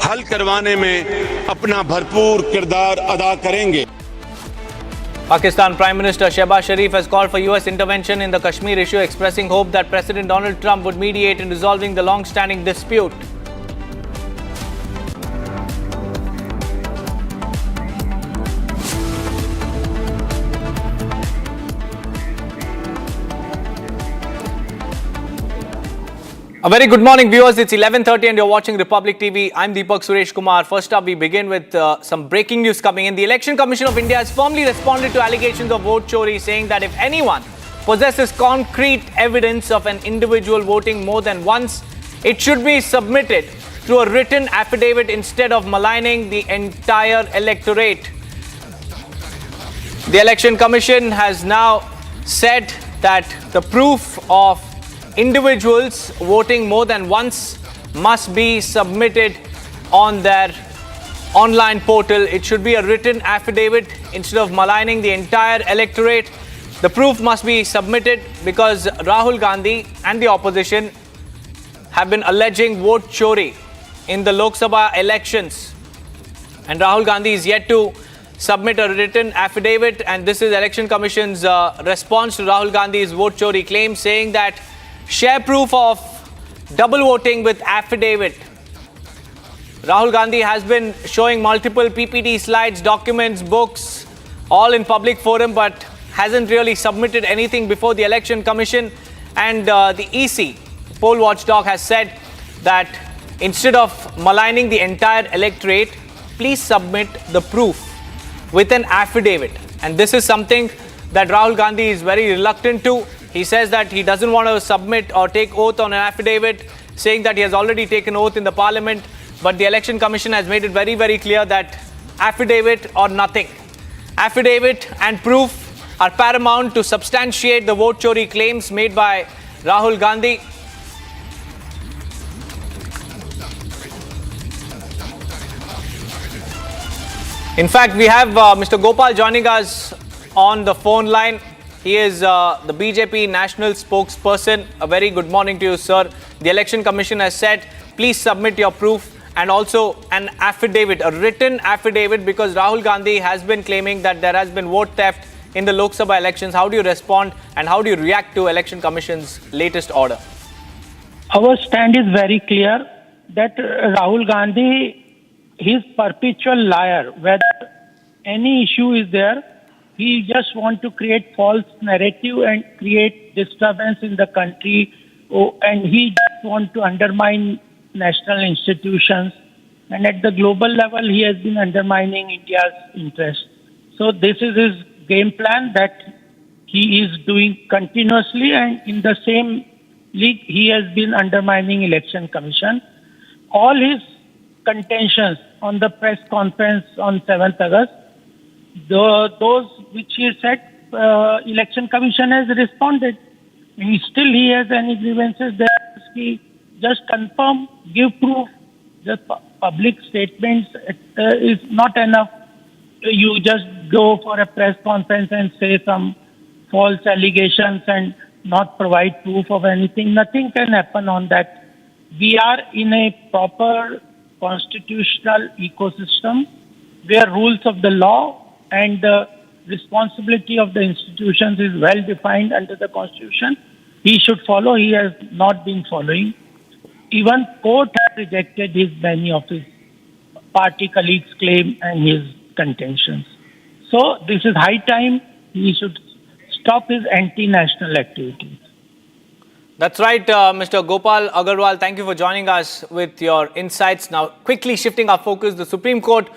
हल करवाने में अपना भरपूर किरदार अदा करेंगे. Pakistan Prime Minister Shehbaz Sharif has called for US intervention in the Kashmir issue, expressing hope that President Donald Trump would mediate in resolving the long-standing dispute. A very good morning, viewers. It's 11:30 and you're watching Republic TV. I'm Deepak Suresh Kumar. First up, we begin with some breaking news coming in. The Election Commission of India has firmly responded to allegations of vote chori, saying that if anyone possesses concrete evidence of an individual voting more than once, it should be submitted through a written affidavit instead of maligning the entire electorate. The Election Commission has now said that the proof of individuals voting more than once must be submitted on their online portal. It should be a written affidavit instead of maligning the entire electorate. The proof must be submitted because Rahul Gandhi and the opposition have been alleging vote chori in the Lok Sabha elections. And Rahul Gandhi is yet to submit a written affidavit, and this is Election Commission's response to Rahul Gandhi's vote chori claim, saying that share proof of double voting with affidavit. Rahul Gandhi has been showing multiple PPT slides, documents, books, all in public forum, but hasn't really submitted anything before the Election Commission. And the EC, poll watchdog, has said that instead of maligning the entire electorate, please submit the proof with an affidavit. And this is something that Rahul Gandhi is very reluctant to. He says that he doesn't want to submit or take oath on an affidavit, saying that he has already taken oath in the parliament. But the Election Commission has made it very, very clear that affidavit or nothing. Affidavit and proof are paramount to substantiate the vote chori claims made by Rahul Gandhi. In fact, we have Mr. Gopal joining us on the phone line. He is the BJP national spokesperson. A very good morning to you, sir. The Election Commission has said, please submit your proof and also an affidavit, a written affidavit, because Rahul Gandhi has been claiming that there has been vote theft in the Lok Sabha elections. How do you respond and how do you react to Election Commission's latest order? Our stand is very clear that Rahul Gandhi, he's perpetual liar. Whether any issue is there, he just want to create false narrative and create disturbance in the country, and he just want to undermine national institutions. And at the global level, he has been undermining India's interest. So this is his game plan that he is doing continuously, and in the same league, he has been undermining Election Commission. All his contentions on the press conference on 7th August, those which he said, Election Commission has responded. And still he has any grievances there. He just confirm, give proof. Just public statements is not enough. you just go for a press conference and say some false allegations and not provide proof of anything. Nothing can happen on that. We are in a proper constitutional ecosystem where rules of the law and the responsibility of the institutions is well defined under the Constitution. He should follow. He has not been following. Even court has rejected many of his party colleagues' claim and his contentions. So this is high time he should stop his anti-national activities. That's right, Mr. Gopal Agarwal. Thank you for joining us with your insights. Now, quickly shifting our focus, the Supreme Court,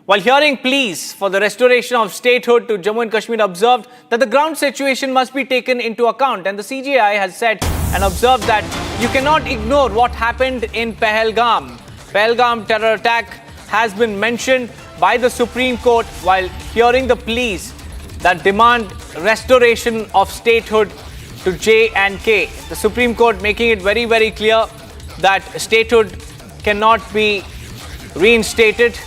while hearing pleas for the restoration of statehood to Jammu and Kashmir, observed that the ground situation must be taken into account. And the CJI has said and observed that you cannot ignore what happened in Pahalgam. Pahalgam terror attack has been mentioned by the Supreme Court while hearing the pleas that demand restoration of statehood to J&K. The Supreme Court making it very, very clear that statehood cannot be reinstated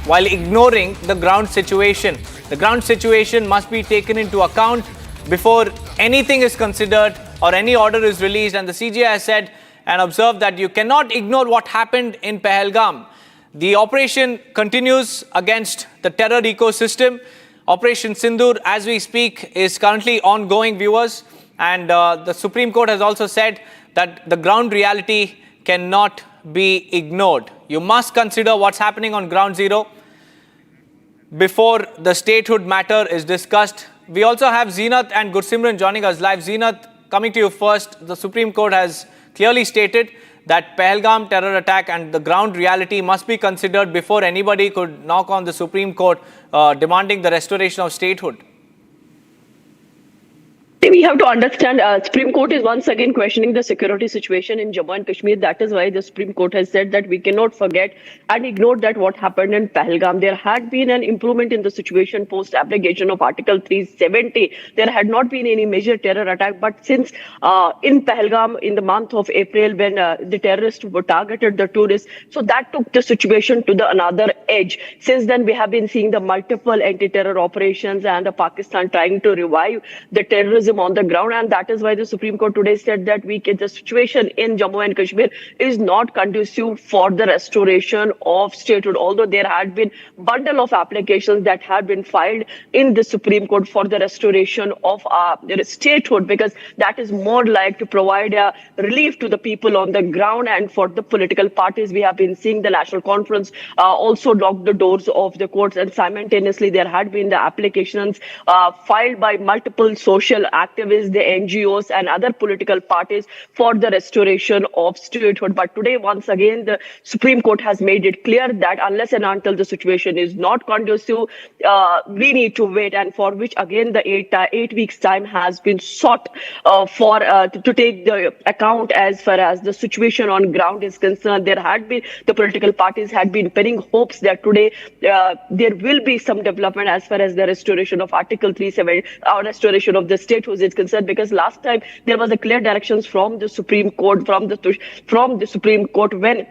while ignoring the ground situation. The ground situation must be taken into account before anything is considered or any order is released. And the CJI has said and observed that you cannot ignore what happened in Pahalgam. The operation continues against the terror ecosystem. Operation Sindoor, as we speak, is currently ongoing, viewers. And the Supreme Court has also said that the ground reality cannot be ignored. You must consider what's happening on ground zero before the statehood matter is discussed. We also have Zeenat and Gursimran joining us live. Zeenat, coming to you first. The Supreme Court has clearly stated that Pahalgam terror attack and the ground reality must be considered before anybody could knock on the Supreme Court demanding the restoration of statehood. We have to understand Supreme Court is once again questioning the security situation in Jammu and Kashmir. That is why the Supreme Court has said that we cannot forget and ignore that what happened in Pahalgam. There had been an improvement in the situation post application of Article 370. There had not been any major terror attack, but since in Pahalgam in the month of April when the terrorists were targeted the tourists, so that took the situation to the another edge. Since then we have been seeing the multiple anti-terror operations and Pakistan trying to revive the terrorism on the ground, and that is why the Supreme Court today said that the situation in Jammu and Kashmir is not conducive for the restoration of statehood. Although there had been bundle of applications that had been filed in the Supreme Court for the restoration of statehood, because that is more like to provide a relief to the people on the ground. And for the political parties, we have been seeing the National Conference also lock the doors of the courts, and simultaneously there had been the applications filed by multiple social activists, the NGOs and other political parties for the restoration of statehood. But today, once again, the Supreme Court has made it clear that unless and until the situation is not conducive, we need to wait, and for which again the 8 weeks time has been sought to take the account as far as the situation on ground is concerned. There had been, the political parties had been pinning hopes that today there will be some development as far as the restoration of Article 370, restoration of the statehood is concerned, because last time there was a clear directions from the Supreme Court, from the Supreme Court when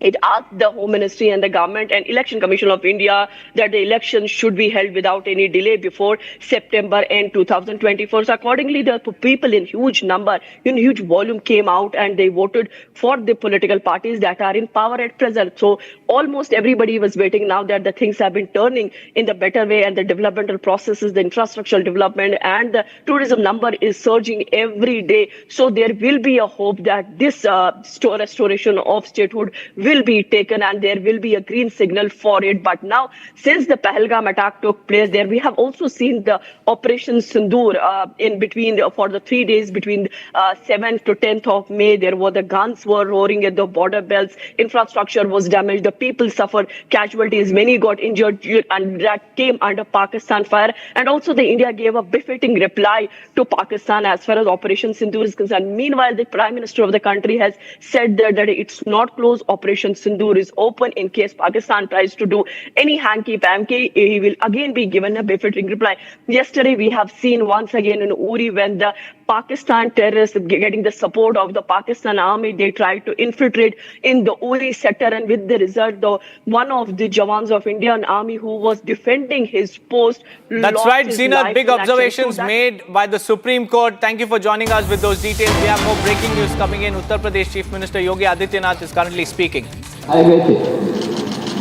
it asked the Home Ministry and the Government and Election Commission of India that the election should be held without any delay before September end 2024. So accordingly, the people in huge number, in huge volume came out and they voted for the political parties that are in power at present. So almost everybody was waiting now that the things have been turning in the better way, and the developmental processes, the infrastructural development and the tourism number is surging every day. So there will be a hope that this restoration of statehood will be taken and there will be a green signal for it. But now, since the Pahalgam attack took place there, we have also seen the Operation Sindoor in between for the 3 days between 7th to 10th of May. There were the guns were roaring at the border belts, infrastructure was damaged, the people suffered casualties, many got injured, and that came under Pakistan fire. And also the India gave a befitting reply to Pakistan as far as Operation Sindoor is concerned. Meanwhile, the Prime Minister of the country has said that it's not closed. Operation Operation Sindoor is open. In case Pakistan tries to do any hanky-panky, he will again be given a befitting reply. Yesterday, we have seen once again in Uri when the Pakistan terrorists getting the support of the Pakistan army, they tried to infiltrate in the Uri sector, and with the result, one of the Jawans of Indian army who was defending his post That's lost right, his Zeenat. life Big in action. observations So that- made by the Supreme Court. Thank you for joining us with those details. We have more breaking news coming in. Uttar Pradesh Chief Minister Yogi Adityanath is currently speaking. आए गए थे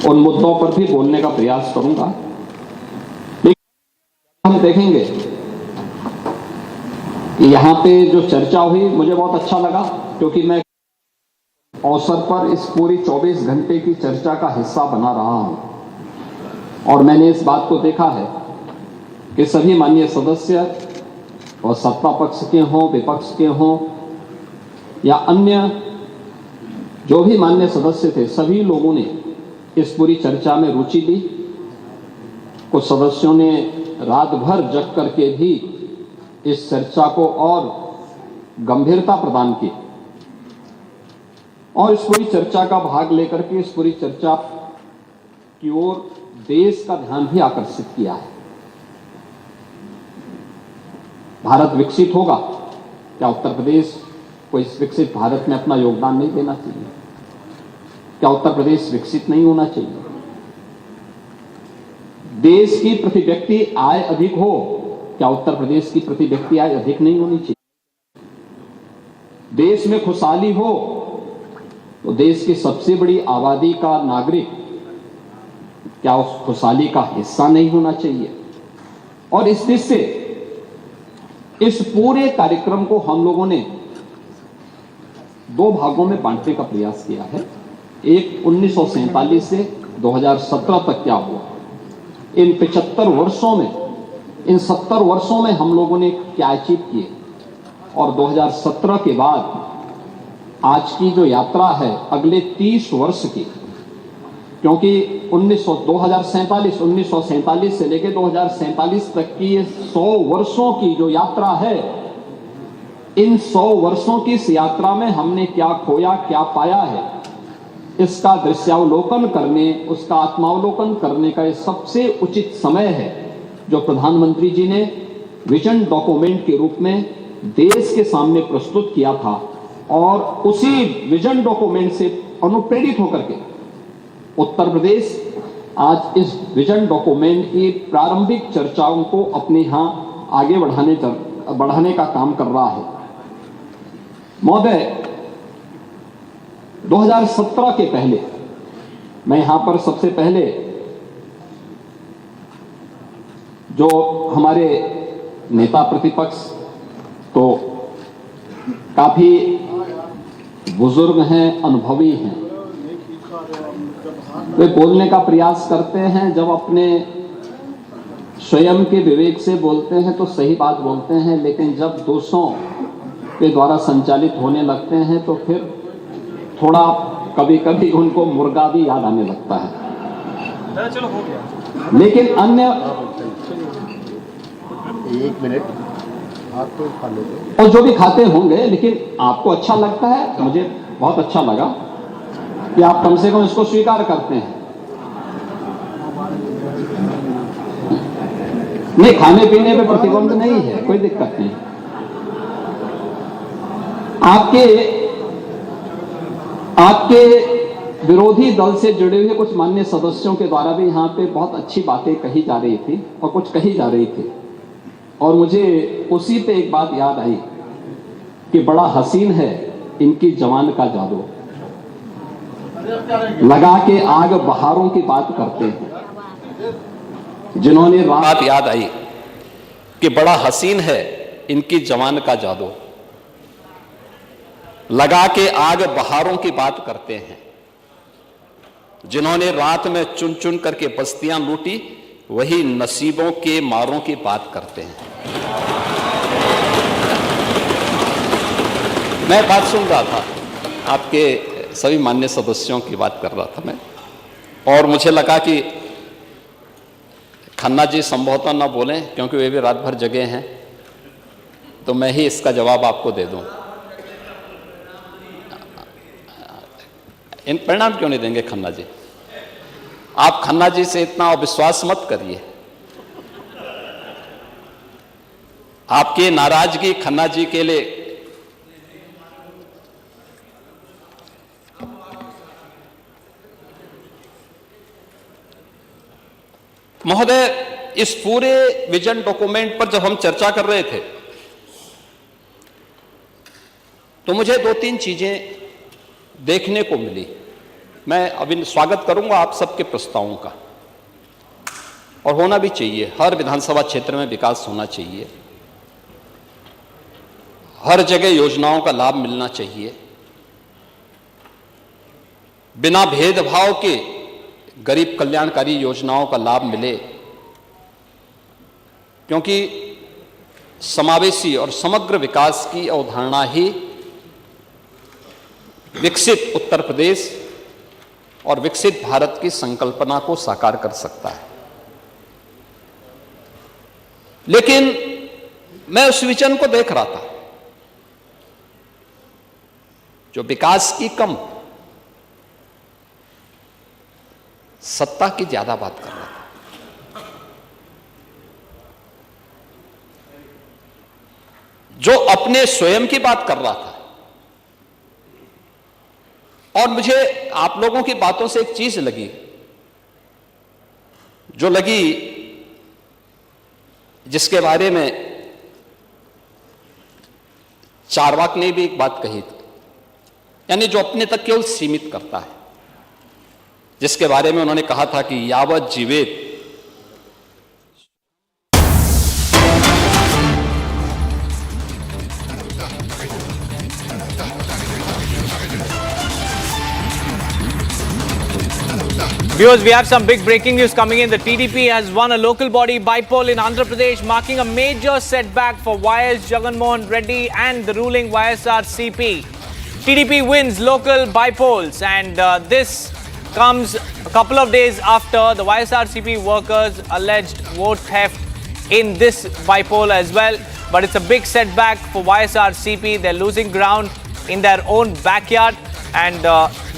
उन मुद्दों पर भी बोलने का प्रयास करूंगा, लेकिन हम देखेंगे कि यहाँ पे जो चर्चा हुई मुझे बहुत अच्छा लगा, क्योंकि मैं अवसर पर इस पूरी 24 घंटे की चर्चा का हिस्सा बना रहा हूं और मैंने इस बात को देखा है कि सभी माननीय सदस्य और सत्ता पक्ष के हों, विपक्ष के हों या अन्य जो भी माननीय सदस्य थे, सभी लोगों ने इस पूरी चर्चा में रुचि ली। कुछ सदस्यों ने रात भर जग करके भी इस चर्चा को और गंभीरता प्रदान की और इस पूरी चर्चा का भाग लेकर के इस पूरी चर्चा की ओर देश का ध्यान भी आकर्षित किया है। भारत विकसित होगा, क्या उत्तर प्रदेश को इस विकसित भारत में अपना योगदान नहीं देना चाहिए? क्या उत्तर प्रदेश विकसित नहीं होना चाहिए? देश की प्रति व्यक्ति आय अधिक हो, क्या उत्तर प्रदेश की प्रति व्यक्ति आय अधिक नहीं होनी चाहिए? देश में खुशहाली हो तो देश की सबसे बड़ी आबादी का नागरिक क्या उस खुशहाली का हिस्सा नहीं होना चाहिए? और इस दृष्टि से इस पूरे कार्यक्रम को हम लोगों ने दो भागों में बांटने का प्रयास किया है। एक 1947 से 2017 तक क्या हुआ, इन 75 वर्षों में, इन 70 वर्षों में हम लोगों ने क्या अचीव किए, और 2017 के बाद आज की जो यात्रा है अगले 30 वर्ष की, क्योंकि 1947 से लेकर 2047 तक की ये 100 वर्षों की जो यात्रा है, इन 100 वर्षों की इस यात्रा में हमने क्या खोया, क्या पाया है, इसका दृश्यावलोकन करने, उसका आत्मावलोकन करने का ये सबसे उचित समय है जो प्रधानमंत्री जी ने विजन डॉक्यूमेंट के रूप में देश के सामने प्रस्तुत किया था। और उसी विजन डॉक्यूमेंट से अनुप्रेरित होकर के उत्तर प्रदेश आज इस विजन डॉक्यूमेंट की प्रारंभिक चर्चाओं को अपने यहां आगे बढ़ाने का काम कर रहा है। महोदय, 2017 के पहले मैं यहां पर सबसे पहले जो हमारे नेता प्रतिपक्ष तो काफी बुजुर्ग हैं, अनुभवी हैं, वे बोलने का प्रयास करते हैं, जब अपने स्वयं के विवेक से बोलते हैं तो सही बात बोलते हैं, लेकिन जब दूसरों के द्वारा संचालित होने लगते हैं तो फिर थोड़ा कभी कभी उनको मुर्गा भी याद आने लगता है। चलो हो गया। लेकिन अन्य एक मिनट आप तो खा लो और जो भी खाते होंगे, लेकिन आपको अच्छा लगता है, मुझे बहुत अच्छा लगा कि आप कम से कम इसको स्वीकार करते हैं। नहीं, खाने पीने पे प्रतिबंध नहीं है, कोई दिक्कत नहीं। आपके विरोधी दल से जुड़े हुए कुछ माननीय सदस्यों के द्वारा भी यहाँ पे बहुत अच्छी बातें कही जा रही थी और कुछ कही जा रही थी, और मुझे उसी पे एक बात याद आई कि बड़ा हसीन है इनकी जवान का जादू, लगा के आग बहारों की बात करते हैं जिन्होंने रात याद आई कि बड़ा हसीन है इनकी जवान का जादू, लगा के आग बहारों की बात करते हैं जिन्होंने रात में चुन चुन करके बस्तियां लूटी, वही नसीबों के मारों की बात करते हैं। मैं बात सुन रहा था, आपके सभी मान्य सदस्यों की बात कर रहा था मैं, और मुझे लगा कि खन्ना जी संभवतः ना बोलें क्योंकि वे भी रात भर जगे हैं, तो मैं ही इसका जवाब आपको दे दूं। इन परिणाम क्यों नहीं देंगे खन्ना जी? आप खन्ना जी से इतना अविश्वास मत करिए। आपकी नाराजगी खन्ना जी के लिए महोदय, इस पूरे विजन डॉक्यूमेंट पर जब हम चर्चा कर रहे थे तो मुझे 2-3 चीजें देखने को मिली। मैं अभी स्वागत करूंगा आप सबके प्रस्तावों का, और होना भी चाहिए। हर विधानसभा क्षेत्र में विकास होना चाहिए, हर जगह योजनाओं का लाभ मिलना चाहिए, बिना भेदभाव के गरीब कल्याणकारी योजनाओं का लाभ मिले, क्योंकि समावेशी और समग्र विकास की अवधारणा ही विकसित उत्तर प्रदेश और विकसित भारत की संकल्पना को साकार कर सकता है। लेकिन मैं उस विजन को देख रहा था जो विकास की कम, सत्ता की ज्यादा बात कर रहा था, जो अपने स्वयं की बात कर रहा था। और मुझे आप लोगों की बातों से एक चीज लगी, जो लगी, जिसके बारे में चारवाक ने भी एक बात कही थी, यानी जो अपने तक केवल सीमित करता है, जिसके बारे में उन्होंने कहा था कि यावत जीवेत Viewers, we have some big breaking news coming in. The TDP has won a local body bypoll in Andhra Pradesh, marking a major setback for YS Jagannath Reddy and the ruling YSRCP. TDP wins local bypolls, and this comes a couple of days after the YSRCP workers alleged vote theft in this bypoll as well. But it's a big setback for YSRCP. They're losing ground in their own backyard, and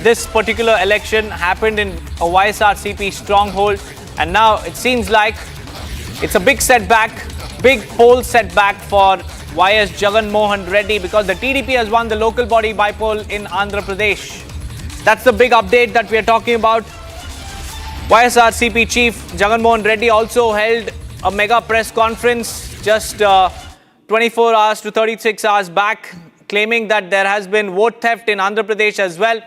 this particular election happened in a YSRCP stronghold, and now it seems like it's a big setback, big poll setback for YS Jagannath Reddy, because the TDP has won the local body bypoll in Andhra Pradesh. That's the big update that we are talking about. YSRCP chief Jagannath Reddy also held a mega press conference just 24 hours to 36 hours back, claiming that there has been vote theft in Andhra Pradesh as well.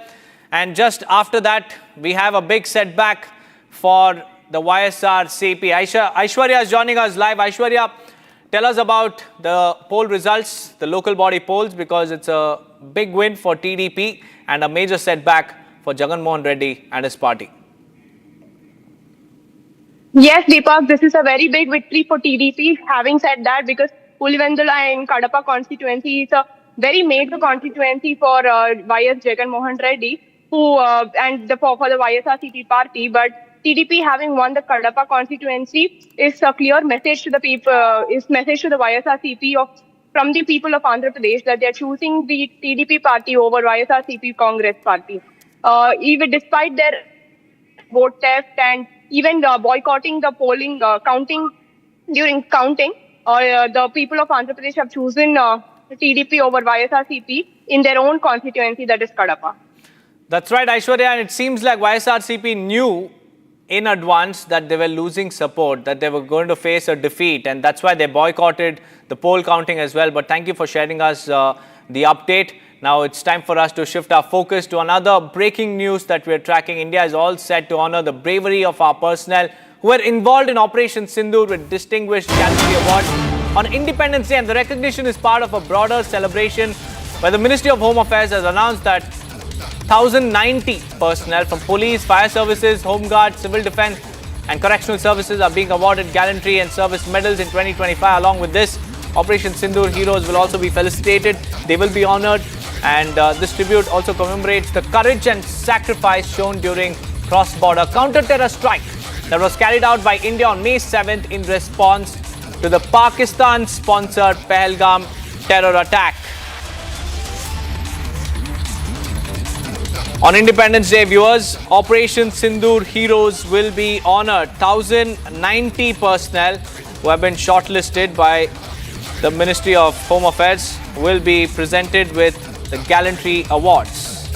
And just after that, we have a big setback for the YSRCP. Aishwarya is joining us live. Aishwarya, tell us about the poll results, the local body polls, because it's a big win for TDP and a major setback for Jagannath Reddy and his party. Yes, Deepak, this is a very big victory for TDP. Having said that, because Pulivendula and Kadapa constituency is a very major constituency for YS Jagannath Reddy, who and for the YSRCP party. But TDP having won the Kadapa constituency is a clear message to the people, is message to the YSRCP from the people of Andhra Pradesh that they are choosing the TDP party over YSRCP Congress party. Even despite their vote theft and even boycotting the polling, during counting, the people of Andhra Pradesh have chosen TDP over YSRCP in their own constituency, that is Kadapa. That's right, Aishwarya, and it seems like YSRCP knew in advance that they were losing support, that they were going to face a defeat, and that's why they boycotted the poll counting as well. But thank you for sharing us the update. Now it's time for us to shift our focus to another breaking news that we're tracking. India is all set to honor the bravery of our personnel who were involved in Operation Sindoor with distinguished gallantry awards on Independence Day, and the recognition is part of a broader celebration where the Ministry of Home Affairs has announced that 1,090 personnel from police, fire services, home guard, civil defense and correctional services are being awarded gallantry and service medals in 2025. Along with this, Operation Sindoor heroes will also be felicitated. They will be honored, and this tribute also commemorates the courage and sacrifice shown during cross-border counter-terror strike that was carried out by India on May 7th in response to the Pakistan-sponsored Pahalgam terror attack. On Independence Day, viewers, Operation Sindoor heroes will be honored. 1,090 personnel who have been shortlisted by the Ministry of Home Affairs will be presented with the Gallantry Awards.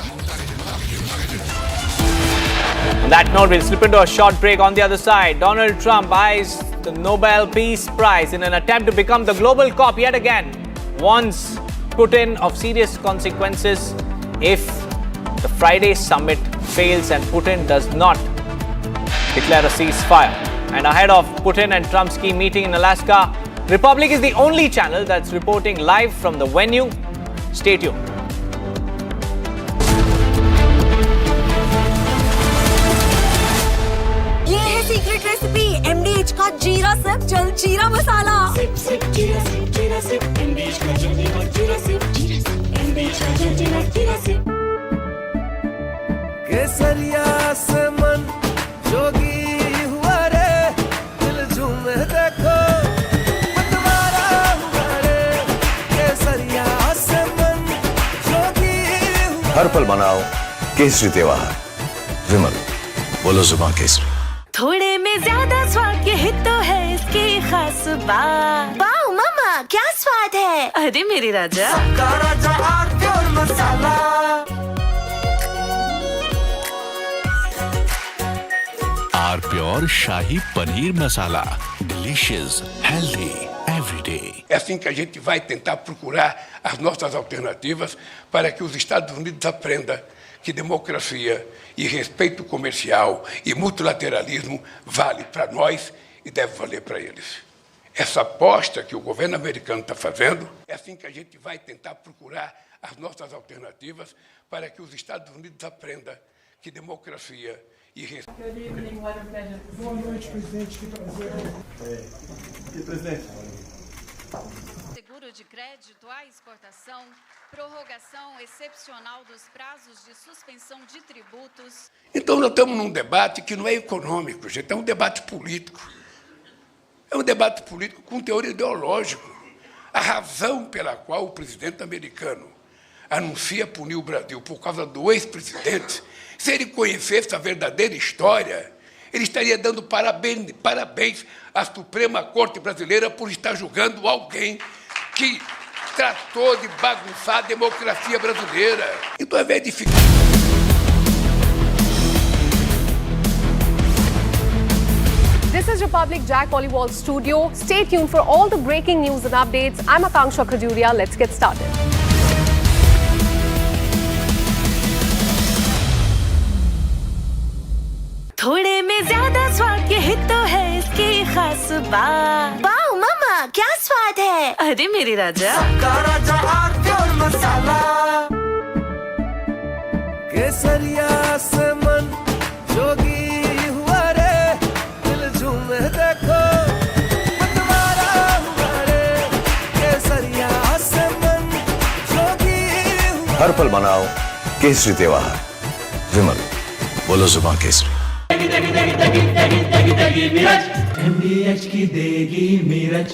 On that note, we'll slip into a short break. On the other side, Donald Trump eyes the Nobel Peace Prize in an attempt to become the global cop yet again. Warns Putin of serious consequences if the Friday summit fails and Putin does not declare a ceasefire. And ahead of Putin and Trump's key meeting in Alaska, Republic is the only channel that's reporting live from the venue. Stay tuned. ये है secret recipe MDH का जीरा SIP जल जीरा मसाला SIP SIP जीरा SIP MDH का जल जीरा सिप MDH का जल जीरा सिप केसरिया से मन जोगी हुआ रे दिल झूमे देखो मतवारा हुआ रे केसरिया से मन जोगी हुआ हर पल मनाओ केसरी त्योहार विमल बोलो जुबान केसरी थोड़े में ज्यादा स्वाद ये तो है इसकी खास बात वाओ मामा क्या स्वाद है अरे मेरे राजा सबका राजा आरती और मसाला Our pure Shahi Paneer Masala. Delicious, healthy, every day. É assim que a gente vai tentar procurar as nossas alternativas para que os Estados Unidos aprendam que democracia e respeito comercial e multilateralismo vale para nós e deve valer para eles. Essa aposta que o governo americano está fazendo, é assim que a gente vai tentar procurar as nossas alternativas para que os Estados Unidos aprendam que democracia e respeito... Boa noite, presidente. Que prazer. Presidente. Seguro de crédito à exportação, prorrogação excepcional dos prazos de suspensão de tributos. Então nós estamos num debate que não é econômico, gente, é um debate político. É um debate político com teor ideológico. A razão pela qual o presidente americano anuncia punir o Brasil por causa do ex-presidente, se ele conhecesse a verdadeira história, ele estaria dando parabéns à Suprema Corte Brasileira por estar julgando alguém que tratou de bagunçar a democracia brasileira. Então, ao invés de ficar... This is Republic Jack Oliwal Studio. Stay tuned for all the breaking news and updates. I'm Akanksha Khajuria. Let's get started. थोड़े में ज्यादा स्वाद ये तो है इसकी खास बात वाओ मामा क्या स्वाद है अरे मेरे राजा सबका राजा आरती और मसाला केसरिया से मन जोगी हुआ रे दिल झूमे देखो मतवारा हुआ रे केसरिया से मन जोगी हुआ हर पल मनाओ केसरी त्योहार विमल बोलो जुबान केसरी MDH की देगी मिर्च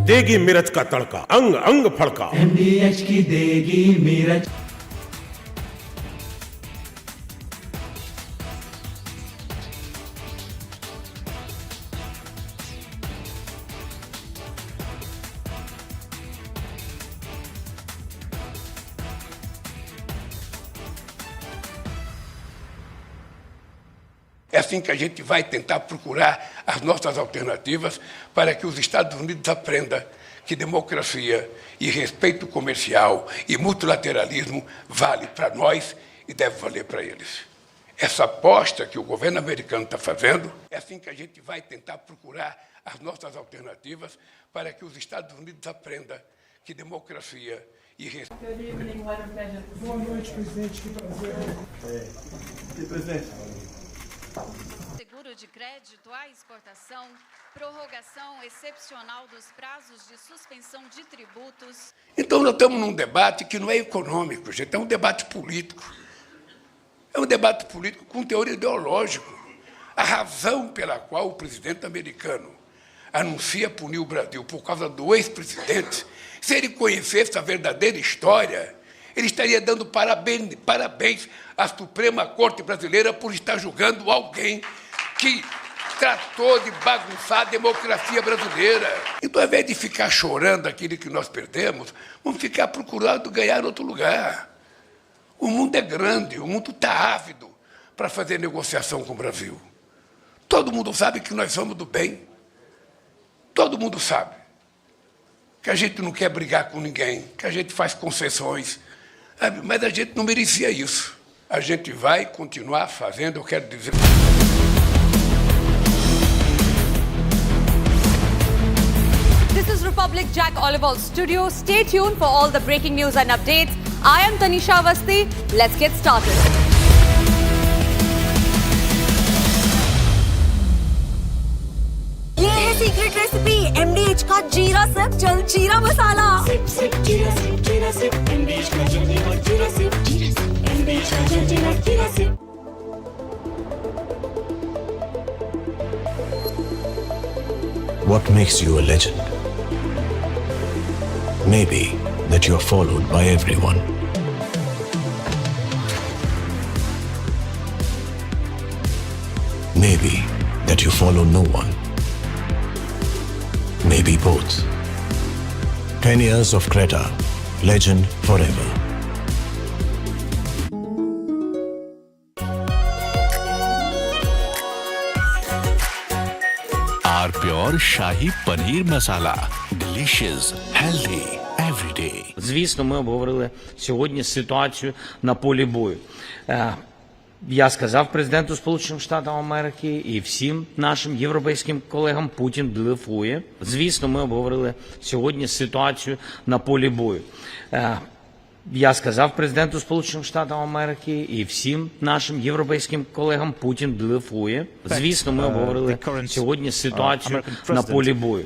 देगी मिर्च का तड़का अंग अंग फड़का MDH की देगी मिर्च É assim que a gente vai tentar procurar as nossas alternativas para que os Estados Unidos aprendam que democracia e respeito comercial e multilateralismo vale para nós e deve valer para eles. Essa aposta que o governo americano está fazendo, é assim que a gente vai tentar procurar as nossas alternativas para que os Estados Unidos aprendam que democracia e respeito... Boa noite, presidente. Que prazer. Presidente. Seguro de crédito à exportação, prorrogação excepcional dos prazos de suspensão de tributos. Então nós estamos num debate que não é econômico, gente, é um debate político. É um debate político com teor ideológico. A razão pela qual o presidente americano anuncia punir o Brasil por causa do ex-presidente, se ele conhecesse a verdadeira história, Ele estaria dando parabéns à Suprema Corte Brasileira por estar julgando alguém que tratou de bagunçar a democracia brasileira. Então, ao invés de ficar chorando aquilo que nós perdemos, vamos ficar procurando ganhar em outro lugar. O mundo é grande, o mundo está ávido para fazer negociação com o Brasil. Todo mundo sabe que nós somos do bem. Todo mundo sabe que a gente não quer brigar com ninguém, que a gente faz concessões, sabe? Mas a gente não merecia isso. A gente vai continuar fazendo, eu quero dizer... This is Republic Jack Oliver's studio. Stay tuned for all the breaking news and updates. I am Tanisha Avasti. Let's get started. ये है secret recipe MDH का जीरा SIP जल जीरा मसाला। SIP SIP जीरा SIP MDH का जल जीरा सिप MDH का जल जीरा SIP. What makes you a legend? Maybe that you're followed by everyone. Maybe that you follow no one. Maybe both. 10 years of Creta, legend forever. Our pure Shahi Paneer Masala. Delicious, healthy, every day. Звісно, ми обговорили сьогодні ситуацію на полі бою. Я сказав президенту Сполучених Штатів Америки і всім нашим європейським колегам, Путін блефує. Звісно, ми обговорили сьогодні ситуацію на полі бою. Я сказав президенту Сполучених Штатів Америки і всім нашим європейським колегам, Путін блефує. Звісно, ми обговорили сьогодні ситуацію на полі бою.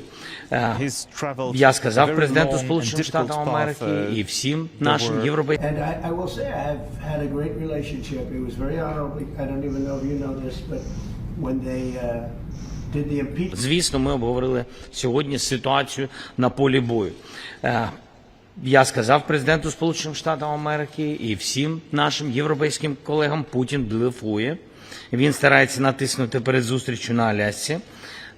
Я сказав президенту Сполучених Штатів Америки і всім нашим європейським... And I will say I have had a great relationship. It was very honorable. I don't even know if you know this, but when they did the impeachment... Звісно, ми обговорили сьогодні ситуацію на полі бою. Я сказав президенту Сполучених Штатів Америки і всім нашим європейським колегам, Путін блефує. Він старається натиснути перед зустрічю на Алясці,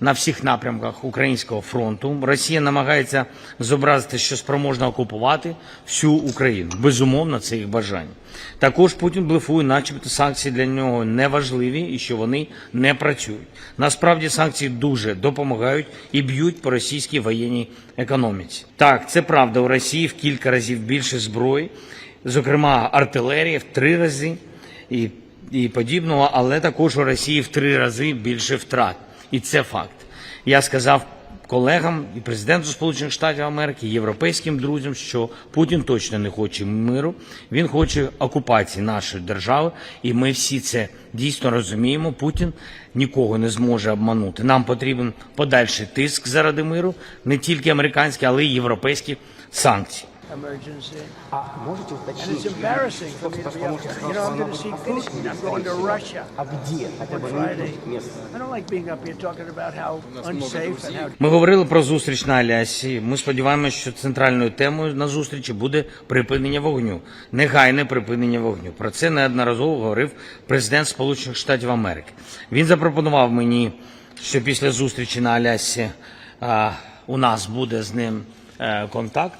на всіх напрямках Українського фронту. Росія намагається зобразити, що спроможна окупувати всю Україну. Безумовно, це їх бажання. Також Путін блефує, начебто санкції для нього не важливі і що вони не працюють. Насправді санкції дуже допомагають і б'ють по російській воєнній економіці. Так, це правда, у Росії в кілька разів більше зброї, зокрема артилерії в 3 рази і подібного, але також у Росії в 3 рази більше втрат. І це факт. Я сказав колегам і президенту Сполучених Штатів Америки, і європейським друзям, що Путін точно не хоче миру, він хоче окупації нашої держави, і ми всі це дійсно розуміємо. Путін нікого не зможе обманути. Нам потрібен подальший тиск заради миру, не тільки американські, але й європейські санкції. Emergency. And it's embarrassing for me to be up here. You know, I'm going to see Putin. I'm going to Russia on Friday. I don't like being up here talking about how unsafe and how... Ми говорили про зустріч на Алясці. Ми сподіваємося, що центральною темою на зустрічі буде припинення вогню. Негайне припинення вогню. Про це неодноразово говорив президент Сполучених Штатів Америки. Він запропонував мені, що після зустрічі на Алясці у нас буде з ним контакт.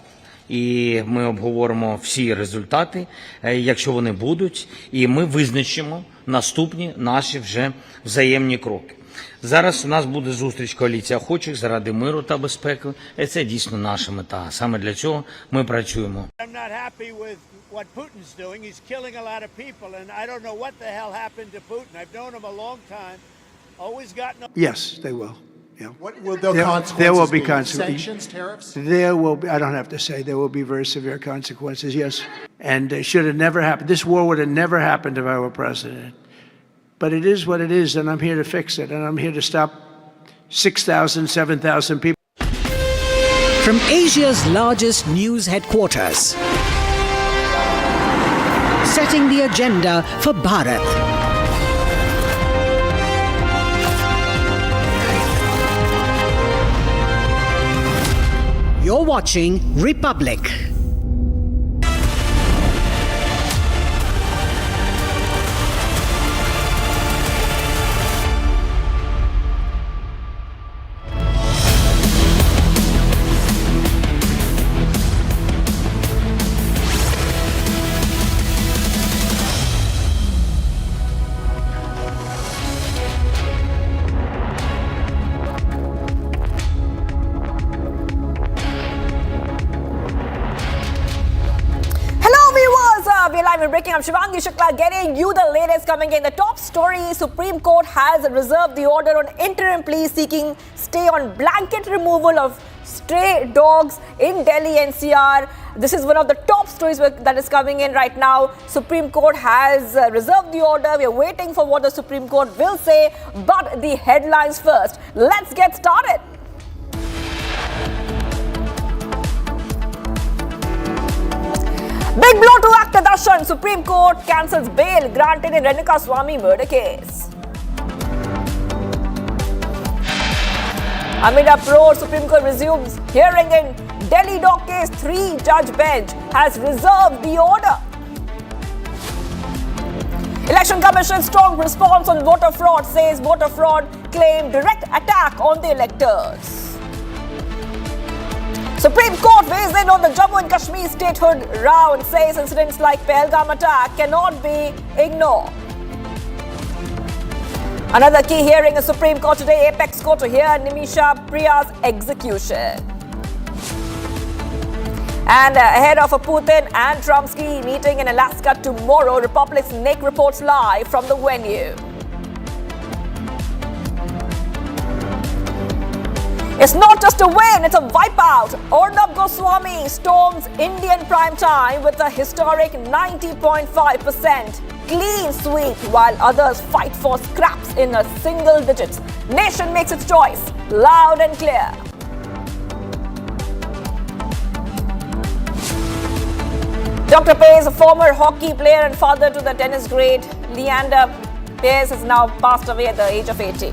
І ми обговоримо всі результати, якщо вони будуть, і ми визначимо наступні наші вже взаємні кроки. Зараз у нас буде зустріч коаліції охочих заради миру та безпеки, і це дійсно наша мета. Саме для цього ми працюємо. I'm not happy with what Putin's doing. He's killing a lot of people, and I don't know what the hell happened to Putin. I've known him a long time. Always gotten... Yes, they will. Yeah. What will the consequences there will be be? consequences. Sanctions, tariffs? There will be, I don't have to say, there will be very severe consequences, yes. And it should have never happened. This war would have never happened if I were president. But it is what it is, and I'm here to fix it. And I'm here to stop 6,000, 7,000 people. From Asia's largest news headquarters, setting the agenda for Bharat. You're watching Republic. we're live and breaking. I'm Shivangi Shukla getting you the latest coming in. The top story, Supreme Court has reserved the order on interim plea seeking stay on blanket removal of stray dogs in Delhi NCR. This is one of the top stories that is coming in right now. Supreme Court has reserved the order. We are waiting for what the Supreme Court will say. But the headlines first. Let's get started. Big blow to actor Darshan. Supreme Court cancels bail granted in Renuka Swamy murder case. Amid uproar, Supreme Court resumes hearing in Delhi dog case. 3-judge bench has reserved the order. Election Commission strong response on voter fraud, says voter fraud claim direct attack on the electors. Supreme Court weighs in on the Jammu and Kashmir statehood row and says incidents like Pahalgam attack cannot be ignored. Another key hearing in Supreme Court today, Apex Court to hear Nimisha Priya's execution. And ahead of a Putin and Trumsky meeting in Alaska tomorrow, Republic's Nick reports live from the venue. It's not just a win, it's a wipeout. Arnab Goswami storms Indian prime time with a historic 90.5% clean sweep, while others fight for scraps in a single digits. Nation makes its choice, loud and clear. Dr. Pace, a former hockey player and father to the tennis great Leander Pace, has now passed away at the age of 80.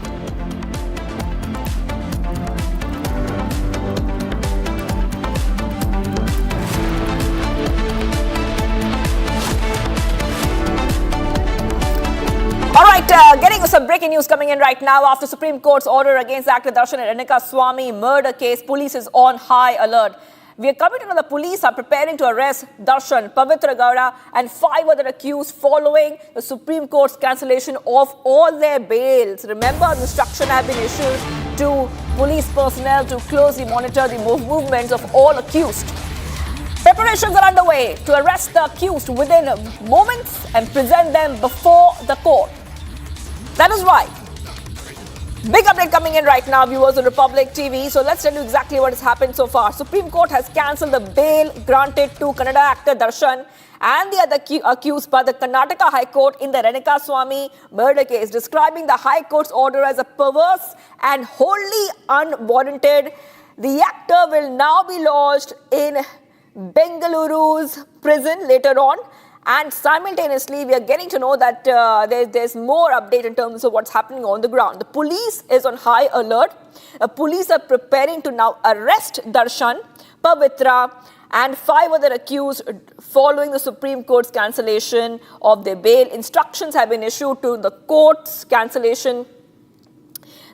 Getting some breaking news coming in right now. After Supreme Court's order against actor Darshan and Renuka Swamy murder case, police is on high alert. We are coming to know the police are preparing to arrest Darshan, Pavitra Gowda and 5 other accused following the Supreme Court's cancellation of all their bails. Remember, instructions have been issued to police personnel to closely monitor the movements of all accused. Preparations are underway to arrest the accused within moments and present them before the court. That is right. Big update coming in right now, viewers on Republic TV. So let's tell you exactly what has happened so far. Supreme Court has cancelled the bail granted to Kannada actor Darshan and the other accused by the Karnataka High Court in the Renuka Swamy murder case, describing the High Court's order as a perverse and wholly unwarranted. The actor will now be lodged in Bengaluru's prison later on. And simultaneously, we are getting to know that there's more update in terms of what's happening on the ground. The police is on high alert. Police are preparing to now arrest Darshan, Pavitra and 5 other accused following the Supreme Court's cancellation of their bail. Instructions have been issued to the court's cancellation.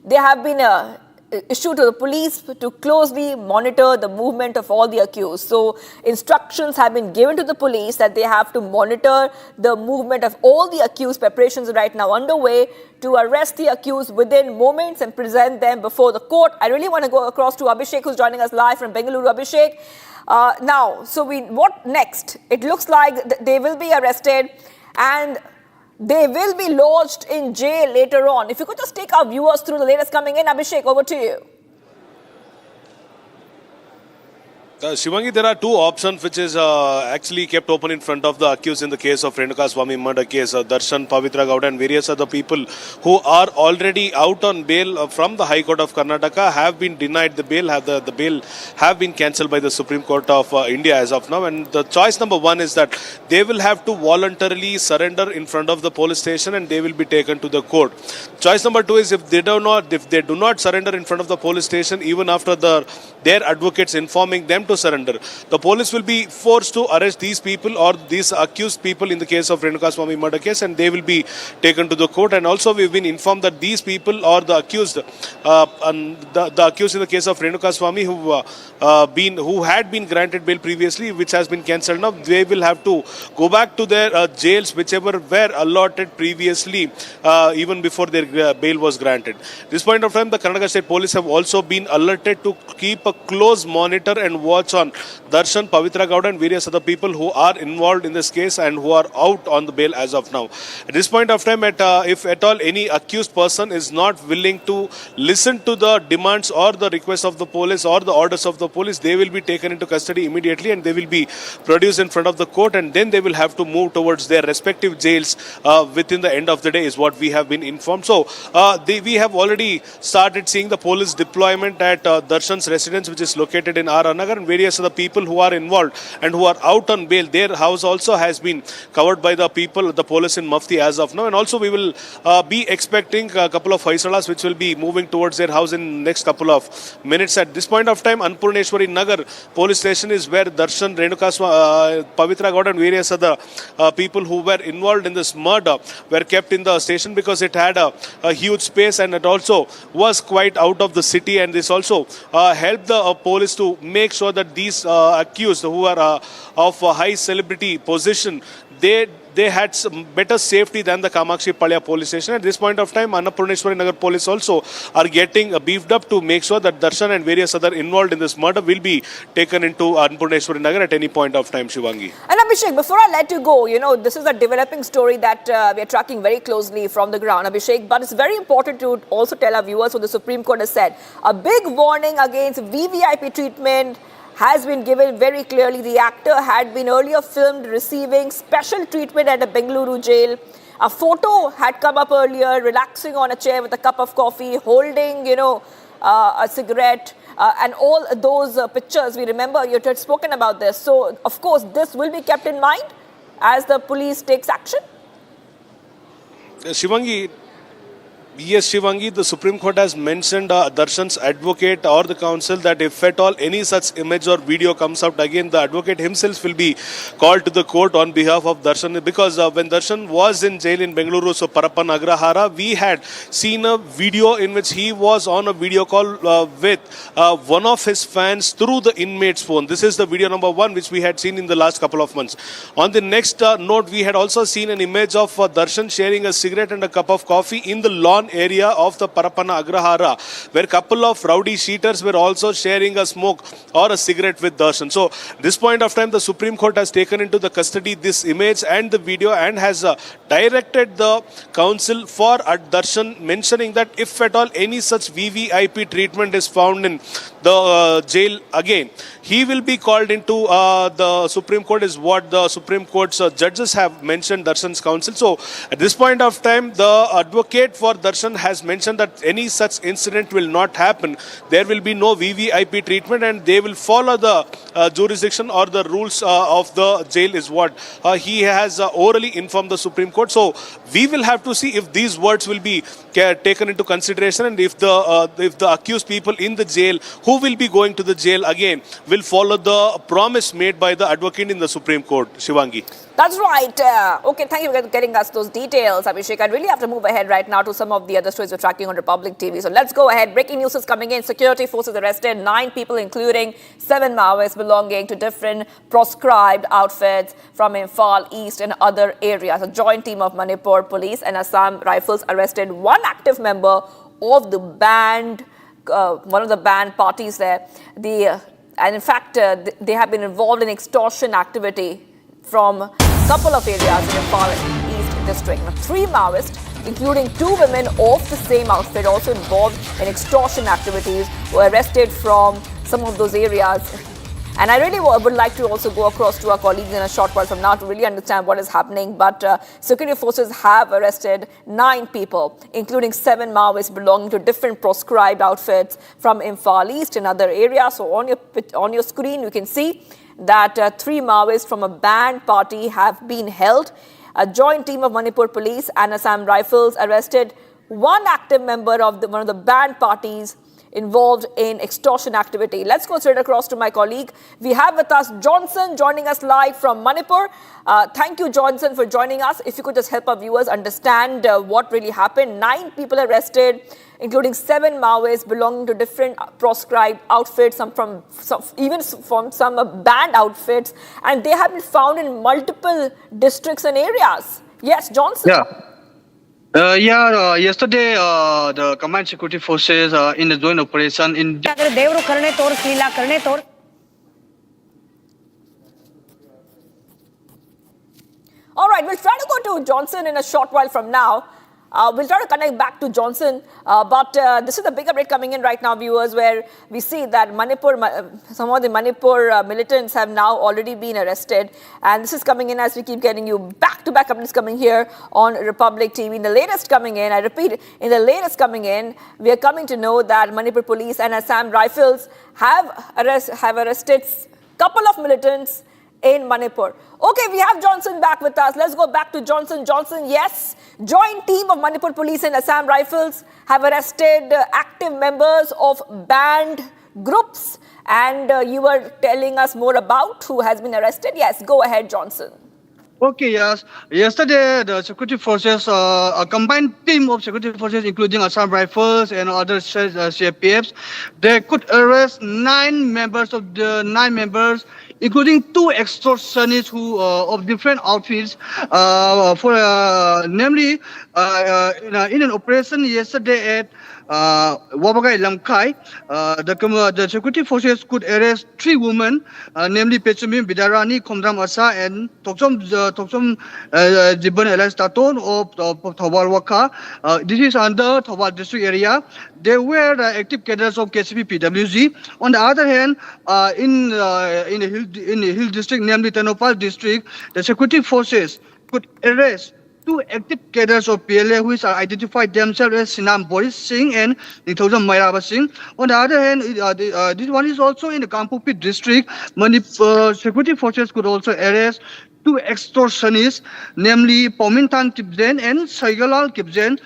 They have been issued to the police to closely monitor the movement of all the accused. So instructions have been given to the police that they have to monitor the movement of all the accused. Preparations are right now underway to arrest the accused within moments and present them before the court. I really want to go across to Abhishek, who's joining us live from Bengaluru. Abhishek, what next? It looks like they will be arrested and they will be lodged in jail later on. If you could just take our viewers through the latest coming in. Abhishek, over to you. Shivangi, there are 2 options which is actually kept open in front of the accused in the case of Renuka Swamy murder case. Darshan, Pavitra Gowda and various other people who are already out on bail from the High Court of Karnataka have been denied the bail. The bail have been cancelled by the Supreme Court of India as of now. And the choice number 1 is that they will have to voluntarily surrender in front of the police station and they will be taken to the court. Choice number 2 is if they do not surrender in front of the police station, even after their advocates informing them to surrender, the police will be forced to arrest these people or these accused people in the case of Renuka Swamy murder case, and they will be taken to the court. And also we've been informed that these people or the accused, the accused in the case of Renuka Swamy who had been granted bail previously, which has been cancelled now, they will have to go back to their jails whichever were allotted previously, even before their bail was granted. At this point of time, the Karnataka State Police have also been alerted to keep a close monitor and watch watch on Darshan, Pavitra Gowda and various other people who are involved in this case and who are out on the bail as of now. At this point of time, if at all any accused person is not willing to listen to the demands or the requests of the police or the orders of the police, they will be taken into custody immediately and they will be produced in front of the court, and then they will have to move towards their respective jails within the end of the day, is what we have been informed. So we have already started seeing the police deployment at Darshan's residence, which is located in Haranga, and various other people who are involved and who are out on bail. Their house also has been covered by the police in Mufti as of now, and also we will be expecting a couple of Hoysalas which will be moving towards their house in next couple of minutes. At this point of time, Annapurneshwari Nagar police station is where Darshan, Renuka, Pavitra Gowda and various other people who were involved in this murder were kept in the station because it had a huge space and it also was quite out of the city, and this also helped the police to make sure that these accused who are of a high celebrity position, they had some better safety than the Kamakshi Palya police station. At this point of time, Annapurneshwari Nagar police also are getting beefed up to make sure that Darshan and various other involved in this murder will be taken into Annapurneshwari Nagar at any point of time, Shivangi. And Abhishek, before I let you go, this is a developing story that we are tracking very closely from the ground, Abhishek, but it's very important to also tell our viewers what the Supreme Court has said. A big warning against VVIP treatment has been given very clearly. The actor had been earlier filmed receiving special treatment at a Bengaluru jail. A photo had come up earlier, relaxing on a chair with a cup of coffee, holding, a cigarette, and all those pictures. We remember you had spoken about this. So, of course, this will be kept in mind as the police takes action. Shivangi, yes, Shivangi, the Supreme Court has mentioned Darshan's advocate or the counsel that if at all any such image or video comes out again, the advocate himself will be called to the court on behalf of Darshan. Because when Darshan was in jail in Bengaluru, so Parappan Agrahara, we had seen a video in which he was on a video call with one of his fans through the inmate's phone. This is the video number 1 which we had seen in the last couple of months. On the next note, we had also seen an image of Darshan sharing a cigarette and a cup of coffee in the lawn area of the Parappana Agrahara, where a couple of rowdy cheaters were also sharing a smoke or a cigarette with Darshan. So, this point of time, the Supreme Court has taken into the custody this image and the video and has directed the counsel for Darshan, mentioning that if at all any such VVIP treatment is found in the jail again, he will be called into the Supreme Court, is what the Supreme Court's judges have mentioned Darshan's counsel. So, at this point of time, the advocate for Darshan has mentioned that any such incident will not happen. There will be no VVIP treatment and they will follow the jurisdiction or the rules of the jail, is what he has orally informed the Supreme Court. So, we will have to see if these words will be taken into consideration and if the accused people in the jail who will be going to the jail again will follow the promise made by the advocate in the Supreme Court. Shivangi. That's right. Okay, thank you for getting us those details, Abhishek. I really have to move ahead right now to some of the other stories we're tracking on Republic TV. So let's go ahead. Breaking news is coming in. Security forces arrested 9 people, including 7 Maoists belonging to different proscribed outfits from Imphal East and other areas. A joint team of Manipur Police and Assam Rifles arrested 1 active member of the banned, one of the banned parties there. And in fact, they have been involved in extortion activity from a couple of areas in Imphal East district. Now, 3 Maoists, including 2 women of the same outfit, also involved in extortion activities, were arrested from some of those areas. And I really would like to also go across to our colleagues in a short while from now to really understand what is happening. But security forces have arrested 9 people, including 7 Maoists belonging to different proscribed outfits from Imphal East and other areas. So on your screen, you can see that 3 Maoists from a banned party have been held. A joint team of Manipur Police and Assam Rifles arrested 1 active member of one of the banned parties involved in extortion activity. Let's go straight across to my colleague. We have with us Johnson joining us live from Manipur. Thank you, Johnson, for joining us. If you could just help our viewers understand what really happened. 9 people arrested, including 7 Maoists belonging to different proscribed outfits, even from some banned outfits, and they have been found in multiple districts and areas. Yes, Johnson? Yesterday, the Command Security Forces in the joint operation in right, we'll try to go to Johnson in a short while from now. We'll try to connect back to Johnson, but this is the big update coming in right now, viewers, where we see that some of the Manipur militants have now already been arrested. And this is coming in as we keep getting you back-to-back updates coming here on Republic TV. In the latest coming in, I repeat, in the latest coming in, we are coming to know that Manipur police and Assam Rifles have arrested a couple of militants in Manipur. Okay, we have Johnson back with us. Let's go back to Johnson. Johnson, yes, joint team of Manipur Police and Assam Rifles have arrested active members of banned groups. And you were telling us more about who has been arrested. Yes, go ahead, Johnson. Okay, yes. Yesterday, the security forces, a combined team of security forces, including Assam Rifles and other CFPFs, they could arrest 9 members, including 2 extortionists who of different outfits, namely in an operation yesterday at Wabagai Lamkai. The security forces could arrest 3 women, namely Pechumim Bidarani, Komdram Asa, and Toksom Jibban Elias Taton of Thobal Waka. This is under Thobal district area. They were active cadres of KCP PWG. On the other hand, in the hill district, namely Tenopal district, the security forces could arrest 2 active cadres of PLA, which are identified themselves as Sinam Boris Singh and Nithousam Mairaba Singh. On the other hand, this one is also in the Kampupi district. Security forces could also arrest 2 extortionists, namely Pomintan Kipzen and Saigalal Kipzen.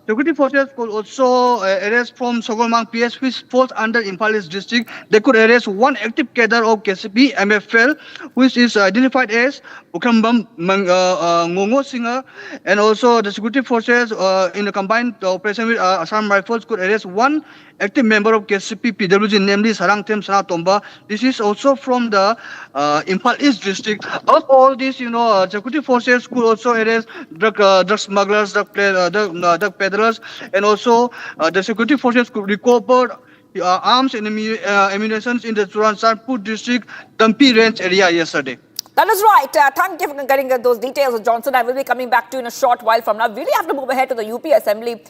Security forces could also arrest from Sogolmang PS, which falls under Imphal East district. They could arrest 1 active cadre of KCP MFL, which is identified as Ukambam Ngongo Singer. And also the security forces in the combined operation with Assam Rifles could arrest 1 active member of KCP PWG, namely Sarang Tem Sana Tomba. This is also from the Imphal East district. Of all this, security forces could also arrest drug smugglers, drug peddlers, and also the security forces could recover arms and ammunition in the Sudan district, Dampi range area yesterday. That is right. Thank you for getting those details, Johnson. I will be coming back to you in a short while from now. We really have to move ahead to the UP Assembly.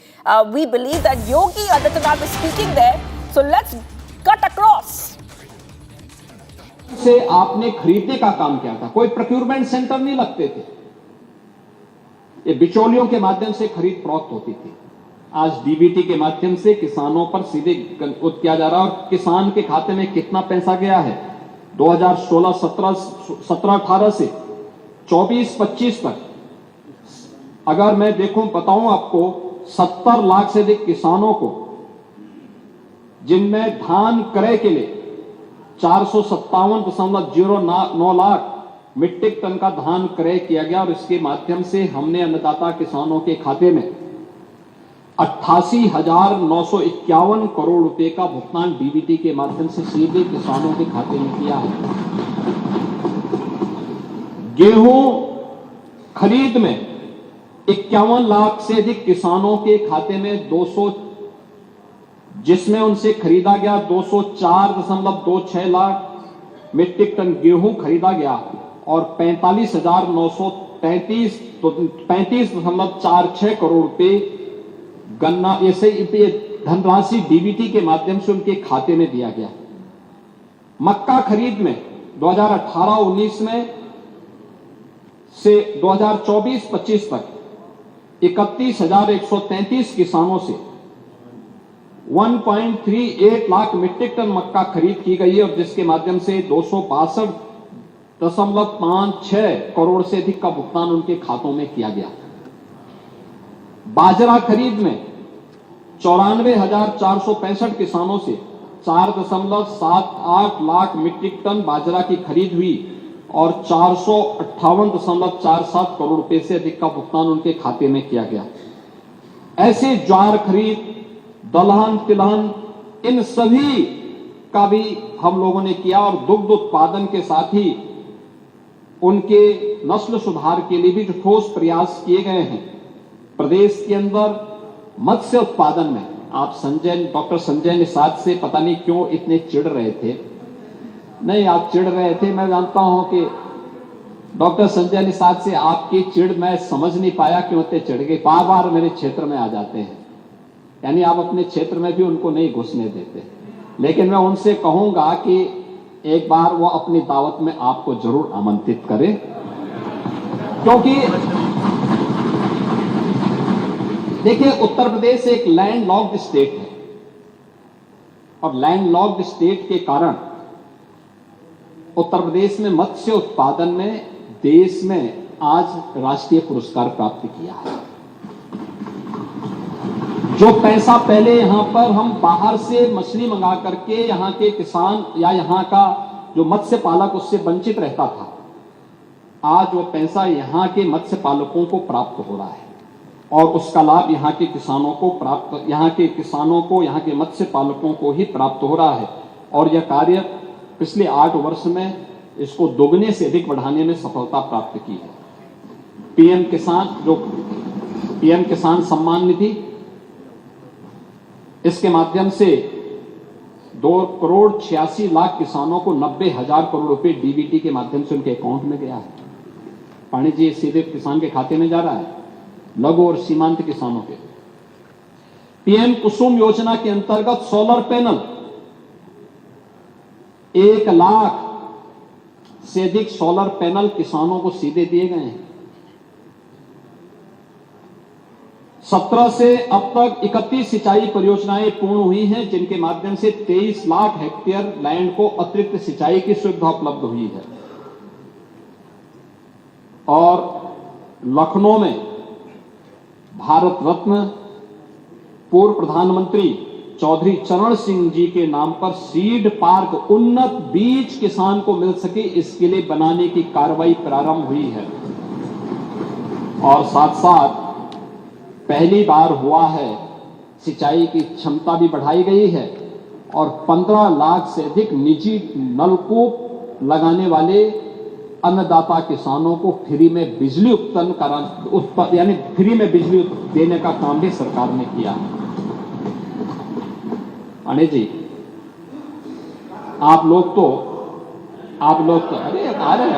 We believe that Yogi Adityanath is speaking there. So let's cut across. से आपने खरीदने का काम किया था, कोई procurement centre नहीं लगते थे, ये बिचौलियों के माध्यम से खरीद फरोख्त होती थी। आज डीबीटी के माध्यम से किसानों पर सीधे किया जा रहा है और किसान के खाते में कितना पैसा गया है 2016-17-18 से 24-25 तक अगर मैं बताऊं आपको 70 लाख से अधिक किसानों को, जिनमें धान क्रय के लिए 457.09 लाख मीट्रिक टन का धान क्रय किया गया और इसके माध्यम से हमने अन्नदाता किसानों के खाते में 88,951 करोड़ रुपए का भुगतान डीबीटी के माध्यम से सीधे किसानों के खाते में किया है। गेहूं खरीद में 51 लाख से अधिक किसानों के खाते में 200, जिसमें उनसे खरीदा गया 204.26 लाख मीट्रिक टन गेहूं खरीदा गया और 45,935.46 करोड़ रुपए गन्ना ऐसे धनराशि डीबीटी के माध्यम से उनके खाते में दिया गया। मक्का खरीद में 2018-19 में से 2024-25 तक 31,133 किसानों से 1.38 लाख मीट्रिक टन मक्का खरीद की गई है और जिसके माध्यम से 262.56 करोड़ से अधिक का भुगतान उनके खातों में किया गया। बाजरा खरीद में 94,465 किसानों से 4.78 लाख मीट्रिक टन बाजरा की खरीद हुई और 458.47 करोड़ रुपए से अधिक का भुगतान उनके खाते में किया गया। ऐसे ज्वार खरीद, दलहन, तिलहन, इन सभी का भी हम लोगों ने किया और दुग्ध उत्पादन के साथ ही उनके नस्ल सुधार के लिए भी जो ठोस प्रयास किए गए हैं। प्रदेश के अंदर मत्स्य उत्पादन में आप डॉक्टर संजय निषाद से पता नहीं क्यों इतने चिढ़ रहे थे। नहीं, आप चिढ़ रहे थे, मैं जानता हूं कि डॉक्टर संजय निषाद से आपकी चिढ़ मैं समझ नहीं पाया क्यों इतने चिढ़ गए, बार बार मेरे क्षेत्र में आ जाते हैं, यानी आप अपने क्षेत्र में भी उनको नहीं घुसने देते। लेकिन मैं उनसे कहूंगा कि एक बार वो अपनी दावत में आपको जरूर आमंत्रित करें, क्योंकि देखिए उत्तर प्रदेश एक लैंड लॉक्ड स्टेट है और लैंड लॉक्ड स्टेट के कारण उत्तर प्रदेश में मत्स्य उत्पादन में देश में आज राष्ट्रीय पुरस्कार प्राप्त किया है। जो पैसा पहले यहां पर हम बाहर से मछली मंगा करके यहां के किसान या यहां का जो मत्स्य पालक उससे वंचित रहता था, आज वो पैसा यहां के मत्स्य पालकों को प्राप्त हो रहा है और उसका लाभ यहां के किसानों को प्राप्त, यहां के किसानों को, यहां के मत्स्य पालकों को ही प्राप्त हो रहा है। और यह कार्य पिछले 8 वर्ष में इसको दोगुने से अधिक बढ़ाने में सफलता प्राप्त की है। पीएम किसान सम्मान निधि, इसके माध्यम से 2,86,00,000 किसानों को 90,000 करोड़ रुपए डीबीटी के माध्यम से उनके अकाउंट में गया है। पानी जी सीधे किसान के खाते में जा रहा है, लघु और सीमांत किसानों के। पीएम कुसुम योजना के अंतर्गत सोलर पैनल 1 लाख से अधिक सोलर पैनल किसानों को सीधे दिए गए हैं। 17 से अब तक 31 सिंचाई परियोजनाएं पूर्ण हुई हैं, जिनके माध्यम से 23 लाख हेक्टेयर लैंड को अतिरिक्त सिंचाई की सुविधा उपलब्ध हुई है। और लखनऊ में भारत रत्न पूर्व प्रधानमंत्री चौधरी चरण सिंह जी के नाम पर सीड पार्क उन्नत बीज किसान को मिल सके, इसके लिए बनाने की कार्रवाई प्रारंभ हुई है। और साथ साथ पहली बार हुआ है सिंचाई की क्षमता भी बढ़ाई गई है और 15 लाख से अधिक निजी नलकूप लगाने वाले अन्नदाता किसानों को फ्री में बिजली यानी फ्री में बिजली देने का काम भी सरकार ने किया है। अनिल जी, आप लोग तो अरे आ रहे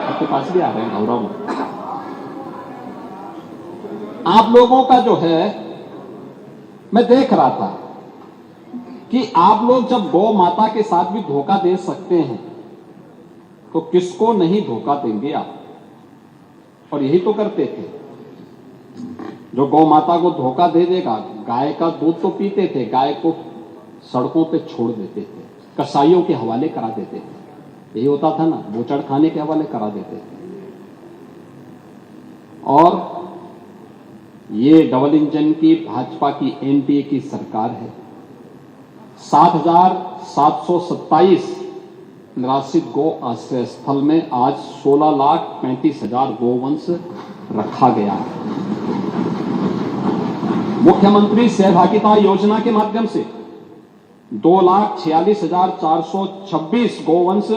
आपके पास भी आ रहे हैं गौरव। आप लोगों का जो है, मैं देख रहा था कि आप लोग जब गौ माता के साथ भी धोखा दे सकते हैं तो किसको नहीं धोखा देंगे आप। और यही तो करते थे, जो गौ माता को धोखा दे देगा, गाय का दूध तो पीते थे, गाय को सड़कों पे छोड़ देते थे, कसाईयों के हवाले करा देते थे, यही होता था ना, बोचड़ खाने के हवाले करा देते थे। और ये डबल इंजन की भाजपा की एनडीए की सरकार है। 7,727 निराश्रित गौ आश्रय स्थल में आज 16,35,000 गोवंश रखा गया है। मुख्यमंत्री सहभागिता योजना के माध्यम से 2,46,426 गोवंश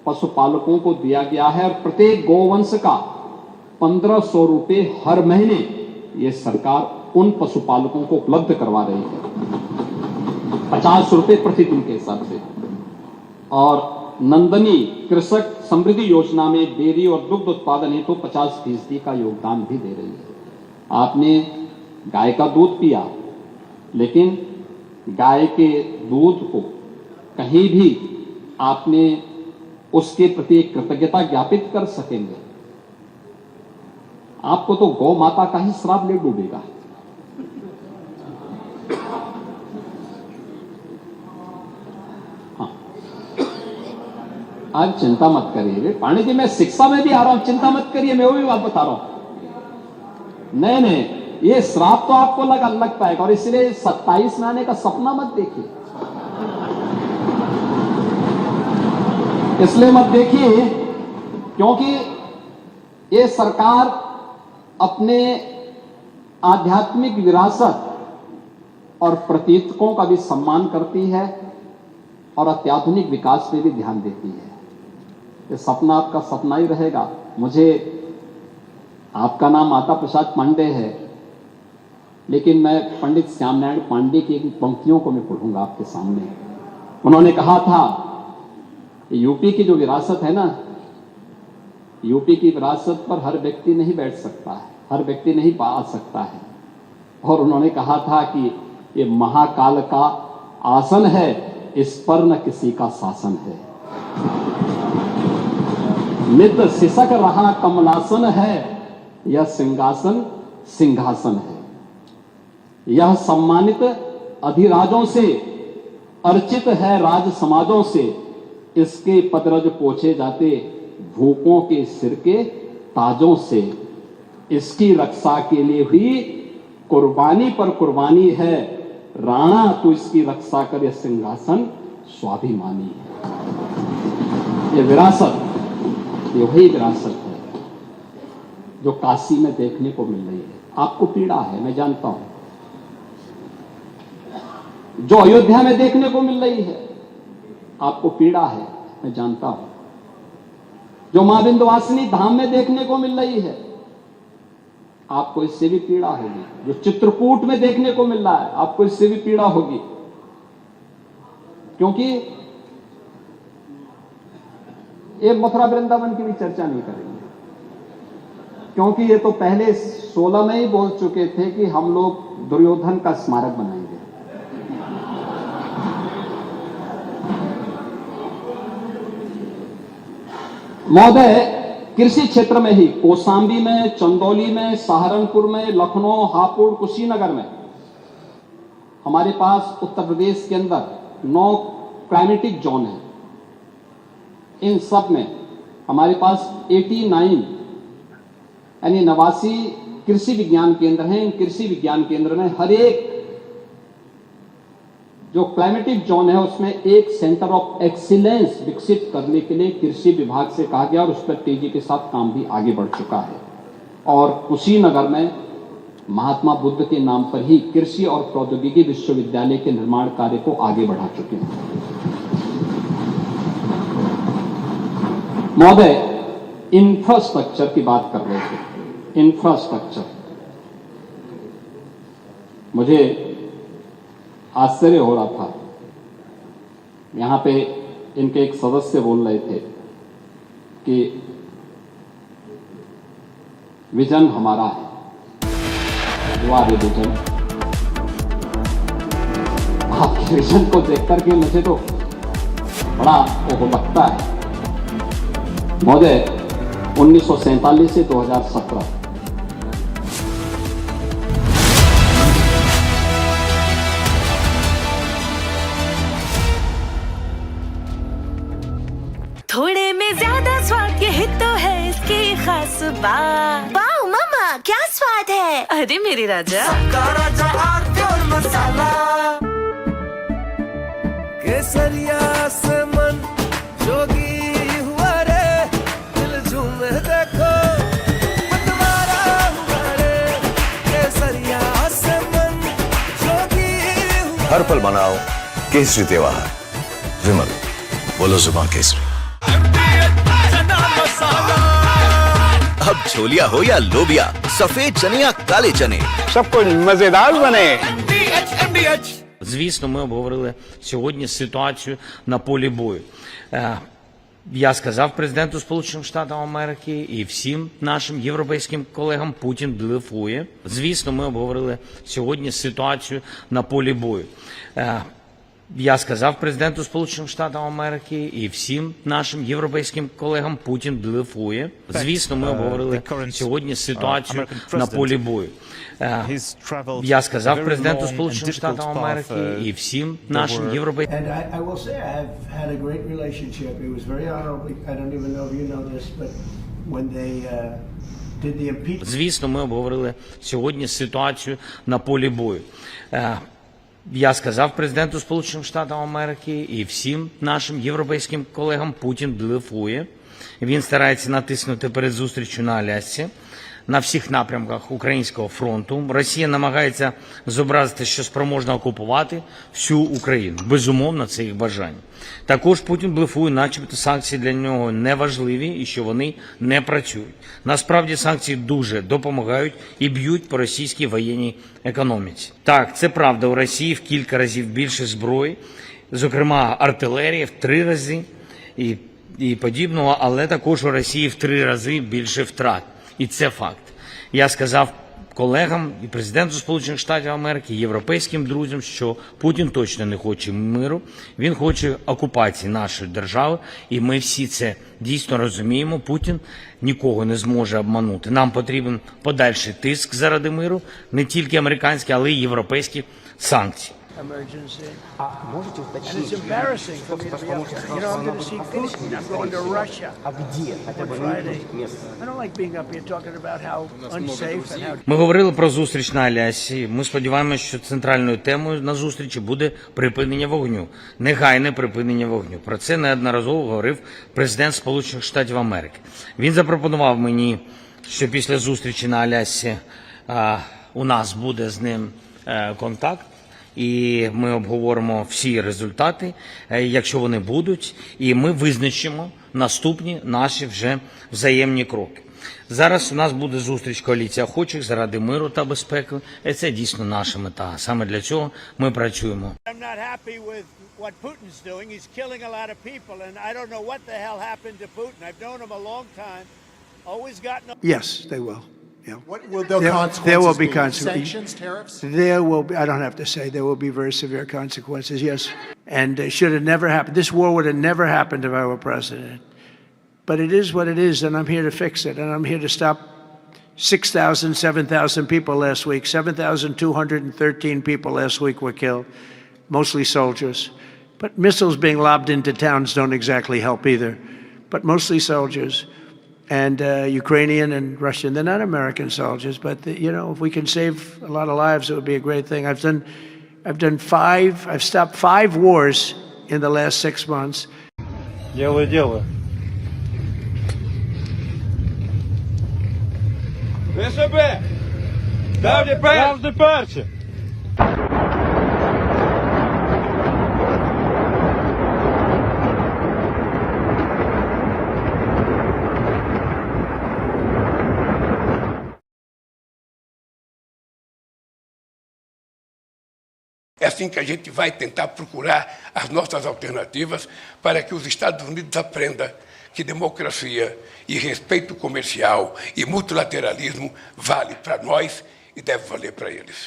पशुपालकों को दिया गया है और प्रत्येक गोवंश का 1,500 रुपए हर महीने ये सरकार उन पशुपालकों को उपलब्ध करवा रही है, 50 रुपए प्रतिदिन के हिसाब से। और नंदनी कृषक समृद्धि योजना में डेयरी और दुग्ध उत्पादन हेतु 50% का योगदान भी दे रही है। आपने गाय का दूध पिया, लेकिन गाय के दूध को कहीं भी आपने उसके प्रति कृतज्ञता ज्ञापित कर सकेंगे? आपको तो गौ माता का ही श्राप ले डूबेगा। हाँ, आज चिंता मत करिए पांडे जी, मैं शिक्षा में भी आ रहा हूं, चिंता मत करिए, मैं वो भी बात बता रहा हूं। नहीं, ये श्राप तो आपको लग पाएगा और इसलिए 27 में आने का सपना मत देखिए, इसलिए मत देखिए क्योंकि ये सरकार अपने आध्यात्मिक विरासत और प्रतीकों का भी सम्मान करती है और अत्याधुनिक विकास पे भी ध्यान देती है। ये सपना आपका सपना ही रहेगा। मुझे, आपका नाम माता प्रसाद पांडे है, लेकिन मैं पंडित श्याम नारायण पांडे की एक पंक्तियों को मैं पढ़ूंगा आपके सामने। उन्होंने कहा था, यूपी की जो विरासत है ना, यूपी की विरासत पर हर व्यक्ति नहीं बैठ सकता है, हर व्यक्ति नहीं आ सकता है। और उन्होंने कहा था कि ये महाकाल का आसन है, इस पर न किसी का शासन है। नित सिसक रहा कमलासन है, यह सिंहासन सिंहासन है। यह सम्मानित अधिराजों से, अर्चित है राज समाजों से, इसके पदरज पोछे जाते भूपों के सिर के ताजों से। इसकी रक्षा के लिए हुई कुर्बानी पर कुर्बानी है, राणा तू इसकी रक्षा कर, यह सिंहासन स्वाभिमानी है। ये विरासत, ये वही विरासत है जो काशी में देखने को मिल रही है। आपको पीड़ा है, मैं जानता हूं, जो अयोध्या में देखने को मिल रही है आपको पीड़ा है, मैं जानता हूं, जो मां विंध्यवासिनी धाम में देखने को मिल रही है आपको इससे भी पीड़ा होगी, जो चित्रकूट में देखने को मिल रहा है आपको इससे भी पीड़ा होगी। क्योंकि ये मथुरा वृंदावन की भी चर्चा नहीं करेंगे, क्योंकि ये तो पहले 16 में ही बोल चुके थे कि हम लोग दुर्योधन का स्मारक बनाएंगे। महोदय, कृषि क्षेत्र में ही कौशाम्बी में, चंदौली में, सहारनपुर में, लखनऊ, हापुड़, कुशीनगर में हमारे पास उत्तर प्रदेश के अंदर 9 क्लाइमेटिक जोन है। इन सब में हमारे पास 89 यानी 89 कृषि विज्ञान केंद्र हैं। इन कृषि विज्ञान केंद्र में हर एक जो क्लाइमेटिक जोन है उसमें एक सेंटर ऑफ एक्सीलेंस विकसित करने के लिए कृषि विभाग से कहा गया और उस पर तेजी के साथ काम भी आगे बढ़ चुका है। और कुशीनगर में महात्मा बुद्ध के नाम पर ही कृषि और प्रौद्योगिकी विश्वविद्यालय के निर्माण कार्य को आगे बढ़ा चुके हैं। महोदय, इंफ्रास्ट्रक्चर की बात कर रहे थे। इंफ्रास्ट्रक्चर, मुझे आश्चर्य हो रहा था, यहां पे इनके एक सदस्य बोल रहे थे कि विजन हमारा है। ये विजन, आपके विजन को देख करके मुझे तो बड़ा वो लगता है। महोदय, 1947 से 2017 थोड़े में ज्यादा स्वाद, यही तो है इसकी खास बात। वाओ मामा, क्या स्वाद है। अरे मेरे राजा, सबका राजा आरती और मसाला। केसरिया से मन जोगी हुआ रे, दिल झूमे देखो मतवारा हुआ रे। केसरिया से मन जोगी हुआ। हर पल मनाओ केसरी त्योहार। विमल, बोलो जुबान केसरी। अब छोलिया हो या लोबिया, सफेद चने या काले चने, सब कुछ मजेदार बने। Звісно, ми обговорили сьогодні ситуацію на полі бою. Я сказав президенту Сполучених Штатів Америки і всім нашим європейським колегам, Путін блефує. Звісно, ми обговорили сьогодні ситуацію на полі бою. Я сказав президенту Сполучених Штатів Америки і всім нашим європейським колегам, Путін блефує. Звісно, ми обговорили сьогодні ситуацію на полі бою. Я сказав президенту Сполучених Штатів Америки і всім нашим європейським... And I will say I have had a great relationship. It was very honorable. I don't even know if you know this, but when they did the impeachment... Звісно, ми обговорили сьогодні ситуацію на полі бою. Я сказав президенту Сполучених Штатів Америки і всім нашим європейським колегам, Путін блефує. Він старається натиснути перед зустрічю на Алясці, на всіх напрямках Українського фронту. Росія намагається зобразити, що спроможна окупувати всю Україну. Безумовно, це їх бажання. Також Путін блефує, начебто санкції для нього не важливі і що вони не працюють. Насправді санкції дуже допомагають і б'ють по російській воєнній економіці. Так, це правда, у Росії в кілька разів більше зброї, зокрема артилерії в 3 рази, і і подібного, але також у Росії в 3 рази більше втрат. І це факт. Я сказав колегам і президенту Сполучених Штатів Америки, і європейським друзям, що Путін точно не хоче миру, він хоче окупації нашої держави, і ми всі це дійсно розуміємо. Путін нікого не зможе обманути. Нам потрібен подальший тиск заради миру, не тільки американські, але й європейські санкції. Emergency. And it's embarrassing for me to be up here. You know, I'm going to see Putin. I'm going to Russia on Friday. I don't like being up here talking about how unsafe and how... Ми говорили про зустріч на Алясі. Ми сподіваємося, що центральною темою на зустрічі буде припинення вогню, негайне припинення вогню. Про це неодноразово говорив президент Сполучених Штатів Америки. Він запропонував мені, що після зустрічі на Алясі у нас буде з ним контакт. І ми обговоримо всі результати, якщо вони будуть, і ми визначимо наступні наші вже взаємні кроки. Зараз у нас буде зустріч коаліції охочих заради миру та безпеки, і це дійсно наша мета. Саме для цього ми працюємо. I'm not happy with what Putin's doing. He's killing a lot of people, and I don't know what the hell happened to Putin. I've known him a long time. Always gotten... Yes, they will. Yeah. What will the consequences there will be be? consequences. Sanctions, tariffs? There will be, I don't have to say, there will be very severe consequences, yes. And should have never happened. This war would have never happened if I were president. But it is what it is, and I'm here to fix it. And I'm here to stop 6,000, 7,000 people last week. 7,213 people last week were killed, mostly soldiers. But missiles being lobbed into towns don't exactly help either. But mostly soldiers. And Ukrainian and Russian. They're not American soldiers, but you know, if we can save a lot of lives, it would be a great thing. I've stopped 5 wars in the last 6 months. Дело. ВСБ! Завжди перші! É assim que a gente vai tentar procurar as nossas alternativas para que os Estados Unidos aprendam que democracia e respeito comercial e multilateralismo vale para nós e deve valer para eles.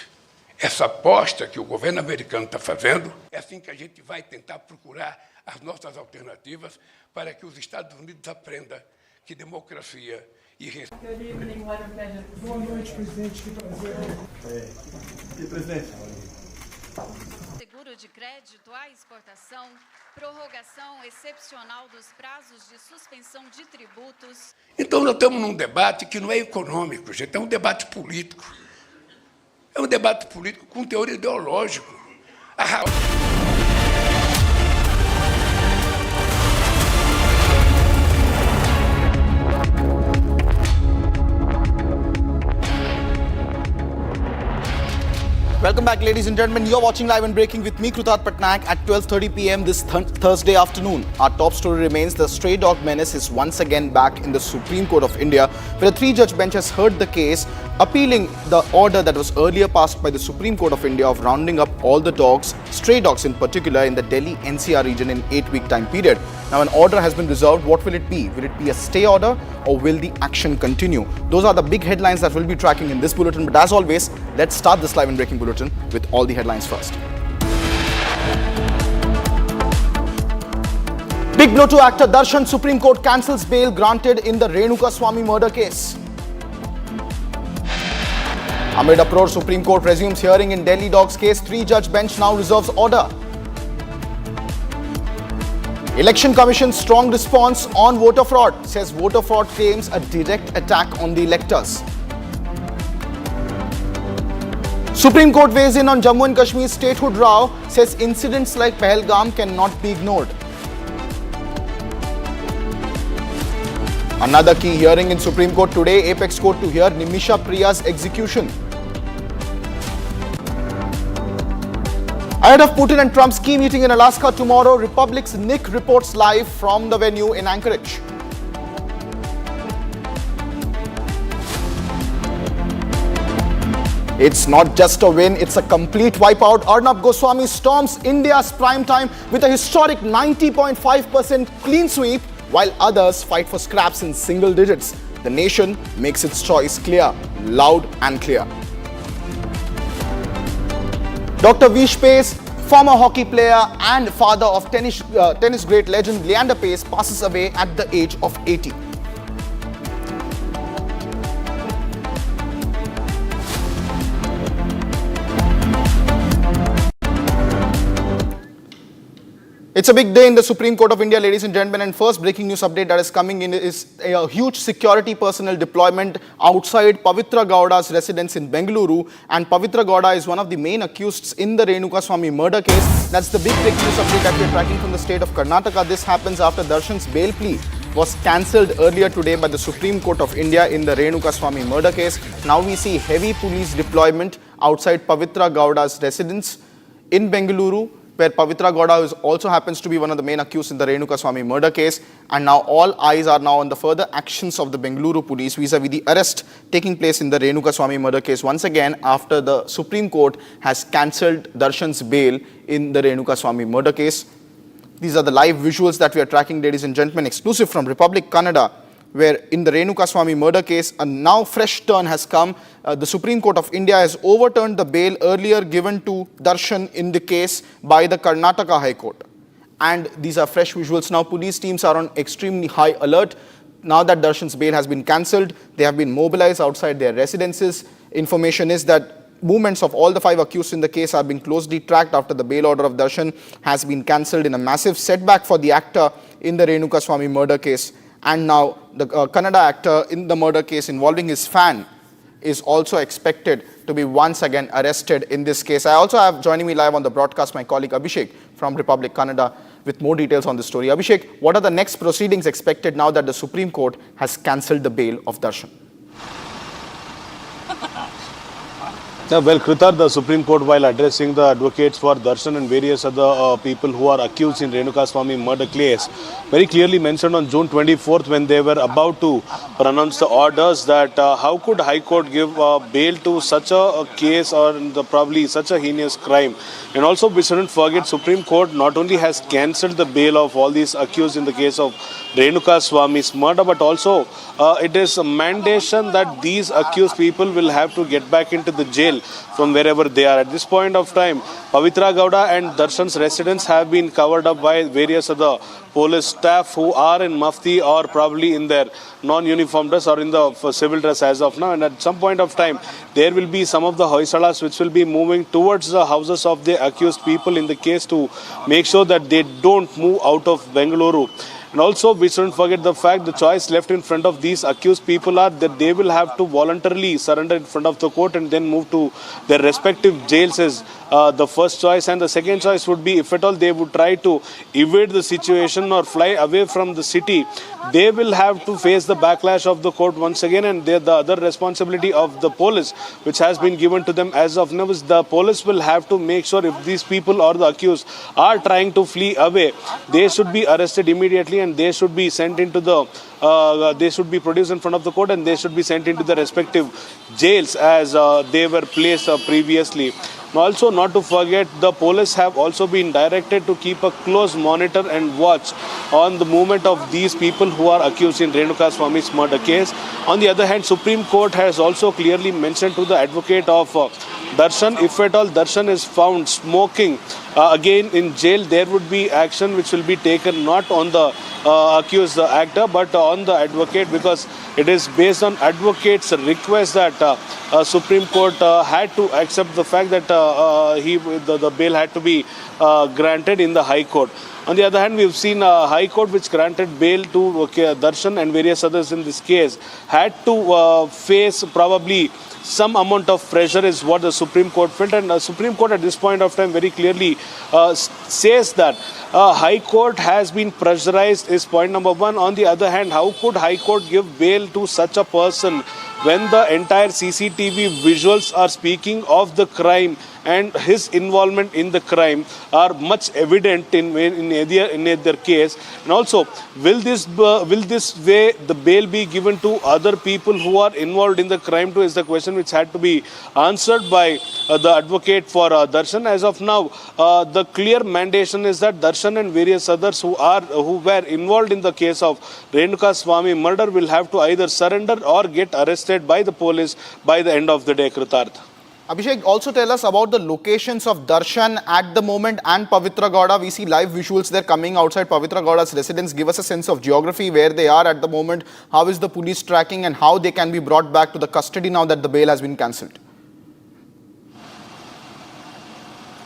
Essa aposta que o governo americano está fazendo, é assim que a gente vai tentar procurar as nossas alternativas para que os Estados Unidos aprendam que democracia e respeito... Good evening, Madam President. Boa noite, presidente. Que prazer. Presidente. Seguro de crédito à exportação, prorrogação excepcional dos prazos de suspensão de tributos. Então nós estamos num debate que não é econômico, gente, é um debate político. É um debate político com teor ideológico. Welcome back, ladies and gentlemen. You're watching Live and Breaking with me, Krutat Patnaik, at 12:30 p.m. this Thursday afternoon. Our top story remains the stray dog menace is once again back in the Supreme Court of India, where a 3-judge bench has heard the case, appealing the order that was earlier passed by the Supreme Court of India of rounding up all the dogs, stray dogs in particular, in the Delhi NCR region in 8-week time period. Now, an order has been reserved. What will it be? Will it be a stay order, or will the action continue? Those are the big headlines that we'll be tracking in this bulletin. But as always, let's start this Live and Breaking bulletin with all the headlines first. Big blow to actor Darshan. Supreme Court cancels bail granted in the Renuka Swami murder case. Amid uproar, Supreme Court resumes hearing in Delhi dogs case. 3-judge bench now reserves order. Election Commission strong response on voter fraud. Says voter fraud claims a direct attack on the electors. Supreme Court weighs in on Jammu and Kashmir statehood row. Says incidents like Pahalgam cannot be ignored. Another key hearing in Supreme Court today. Apex Court to hear Nimisha Priya's execution. Ahead of Putin and Trump's key meeting in Alaska tomorrow, Republic's Nick reports live from the venue in Anchorage. It's not just a win, it's a complete wipeout. Arnab Goswami storms India's prime time with a historic 90.5% clean sweep while others fight for scraps in single digits. The nation makes its choice clear, loud and clear. Dr. Vish Pace, former hockey player and father of tennis great legend Leander Pace, passes away at the age of 80. It's a big day in the Supreme Court of India, ladies and gentlemen, and first breaking news update that is coming in is a huge security personnel deployment outside Pavitra Gowda's residence in Bengaluru, and Pavitra Gowda is one of the main accused in the Renuka Swamy murder case. That's the big breaking news update that we're tracking from the state of Karnataka. This happens after Darshan's bail plea was cancelled earlier today by the Supreme Court of India in the Renuka Swamy murder case. Now we see heavy police deployment outside Pavitra Gowda's residence in Bengaluru, where Pavitra Gowda also happens to be one of the main accused in the Renuka Swamy murder case. And now all eyes are now on the further actions of the Bengaluru police vis-a-vis the arrest taking place in the Renuka Swamy murder case once again after the Supreme Court has cancelled Darshan's bail in the Renuka Swamy murder case. These are the live visuals that we are tracking, ladies and gentlemen, exclusive from Republic Kannada, where in the Renuka Swamy murder case, a now fresh turn has come. The Supreme Court of India has overturned the bail earlier given to Darshan in the case by the Karnataka High Court. And these are fresh visuals. Now police teams are on extremely high alert. Now that Darshan's bail has been cancelled, they have been mobilized outside their residences. Information is that movements of all the 5 accused in the case are being closely tracked after the bail order of Darshan has been cancelled in a massive setback for the actor in the Renuka Swamy murder case. And now the Kannada actor in the murder case involving his fan is also expected to be once again arrested in this case. I also have joining me live on the broadcast my colleague Abhishek from Republic Kannada with more details on the story. Abhishek, what are the next proceedings expected now that the Supreme Court has cancelled the bail of Darshan? Well, Kritar, the Supreme Court, while addressing the advocates for Darshan and various other people who are accused in Renuka Swamy murder case, very clearly mentioned on June 24th when they were about to pronounce the orders that how could High Court give bail to such a case or probably such a heinous crime. And also we shouldn't forget Supreme Court not only has cancelled the bail of all these accused in the case of Renuka Swamy's murder, but also it is a mandation that these accused people will have to get back into the jail from wherever they are. At this point of time, Pavitra Gowda and Darshan's residence have been covered up by various other police staff who are in mufti or probably in their non-uniform dress or in the civil dress as of now. And at some point of time, there will be some of the hoysalas which will be moving towards the houses of the accused people in the case to make sure that they don't move out of Bengaluru. And also, we shouldn't forget the fact the choice left in front of these accused people are that they will have to voluntarily surrender in front of the court and then move to their respective jails as the first choice. And the second choice would be if at all they would try to evade the situation or fly away from the city, they will have to face the backlash of the court once again. And the other responsibility of the police, which has been given to them as of now, is the police will have to make sure if these people or the accused are trying to flee away, they should be arrested immediately and they should be sent into the they should be produced in front of the court and they should be sent into the respective jails as they were placed previously. Also, not to forget, the police have also been directed to keep a close monitor and watch on the movement of these people who are accused in Renuka Swamy's murder case. On the other hand, Supreme Court has also clearly mentioned to the advocate of Darshan, if at all Darshan is found smoking again in jail, there would be action which will be taken not on the accused actor but on the advocate, because it is based on advocate's request that Supreme Court had to accept the fact that the bail had to be granted in the High Court. On the other hand, we have seen a High Court which granted bail to Darshan and various others in this case had to face probably some amount of pressure is what the Supreme Court felt, and the Supreme Court at this point of time very clearly says that High Court has been pressurized is point number one. On the other hand, how could High Court give bail to such a person when the entire CCTV visuals are speaking of the crime and his involvement in the crime are much evident in either case. And also, will this way the bail be given to other people who are involved in the crime too, is the question which had to be answered by the advocate for Darshan. As of now, the clear mandation is that Darshan and various others who were involved in the case of Renuka Swami murder will have to either surrender or get arrested by the police by the end of the day, Kritarth. Abhishek, also tell us about the locations of Darshan at the moment and Pavitra Gowda. We see live visuals there coming outside Pavitra Gowda's residence. Give us a sense of geography, where they are at the moment, how is the police tracking, and how they can be brought back to the custody now that the bail has been cancelled.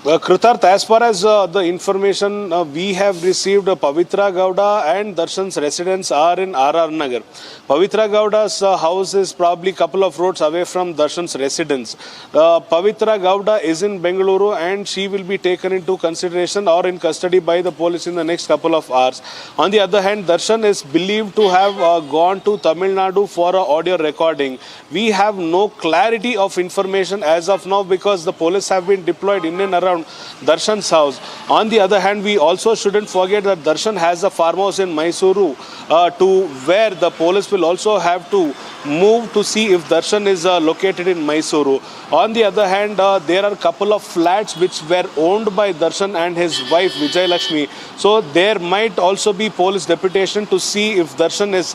Kritarth, as far as the information we have received, Pavitra Gowda and Darshan's residents are in RR Nagar. Pavitra Gowda's house is probably a couple of roads away from Darshan's residence. Pavitra Gowda is in Bengaluru and she will be taken into consideration or in custody by the police in the next couple of hours. On the other hand, Darshan is believed to have gone to Tamil Nadu for an audio recording. We have no clarity of information as of now because the police have been deployed in and around Darshan's house. On the other hand, we also shouldn't forget that Darshan has a farmhouse in Mysuru to where the police will also have to move to see if Darshan is located in Mysuru. On the other hand, there are a couple of flats which were owned by Darshan and his wife Vijay Lakshmi. So there might also be police deputation to see if Darshan is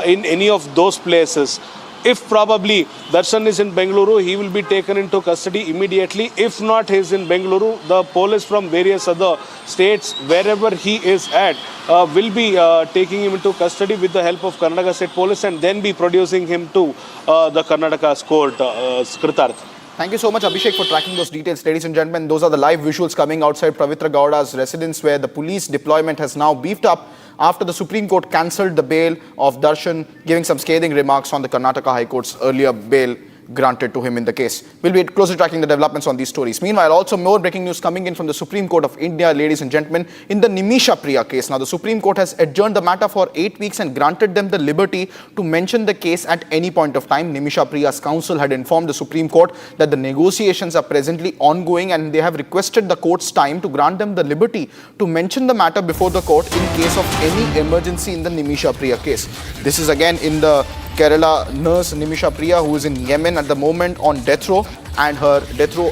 in any of those places. If probably Darshan is in Bengaluru, he will be taken into custody immediately. If not, he is in Bengaluru, the police from various other states, wherever he is at, will be taking him into custody with the help of Karnataka State Police and then be producing him to the Karnataka's court. Kritarth. Thank you so much, Abhishek, for tracking those details. Ladies and gentlemen, those are the live visuals coming outside Pavitra Gowda's residence, where the police deployment has now beefed up after the Supreme Court cancelled the bail of Darshan, giving some scathing remarks on the Karnataka High Court's earlier bail granted to him in the case. We'll be closely tracking the developments on these stories. Meanwhile, also more breaking news coming in from the Supreme Court of India, ladies and gentlemen, in the Nimisha Priya case. Now, the Supreme Court has adjourned the matter for 8 weeks and granted them the liberty to mention the case at any point of time. Nimisha Priya's counsel had informed the Supreme Court that the negotiations are presently ongoing and they have requested the court's time to grant them the liberty to mention the matter before the court in case of any emergency in the Nimisha Priya case. This is again in the Kerala nurse Nimisha Priya, who is in Yemen at the moment on death row, and her death row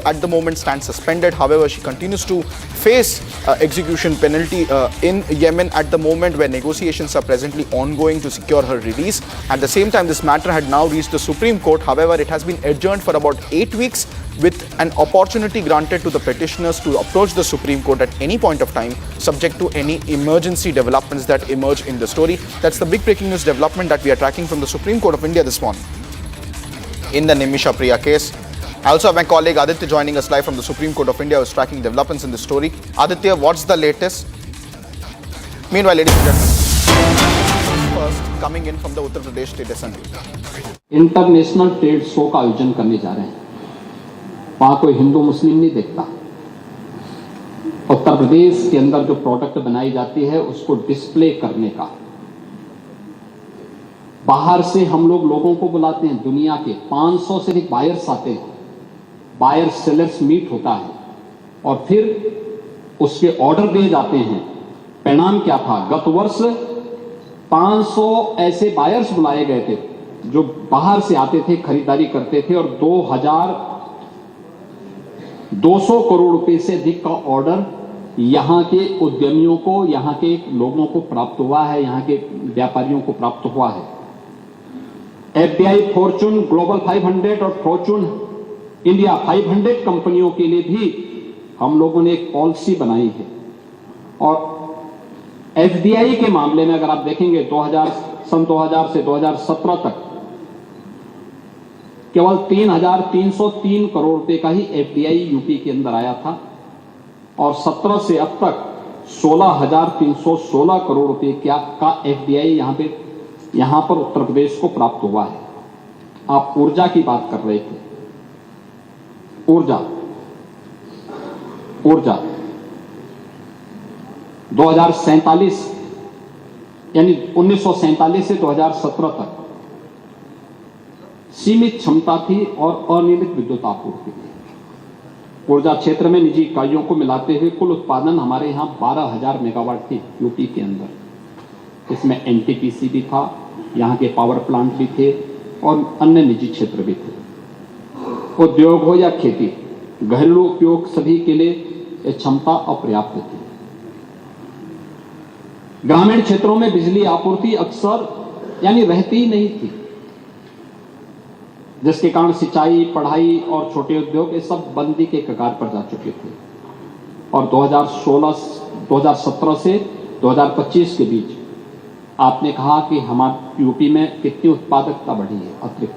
at the moment stands suspended. However, she continues to face execution penalty in Yemen at the moment, where negotiations are presently ongoing to secure her release. At the same time, this matter had now reached the Supreme Court. However, it has been adjourned for about 8 weeks with an opportunity granted to the petitioners to approach the Supreme Court at any point of time, subject to any emergency developments that emerge in the story. That's the big breaking news development that we are tracking from the Supreme Court of India this morning in the Nimisha Priya case. I also have my colleague Aditya joining us live from the Supreme Court of India, who is tracking developments in this story. Aditya, what's the latest? Meanwhile, ladies and gentlemen, first coming in from the Uttar Pradesh State Assembly. International trade show का आयोजन करने जा रहे हैं. वहां कोई हिंदू मुस्लिम नहीं देखता. उत्तर प्रदेश के अंदर जो प्रोडक्ट बनाई जाती है उसको डिस्प्ले करने का. बाहर से हम लोगों को बुलाते हैं, दुनिया के 500 से अधिक बायर्स आते हैं. बायर सेलर्स मीट होता है और फिर उसके ऑर्डर दिए जाते हैं. परिणाम क्या था? गत वर्ष 500 ऐसे बायर्स बुलाए गए थे जो बाहर से आते थे, खरीदारी करते थे, और 2,200 करोड़ रुपए से अधिक का ऑर्डर यहां के उद्यमियों को, यहां के लोगों को प्राप्त हुआ है, यहां के व्यापारियों को प्राप्त हुआ है. एफडीआई, फॉर्चून ग्लोबल 500 और फॉर्चून इंडिया 500 कंपनियों के लिए भी हम लोगों ने एक पॉलिसी बनाई है. और एफडीआई के मामले में अगर आप देखेंगे सन 2000 से 2017 तक केवल 3,303 करोड़ रुपए का ही एफडीआई यूपी के अंदर आया था, और 17 से अब तक 16,316 करोड़ रुपए का एफडीआई यहां पर उत्तर प्रदेश को प्राप्त हुआ है. आप ऊर्जा की बात कर रहे थे. ऊर्जा 2047 यानी 1947 से 2017 तक सीमित क्षमता थी और अनियमित विद्युत आपूर्ति थी. ऊर्जा क्षेत्र में निजी इकाइयों को मिलाते हुए कुल उत्पादन हमारे यहाँ 12,000 मेगावाट थी यूपी के अंदर। इसमें एनटीपीसी भी था, यहाँ के पावर प्लांट भी थे और अन्य निजी क्षेत्र भी थे। उद्योग हो या खेती, घरेलू उपयोग सभी के लिए ये क्षमता अपर्याप्त थी। ग्रामीण क्षेत्रों में बिजली आपूर्ति अक्सर यानी रहती ही नहीं थी, जिसके कारण सिंचाई, पढ़ाई और छोटे उद्योग ये सब बंदी के कगार पर जा चुके थे। और 2017 से 2025 के बीच आपने कहा कि हमारे यूपी में कितनी उत्पादकता बढ़ी है अतिरिक्त।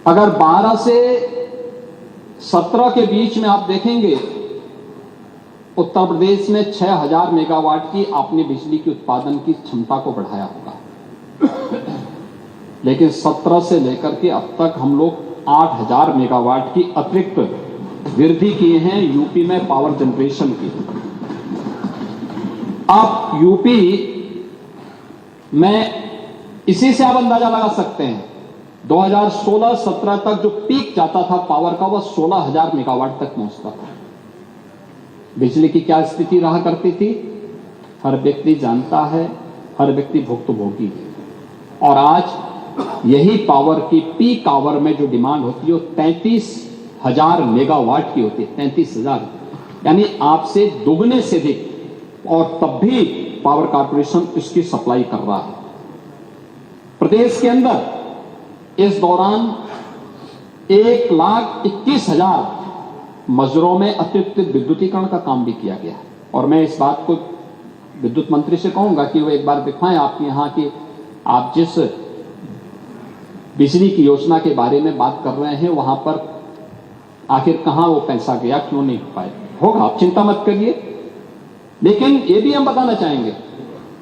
अगर 12 से 17 के बीच में आप देखेंगे, उत्तर प्रदेश में 6,000 मेगावाट की आपने बिजली की उत्पादन की क्षमता को बढ़ाया होगा, लेकिन 17 से लेकर के अब तक हम लोग 8,000 मेगावाट की अतिरिक्त वृद्धि किए हैं यूपी में पावर जनरेशन की। आप यूपी में इसी से आप अंदाजा लगा सकते हैं 2016-17 तक जो पीक जाता था पावर का वह 16,000 मेगावाट तक पहुंचता था। बिजली की क्या स्थिति रहा करती थी हर व्यक्ति जानता है, हर व्यक्ति भुक्तभोगी है। और आज यही पावर की पीक आवर में जो डिमांड होती है वो 33,000 मेगावाट की होती है। 33,000 यानी आपसे दोगुने से अधिक, और तब भी पावर कॉर्पोरेशन इसकी सप्लाई कर रहा है। प्रदेश के अंदर इस दौरान 1,21,000 मजरों में अतिरिक्त विद्युतीकरण का काम भी किया गया है। और मैं इस बात को विद्युत मंत्री से कहूंगा कि वो एक बार दिखाएं आपके यहाँ की आप जिस बिजली की योजना के बारे में बात कर रहे हैं वहां पर आखिर कहां वो पैसा गया, क्यों नहीं हो पाए। होगा, आप चिंता मत करिए। लेकिन ये भी हम बताना चाहेंगे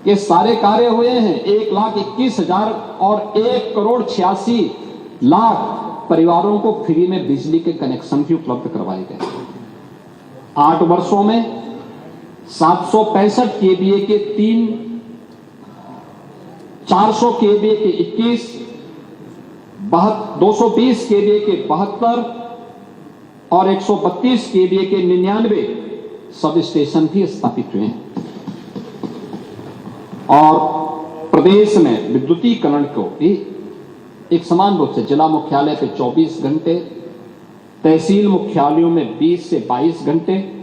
कि सारे कार्य हुए हैं। 1,21,000 और 1,86,00,000 परिवारों को फ्री में बिजली के कनेक्शन भी उपलब्ध करवाए गए। 8 वर्षों में 765 केवीए के 3, 400 केवीए के 21, 220 केवीए के 72 और 132 केवीए के 99 सब स्टेशन भी स्थापित हुए हैं। और प्रदेश में विद्युतीकरण को भी एक समान रूप से जिला मुख्यालय पे 24 घंटे, तहसील मुख्यालयों में 20 से 22 घंटे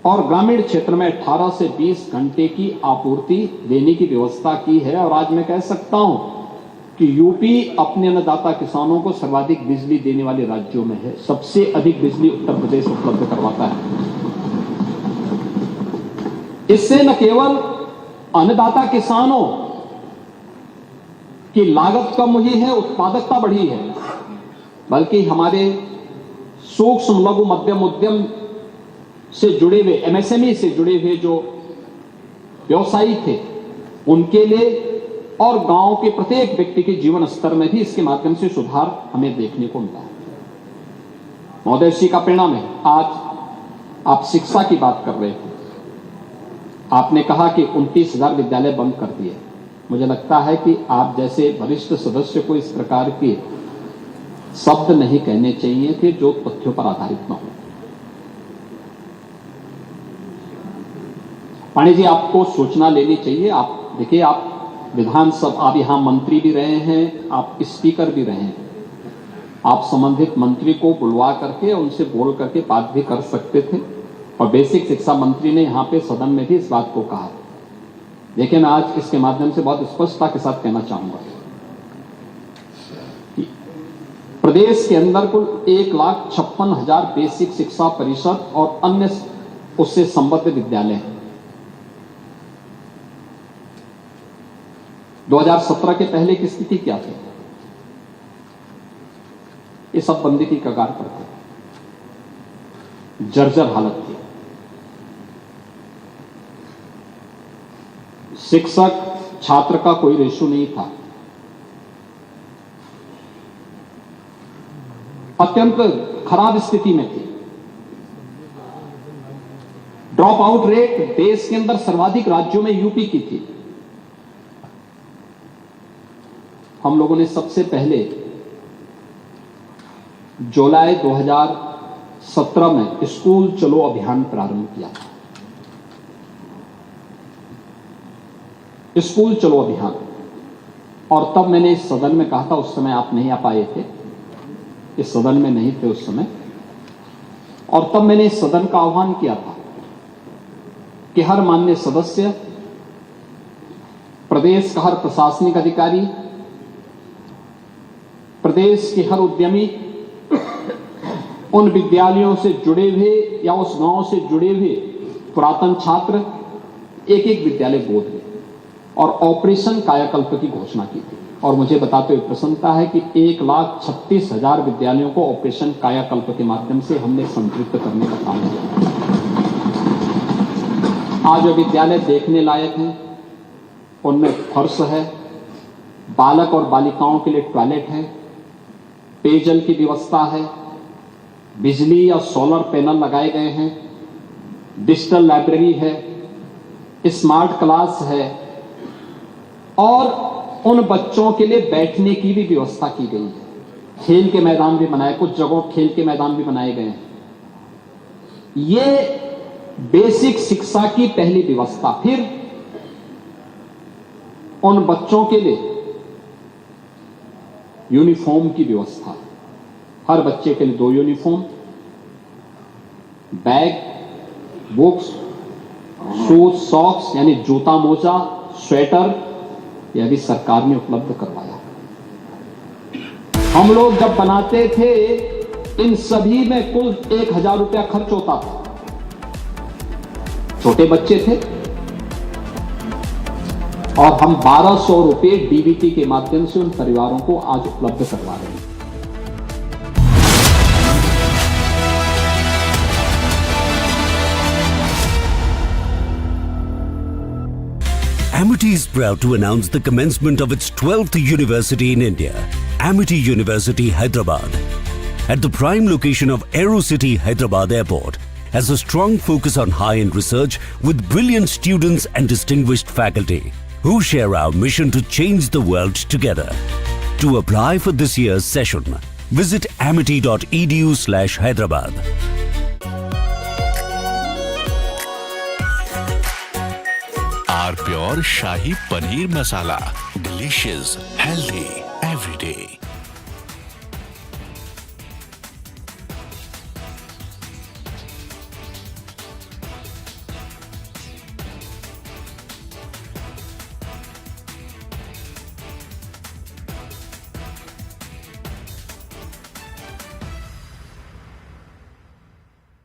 और ग्रामीण क्षेत्र में 18 से 20 घंटे की आपूर्ति देने की व्यवस्था की है। और आज मैं कह सकता हूं कि यूपी अपने अन्नदाता किसानों को सर्वाधिक बिजली देने वाले राज्यों में है। सबसे अधिक बिजली उत्तर प्रदेश उपलब्ध करवाता है। इससे न केवल अन्नदाता किसानों की लागत कम हुई है, उत्पादकता बढ़ी है, बल्कि हमारे सूक्ष्म लघु मध्यम उद्यम से जुड़े हुए, एमएसएमई से जुड़े हुए जो व्यवसायी थे उनके लिए और गांव के प्रत्येक व्यक्ति के जीवन स्तर में भी इसके माध्यम से सुधार हमें देखने को मिला है। महोदय, इसी का परिणाम है। आज आप शिक्षा की बात कर रहे थे, आपने कहा कि 29,000 विद्यालय बंद कर दिए। मुझे लगता है कि आप जैसे वरिष्ठ सदस्य को इस प्रकार के शब्द नहीं कहने चाहिए थे जो तथ्यों पर आधारित न हो। पाणी जी, आपको सूचना लेनी चाहिए। आप देखिए, आप विधानसभा, आप यहां मंत्री भी रहे हैं, आप स्पीकर भी रहे हैं। आप संबंधित मंत्री को बुलवा करके उनसे बोल करके बात भी कर सकते थे। और बेसिक शिक्षा मंत्री ने यहां पे सदन में भी इस बात को कहा। देखिए, मैं आज इसके माध्यम से बहुत स्पष्टता के साथ कहना चाहूंगा कि प्रदेश के अंदर कुल 1,56,000 बेसिक शिक्षा परिषद और अन्य उससे संबद्ध विद्यालय हैं। 2017 के पहले की स्थिति क्या थी? ये सब बंदी की कगार पर थे, जर्जर हालत थी। शिक्षक छात्र का कोई रेशो नहीं था। अत्यंत खराब स्थिति में थी। ड्रॉप आउट रेट देश के अंदर सर्वाधिक राज्यों में यूपी की थी। हम लोगों ने सबसे पहले जुलाई 2017 में स्कूल चलो अभियान प्रारंभ किया था। स्कूल चलो अभियान, और तब मैंने इस सदन में कहा था, उस समय आप नहीं आ पाए थे, इस सदन में नहीं थे उस समय, और तब मैंने इस सदन का आह्वान किया था कि हर माननीय सदस्य, प्रदेश का हर प्रशासनिक अधिकारी, प्रदेश के हर उद्यमी उन विद्यालयों से जुड़े हुए या उस गांव से जुड़े हुए पुरातन छात्र एक एक विद्यालय गोद लें, और ऑपरेशन कायाकल्प की घोषणा की थी। और मुझे बताते हुए प्रसन्नता है कि 1,36,000 विद्यालयों को ऑपरेशन कायाकल्प के माध्यम से हमने संतृप्त करने का काम किया। आज जो विद्यालय देखने लायक हैं, उनमें फर्श है, बालक और बालिकाओं के लिए टॉयलेट है, पेयजल की व्यवस्था है, बिजली या सोलर पैनल लगाए गए हैं, डिजिटल लाइब्रेरी है, स्मार्ट क्लास है, और उन बच्चों के लिए बैठने की भी व्यवस्था की गई है। खेल के मैदान भी बनाए, कुछ जगहों खेल के मैदान भी बनाए गए हैं। ये बेसिक शिक्षा की पहली व्यवस्था। फिर उन बच्चों के लिए यूनिफॉर्म की व्यवस्था, हर बच्चे के लिए 2 uniform, bag, books, shoes, socks यानी जूता मोजा, स्वेटर, यह भी सरकार ने उपलब्ध करवाया। हम लोग जब बनाते थे, इन सभी में कुल 1,000 रुपया खर्च होता था। छोटे बच्चे थे और हम 1,200 रुपये डीबीटी के माध्यम से उन परिवारों को आज उपलब्ध करवा रहे हैं। Amity is proud to announce the commencement of its 12th university in India, Amity University, Hyderabad. At the prime location of AeroCity Hyderabad Airport, has a strong focus on high-end research with brilliant students and distinguished faculty who share our mission to change the world together. To apply for this year's session, visit amity.edu/Hyderabad. Our pure Shahi Paneer Masala. Delicious, healthy, every day.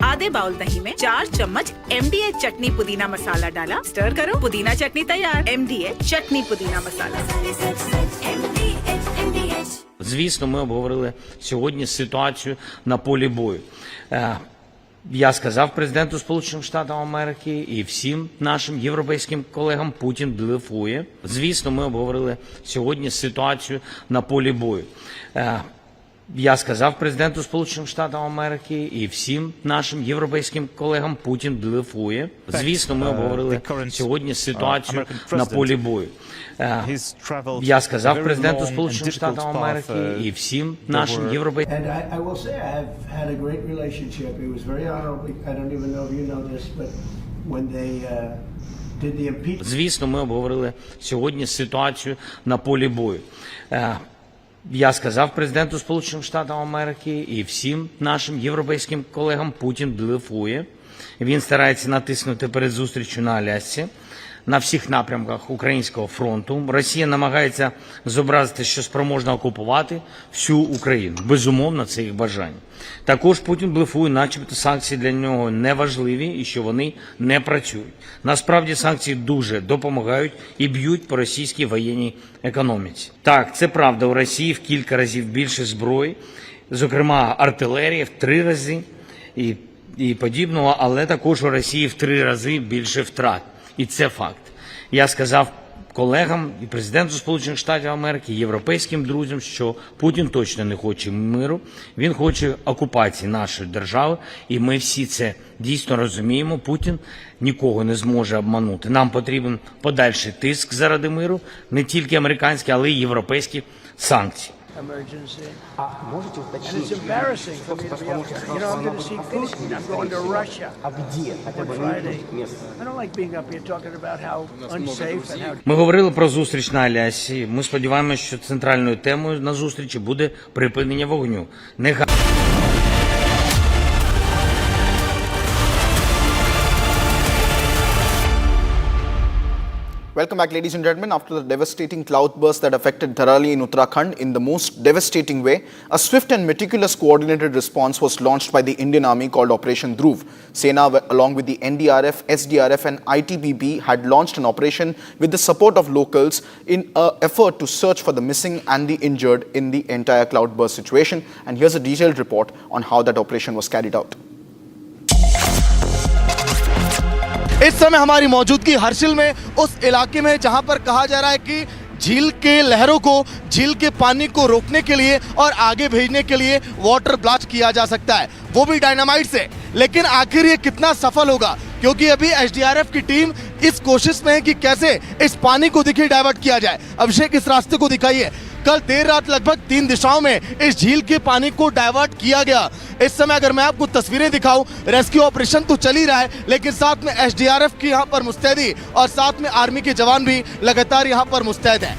आधे bowl दही में 4 चम्मच MDH चटनी पुदीना मसाला डाला, stir करो, पुदीना चटनी तैयार। MDH चटनी पुदीना मसाला। Звісно, ми обговорили сьогодні ситуацію на полі бою. Я сказав президенту Сполучених Штатів Америки і всім нашим європейським колегам, Путін блефує. Звісно, ми обговорили сьогодні ситуацію на полі бою. Я сказав президенту Сполучених Штатів Америки і всім нашим європейським колегам, Путін блефує. Звісно, ми обговорили сьогодні ситуацію на полі бою. Я сказав президенту Сполучених Штатів Америки і всім нашим європейським... And I will say I have had a great relationship. It was very honorable. I don't even know if you know this, but when they did the impeachment... Звісно, ми обговорили сьогодні ситуацію на полі бою. Я сказав президенту Сполучених Штатів Америки і всім нашим європейським колегам, Путін блефує. Він старається натиснути перед зустрічю на Алясці, на всіх напрямках Українського фронту. Росія намагається зобразити, що спроможна окупувати всю Україну. Безумовно, це їх бажання. Також Путін блефує, начебто санкції для нього не важливі і що вони не працюють. Насправді санкції дуже допомагають і б'ють по російській воєнній економіці. Так, це правда, у Росії в кілька разів більше зброї, зокрема артилерії в 3 рази і подібного, але також у Росії в 3 рази більше втрат. І це факт. Я сказав колегам і президенту Сполучених Штатів Америки, і європейським друзям, що Путін точно не хоче миру, він хоче окупації нашої держави, і ми всі це дійсно розуміємо. Путін нікого не зможе обманути. Нам потрібен подальший тиск заради миру, не тільки американські, але й європейські санкції. emergency. And it's embarrassing for me to be up here. You know, I'm going to see Putin. I'm going to Russia on Friday. I don't like being up here talking about how unsafe and how... Ми говорили про зустріч на Алясі. Ми сподіваємося, що центральною темою на зустрічі буде припинення вогню. Welcome back, ladies and gentlemen. After the devastating cloudburst that affected Dharali in Uttarakhand in the most devastating way, a swift and meticulous coordinated response was launched by the Indian Army called Operation Dhruv. Sena, along with the NDRF, SDRF and ITBP, had launched an operation with the support of locals in an effort to search for the missing and the injured in the entire cloudburst situation. And here's a detailed report on how that operation was carried out. इस समय हमारी मौजूदगी हर्षिल में उस इलाके में जहां पर कहा जा रहा है कि झील के लहरों को, झील के पानी को रोकने के लिए और आगे भेजने के लिए वाटर ब्लास्ट किया जा सकता है, वो भी डायनामाइट से। लेकिन आखिर ये कितना सफल होगा, क्योंकि अभी एसडीआरएफ की टीम इस कोशिश में है कि कैसे इस पानी को देखिए डाइवर्ट किया जाए। अभिषेक, इस रास्ते को दिखाइए। कल देर रात लगभग 3 दिशाओं में इस झील के पानी को डाइवर्ट किया गया। इस समय अगर मैं आपको तस्वीरें दिखाऊं, रेस्क्यू ऑपरेशन तो चल ही रहा है, लेकिन साथ में एसडीआरएफ की यहाँ पर मुस्तैदी और साथ में आर्मी के जवान भी लगातार यहाँ पर मुस्तैद हैं।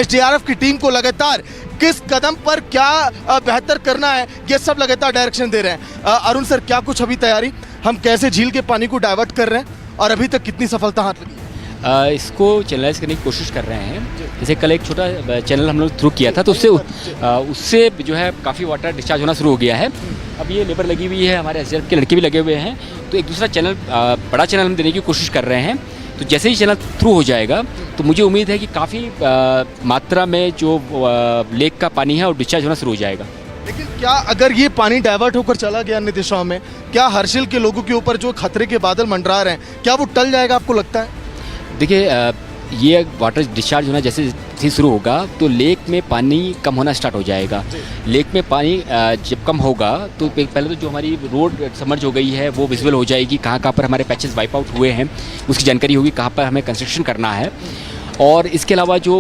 एसडीआरएफ की टीम को लगातार किस कदम पर क्या बेहतर करना है, ये सब लगातार डायरेक्शन दे रहे हैं। अरुण सर, क्या कुछ अभी तैयारी, हम कैसे झील के पानी को डाइवर्ट कर रहे हैं और अभी तक कितनी सफलता हाथ लगी? इसको चैनलाइज करने की कोशिश कर रहे हैं। जैसे कल एक छोटा चैनल हम लोग थ्रू किया था, तो उससे जो है काफ़ी वाटर डिस्चार्ज होना शुरू हो गया है। अब ये लेबर लगी हुई है, हमारे एसडीआरएफ के लड़के भी लगे हुए हैं, तो एक दूसरा चैनल, बड़ा चैनल हम देने की कोशिश कर रहे हैं। तो जैसे ही चैनल थ्रू हो जाएगा तो मुझे उम्मीद है कि काफ़ी मात्रा में जो लेक का पानी है वो डिस्चार्ज होना शुरू हो जाएगा। लेकिन क्या अगर ये पानी डाइवर्ट होकर चला गया अन्य दिशाओं में, क्या हर्षिल के लोगों के ऊपर जो खतरे के बादल मंडरा रहे हैं, क्या वो टल जाएगा, आपको लगता है? देखिए, ये वाटर डिस्चार्ज होना जैसे ही शुरू होगा तो लेक में पानी कम होना स्टार्ट हो जाएगा। लेक में पानी जब कम होगा तो पहले तो जो हमारी रोड समर्ज हो गई है वो विजुअल हो जाएगी, कहाँ पर हमारे पैचेस वाइप आउट हुए हैं उसकी जानकारी होगी, कहाँ पर हमें कंस्ट्रक्शन करना है। और इसके अलावा जो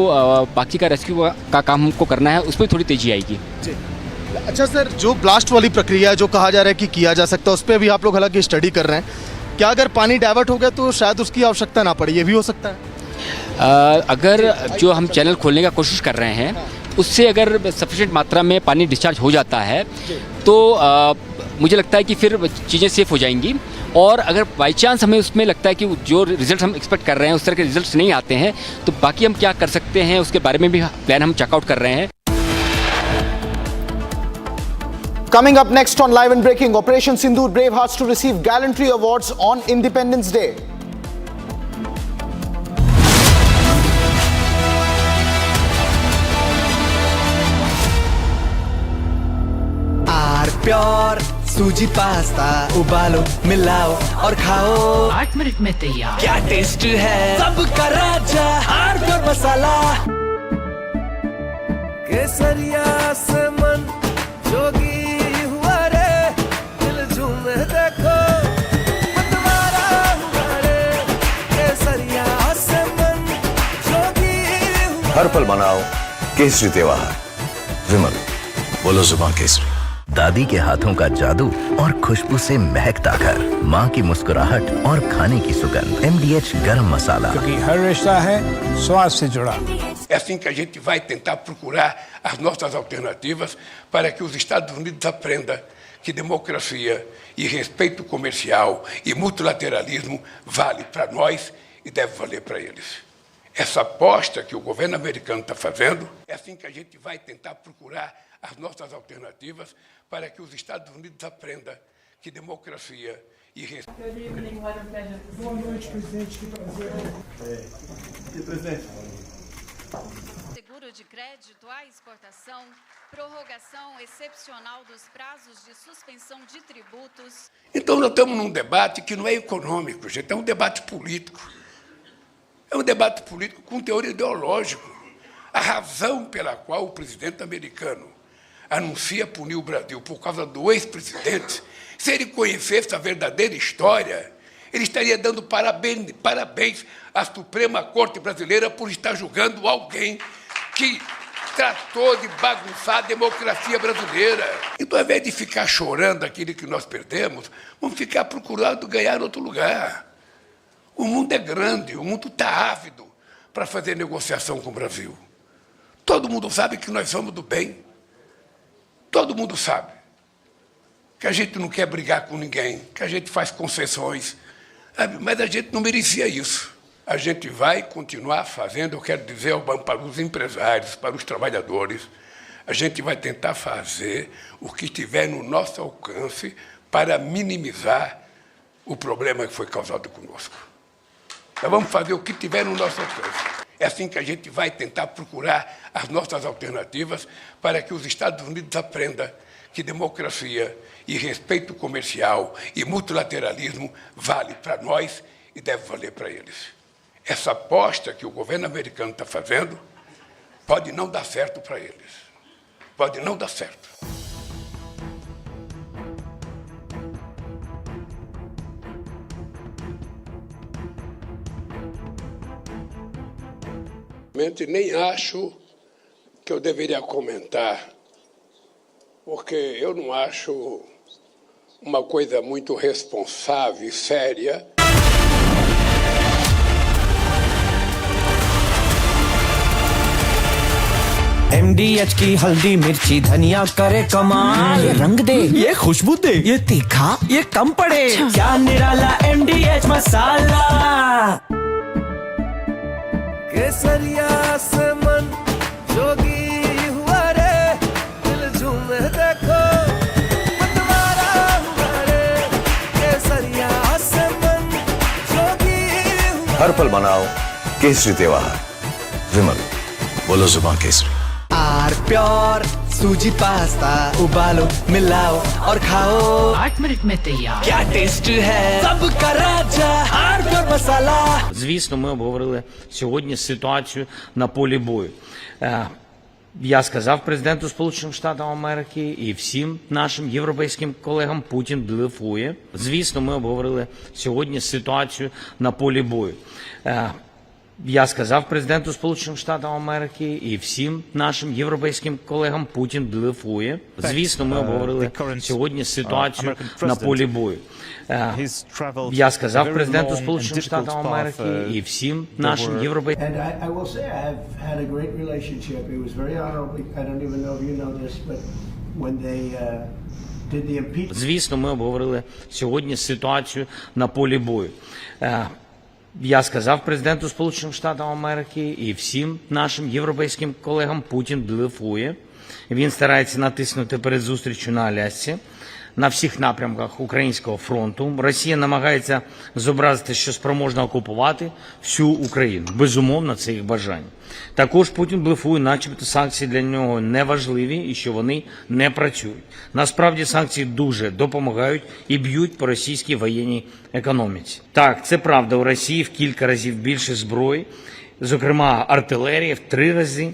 बाकी का रेस्क्यू का काम हमको करना है उस पर थोड़ी तेज़ी आएगी। अच्छा सर, जो ब्लास्ट वाली प्रक्रिया जो कहा जा रहा है कि किया जा सकता है, उस पर भी आप लोग हालांकि स्टडी कर रहे हैं, क्या अगर पानी डाइवर्ट हो गया तो शायद उसकी आवश्यकता ना पड़े, ये भी हो सकता है? अगर जो हम चैनल खोलने का कोशिश कर रहे हैं उससे अगर सफिशिएंट मात्रा में पानी डिस्चार्ज हो जाता है तो मुझे लगता है कि फिर चीज़ें सेफ हो जाएंगी। और अगर बाई चांस हमें उसमें लगता है कि जो रिजल्ट हम एक्सपेक्ट कर रहे हैं उस तरह के रिजल्ट नहीं आते हैं तो बाकी हम क्या कर सकते हैं उसके बारे में भी प्लान हम चेकआउट कर रहे हैं। Coming up next on Live and Breaking, Operation Sindoor bravehearts to receive gallantry awards on Independence Day. Pure सूजी पास्ता उबालो, मिलाओ और खाओ, 8 मिनट में तैयार। क्या टेस्ट है, सबका राजा हार्बर मसाला। केसरिया से मन जोगी हुआ रे, दिल झूमे देखो मतवारा हुआ रे। केसरिया से मन जोगी हुआ। हर पल मनाओ केसरी त्योहार। विमल, बोलो जुबान केसरी। दादी के हाथों का जादू और खुशबू से महकता घर, माँ की मुस्कुराहट और खाने की सुगंध। MDH गरम मसाला, क्योंकि हर रिश्ता है स्वाद से जुड़ा। É assim que a gente vai tentar procurar as nossas alternativas para que os Estados Unidos aprendam que democracia e respeito comercial e multilateralismo vale para nós e deve valer para eles. Essa aposta que o governo americano está fazendo, é assim que a gente vai tentar procurar as nossas alternativas para que os Estados Unidos aprendam que democracia e respeito... Boa noite, presidente. Que prazer. Presidente. Seguro de crédito à exportação, prorrogação excepcional dos prazos de suspensão de tributos. Então nós estamos num debate que não é econômico, gente, é um debate político. É um debate político com teor ideológico. A razão pela qual o presidente americano anuncia punir o Brasil por causa do ex-presidente, se ele conhecesse a verdadeira história, ele estaria dando parabéns à Suprema Corte Brasileira por estar julgando alguém que tratou de bagunçar a democracia brasileira. Então, ao invés de ficar chorando aquilo que nós perdemos, vamos ficar procurando ganhar em outro lugar. O mundo é grande, o mundo está ávido para fazer negociação com o Brasil. Todo mundo sabe que nós somos do bem. Todo mundo sabe que a gente não quer brigar com ninguém, que a gente faz concessões, sabe? Mas a gente não merecia isso. A gente vai continuar fazendo, eu quero dizer para os empresários, para os trabalhadores, a gente vai tentar fazer o que estiver no nosso alcance para minimizar o problema que foi causado conosco. Nós vamos fazer o que tiver no nosso alcance. É assim que a gente vai tentar procurar as nossas alternativas para que os Estados Unidos aprendam que democracia e respeito comercial e multilateralismo vale para nós e deve valer para eles. Essa aposta que o governo americano está fazendo pode não dar certo para eles. Pode não dar certo. Nem acho que eu deveria comentar, porque eu não acho uma coisa muito responsável e séria. MDH की हल्दी मिर्ची धनिया करे कमाल, ये रंग दे, ये खुशबू दे, ये तीखा, ये कम पड़े, क्या निराला MDH मसाला। केसरिया से मन जोगी हुआ रे, दिल झूमे देखो मतवारा हुआ रे, केसरिया से मन जोगी हुआ। हर पल मनाओ केसरी त्योहार। विमल, बोलो जुबान केसरी। आर प्योर सूजी पास्ता उबालो मिलाओ और खाओ 8 मिनट में तैयार, क्या टेस्ट है सबका राजा R pure masala. Звісно, ми обговорили сьогодні ситуацію на полі бою. Я сказав президенту Сполучених Штатів Америки і всім нашим європейським колегам, Путін блефує. Звісно, ми обговорили сьогодні ситуацію на полі бою. Я сказав президенту Сполучених Штатів Америки і всім нашим європейським колегам, Путін блефує. Звісно, ми обговорили сьогодні ситуацію на полі бою. Я сказав президенту Сполучених Штатів Америки і всім нашим європейським... And I will say I have had a great relationship. It was very honorable. I don't even know if you know this, but when they did the impeachment... Звісно, ми обговорили сьогодні ситуацію на полі бою. Я сказав президенту Сполучених Штатів Америки і всім нашим європейським колегам, Путін блефує. Він старається натиснути перед зустрічю на Алясці, на всіх напрямках Українського фронту. Росія намагається зобразити, що спроможна окупувати всю Україну. Безумовно, це їх бажання. Також Путін блефує, начебто санкції для нього не важливі і що вони не працюють. Насправді санкції дуже допомагають і б'ють по російській воєнній економіці. Так, це правда, у Росії в кілька разів більше зброї, зокрема артилерії в 3 рази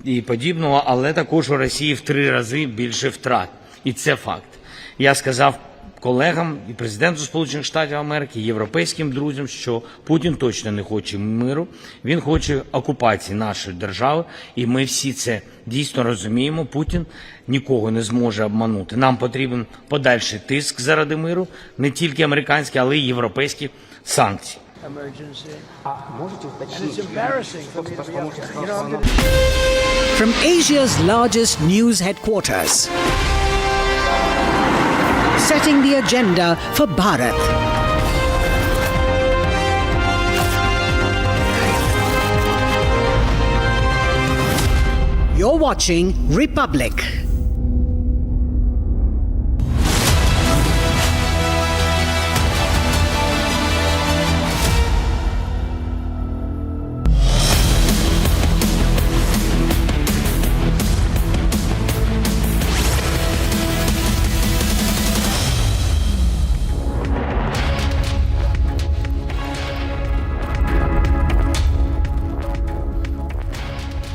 і подібного, але також у Росії в 3 рази більше втрат. І це факт. Я сказав колегам і президенту Сполучених Штатів Америки, і європейським друзям, що Путін точно не хоче миру, він хоче окупації нашої держави, і ми всі це дійсно розуміємо. Путін нікого не зможе обманути. Нам потрібен подальший тиск заради миру, не тільки американські, але й європейські санкції. From Asia's largest news headquarters, setting the agenda for Bharat. You're watching Republic.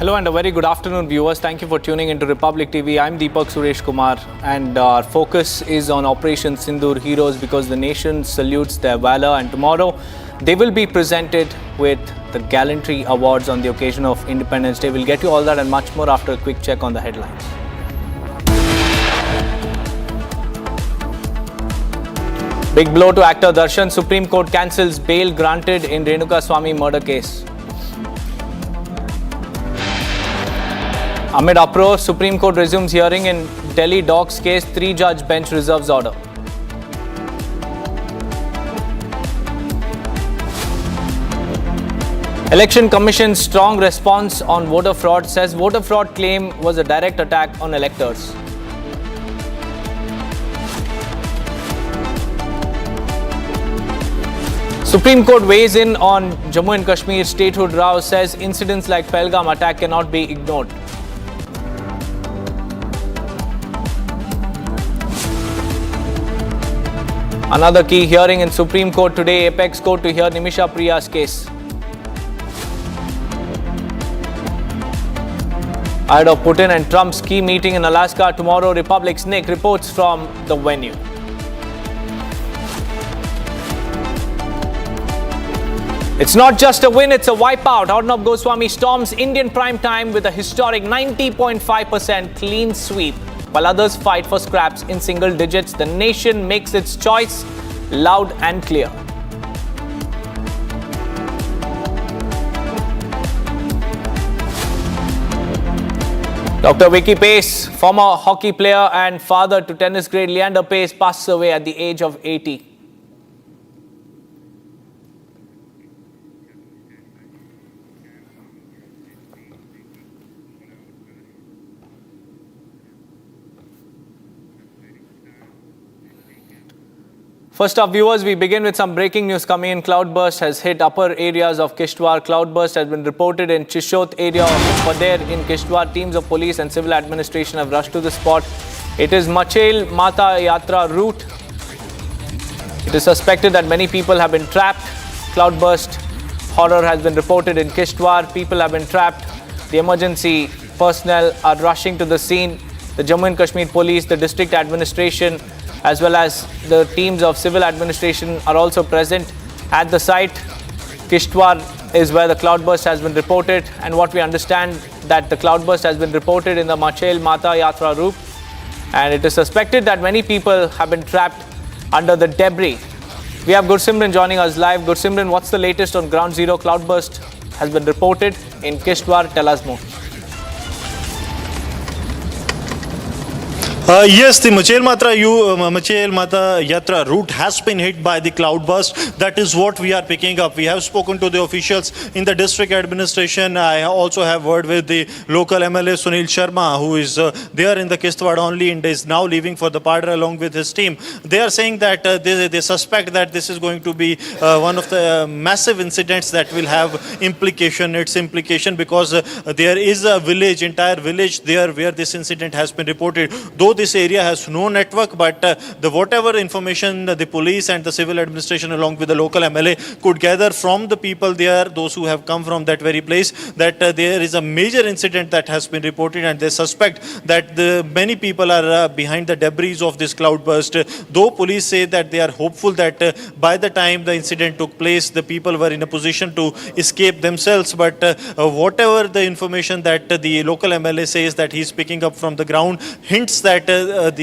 Hello and a very good afternoon, viewers. Thank you for tuning into Republic TV. I'm Deepak Suresh Kumar, and our focus is on Operation Sindoor Heroes because the nation salutes their valor, and tomorrow they will be presented with the Gallantry Awards on the occasion of Independence Day. We'll get you all that and much more after a quick check on the headlines. Big blow to actor Darshan. Supreme Court cancels bail granted in Renuka Swami murder case. Amid uproar, Supreme Court resumes hearing in Delhi dogs case. 3-judge bench reserves order. Election Commission's strong response on voter fraud, says voter fraud claim was a direct attack on electors. Supreme Court weighs in on Jammu and Kashmir statehood row, says incidents like Pahalgam attack cannot be ignored. Another key hearing in Supreme Court today, Apex Court to hear Nimisha Priya's case. Ahead of Putin and Trump's key meeting in Alaska tomorrow, Republic's Nick reports from the venue. It's not just a win, it's a wipeout. Arnab Goswami storms Indian prime time with a historic 90.5% clean sweep. While others fight for scraps in single digits, the nation makes its choice loud and clear. Dr. Vicky Pace, former hockey player and father to tennis great Leander Pace, passes away at the age of 80. First up, viewers, we begin with some breaking news coming in. Cloudburst has hit upper areas of Kishtwar. Cloudburst has been reported in Chishot area of Pader in Kishtwar. Teams of police and civil administration have rushed to the spot. It is Machail Mata Yatra route. It is suspected that many people have been trapped. Cloudburst horror has been reported in Kishtwar. People have been trapped. The emergency personnel are rushing to the scene. The Jammu and Kashmir police, the district administration, as well as the teams of civil administration are also present at the site. Kishtwar is where the cloudburst has been reported, and what we understand that the cloudburst has been reported in the Machail Mata Yatra route, and it is suspected that many people have been trapped under the debris. We have Gursimran joining us live. Gursimran, what's the latest on ground zero? Cloudburst has been reported in Kishtwar. Tell us more. Yes, the Machail Mata Yatra route has been hit by the cloudburst. That is what we are picking up. We have spoken to the officials in the district administration. I also have word with the local MLA Sunil Sharma, who is there in the Kishtwar only and is now leaving for the Padra along with his team. They are saying that they suspect that this is going to be one of the massive incidents that will have its implication because there is a village, entire village there where this incident has been reported. Though this area has no network, but whatever information the police and the civil administration along with the local MLA could gather from the people there, those who have come from that very place, that there is a major incident that has been reported, and they suspect that many people are behind the debris of this cloudburst. Though police say that they are hopeful that by the time the incident took place, the people were in a position to escape themselves, but whatever the information that the local MLA says that he is picking up from the ground hints that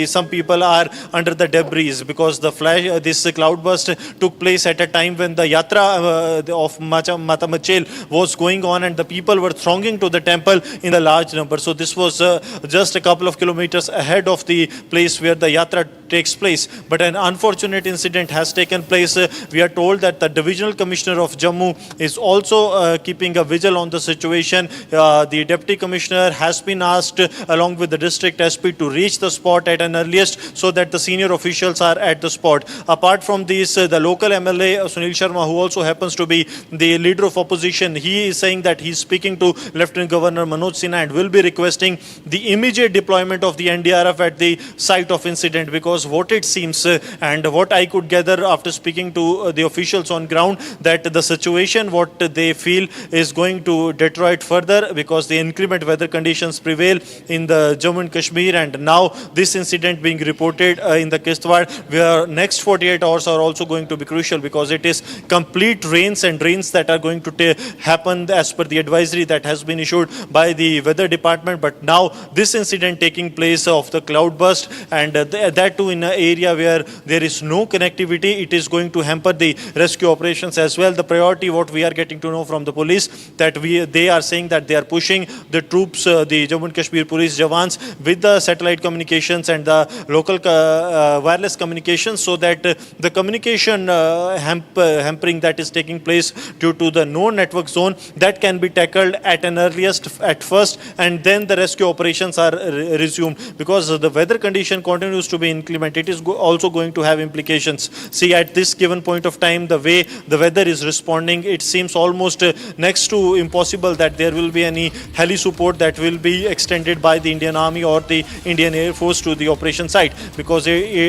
some people are under the debris because this cloudburst took place at a time when the yatra of Mata Machail was going on and the people were thronging to the temple in a large number. So this was just a couple of kilometers ahead of the place where the yatra takes place. But an unfortunate incident has taken place. We are told that the Divisional Commissioner of Jammu is also keeping a vigil on the situation. The Deputy Commissioner has been asked along with the District SP to reach the spot at an earliest so that the senior officials are at the spot. Apart from this, the local MLA Sunil Sharma, who also happens to be the leader of opposition, he is saying that he is speaking to Lieutenant Governor Manoj Sinha and will be requesting the immediate deployment of the NDRF at the site of incident, because what it seems and what I could gather after speaking to the officials on ground, that the situation what they feel is going to deteriorate further because the inclement weather conditions prevail in the Jammu and Kashmir, and now this incident being reported in the Kishtwar, where next 48 hours are also going to be crucial because it is complete rains and rains that are going to happen as per the advisory that has been issued by the weather department. But now this incident taking place of the cloudburst, and that too in an area where there is no connectivity, it is going to hamper the rescue operations as well. The priority, what we are getting to know from the police, that they are saying that they are pushing the troops, the Jammu and Kashmir police Jawans, with the satellite communications and the local wireless communications, so that the communication hampering that is taking place due to the no network zone, that can be tackled at an earliest at first, and then the rescue operations are resumed. Because the weather condition continues to be inclement, it is also going to have implications. See, at this given point of time, the way the weather is responding, it seems almost next to impossible that there will be any heli support that will be extended by the Indian Army or the Indian Air Force to the operation site, because